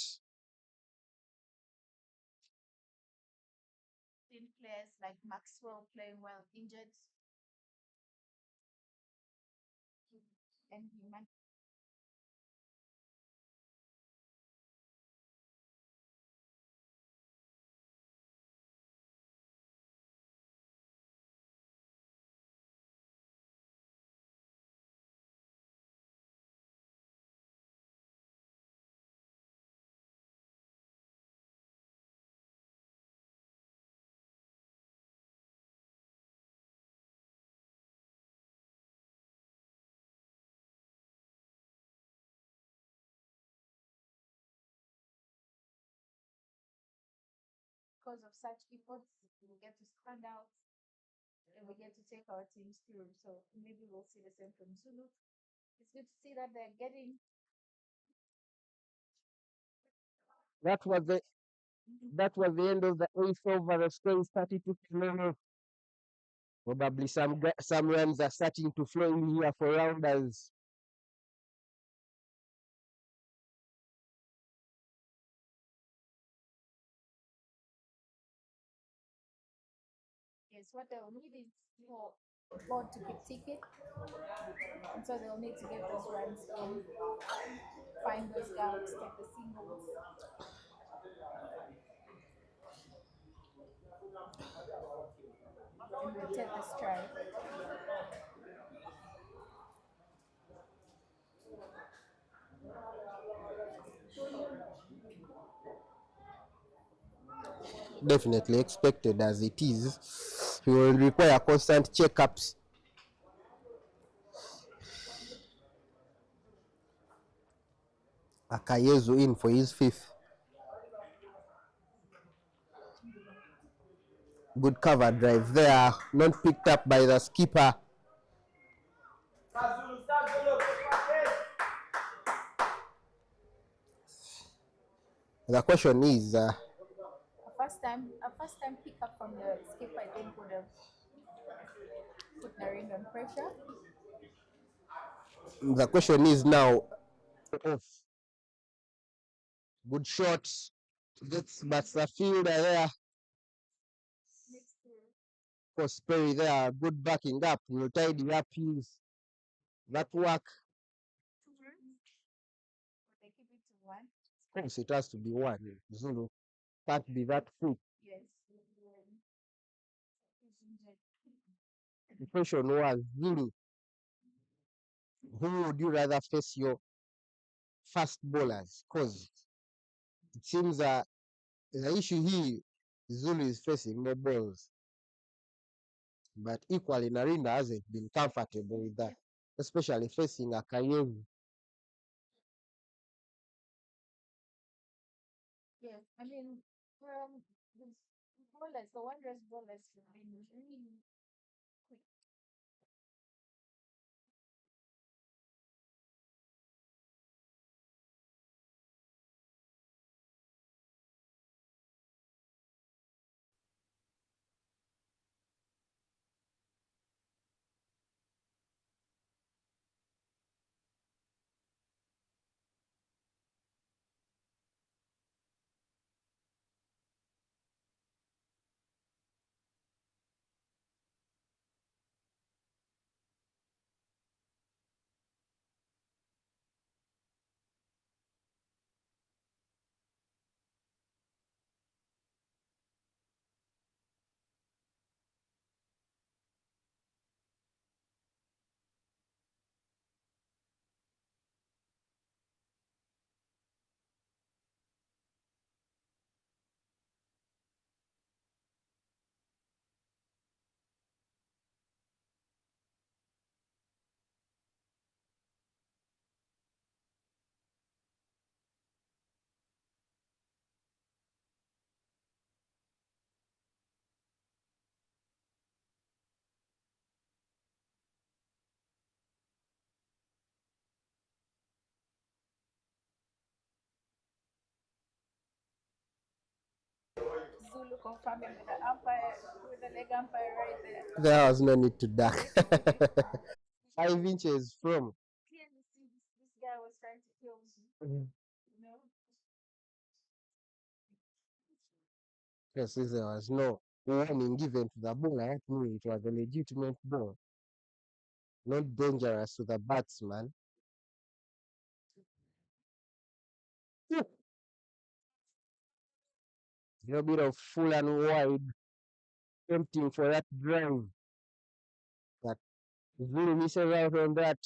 Seen players like Maxwell playing well injured. And he might because of such efforts, we get to stand out and we get to take our teams through. So maybe we'll see the same from Zulu. It's good to see that they're getting That was the end of the eighth over. The score is 32 to 0. Probably some runs are starting to flow in here for rounders. yes, what they'll need is for board to keep ticking. And so they'll need to get those runs in, find those gaps, take the singles. And rotate the strike. definitely expected as it is. He will require constant checkups. Akayezu in for his fifth. Good cover drive there, not picked up by the skipper. The question is, A first time pickup from the skipper, I think, would have put Narendra on pressure. the question is now, off. Good shots. Gets but the fielder there. For Sperry there, good backing up. Will tidy up his that work. They keep it to one. Of course, it has to be one. Zulu can't be that quick. Yes. The question was, Zulu, who would you rather face your fast bowlers? Because it seems that the issue here, Zulu is facing no balls. But equally, Narinda hasn't been comfortable with that, especially facing a Kayevu. Yes, I mean, the bowlers, the Wanderers bowlers have been really quick. Zulu confirming with the umpire, with the leg umpire right there. There was no need to duck. 5 inches from. Clearly see this guy was trying to kill me, you know? Yes, there was no warning given to the bowler. That means it was a legitimate ball, not dangerous to the batsman. A little bit of full and wide, tempting for that drive. But Zulu misses out on that.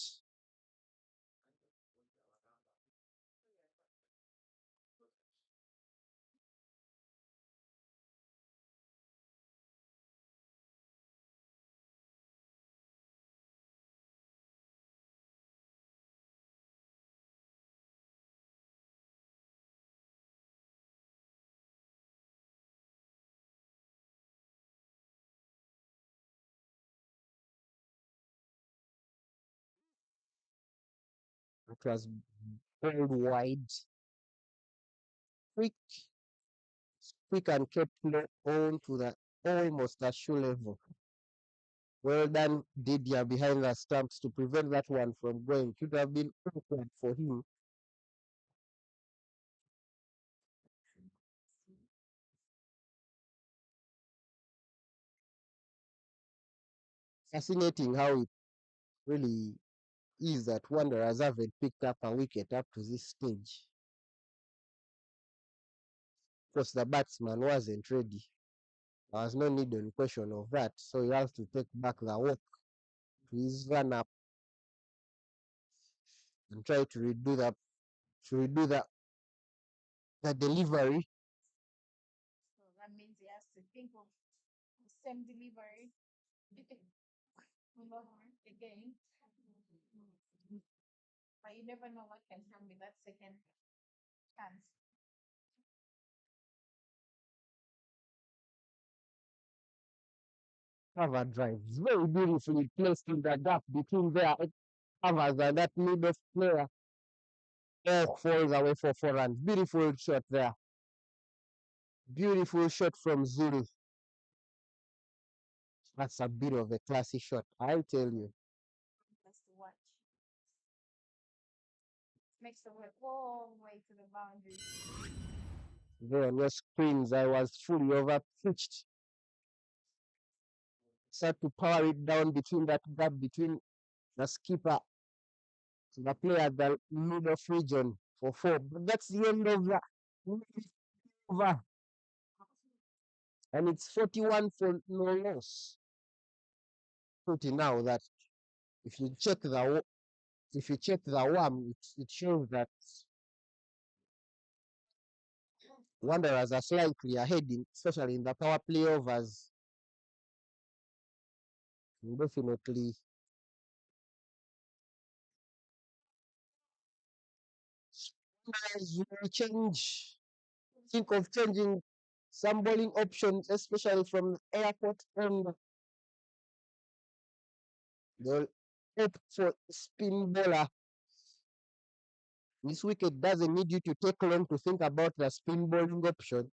It was pulled wide, quick, quick and kept on to the almost the shoe level. Well done, Didier, behind the stumps to prevent that one from going. Could have been awkward for him. Fascinating how it really is that Wanderers haven't picked up a wicket up to this stage. Because the batsman wasn't ready. There was no need on question of that. So he has to take back the walk to his run up and try to redo the delivery. So that means he same delivery. Move over again. But you never know what can come with that second chance. Cover drive. Very beautifully placed in the gap between their covers and that middle player. All falls away for 4 runs. Beautiful shot there. Beautiful shot from Zulu. That's a bit of a classy shot, I tell you. That's to watch. Makes the way all the way to the boundary. There on your screens, I was fully overpitched. So to power it down between that gap between the skipper and the player at the middle of region for 4. But that's the end of the over. And it's 41 for no loss. Pretty now that if you check the worm, it shows that Wanderers are slightly ahead, especially in the power play overs. Definitely. Wanderers will change. Think of changing some bowling options, especially from the airport, and they'll opt for spin bowler. This wicket doesn't need you to take long to think about the spin bowling option.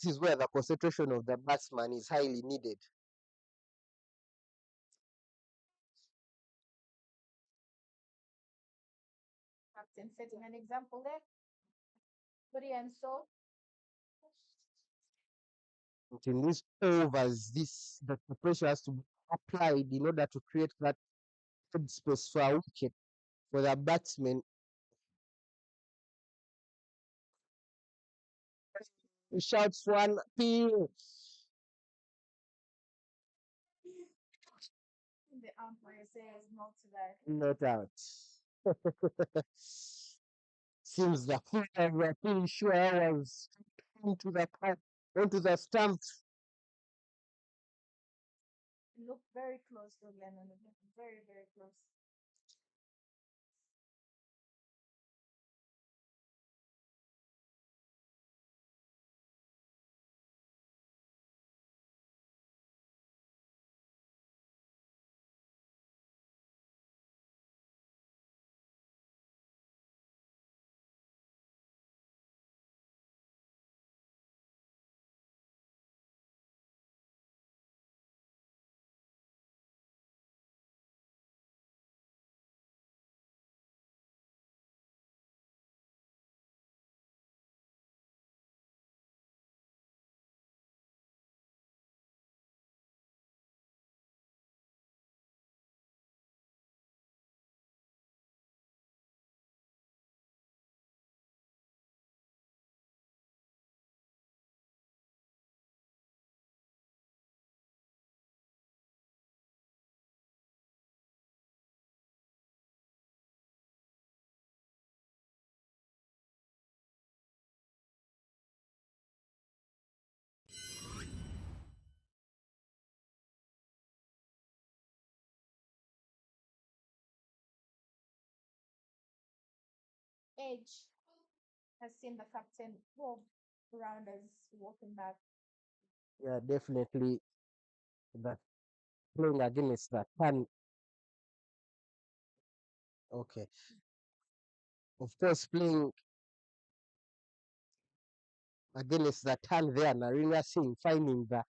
This is where the concentration of the batsman is highly needed. Captain setting an example there. Body and soul. In these overs, the pressure has to be applied in order to create that head space for a wicket for the batsman. He shouts one pin. The umpire says no to that. Not out. Seems the player were pretty sure I was into the onto the stump. Look very close to Lennon. Very, very close. edge has seen the captain 12 rounders walking back. Yeah, definitely that playing against that can, okay. Of course, playing against the turn there, Narina Singh finding the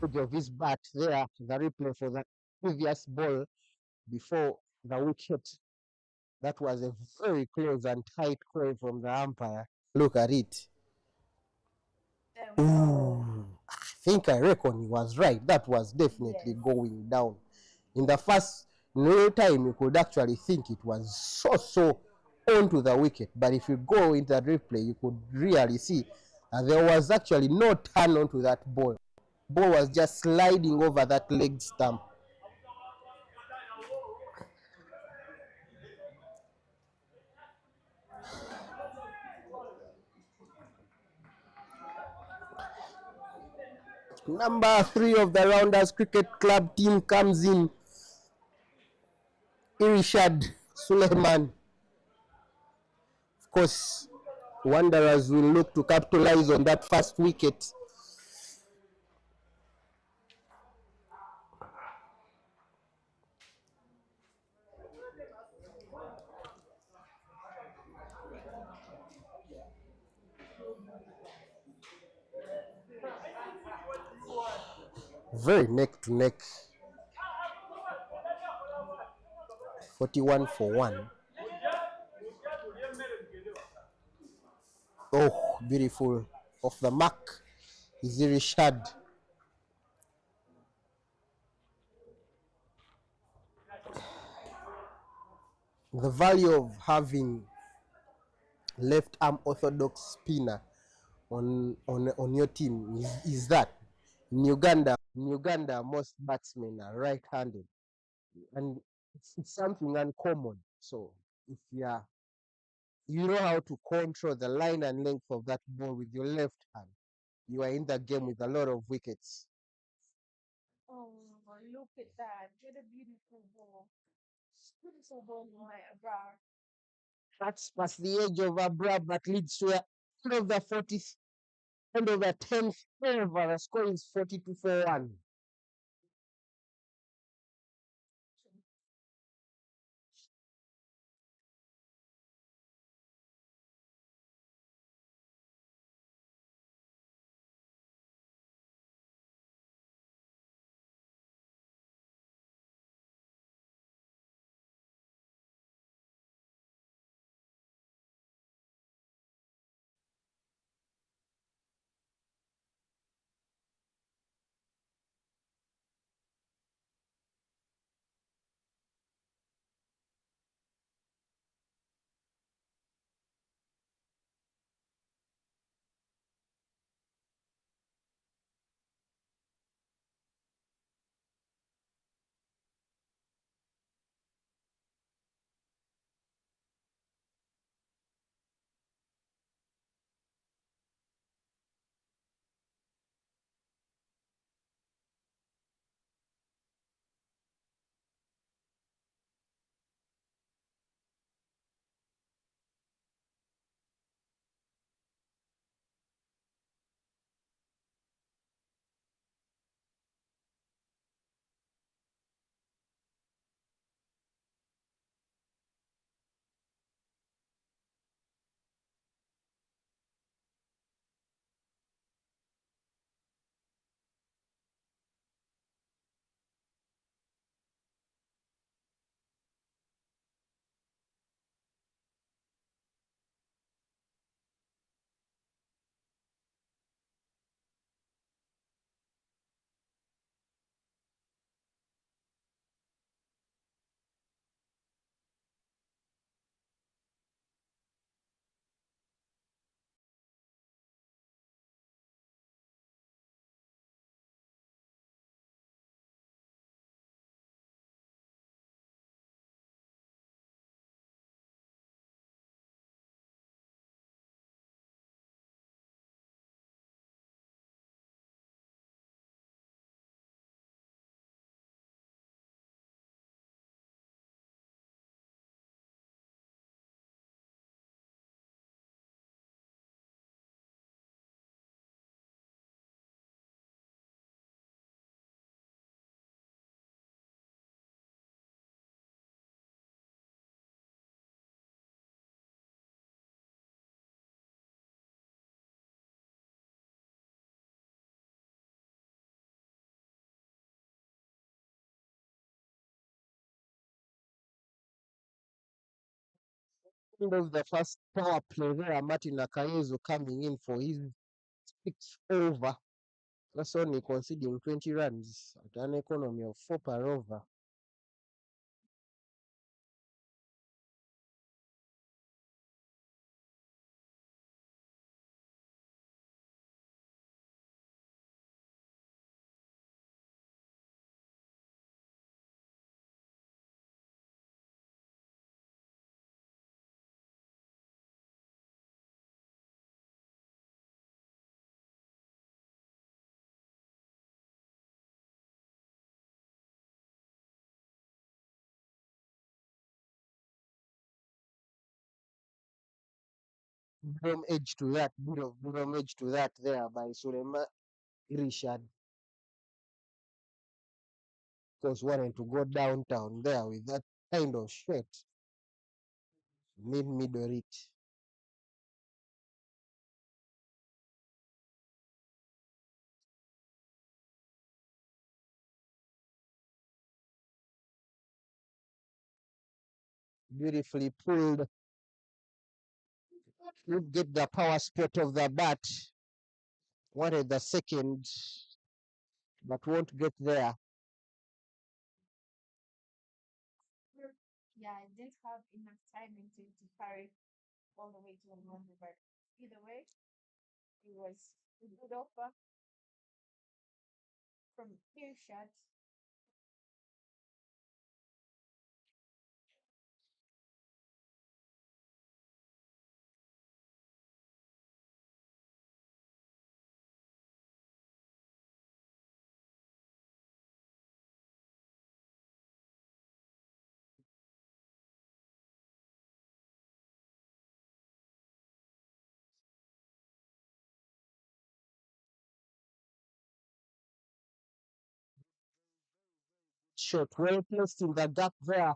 edge of his bat there, the replay for the previous ball before the wicket. That was a very close and tight call from the umpire. Look at it. I reckon he was right. That was definitely going down. In the first real time, you could actually think it was so onto the wicket. But if you go into the replay, you could really see that there was actually no turn onto that ball. Ball was just sliding over that leg stump. Number 3 of the Rounders Cricket Club team comes in. Irshad Suleiman. Of course, Wanderers will look to capitalize on that first wicket. Very neck to neck. 41 for 1. Oh, beautiful. Off the mark is Irshad. The value of having left arm orthodox spinner on your team is that in Uganda most batsmen are right-handed, and it's something uncommon. So if you know how to control the line and length of that ball with your left hand, you are in the game with a lot of wickets. Oh, look at that. What a beautiful ball. Beautiful ball in my brow. That's past the edge of Abrab that leads to a end of the 40th, end of the 10th over. The score is 42 for 1. End of the first power play there, Martin Akayezu coming in for his 6th over. That's only conceding 20 runs at an economy of 4 per over. Bottom edge to that, bottom edge to that there by Suleiman Irishad. Because wanting to go downtown there with that kind of shot. Middle it. Beautifully pulled. You get the power spot of the bat. Wanted the second, but won't get there. Yeah, I didn't have enough timing to carry all the way to the boundary, but either way, it was a good offer from Irshad. Shot well placed in the gap there.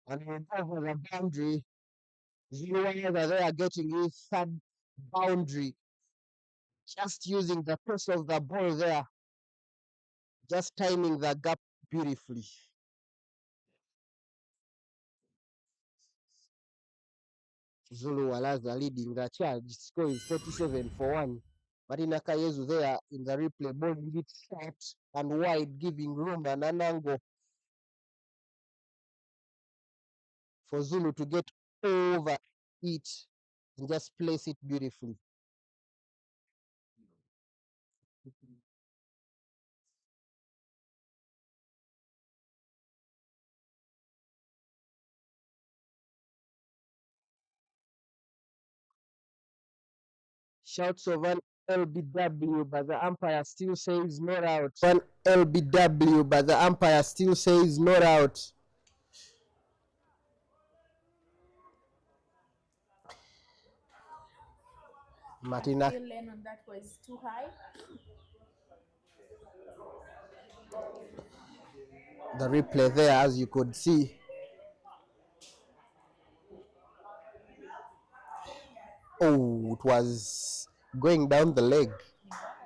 And over the boundary. Zuluanga there getting his 3rd boundary. Just using the pace of the ball there. Just timing the gap beautifully. Zulu Walaza leading the charge. Score is 47 for 1. Martin Akayezu there in the replay, bowling it short and wide, giving room and an angle for Zulu to get over it and just place it beautifully. Shouts of an LBW, but the umpire still says not out. One LBW, but the umpire still says not out. Martina. Field lane on that was too high. The replay there, as you could see. Oh, it was going down the leg.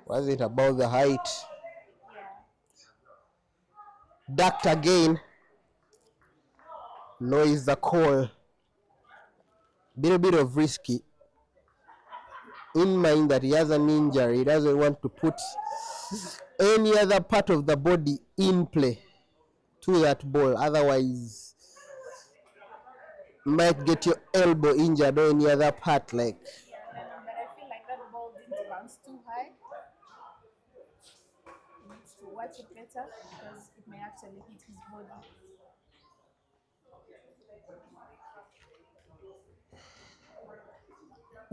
Was it about the height? Ducked again. No is the call. Bit of risky. In mind that he has an injury, he doesn't want to put any other part of the body in play to that ball. Otherwise, might get your elbow injured or any other part like. Yeah, but I feel like that ball didn't bounce too high. He needs to watch it better because it may actually hit his body.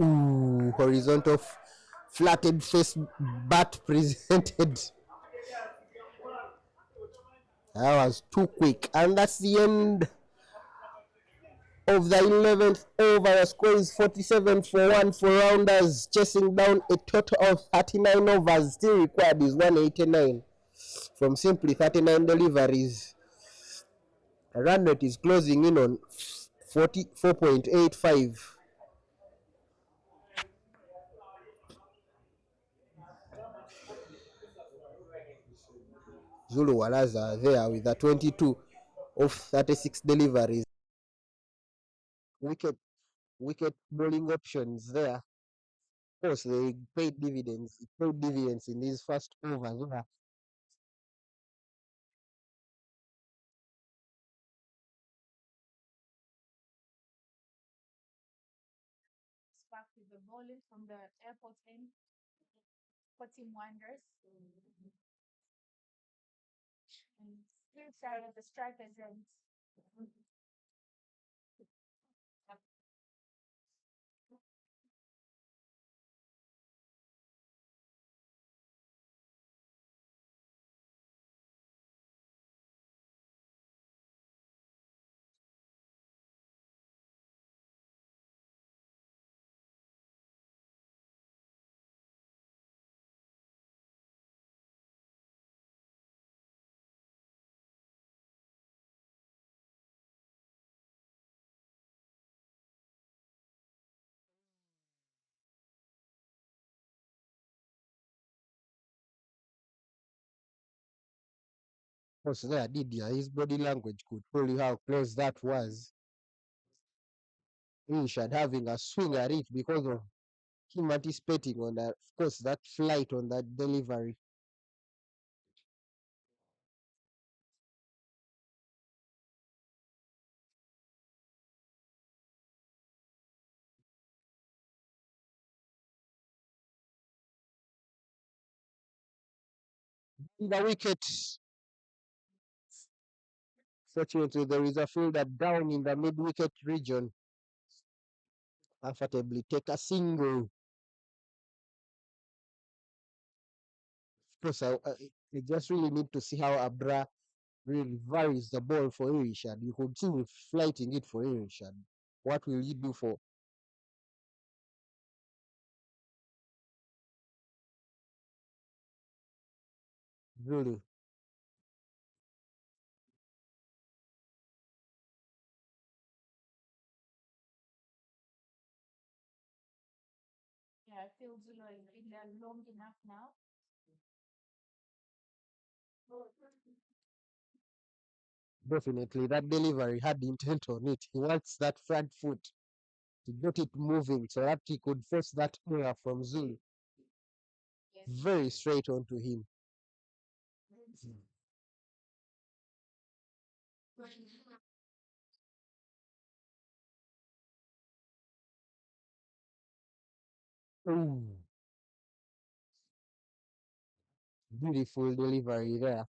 Ooh, horizontal flattened face bat presented. That was too quick, and that's the end of the 11th over. The score is 47 for 1 for rounders, chasing down a total of 39 overs. Still required is 189 from simply 39 deliveries. The run rate is closing in on 44.85. Zulu Walaza there with a 22 of 36 deliveries. Wicket wicket bowling options there. Of course, they paid dividends. It paid dividends in these first overs. Yeah. Spark with the bowling from the airport end for Team Wonders. And still side of the strikers end. Of course, there Didier, his body language could tell you how close that was. Richard having a swing at it because of him anticipating on that, of course, that flight on that delivery. The wicket, fortunately, there is a fielder down in the mid-wicket region. Comfortably take a single. Of course, I just really need to see how Abra really varies the ball for Irishad. You could see him flighting it for Irishad. What will he do for Zulu? Yeah, I feel Zulu has been there long enough now. Definitely, that delivery had intent on it. He wants that front foot to get it moving so that he could force that error from Zulu Yes. very straight onto him. Ooh, beautiful delivery there.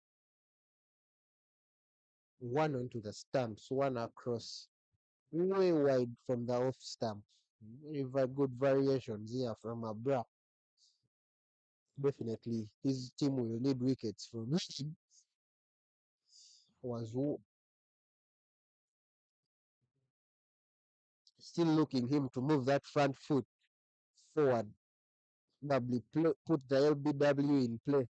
One onto the stumps, one across, way wide from the off stump. Very good variations here from Abra. Definitely, his team will need wickets from him. Was still looking him to move that front foot forward. Probably put the LBW in play.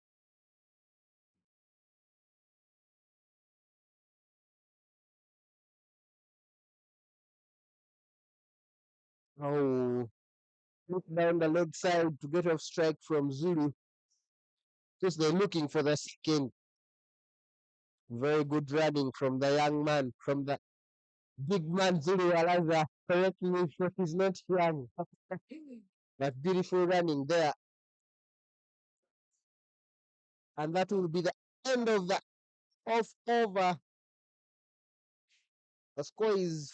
Oh, look down the leg side to get off strike from Zulu. Just they're looking for the second. Very good running from the young man, from the big man Zulu Alaza. Correct me if he's not young. That beautiful running there. And that will be the end of the off over. The score is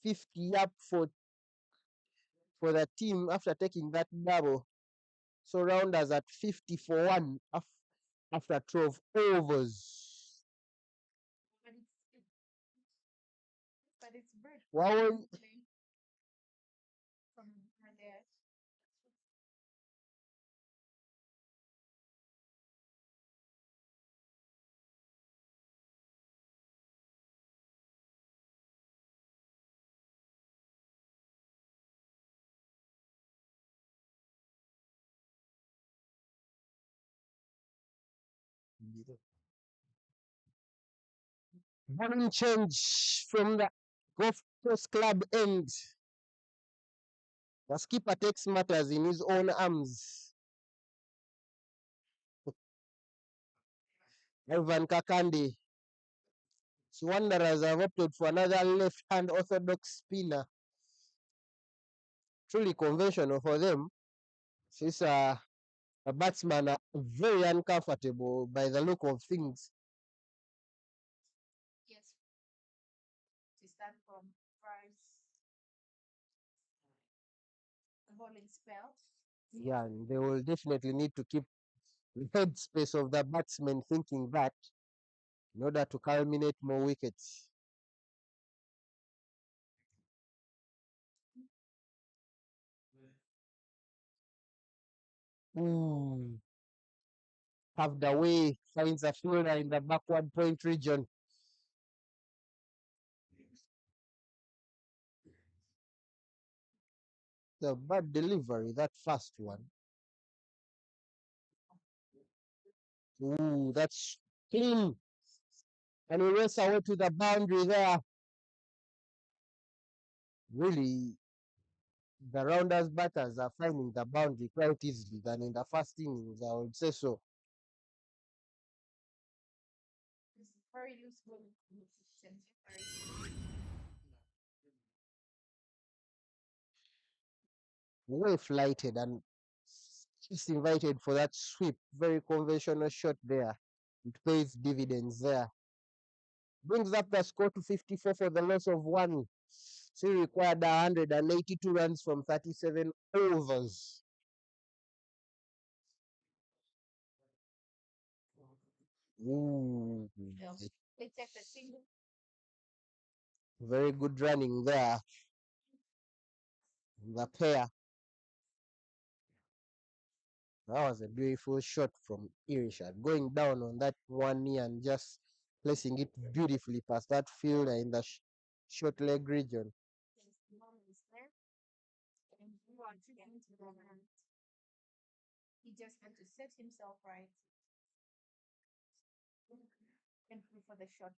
50 up for the team after taking that double. So rounders at 50 for 1 after 12 overs. But it's bird Wow. from there. Running change from the Golf Course Club end. The skipper takes matters in his own arms. Ivan Kakandi. So Wanderers have opted for another left-hand orthodox spinner. truly conventional for them, since the batsmen are very uncomfortable by the look of things. Yes. To start from first bowling spell. Yeah, and they will definitely need to keep the headspace of the batsmen thinking that in order to culminate more wickets. Ooh, half the way finds a fielder in the backward point region. The bad delivery, that first one. Ooh, that's clean. And we race away to the boundary there. Really, the rounders batters are finding the boundary quite easily than in the first innings, I would say so. It's very loose bowling. Way flighted and just invited for that sweep. Very conventional shot there. It pays dividends there. Brings up the score to 54 for the loss of one. She required 182 runs from 37 overs. Ooh, They take the single. very good running there. The pair. That was a beautiful shot from Irishad. Going down on that one knee and just placing it beautifully past that fielder in the short leg region. Yes, the ball is there. And he wants to get into the hand. He just had to set himself right. And go for the shot.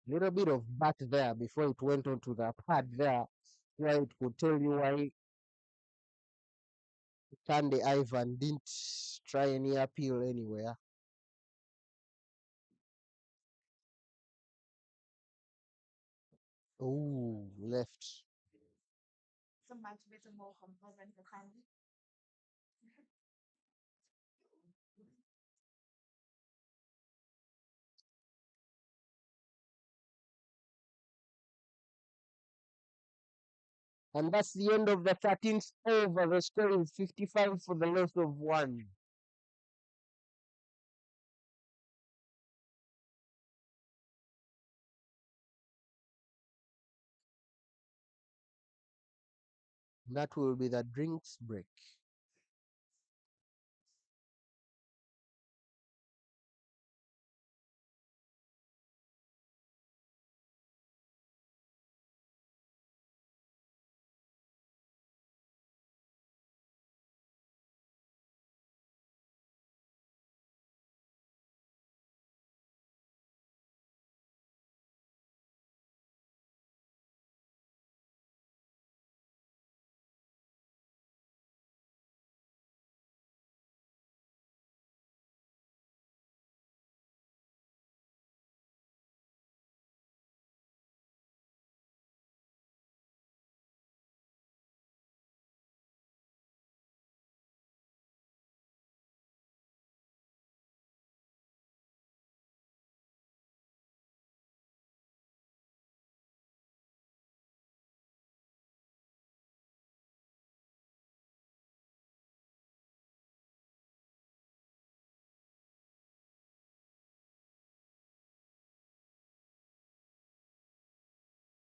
Little bit of bat there before it went onto the pad there, where it could tell you why Kande Ivan didn't try any appeal anywhere. Ooh, left. So much better more composed than the hand. And that's the end of the 13th over. The score is 55 for the loss of one. That will be the drinks break.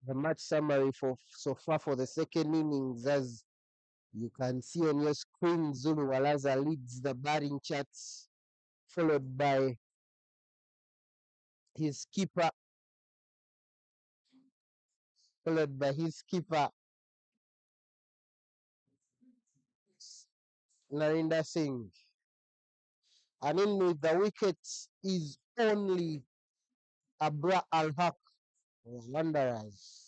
The match summary for so far for the second innings, as you can see on your screen, Zulu Walaza leads the batting charts, followed by his keeper, Narinder Singh. And in with the wickets is only Abra Al Haq of Wanderers.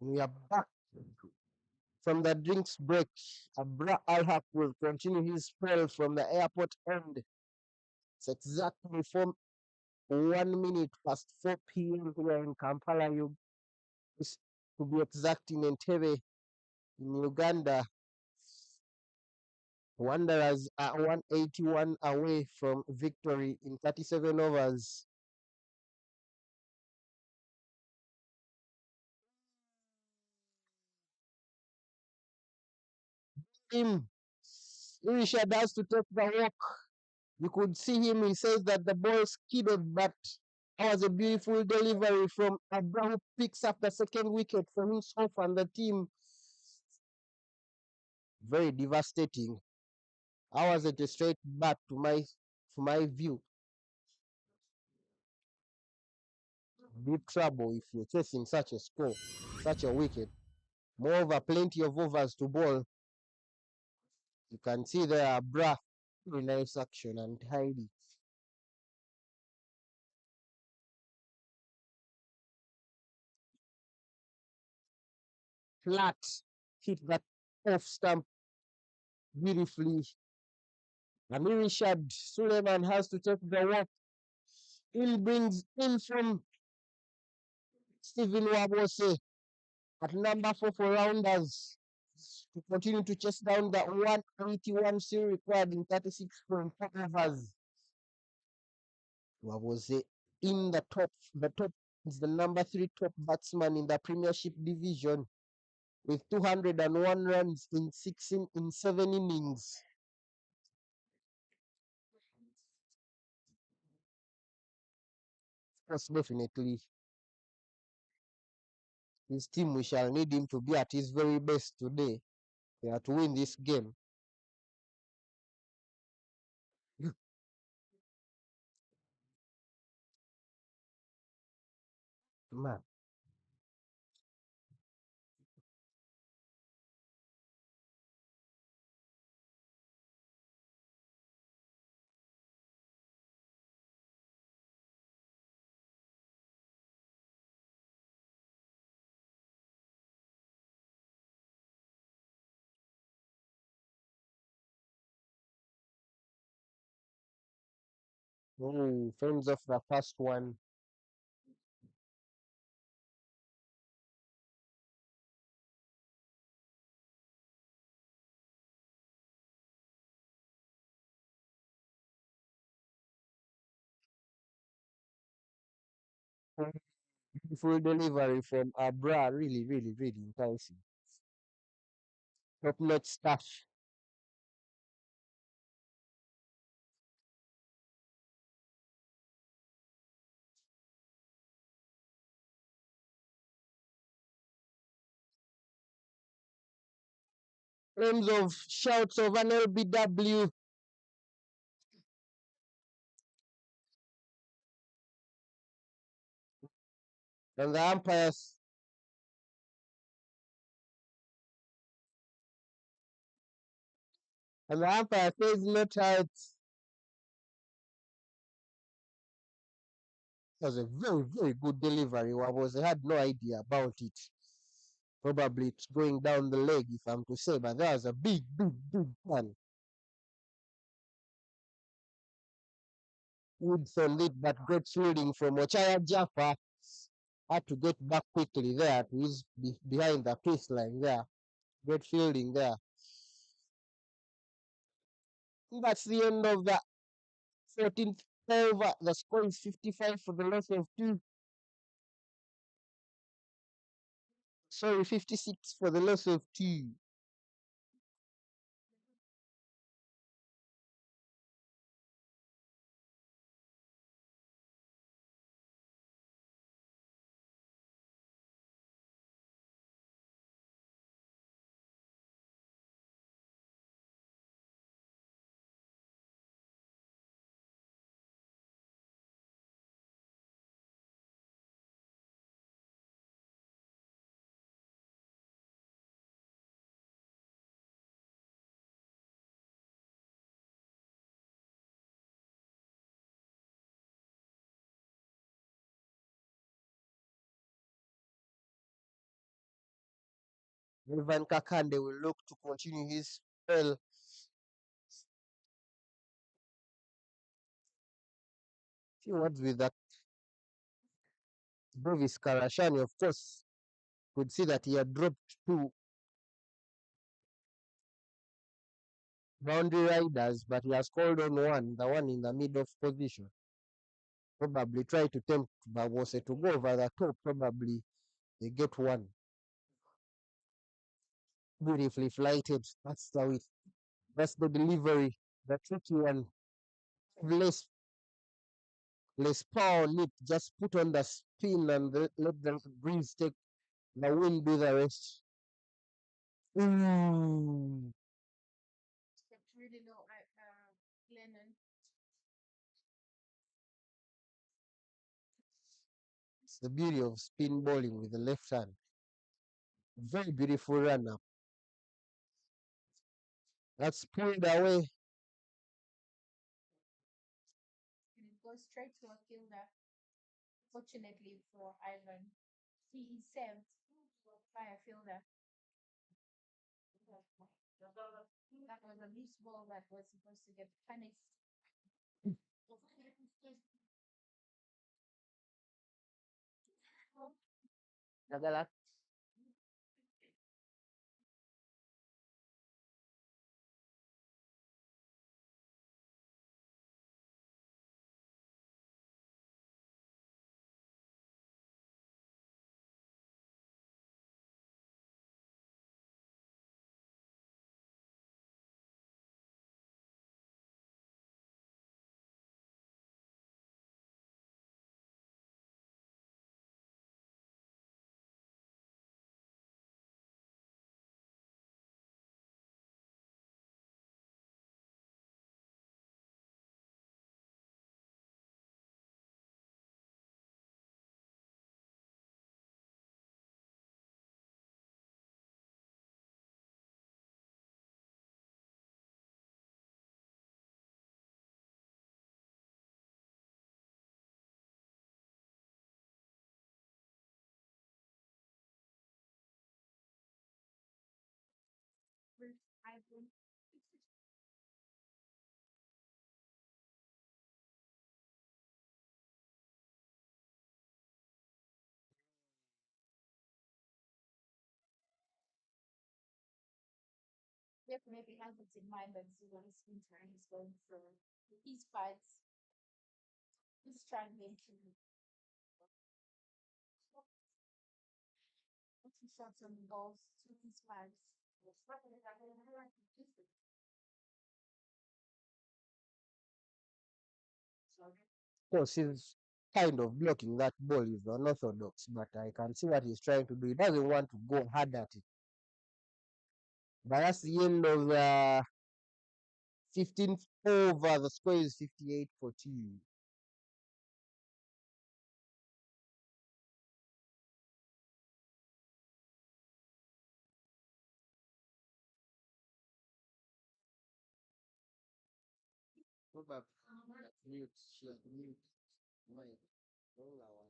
We are back from the drinks break. Abra Alhaq will continue his spell from the airport end. It's exactly 1 minute past 4 p.m. here in Kampala, to be exact, in Entebbe, in Uganda. Wanderers are 181 away from victory in 37 overs. Richard has to take the walk. You could see him. He says that the ball skidded, but that was a beautiful delivery from Abraham, who picks up the second wicket for himself and the team. Very devastating. I was at a straight bat to my view. Deep trouble if you're chasing such a score, such a wicket. Moreover, plenty of overs to bowl. You can see there Abra, very nice action and tidy. Flat, hit that off stump beautifully. Amir Rishad Suleiman has to take the walk. In brings in from Stephen Wabose at number 4 for rounders to continue to chase down the 181 still required in 36.4 overs. Wabose in the top. The top is the number 3 top batsman in the Premiership division with 201 runs in 7 innings. Most definitely, his team, we shall need him to be at his very best today. They are to win this game. Man. Fends off the first one. Beautiful delivery from Abra. Really, really, really enticing. Top-notch stuff. Terms of shouts of an LBW. And the umpires. And the umpire says not out. It was a very, very good delivery. I had no idea about it. Probably it's going down the leg, if I'm to say, but that was a big, big, big one. Woodson lit, but great fielding from Ochaya Jaffa. Had to get back quickly there to his behind the baseline there. Great fielding there. That's the end of the 14th over. The score is 55 for the loss of 2. Sorry, 56 for the loss of 2. Ivan Kakande will look to continue his spell. Few words with that. Bovis Karashani, of course, could see that he had dropped two boundary riders, but he has called on one, the one in the middle of position. Probably try to tempt Babose to go over the top. Probably they get one. Beautifully flighted. That's the way. That's the delivery. The tricky one. Less power on it. Just put on the spin and let the breeze take the wind do the rest. Mm. Stepped really low at Lennon. It's the beauty of spin bowling with the left hand. Very beautiful run up. That's pulled away. And it goes straight to a fielder. Fortunately for Ivan, he is saved by a fielder. That was a loose ball that was supposed to get punished. Nagalat. Ivan. Definitely has it in mind that Zulu is winter is going through his fights. He's struggling to shots on balls to his fights. Of course, he's kind of blocking that ball is unorthodox, but I can see what he's trying to do. He doesn't want to go hard at it. But that's the end of the 15th over. The score is 58-14. Probably mute, mute, mic, roll one.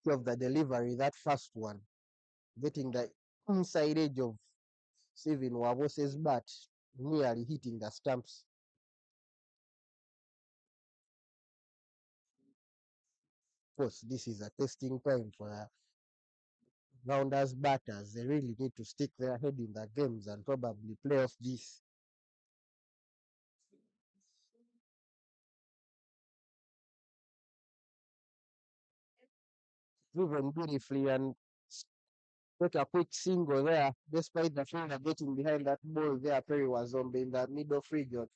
Of the delivery, that first one, getting the inside edge of Steven Wabose's bat, nearly hitting the stumps. Of course, this is a testing time for rounders batters. They really need to stick their head in the games and probably play off this. Driven beautifully and take a quick single there, despite the fielder getting behind that ball there. Perry was on in the middle of region.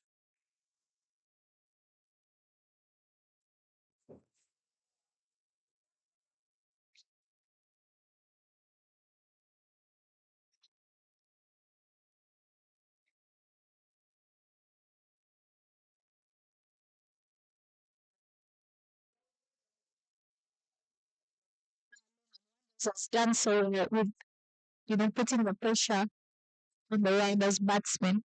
has done so with putting the pressure on the Riders batsmen.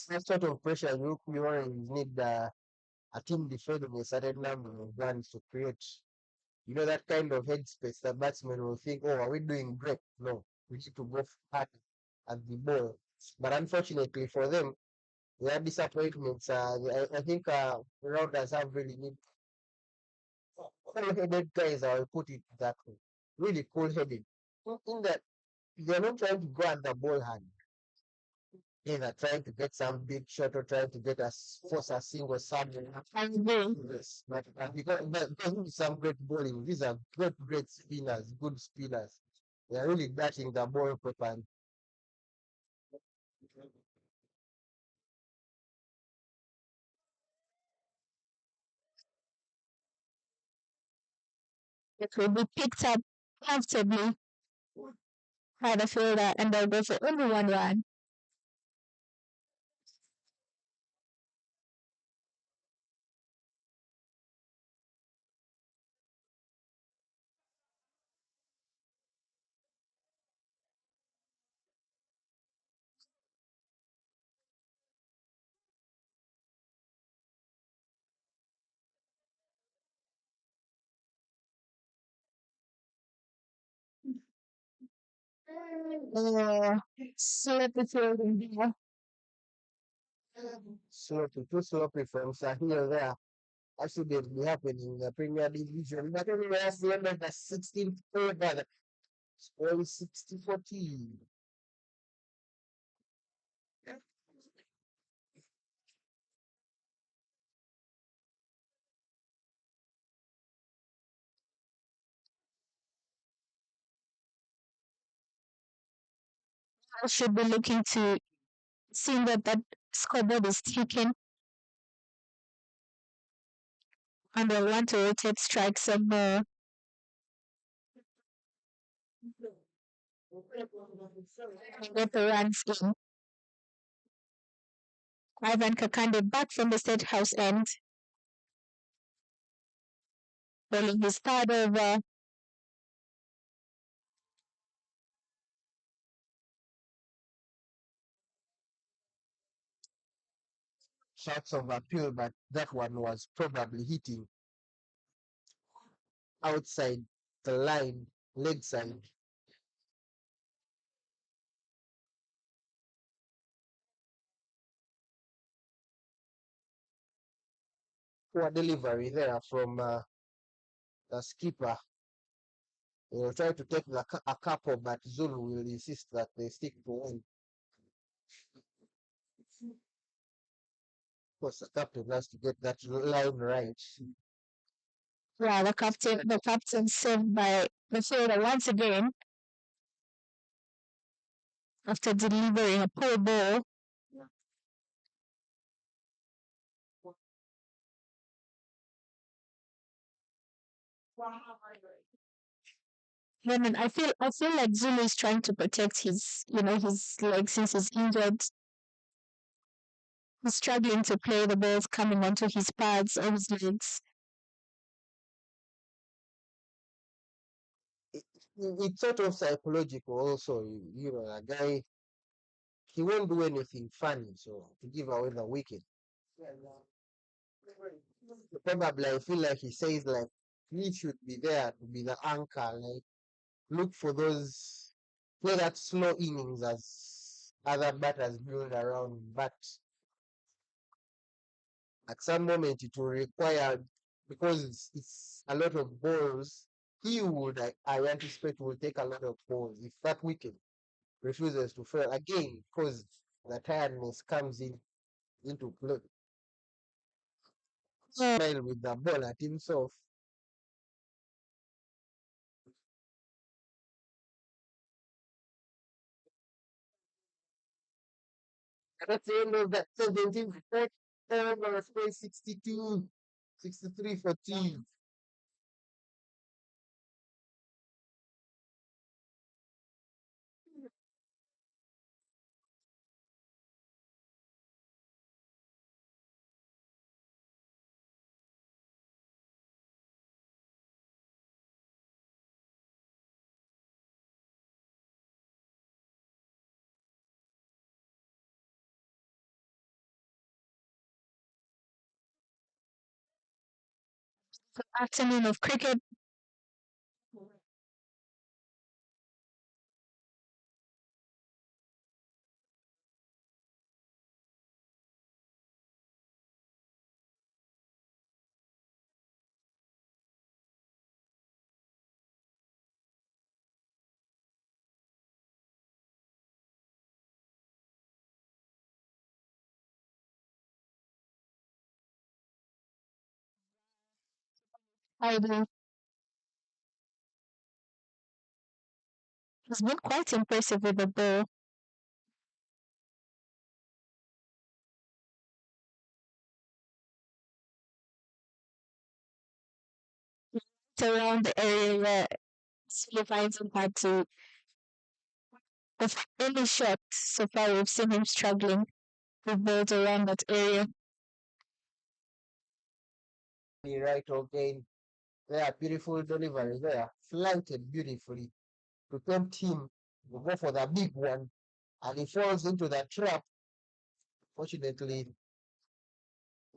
That sort of pressure you always need a team defending a certain number of runs to create. That kind of headspace, the batsman will think, oh, are we doing great? No, we need to go hard at the ball. But unfortunately for them, their disappointments, I think rounders have really need cool-headed guys, I will put it that way. Really cool-headed. In that they're not trying to go at the ball hand. Either trying to get some big shot or trying to get force a single something. Yes, but because some great bowling, these are great spinners, good spinners. They are really dashing the ball properly. It will be picked up comfortably by the fielder and they'll go for only 1 run. Sloppy fielding there. Too sloppy from Sahil there. That shouldn't be happening in the Premier Division. But anyway, that's the end of the 16th over. Score is 60-40. I should be looking to see that scoreboard is taken and they'll want to rotate strike some more. Get the runs in. Ivan Kakande back from the State House end. Bowling his third over. Shots of appeal, but that one was probably hitting outside the line, leg side. Poor delivery there from the skipper. They will try to take a couple, but Zulu will insist that they stick to one. Of course, the captain has to get that line right. Yeah, the captain saved by the fielder once again after delivering a poor ball. And I feel like Zulu is trying to protect his leg since he's injured. He's struggling to play the balls coming onto his pads or his legs. It's sort of psychological also. A guy, he won't do anything funny, so to give away the wicket. Probably I feel like he says like he should be there to be the anchor, like look for those play that slow innings as other batters build around, but at some moment it will require because it's a lot of balls. He would I anticipate will take a lot of balls if that wicket refuses to fail again because the tiredness comes into play. Smile with the ball at himself. That's the end of that 17th quarter. Over score 62, 63 for team. Afternoon of cricket. I do. It's been quite impressive with the ball. It's around the area where Philippines had to, of any shot so far, we've seen him struggling with balls around that area. Right, okay. There, beautiful delivery there. Flanted beautifully to tempt him to go for the big one. And he falls into the trap. Fortunately,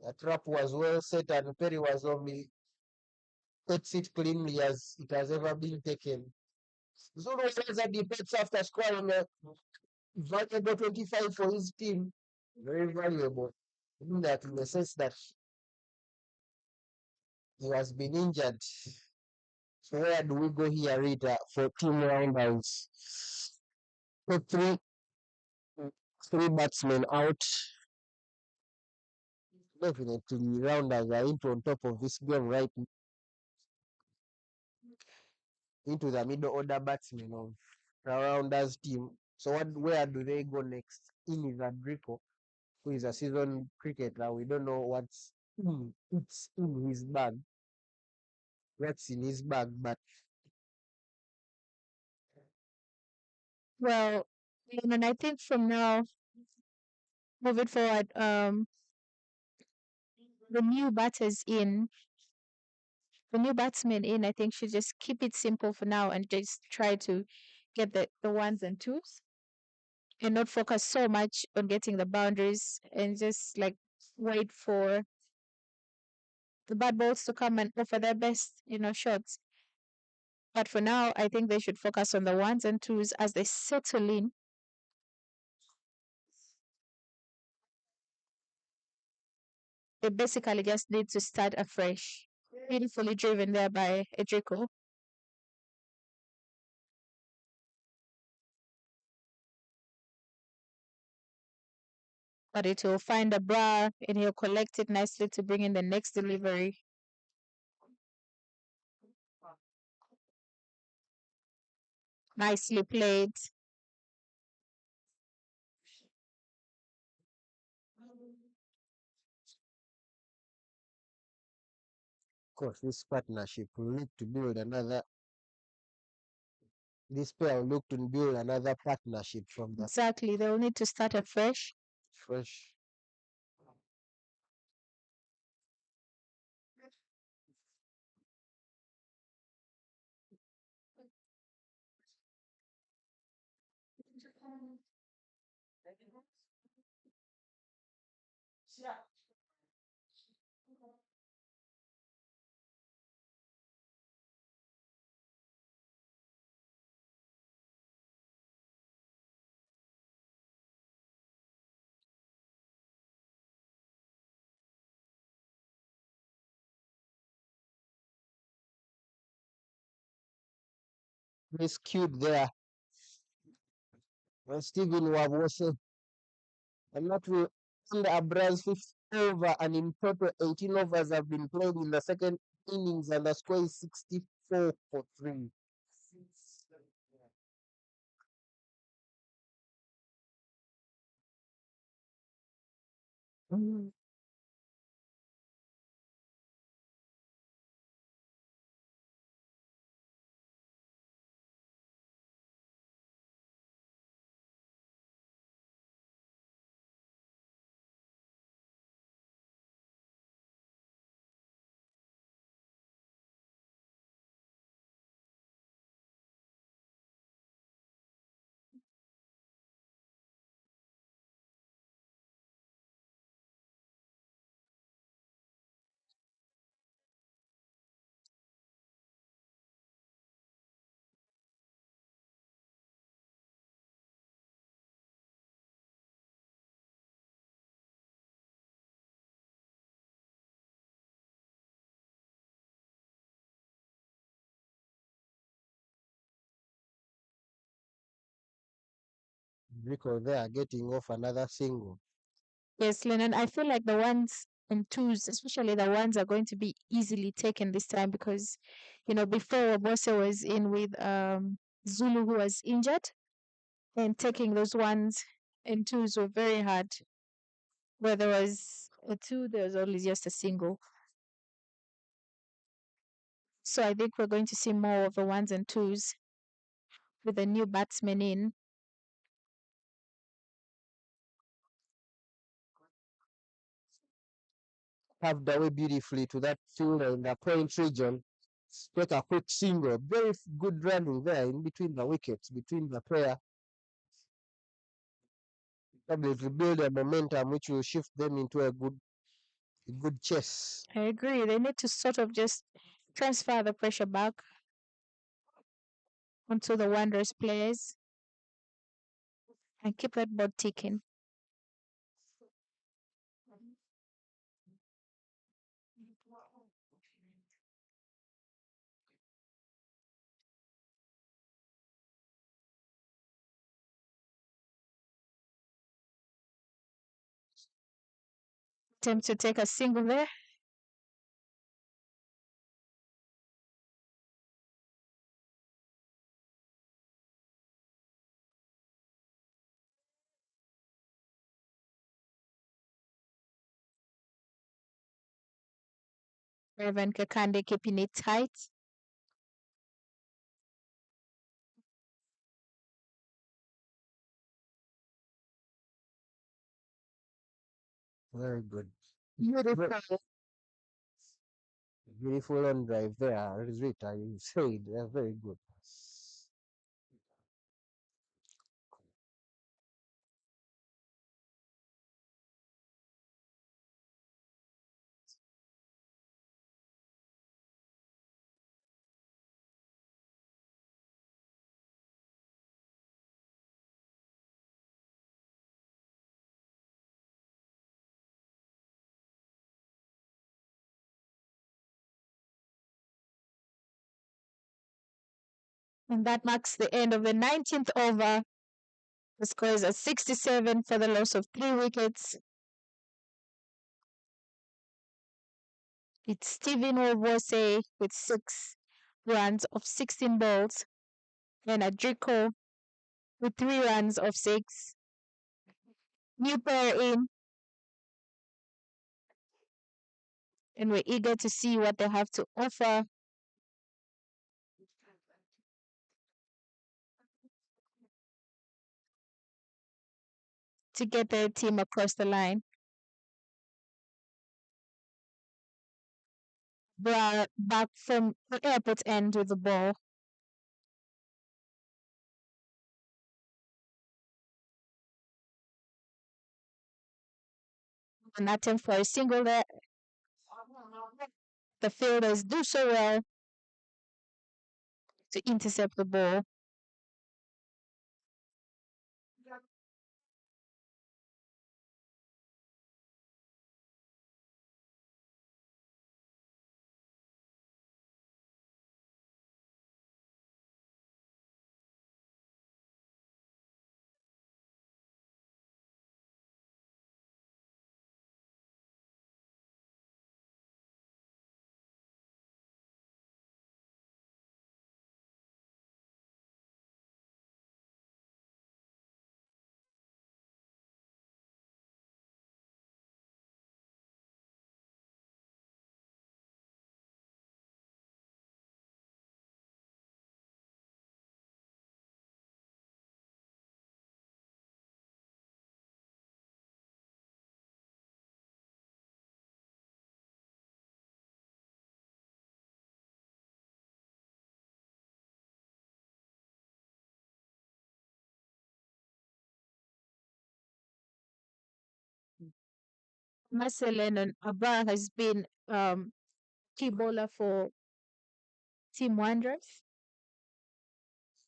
the trap was well set and Perry was only takes it cleanly as it has ever been taken. Zulu Cesar debates after scoring a valuable 25 for his team. Very valuable. In that, in the sense that he has been injured. So where do we go here, Rita, for team roundouts? So three batsmen out. Definitely, rounders are into on top of this game right into the middle order batsmen of the rounders team. So where do they go next? In is Adrico, who is a seasoned cricketer. We don't know it's in his bag. What's in his bag, but Well, and I think from now, moving forward, the new batters in, the new batsmen in, I think should just keep it simple for now and just try to get the ones and twos and not focus so much on getting the boundaries and just like wait for the bad balls to come and offer their best, shots. But for now, I think they should focus on the ones and twos as they settle in. They basically just need to start afresh. Beautifully driven there by Ejiko. But it will find a bra and he'll collect it nicely to bring in the next delivery. Nicely played. of course, this partnership will need to build another. This pair will look to build another partnership from the Exactly. They'll need to start afresh. fresh. Rescued there. And Stephen Wabose, and that will end Abra's fifth over, and in total 18 overs have been played in the second innings, and the score is 64 for 3. Rico there getting off another single. Yes, Lennon, I feel like the ones and twos, especially the ones, are going to be easily taken this time because, before Bose was in with Zulu, who was injured, and taking those ones and twos were very hard. Where there was a two, there was only just a single. So I think we're going to see more of the ones and twos with the new batsmen in. Carved away beautifully to that fielder in the point region. Take a quick single. Very good running there in between the wickets, between the player. Probably to build a momentum which will shift them into a good chase. I agree. They need to sort of just transfer the pressure back onto the Wanderers players and keep that board ticking. Attempt to take a single there. Evan Kakande keeping it tight. Very good. Beautiful. Beautiful on drive there. Rita, you said they're very good. And that marks the end of the 19th over. The score is at 67 for the loss of 3 wickets. It's Stephen Wolvose with 6 runs of 16 balls and Adrico with 3 runs of 6. New player in, and we're eager to see what they have to offer. To get their team across the line. Back from the airport end with the ball. An attempt for a single there. The fielders do so well to intercept the ball. Marcelen and Abba has been key bowler for Team Wanderers.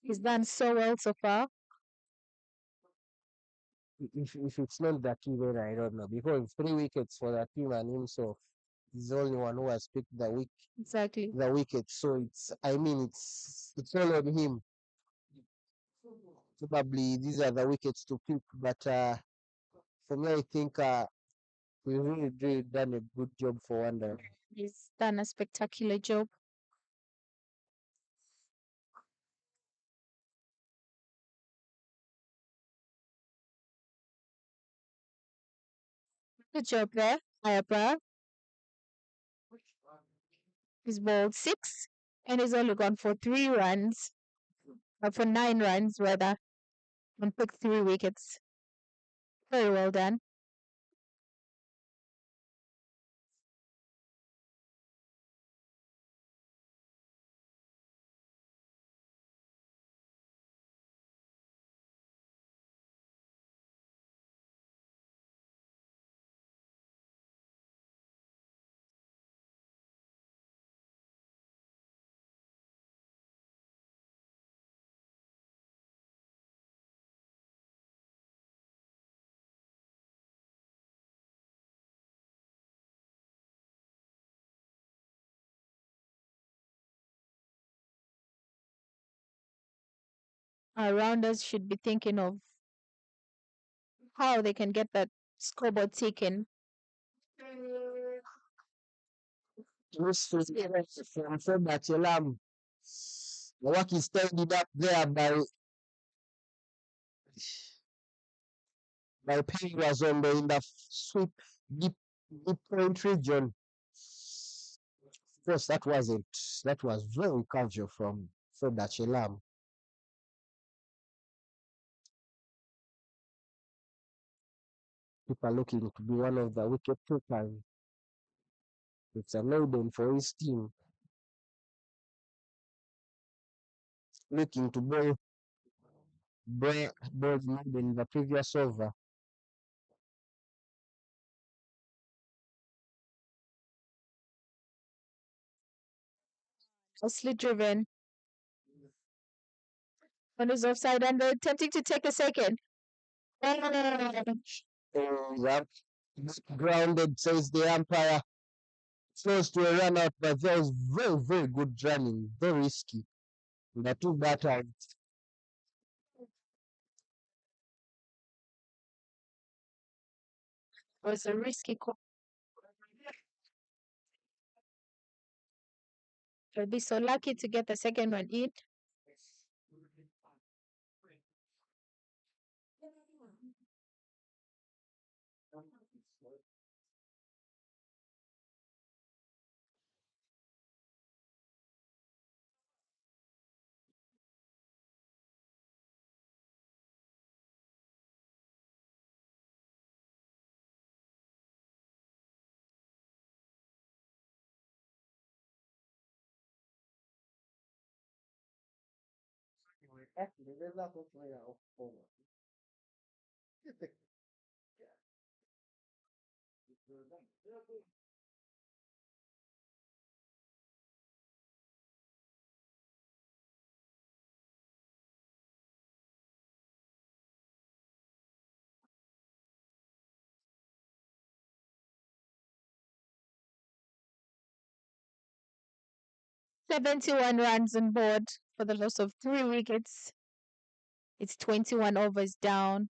He's done so well so far. If it's not the key, then I don't know. Because 3 wickets for the team and himself, he's the only one who has picked Exactly. the wicket. So it's all on him. Probably these are the wickets to pick, but for me, I think we really done a good job for Wonder. He's done a spectacular job. Good job there, Ayabra. He's bowled 6 and he's only gone for 3 runs, or for 9 runs rather, and picked 3 wickets. Very well done. Our rounders should be thinking of how they can get that scoreboard taken. This is from Bachelam. The work is tidied up there by Perry was on in the sweep deep point region. Of course, that was very casual from Bachelam. People looking to be one of the wicket takers. It's a maiden for his team. Looking to bowl maiden in the previous over. Nicely driven. On his offside and attempting to take a second. That grounded, says the umpire. Close to a run out, but that was very, very good running, very risky. The two batters. Was a risky call. He'll be so lucky to get the second one in. Actually, 71 runs on board for the loss of 3 wickets. It's 21 overs down.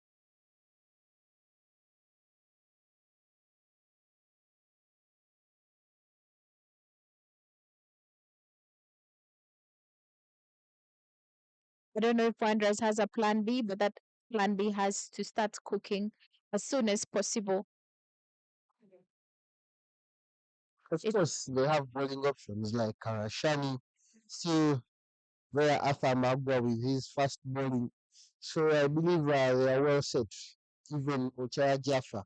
I don't know if Wanderers has a plan B, but that plan B has to start cooking as soon as possible. of course, they have bowling options like Shani, still where Arthur Magua with his fast bowling. So I believe they are well set. Even Ochaya Jaffa.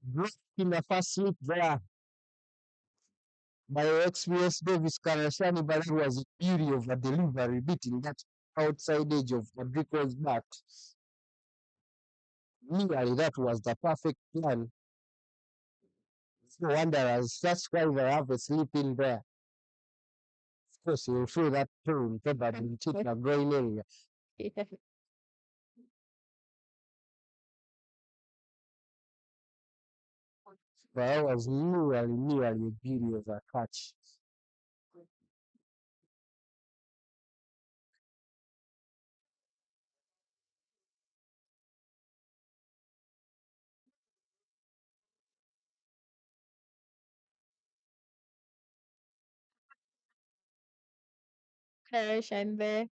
Blocked in the first slip there by XPS Davis Karashani, but it was the beauty of the delivery, beating that outside edge of Fadrico's bat. Nearly, that was the perfect plan for Wanderers. That's why they have a slip in there. Of course, you'll feel that tone probably hit the groin area. But that was nearly a beauty of a catch. Correction there.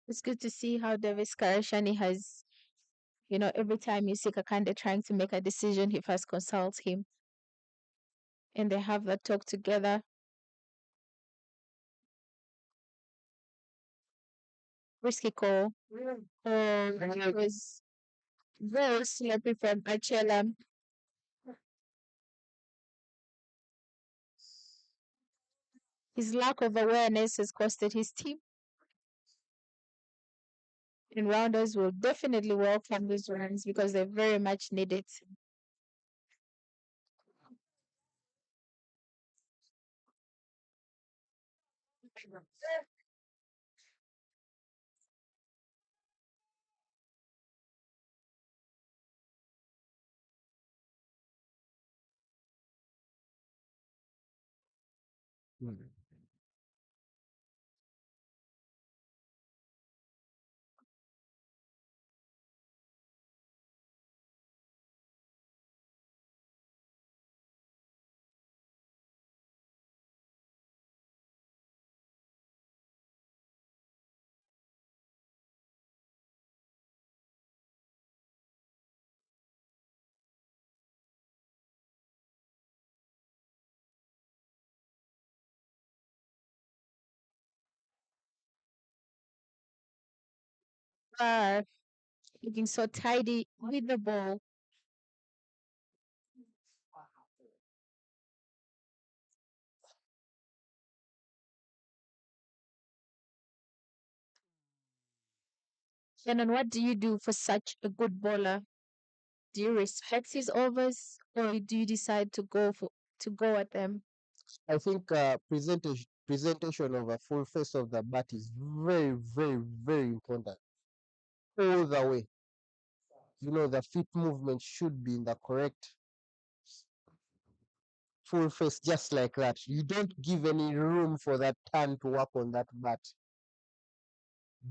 It's good to see how Davis Karashani has, every time you see Kakande trying to make a decision, he first consults him and they have that talk together. Risky call. It was very sloppy from Achela. His lack of awareness has costed his team, and rounders will definitely welcome these runs because they very much need it. Ah, looking so tidy with the ball. Shannon, what do you do for such a good bowler? Do you respect his overs, or do you decide to go at them? I think presentation of a full face of the bat is very, very, very important. All the way. The feet movement should be in the correct full face, just like that. You don't give any room for that turn to work on that bat.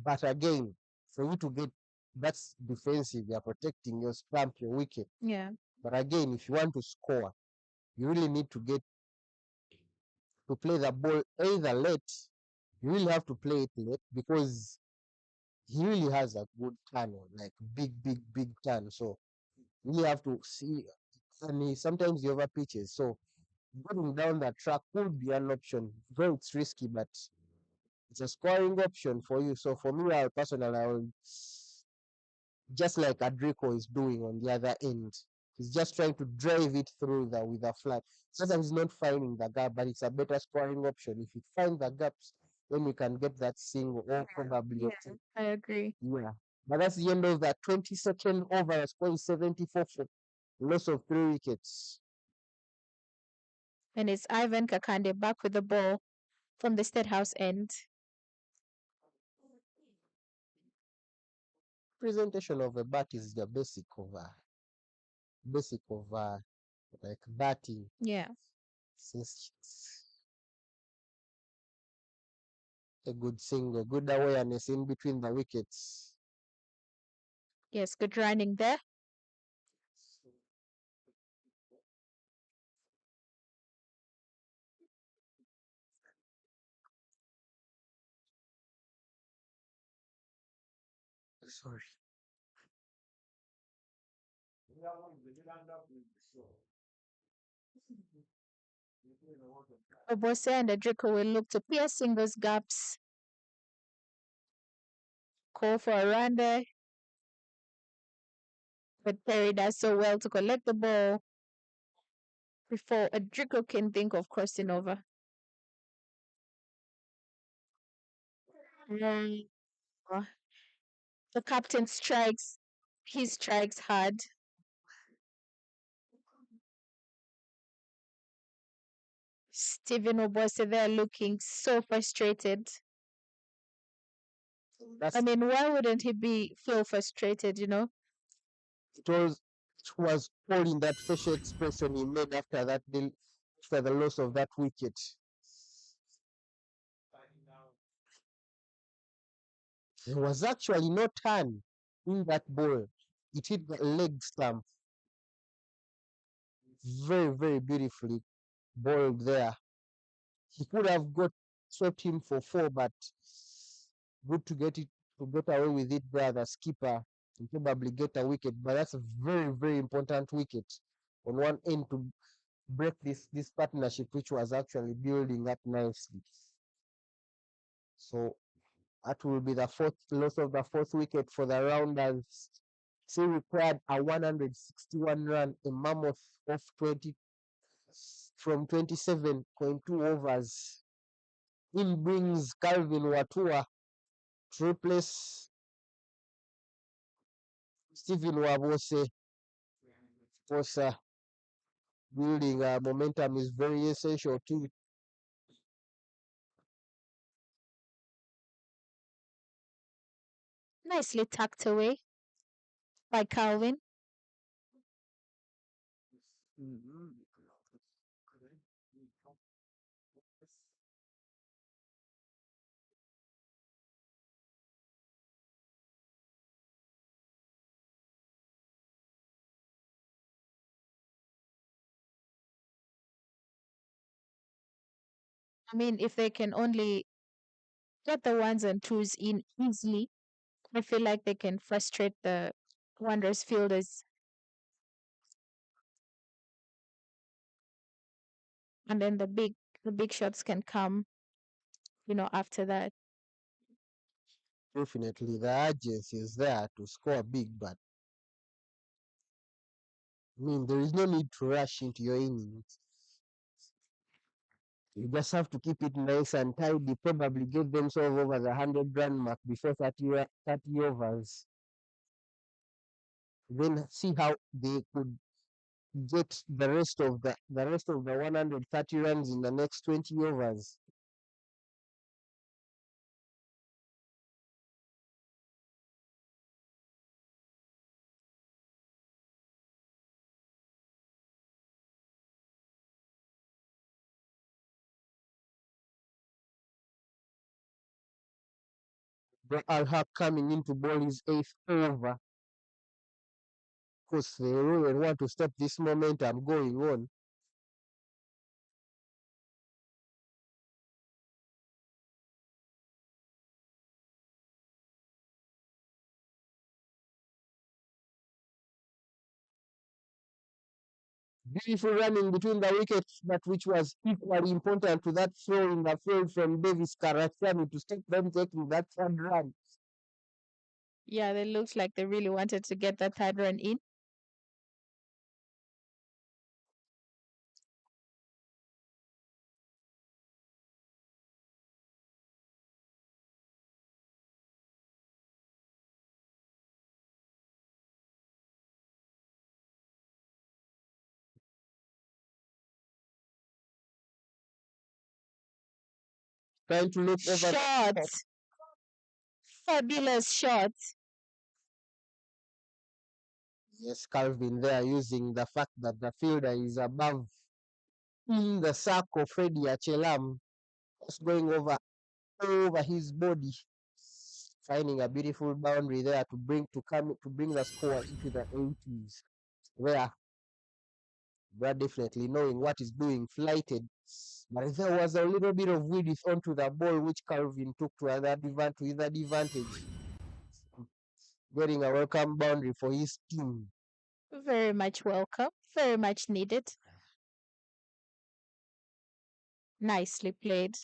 But again, for you to get that's defensive, you're protecting your stump, your wicket. Yeah. But again, if you want to score, you really need to get to play the ball either late. You really have to play it late because he really has a good turn, like big, big, big turn. So you really have to see, and sometimes he over pitches. So going down that track could be an option. Though it's risky, but it's a scoring option for you. So for me, I will just like Adrico is doing on the other end. He's just trying to drive it through with a flat. Sometimes he's not finding the gap, but it's a better scoring option. If you find the gaps, then you can get that single or probably a two. I agree. Yeah. But that's the end of that 22nd over, scoring 74 for loss of 3 wickets. And it's Ivan Kakande back with the ball from the State House end. Presentation of a bat is the basic of like batting. Yeah. Since a good single, good awareness in between the wickets. Yes, good running there. Sorry. Obose and Adrico will look to pierce singles gaps. Call for a run there. But Perry does so well to collect the ball before Adrico can think of crossing over. Mm, uh, The captain strikes. He strikes hard. Stephen Obose there looking so frustrated. That's I mean, why wouldn't he feel frustrated, it was all in that facial expression he made after after the loss of that wicket. There was actually no turn in that ball. It hit the leg stump. Very, very beautifully bowled there. He could have swept him for 4, but good to get away with it there, the skipper, and probably get a wicket. But that's a very, very important wicket on one end to break this partnership, which was actually building up nicely. So that will be the loss of the fourth wicket for the Rounders. She required a 161 run, a mammoth of 20 from 27.2 overs. In brings Calvin Watua to replace Stephen Wabose. Of course, building momentum is very essential too. Nicely tucked away by Calvin. I mean, if they can only get the ones and twos in easily, I feel like they can frustrate the Wanderers fielders. And then the big shots can come, after that. Definitely, the urgency is there to score big, but I mean, there is no need to rush into your innings. You just have to keep it nice and tidy, probably get themselves over the 100-run mark before 30 overs. Then see how they could get the rest of the 130 runs in the next 20 overs. Al-Haq coming in to bowl his 8th over. Of course, they really want to stop this momentum going on. Beautiful running between the wickets, but which was equally important to that throw in the field from Davis Karachani to stop them taking that third run. Yeah, they looked like they really wanted to get that third run in. Trying to look over the top. Shots! Fabulous shots. Yes, Calvin there using the fact that the fielder is above in the sack of Freddie Achelam, just going over his body, finding a beautiful boundary there to bring the score into the 80s. Where Brad definitely knowing what he's doing, flighted, but there was a little bit of width onto the ball, which Calvin took to his advantage, getting a welcome boundary for his team. Very much welcome. Very much needed. Nicely played.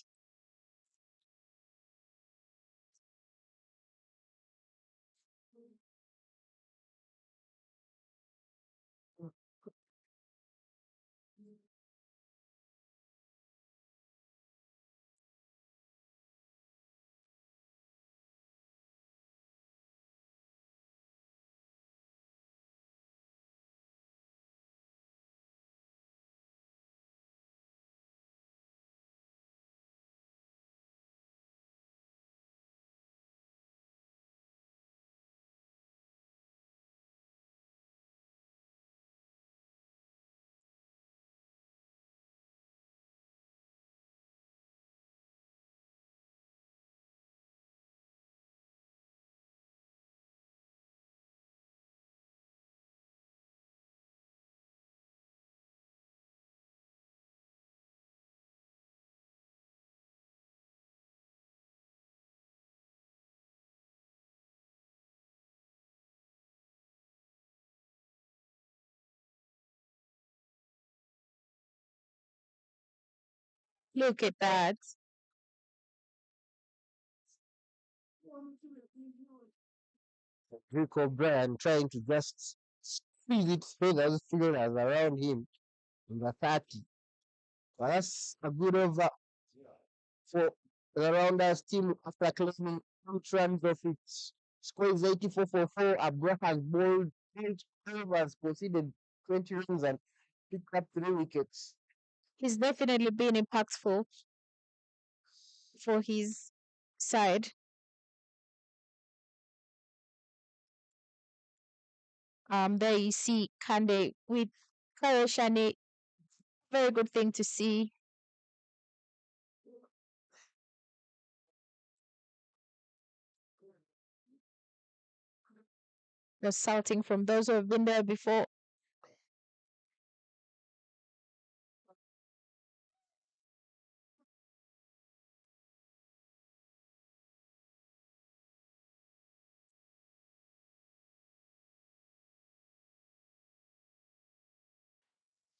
Look at that. Rick O'Brien trying to just squeeze it through those fielders around him in the 30. But that's a good over for the Rounders team after claiming 8 runs of it. Score is 84 for 4. Abra has bowled 8 overs, conceded 20 runs and picked up 3 wickets. He's definitely been impactful for his side. There you see Kande with Karashani. Very good thing to see. The shouting from those who have been there before.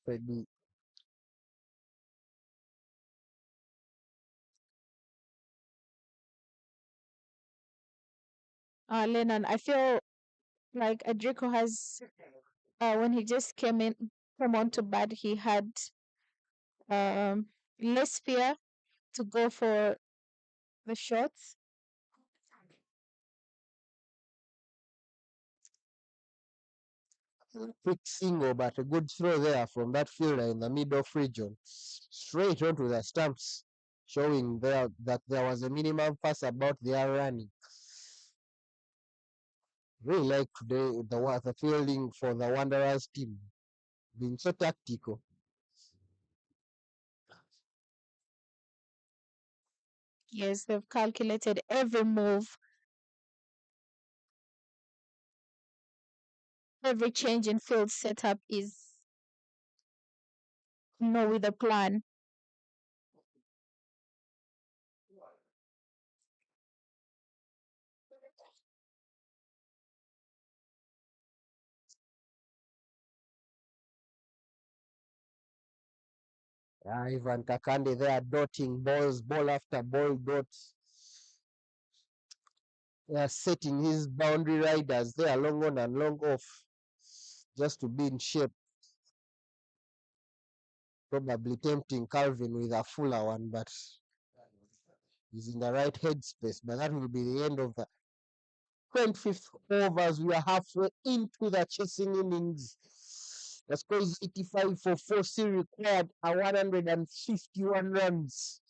Maybe Lennon, I feel like Adrico has, when he just come on to bat, he had um, less fear to go for the shots. quick single, but a good throw there from that fielder in the mid-off region. Straight onto the stumps, showing there that there was a minimum fuss about their running. Really like today the fielding for the Wanderers team being so tactical. Yes, they've calculated every move, every change in field setup is with a plan. Ivan Kakande there dotting balls, ball after ball dots. Setting his boundary riders there long on and long off just to be in shape. Probably tempting Calvin with a fuller one, but he's in the right headspace. But that will be the end of the 25th overs. We are halfway into the chasing innings. The score is 85 for 4. Still required a 151 runs.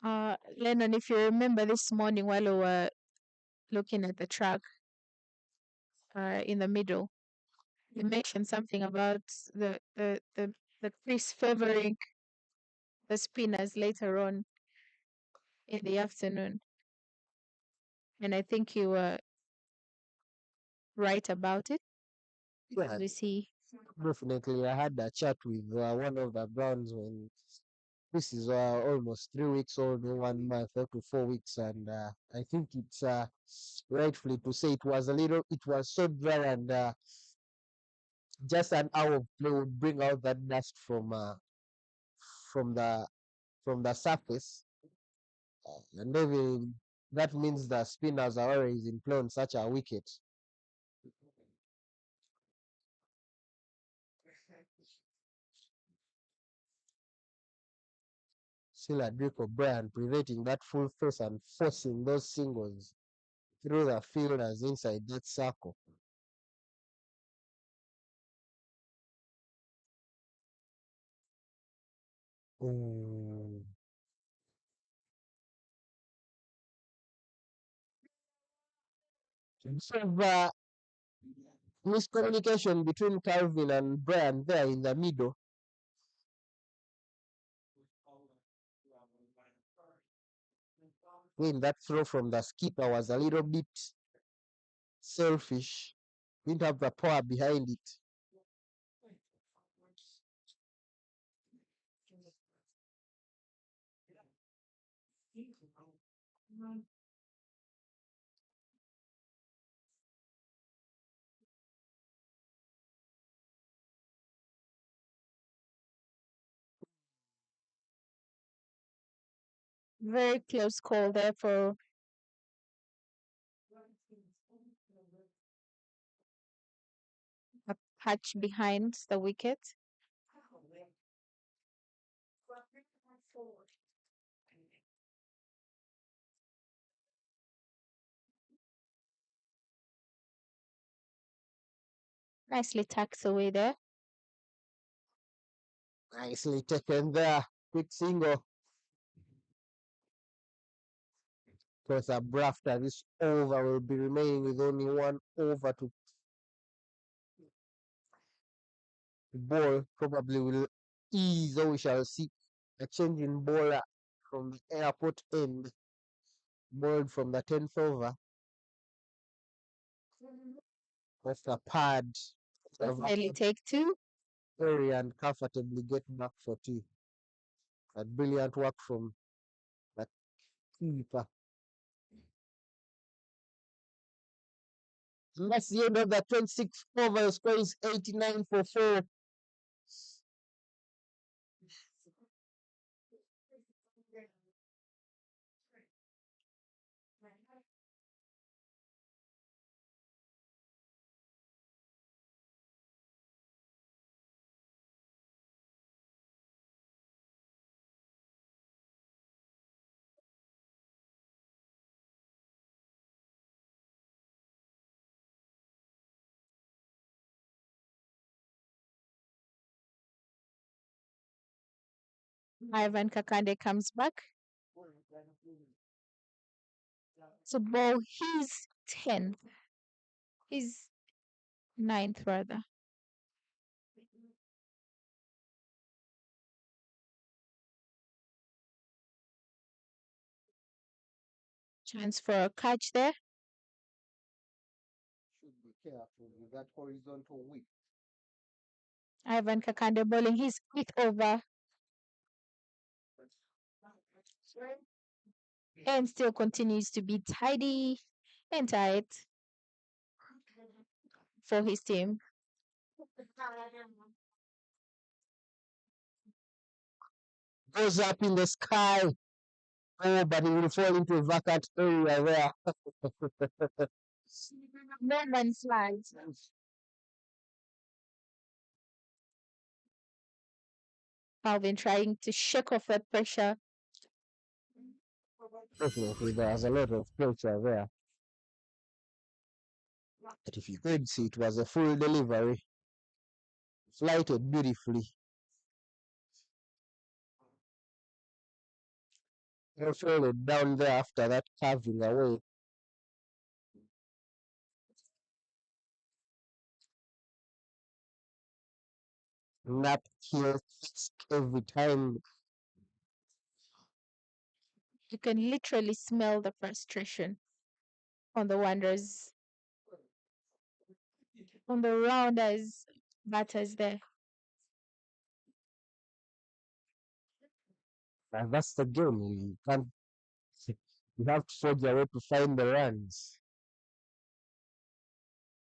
Lennon, if you remember this morning while we were looking at the track in the middle, you mentioned something about the crease favoring the spinners later on in the afternoon. And I think you were right about it. Yeah, As we see. definitely. I had a chat with one of the Browns when this is almost 3 weeks old, 1 month, up to 4 weeks, and I think it's rightfully to say it was so dry, and just an hour of play would bring out that dust from the from the surface, and even that means the spinners are always in play on such a wicket. Still a Drake O'Brien preventing that full face and forcing those singles through the fielders inside that circle. Mm. So miscommunication between Calvin and Brian there in the middle. When that throw from the skipper was a little bit selfish, didn't have the power behind it. Very close call there for a patch behind the wicket. Nicely tucks away there. Nicely taken there. Quick single. Because after this over will be remaining with only one over to bowl. Probably will ease, or we shall see a change in bowler from the airport end. Bowled from the 10th over. Off the pad. Nearly take two. Very and comfortably get back for two. That brilliant work from the keeper. And that's the end of the 26th over. The score is 89 for 4. Ivan Kakande comes back to bowl his 10th. His 9th, rather. Chance for a catch there. Should be careful with that horizontal whip. Ivan Kakande bowling his 8th over. And still continues to be tidy and tight for his team. Goes up in the sky. Oh, but he will fall into a vacant area there. No man's land. Alvin trying to shake off that pressure. Definitely, there's a lot of pressure there. But if you could see, it was a full delivery. Flighted beautifully. He fell it down there after that carving away. Nap here every time. You can literally smell the frustration on the Wanderers, on the rounders, batters there. And that's the game. You can't. You have to forge your way to find the runs.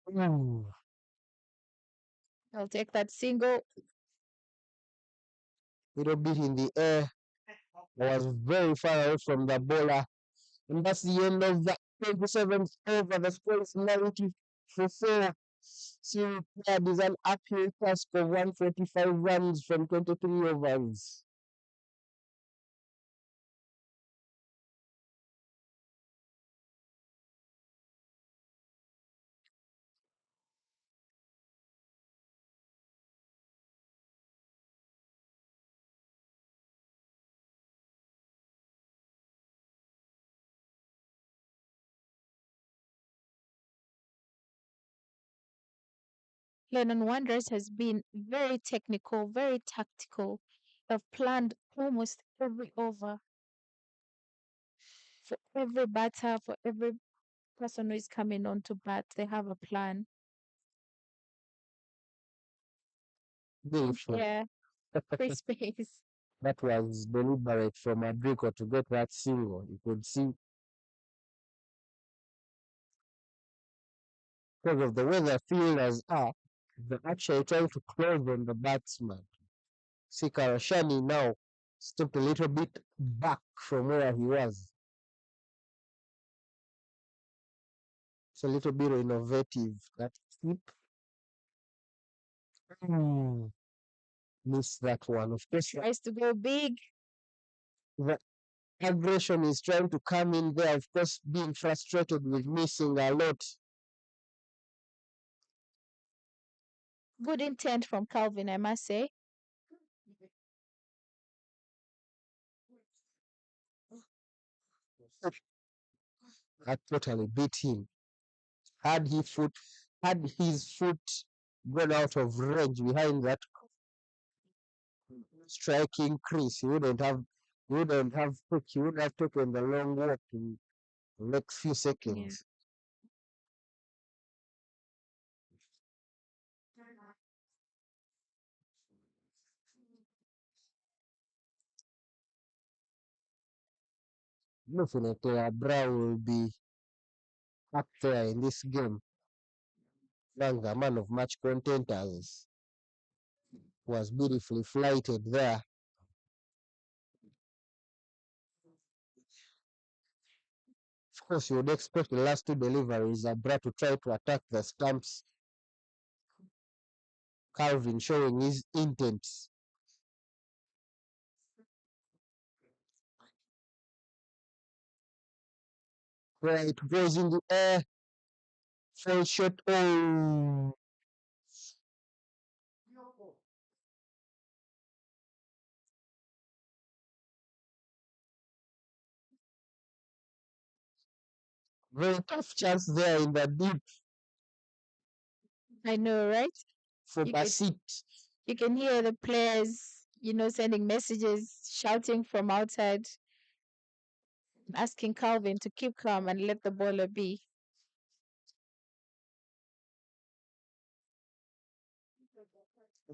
Ooh. I'll take that single. Little bit in the air. I was very far away from the bowler. And that's the end of the 27th over. The score is 90 for 4. Siri Club is an uphill task of 145 runs from 23 overs. Lennon Wanderers has been very technical, very tactical. They've planned almost every over for every batter, for every person who is coming on to bat. They have a plan. Beautiful. Yeah, free space. That was deliberate from Adrico to get that single. You could see because of the way the fielders are, they're actually trying to close on the batsman. See Karashani now stepped a little bit back from where he was. It's a little bit innovative. That flip. Missed that one. Of course, Tries to go big. the aggression is trying to come in there. Of course, being frustrated with missing a lot. Good intent from Calvin, I must say. That totally beat him. Had his foot gone out of range behind that striking crease, he wouldn't have taken the long walk in the next few seconds. Definitely, Abra will be up there in this game. Like the man of match contenders was beautifully flighted there. Of course, you would expect the last two deliveries, Abra to try to attack the stumps. Calvin showing his intent. Right, goes in the air. Full shot. Oh. Very tough chance there in the deep I know, right? for You a can- seat. You can hear the players, sending messages, shouting from outside, asking Calvin to keep calm and let the bowler be.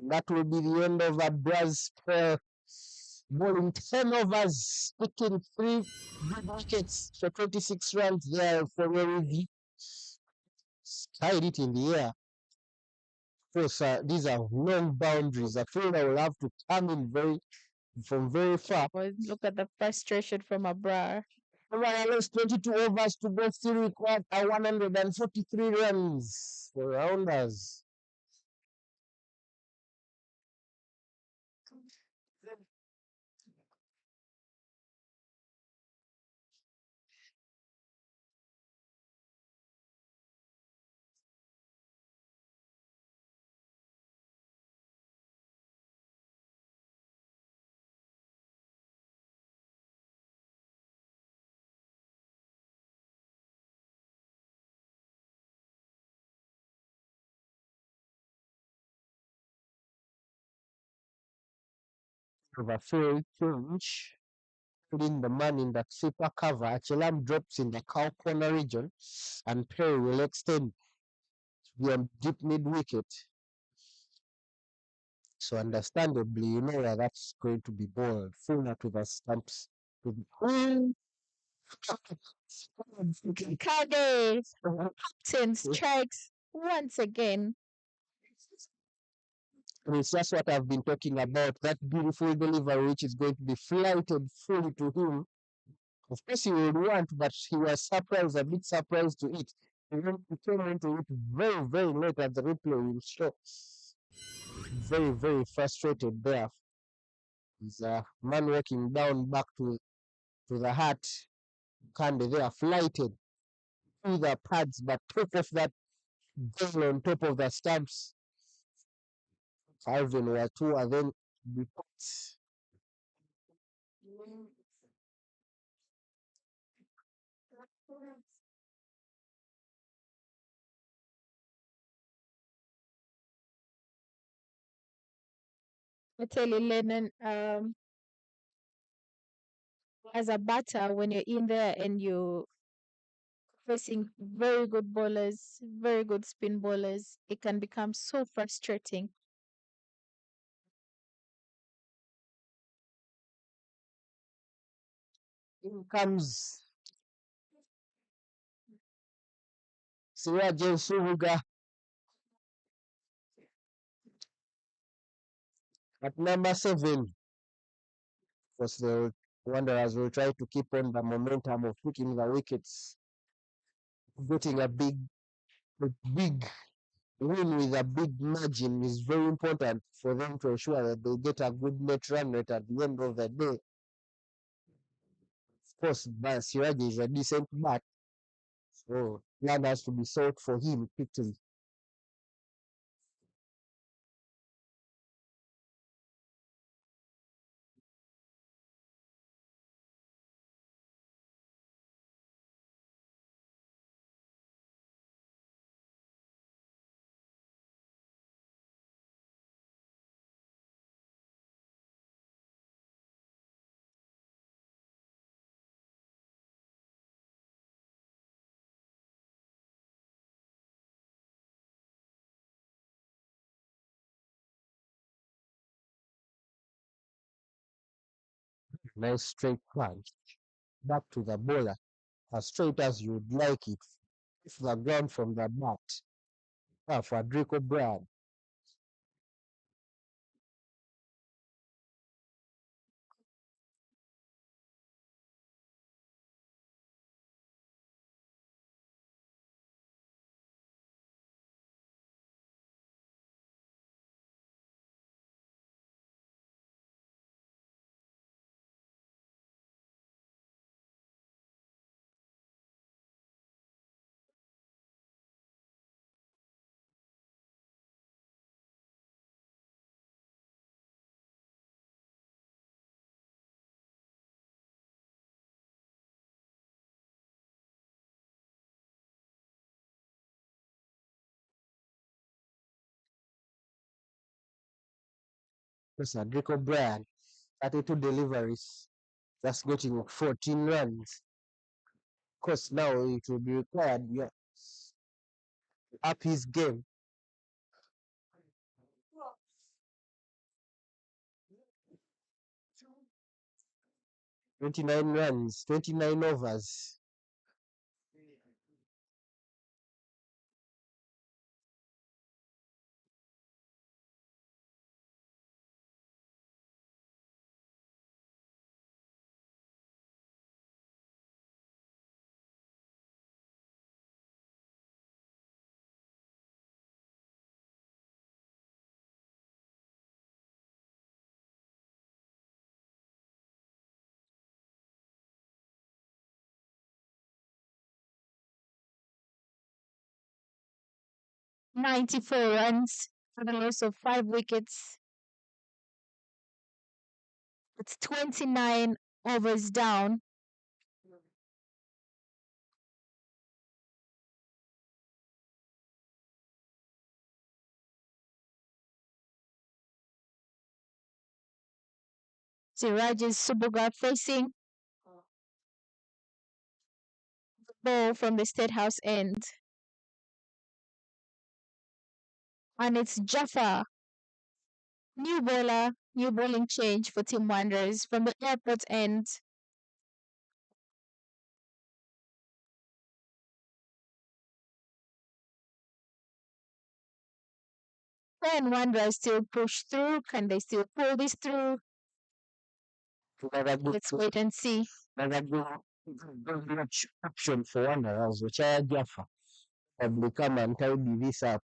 That will be the end of Abra's spell. Bowling 10 overs, picking 3 good wickets for 26 runs there for Werribee. Tied it in the air. Of course, these are long boundaries. A fielder will have to come in from very far. Boy, look at the frustration from Abrar. Nevertheless, 22 overs to go, still required 143 runs for rounders. Of a fair change, putting the man in that super cover. Achelam drops in the cow corner region, and Perry will extend to the deep mid wicket. So understandably, you know that that's going to be ball full to the stumps. Kade, Captain strikes once again. And it's just what I've been talking about, that beautiful delivery which is going to be flighted fully to him. Of course he would want, but he was surprised, a bit surprised to it. He came into it very, very late at the replay will show. Very, very frustrated there. He's a man walking down back to the heart. Kande there, flighted through the pads, but took off that goal on top of the stumps. Calvin were two, and then the pots. I tell you, Lennon, as a batter, when you're in there and you're facing very good bowlers, very good spin bowlers, it can become so frustrating. In comes Siraj Suhuga at number 7. because the Wanderers will try to keep on the momentum of picking the wickets, getting a big win with a big margin is very important for them to ensure that they get a good net run rate at the end of the day. Of course, Siraj is a decent bat, so plan has to be sought for him quickly. Nice straight punch. Back to the bowler, as straight as you'd like it. Off the ground from the bat. For Draco Brad. Mr. Draco Brad, 32 deliveries, just getting 14 runs. Of course, now it will be required, up his game. 29 runs, 29 overs. "94 runs for the loss of 5 wickets. It's 29 overs down. Siraj's Subuga facing the ball from the State House end. And it's Jaffa, new bowler, new bowling change for Team Wanderers from the airport end. Can Wanderers still push through? Can they still pull this through? Let's wait and see. Another good option for Wanderers, which I Jaffa have come and tidy this up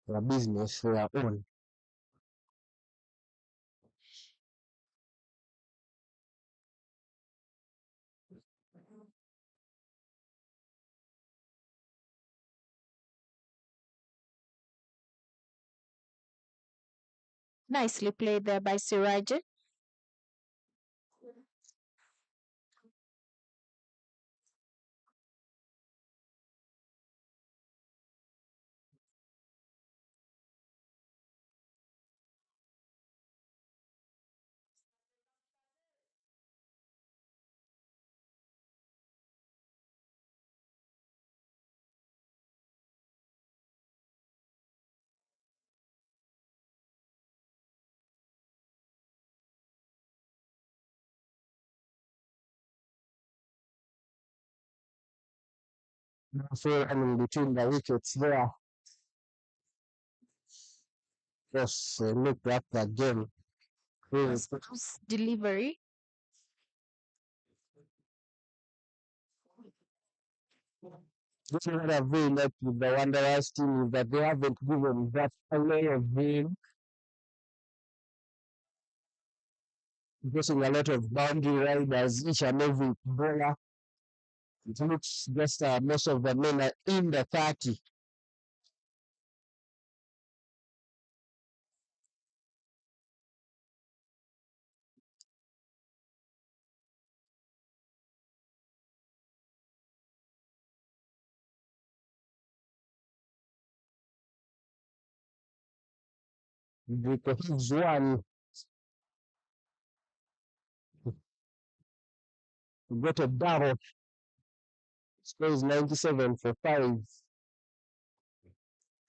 for a business for their own. Nicely played there by Siraj. So, I mean, between the wickets there, just look at the game. Delivery. This is what I've really liked with the Wanderers team is that they haven't given that away of game, getting a lot of boundary riders, each and every bowler. It looks just most of the men are in the 30. Because one got a double, scores 97 for 5.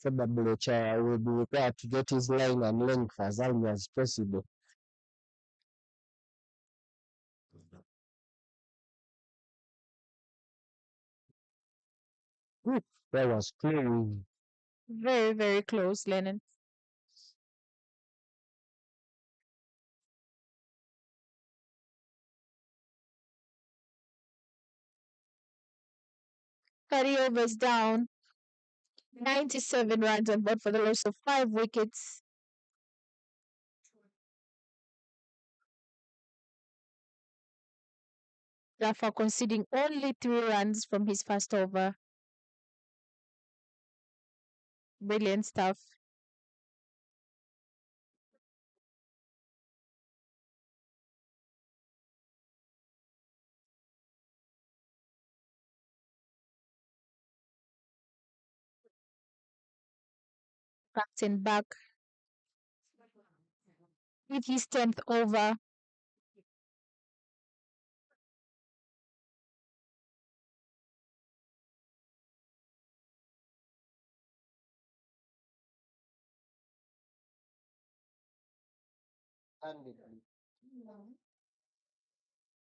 Probably will be required to get his line and length as early as possible. That was close. Very, very close, Lennon. Thirty overs down. 97 runs on board for the loss of 5 wickets. Rafa conceding only 3 runs from his first over. Brilliant stuff. Captain back with his 10th over.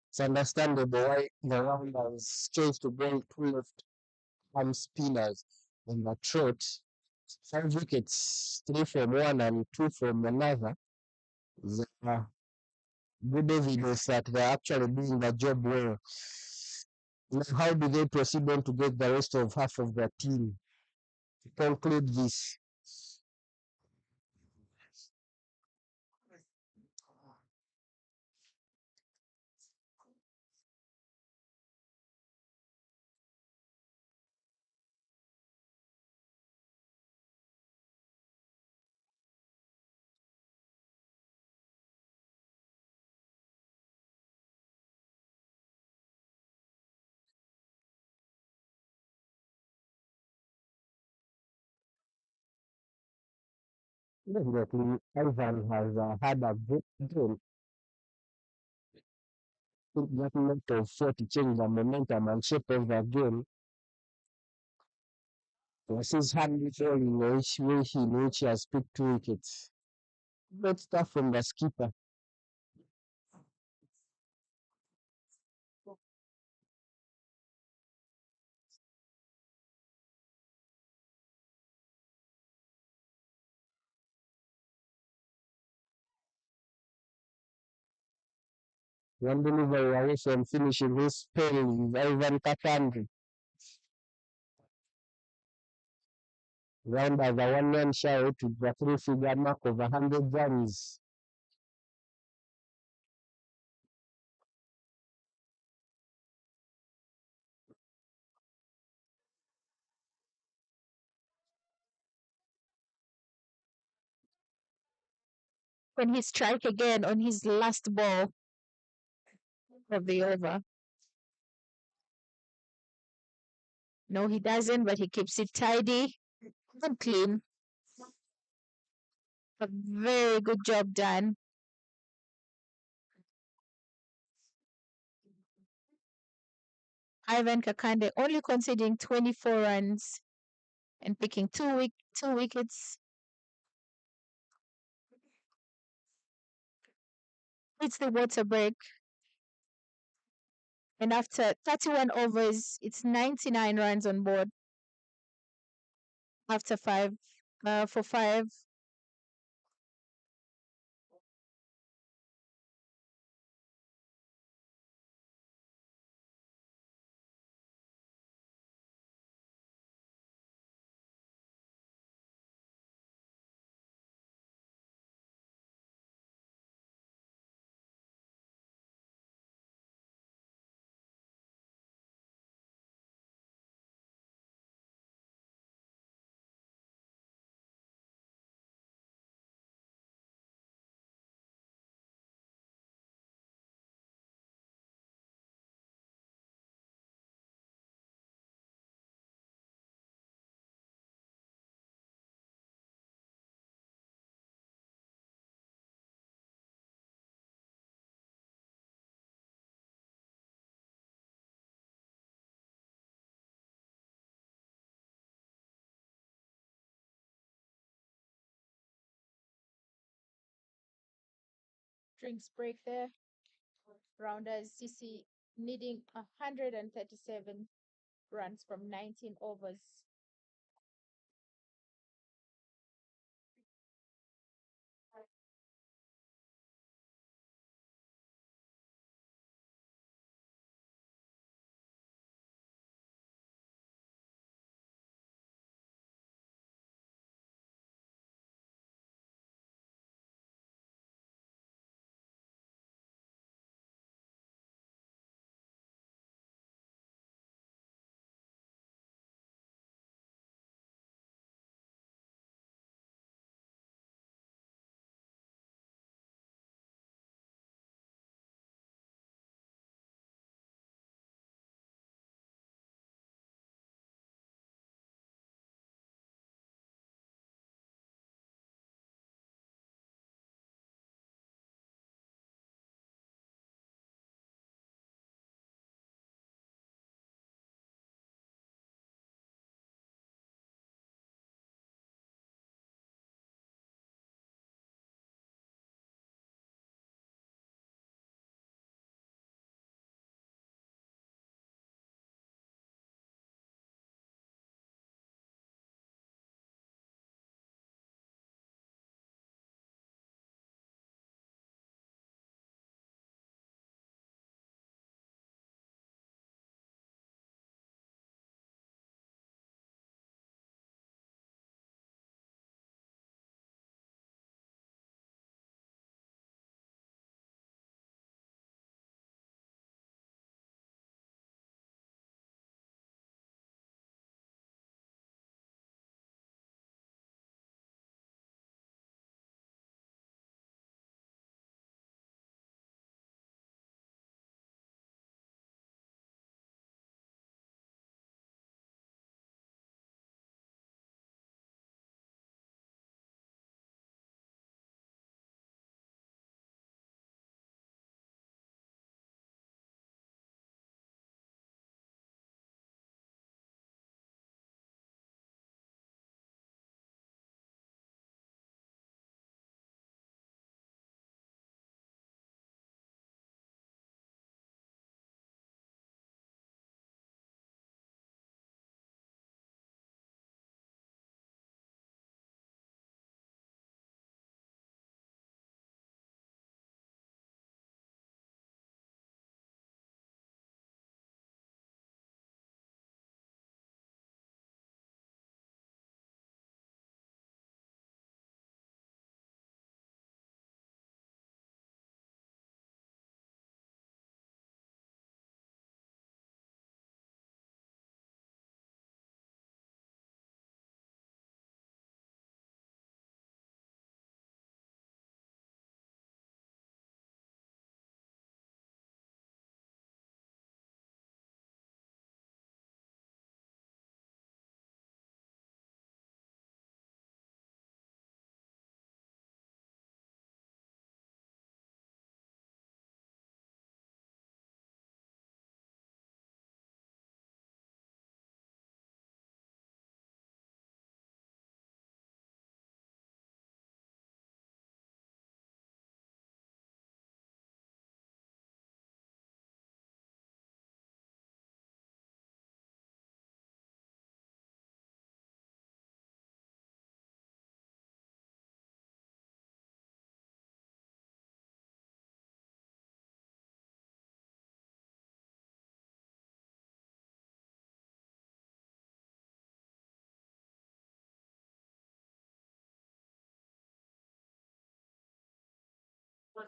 It's understandable why the Rounders chose to bring two left arm spinners in the trot. 5 wickets, 3 from one and 2 from another. Is good evidence that they're actually doing the job well. Now, how do they proceed on to get the rest of half of the team to conclude this? Definitely, Ivan has had a good game. Took that lot of shot to change the momentum and shape of the game. Was his hand falling which way in which he has picked 2 wickets. Great stuff from the skipper. One delivery away from finishing his spell is Ivan Kakandri. Round as a one-man shout with the three-figure mark of 100 runs. When he strike again on his last ball of the over. No, he doesn't, but he keeps it tidy and clean. A very good job done. Ivan Kakande only conceding 24 runs and picking two wickets. It's the water break. And after 31 overs, it's 99 runs on board. After for 5. drinks break there. Rounders CC needing 137 runs from 19 overs.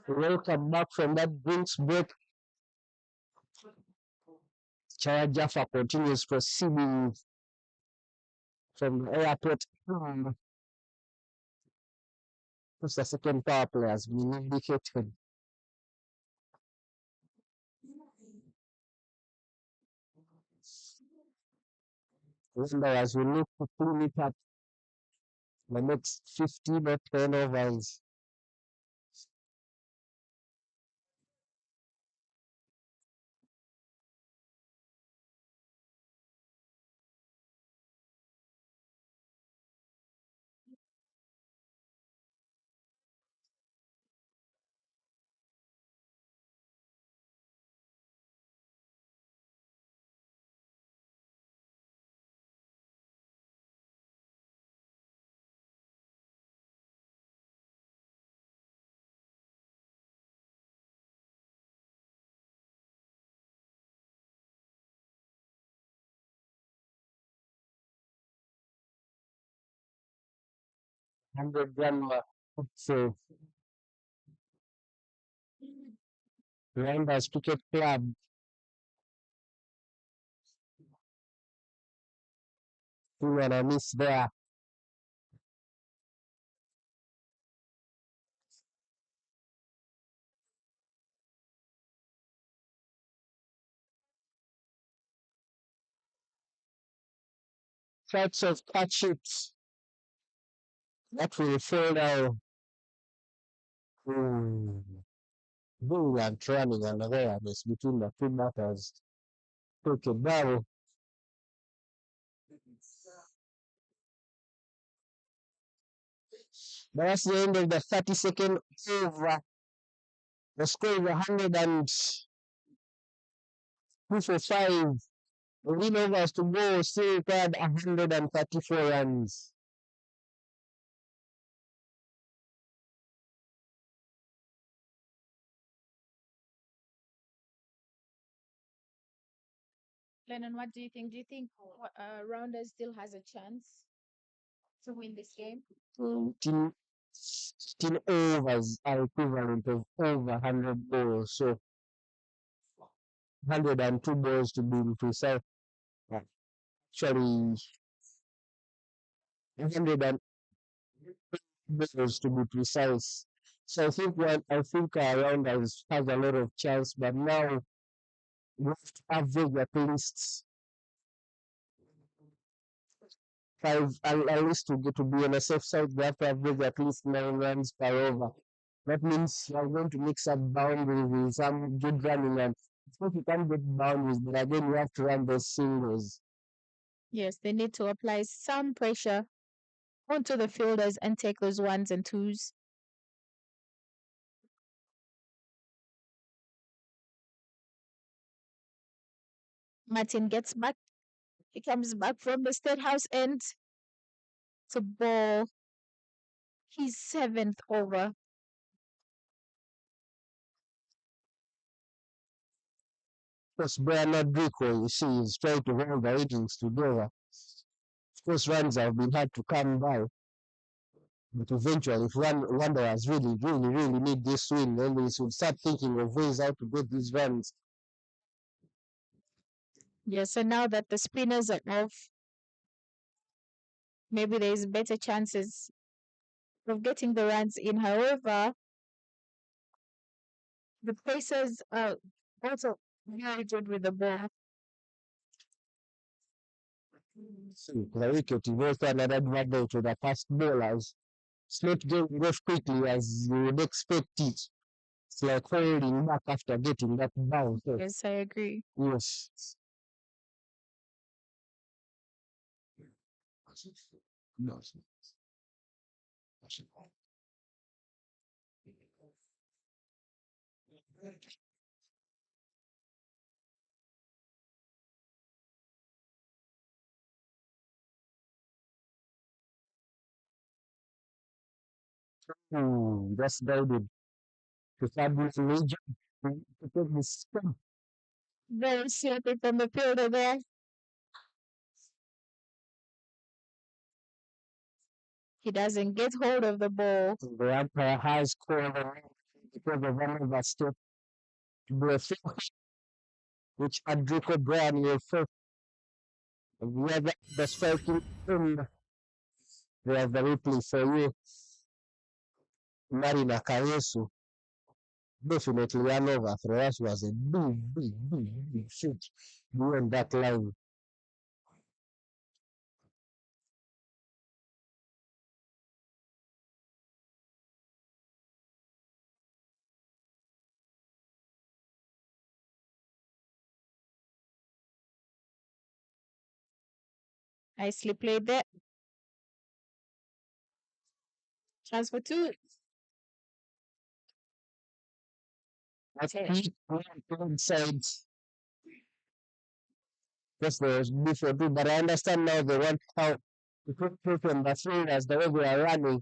Welcome back from that drinks break. Chaya Jaffa continues proceeding from the airport. Who's the second power play has been indicated. Remember, as we look to clean it up the next 15 or 10 overs. 100 run mark. So Rwanda's Cricket Club who and a miss there. Shots of catch it. That will fall down. Brilliant running and awareness between the two batters. Took a bow. But that's the end of the 30-second over. The score is 102 for 5. The win overs to go still required 134 runs. Lennon, what do you think? Do you think Rounders still has a chance to win this game? 10 overs are equivalent of over 100 balls. So 102 balls to be precise. Actually, 100 balls to be precise. So I think Rounders has a lot of chance, but now we have to average at least at least to be on a safe side, we have to average at least 9 runs per over. That means you're going to mix up boundaries with some good running, and of course you can't get boundaries, but again you have to run those singles. Yes, they need to apply some pressure onto the fielders and take those ones and twos. Martin gets back. He comes back from the State House end to bowl his 7th over. Because Bernard Rico, you see, is trying to hold the innings together. Of course, runs have been hard to come by. But eventually, if Wanderers really need this win, then we should start thinking of ways how to get these runs. Yes, so now that the spinners are off, maybe there's better chances of getting the runs in. However, the Pacers are also very good with the ball. The wicket is also another advantage to the fast bowlers. It's not going off quickly as you would expect it. It's like holding back after getting that bounce. Yes, I agree. Yes. That's guided to fabulous major to take the spin. Very sloppy from the fielder there. He doesn't get hold of the ball. The umpire has called a because of one of the step to be a free hit, which Adrico Brown will first. Whether the striking in we have the replay for you. Marina Kayesu. Definitely an overthrow. That was a big shoot beyond that line. Nicely played there. Chance for two. That's inside. Yes, there was before too, but I understand now they want how to put people in the field as the way they are running.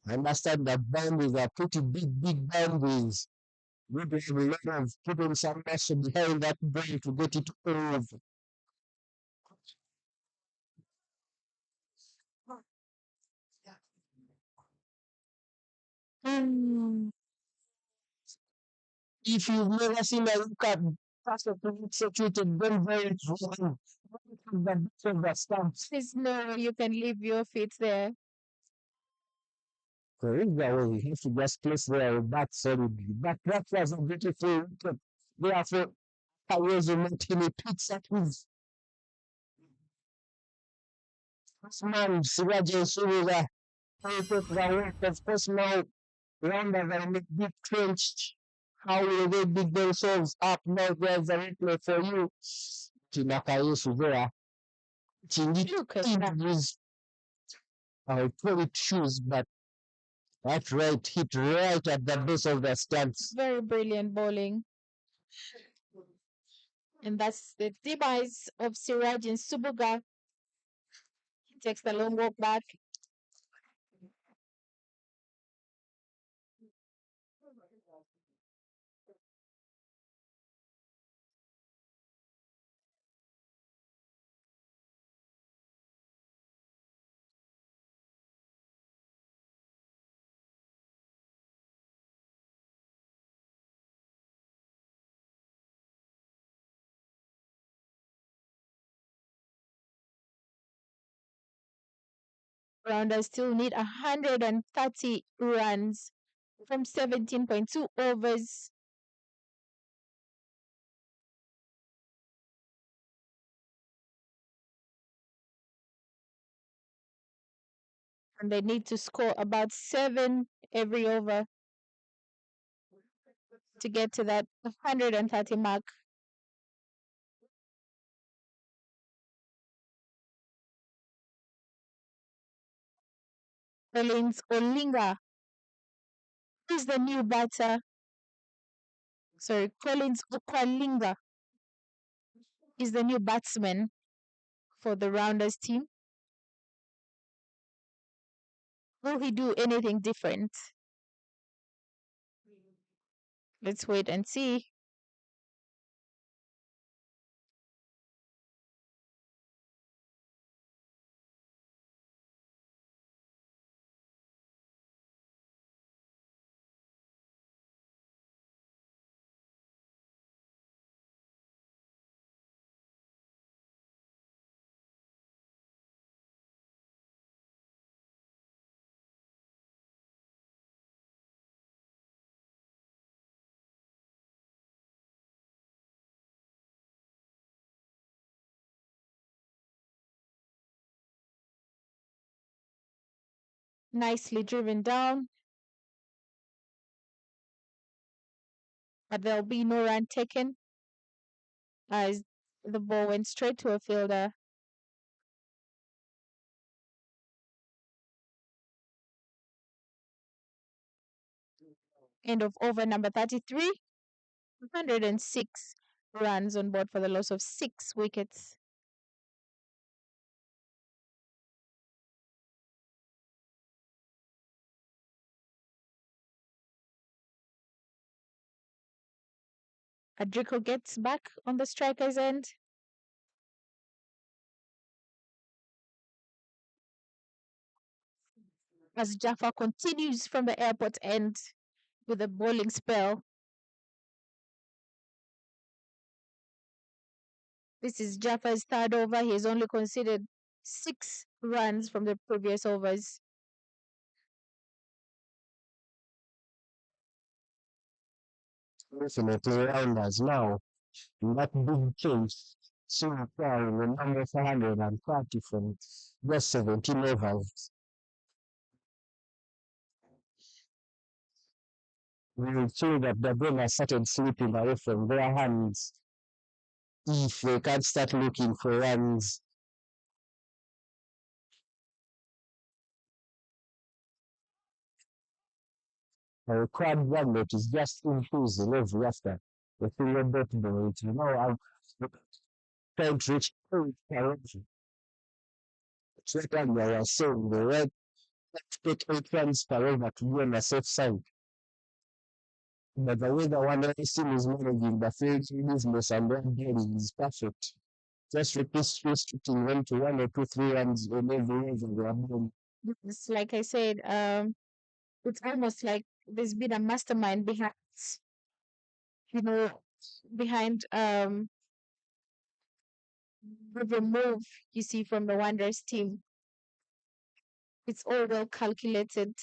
I understand that boundaries are pretty big boundaries. We have a lot of putting some muscle behind that ball to get it over. If you've never seen a wicket perfectly executed, then very wrong. The best of the stumps. There's no way you can leave your feet there. So if there was, you have to just place there back solidly. But that was a beautiful wicket. Therefore, Kawezo Martini picks up his first man, Siraje Suruga. He took the work of course now. Rounders are in the deep trench. How will they dig themselves up? Now there's a replay for you. Tinakayesu there. Look at that. His I call it shoes, but that right hit right at the base of the stumps. Very brilliant bowling. And that's the demise of Siraj and Subuga. He takes the long walk back. Rounders still need 130 runs from 17.2 overs. And they need to score about 7 every over to get to that 130 mark. Collins Olinga is the new batter. Sorry, Collins Okwalinga is the new batsman for the Rounders team. Will he do anything different? Let's wait and see. Nicely driven down. But there'll be no run taken as the ball went straight to a fielder. End of over number 33. 106 runs on board for the loss of 6 wickets. Adrico gets back on the striker's end. As Jaffa continues from the airport end with a bowling spell. This is Jaffa's third over. He has only conceded 6 runs from the previous overs. Definitely Rounders now. That big change. So far, the number 430 from just 17 overs. We will see that the ball has started slipping away from their hands. If they can't start looking for runs, a required run that is just increasing every after the finger dot ball. You know, I'm trying to reach 8 direction. It's like I was saying, the red take 8 runs per over to be on the safe side. But the way the one team is managing the field business and then getting is perfect. Just restricting them to 1 or 2, 3 runs on every over they are doing. It's like I said, it's almost like there's been a mastermind behind, you know, behind the move you see from the Wanderers team. It's all well calculated.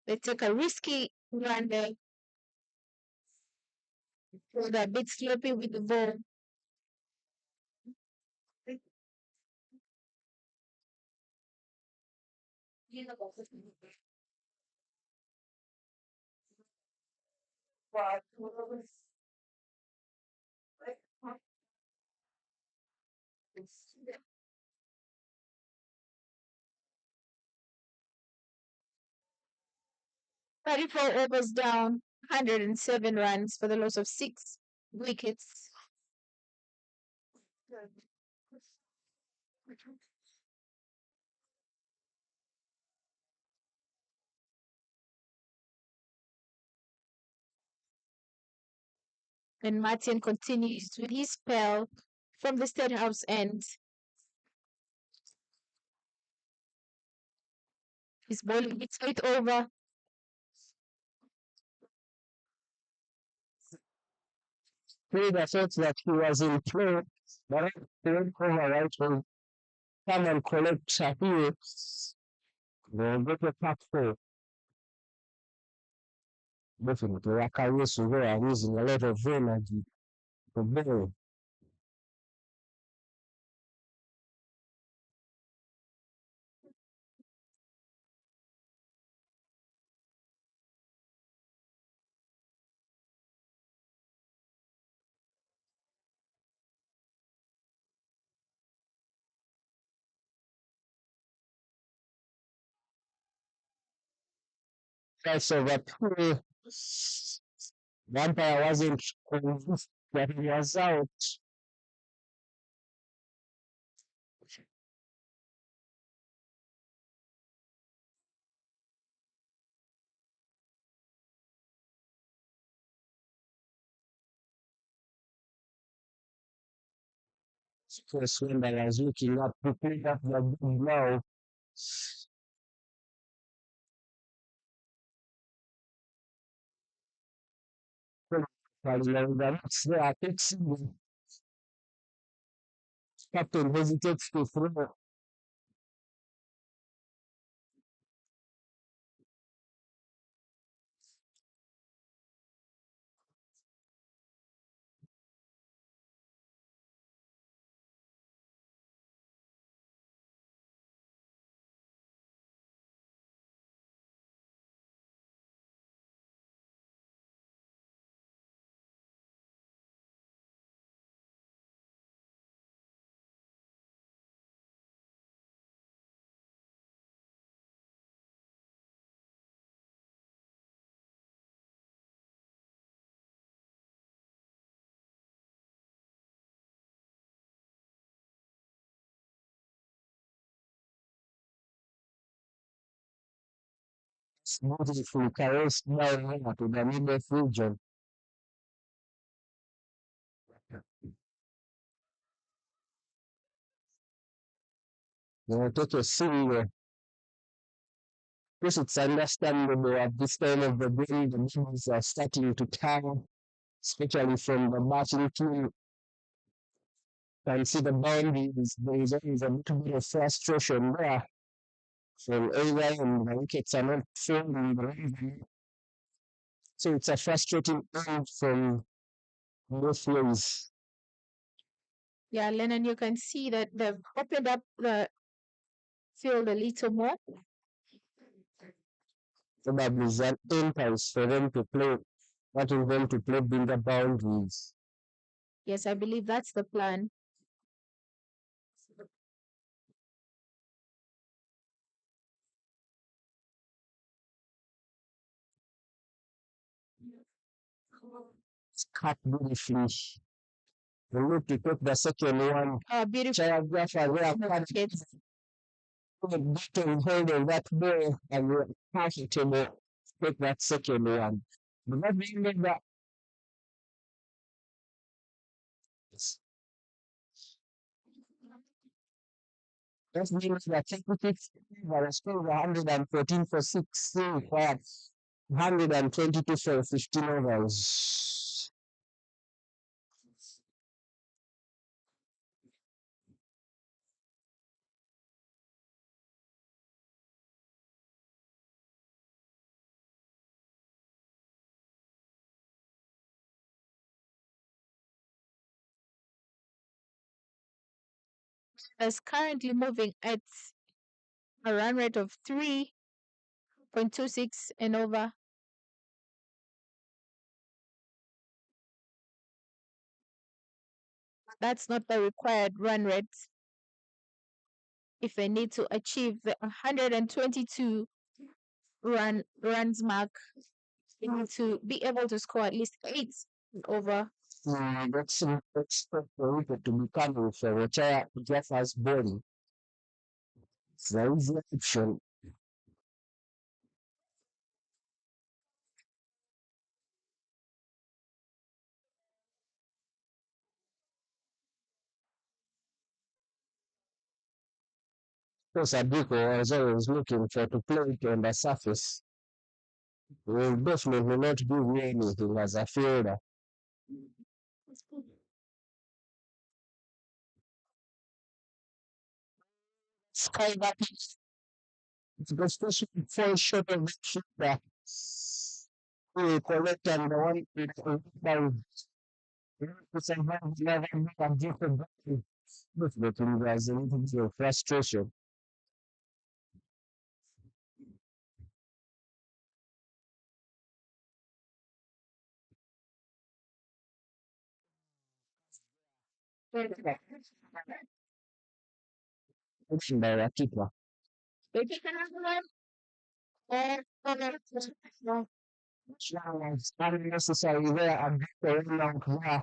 They take a risky run there. They're a bit sloppy with the ball. Thirty-four overs down, 107 runs for the loss of 6 wickets. And Martin continues with his spell from the State House end. He's bowling it straight over. Trader thought that he was in play, but he went over right to come and collect Shahir. They'll get a pack for. Definitely, Wakayesu there are using a lot of energy to bowl. That's over play. The umpire wasn't convinced that he was out. First when I was looking up to pick up the ball now. The next day, I think the captain hesitates to throw. Beautiful caress down here to the middle region. They will take a single. Because it's understandable at this time of the day, the teams are starting to tire, especially from the batting team. Can see the boundaries. There is always a little bit of frustration there from either and the wickets are not falling. So it's a frustrating end from both ways. Yeah, Lennon, you can see that they've opened up the field a little more. Probably is an impulse for them to play, wanting them to play bigger boundaries. Yes, I believe that's the plan. It's cut beautifully. We need to take the second one. Beautiful Chayographer, where wickets. batting holding that ball and we're comfortable take that second one. But not being that that means that technically our score 114 for 6 for 122 for 15 overs. Is currently moving at a run rate of 3.26 and over. That's not the required run rate if they need to achieve the 122 runs mark. They need to be able to score at least 8 over. That's the wicket to be coming for retire Jaffa's body. There is an option. Because Abiko was always looking for to play it on the surface. Will definitely not give you anything as a fielder. Sky that it's especially fall short of the shoulder. We collect and the one down. It's a very level and different. Definitely there's a little bit of frustration. It's by a keeper. It's unnecessary there and very long there.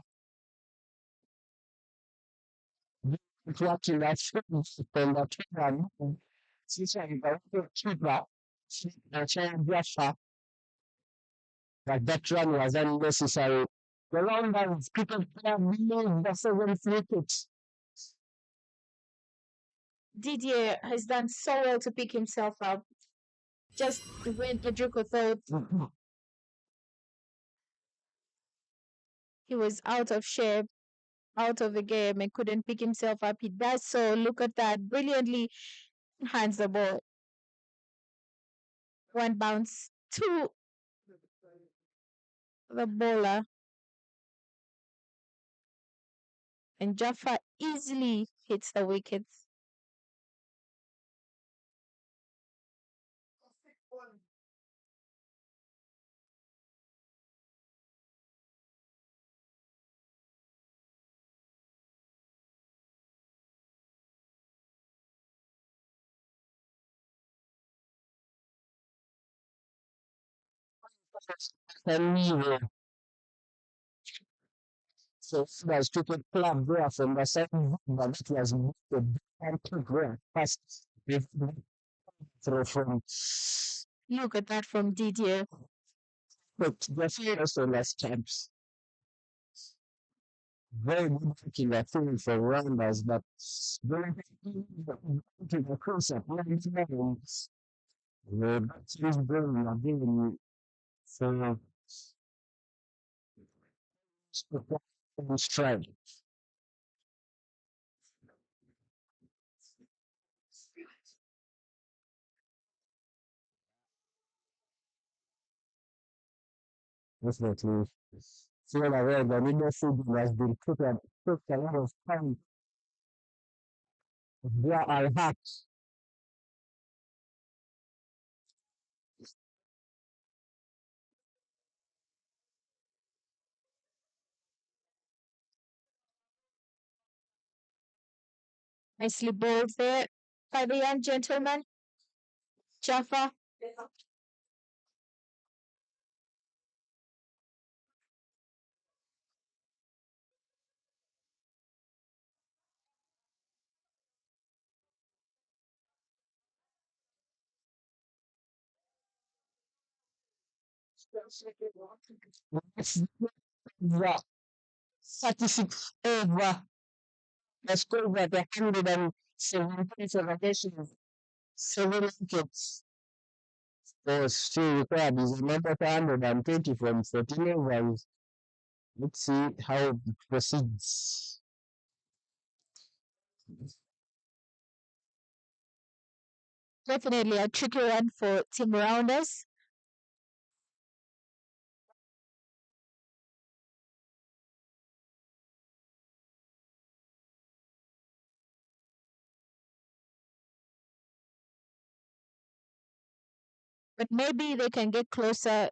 Watching that film from the camera. Since I got the keeper, I trying to rush her, but that run was unnecessary. The long ones, people have moved the seventh wicket. Didier has done so well to pick himself up. Just when Edrico thought he was out of shape, out of the game, and couldn't pick himself up, he does so. Look at that. Brilliantly hands the ball. One bounce to the bowler. And Jaffa easily hits the wickets. And we so was took a club there from the second, but it was the and took there first. With throw from Look at that from Didier. but the first on the stamps. Very good looking at thing for rounders, but very to the concept. The batteries burn again for strike. Definitely. Feel aware the leadership has been took a lot of time. There are hacks. Nicely bowled there by the young gentleman, Jaffa. That's the 36 over the score over the 117 celebrations, 7 wickets. Was still required is another 120 from 14 overs. Let's see how it proceeds. Definitely a tricky one for team rounders. But maybe they can get closer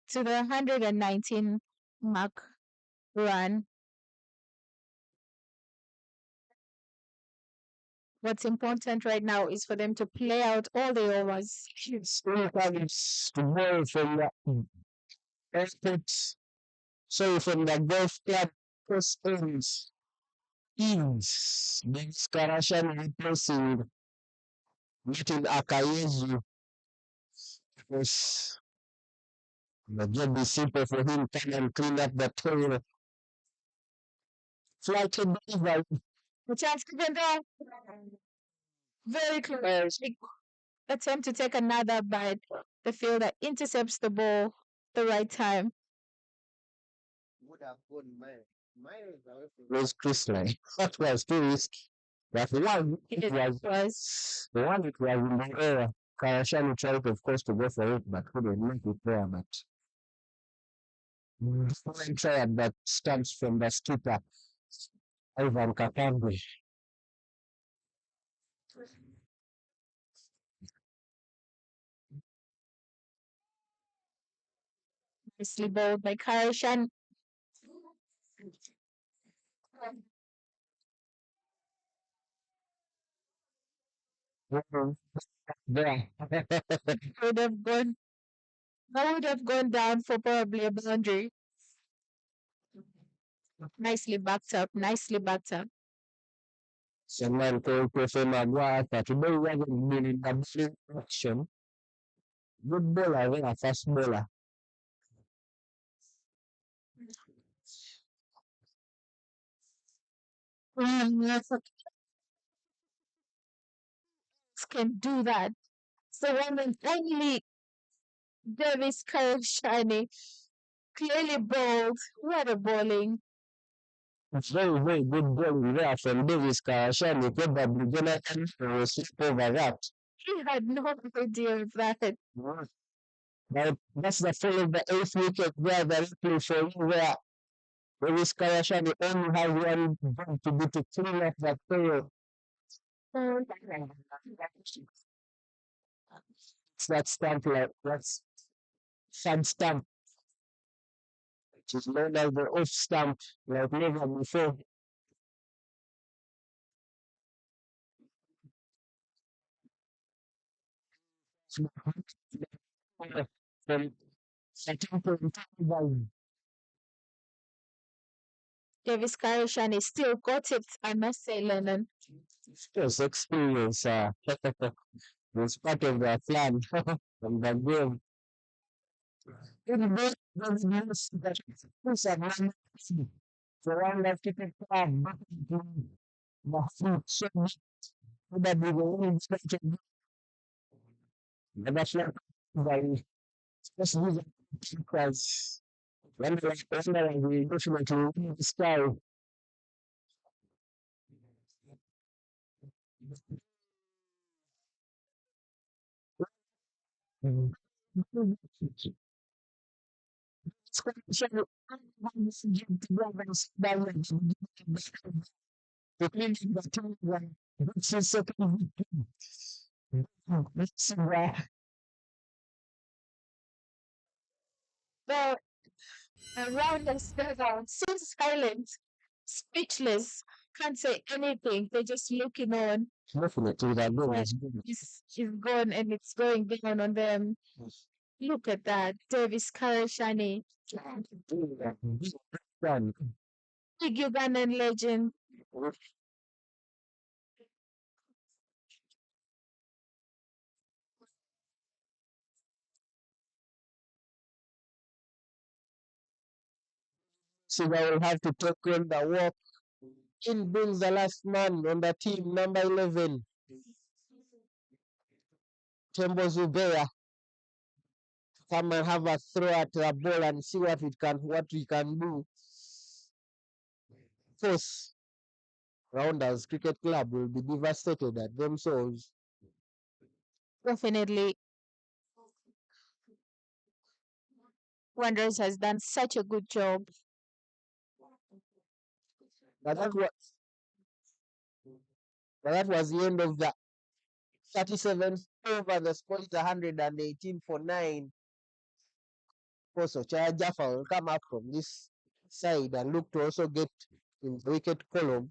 to the 119 mark run. What's important right now is for them to play out all the overs. Still comes to ball from the airport, sorry, from the golf club first ends. Eves, the Skarashan replacing Martin Akayezu. Because the job is simple for him, come and clean up the tail. Flight to deliver. The chance given there. Very close. Big attempt to take another bite. The fielder intercepts the ball the right time. Would have gone miles away from Was Chris Line. That was too risky. But the one it Was the one it was in the air. Karashani tried, of course, to go for it, but couldn't make it there. But fine try that stumps from the skipper, Ivan Kakambi. nicely bowled by Karashan. There. Would have gone that would have gone down for probably a boundary. Nicely backed up. Nicely backed up. Someone called Kofi Maguire. Today we haven't been in the bowling action. Good bowler, then a fast bowler. Yes, can do that. So one and only Davis curve shiny. Clearly bowled. What a bowling. It's very, very good bowling there from Davis Karashani. Probably Jonathan will slip over that. He had no idea of that. But that's the fall of the 8th wicket there directly for you where Davis Karashani only has one job to do to clean up that tail. It's that stamp like that's sun stamp, which is known as the off stamp like never before. From 13.5. Davis Karashan is still got it, I must say, Lennon. Yes, experience was part of the plan from the game. In this, there's news that things are not easy for one that people have the fruit so much that we will only expect to be the national by especially because when we definitely win the sky. The cleaning the two one. This is second. Let's see where The around us, so silent, speechless, can't say anything. They're just looking on. definitely that goal But is good. is gone and it's going down on them. Look at that. Davis Karashani, Done. big Ugandan legend. Siva will have to take on the walk. In brings the last man on the team, number 11, Tembo Zubeya. Come and have a throw at the ball and see what we can do. Of course, Rounders Cricket Club will be devastated at themselves. Definitely. Wanderers has done such a good job. But that was the end of the 37th over. The score is 118 for 9. Also, Chaya Jaffa will come up from this side and look to also get in the wicket column.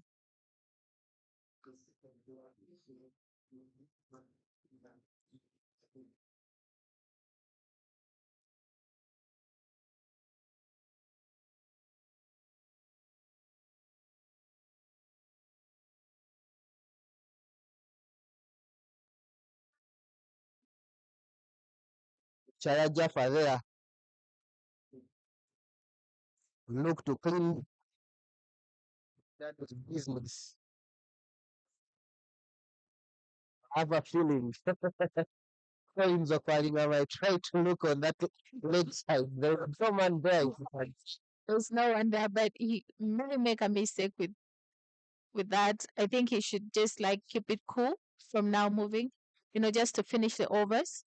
Chaya Jaffa there. Look to clean that business. I have a feeling Coins of calling, I might try to look on that leg side. There was someone there. There's no one there, but he may make a mistake with that. I think he should just like keep it cool from now moving, just to finish the overs.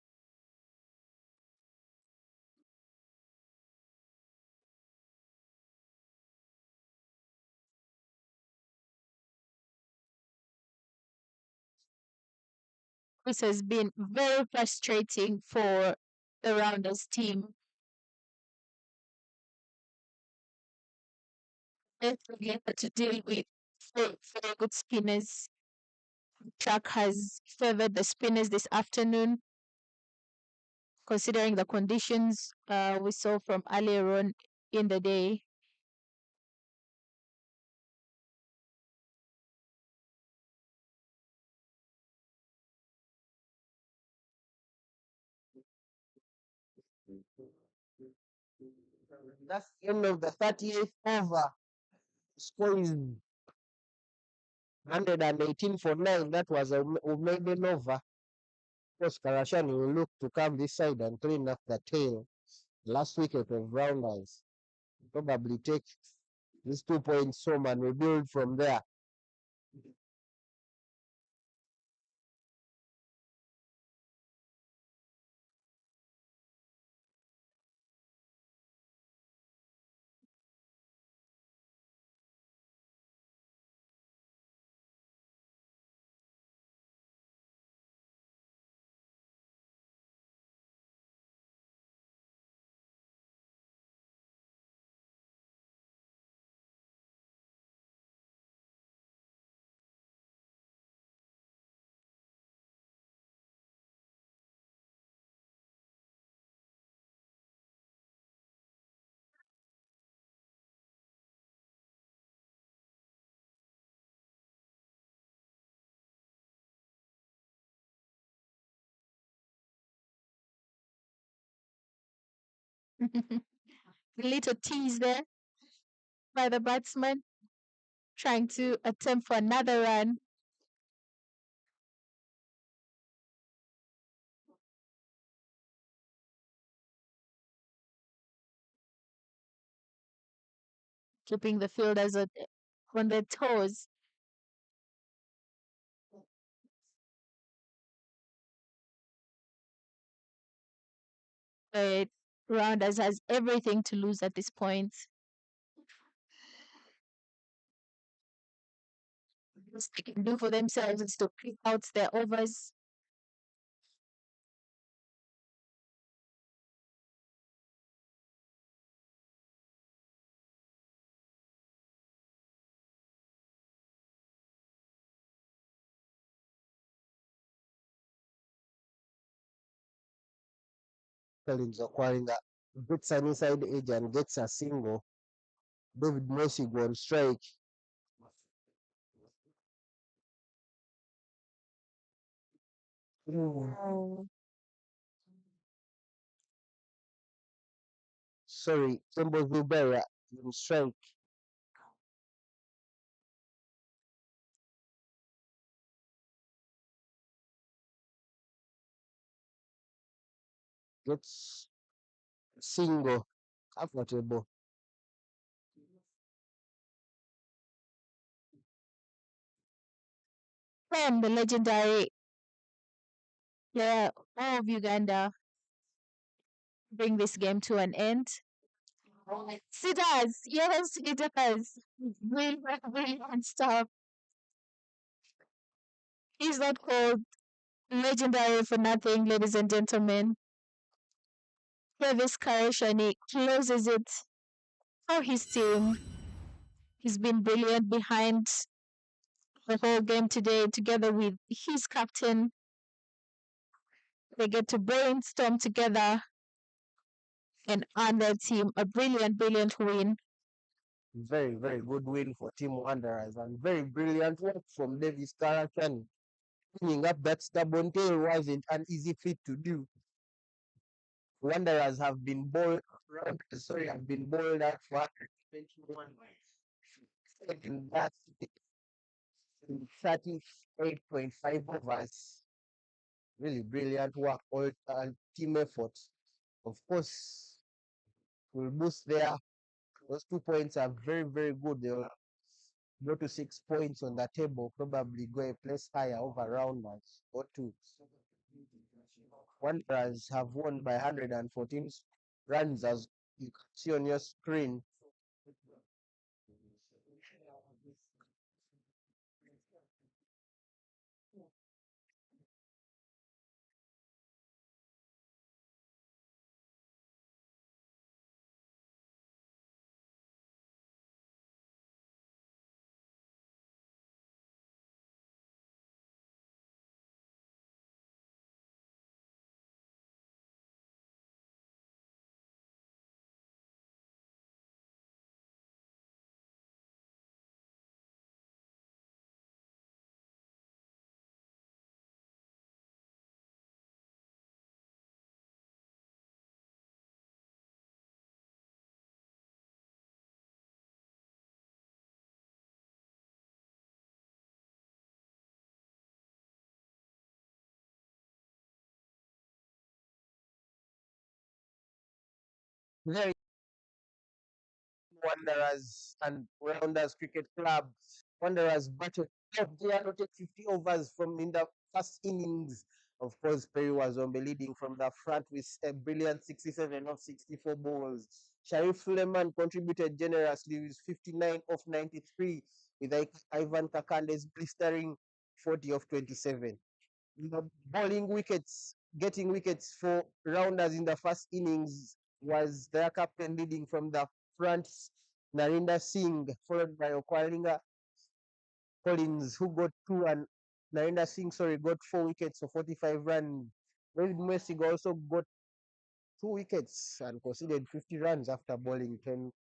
This has been very frustrating for the Rounders team. They've been able to deal with very good spinners. Track has favored the spinners this afternoon, considering the conditions we saw from earlier on in the day. That's the end of the 38th over. Score is 118 for 9. That was a maiden over. Of course, Karashani will look to come this side and clean up the tail. Last wicket of Rounders. Probably take these 2 points home and rebuild from there. The little tease there by the batsman, trying to attempt for another run. Keeping the fielders on their toes. But Rounders has everything to lose at this point. What they can do for themselves is to pick out their overs. Collins acquiring gets an inside edge and gets a single. David Mossig on strike. Oh. Sorry, Tembo Zubera in strike. Gets single, comfortable. And the legendary player of Uganda bring this game to an end. It does. Yes, it does. Brilliant, brilliant stuff. He's not called legendary for nothing, ladies and gentlemen. Travis Karashani closes it for his team. He's been brilliant behind the whole game today, together with his captain. They get to brainstorm together and earn their team a brilliant, brilliant win. Very, very good win for Team Wanderers and very brilliant work from Davis Karakan. Cleaning up that stubborn tail wasn't an easy feat to do. Wanderers have been bowled out for 21 and that's in 38.5 overs. Really brilliant work, all team effort. Of course, will boost there. Those 2 points are very, very good. They'll go to 6 points on the table, probably go a place higher over rounders or two. Wanderers have won by 114 runs, as you can see on your screen. Very Wanderers and Rounders Cricket Club. Wanderers batted out there to take 50 overs from in the first innings. Of course, Perry was on the leading from the front with a brilliant 67 of 64 balls. Sharif Suleiman contributed generously with 59 of 93, with Ivan Kakande's blistering 40 of 27. Bowling wickets, getting wickets for Rounders in the first innings was their captain leading from the front, Narinder Singh, followed by Okwalinga Collins, who got two, and Narinder Singh, got 4 wickets for 45 runs. David Mwesig also got 2 wickets and conceded 50 runs after bowling 10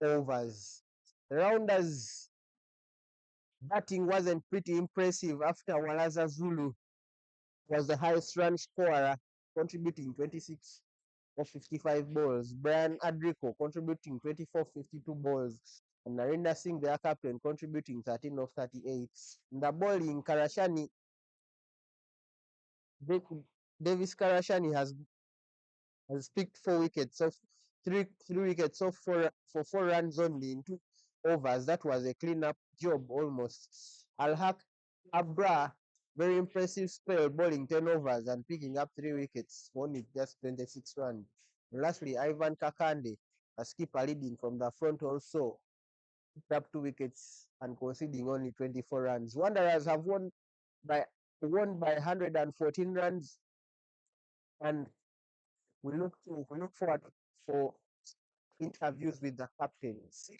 overs. The Rounders batting wasn't pretty impressive after Walaza Zulu was the highest run scorer, contributing 26 of 55 balls. Brian Adrico contributing 24 52 balls. And Narendra Singh, their captain, contributing 13 of 38. In the bowling, Davis Karashani has picked 4 wickets of three wickets off for 4 runs only in 2 overs. That was a clean-up job almost. Al-Haq Abra, very impressive spell, bowling 10 overs and picking up 3 wickets, only just 26 runs. And lastly, Ivan Kakande, a skipper leading from the front also, picked up 2 wickets and conceding only 24 runs. Wanderers have won by 114 runs, and we look forward for interviews with the captains.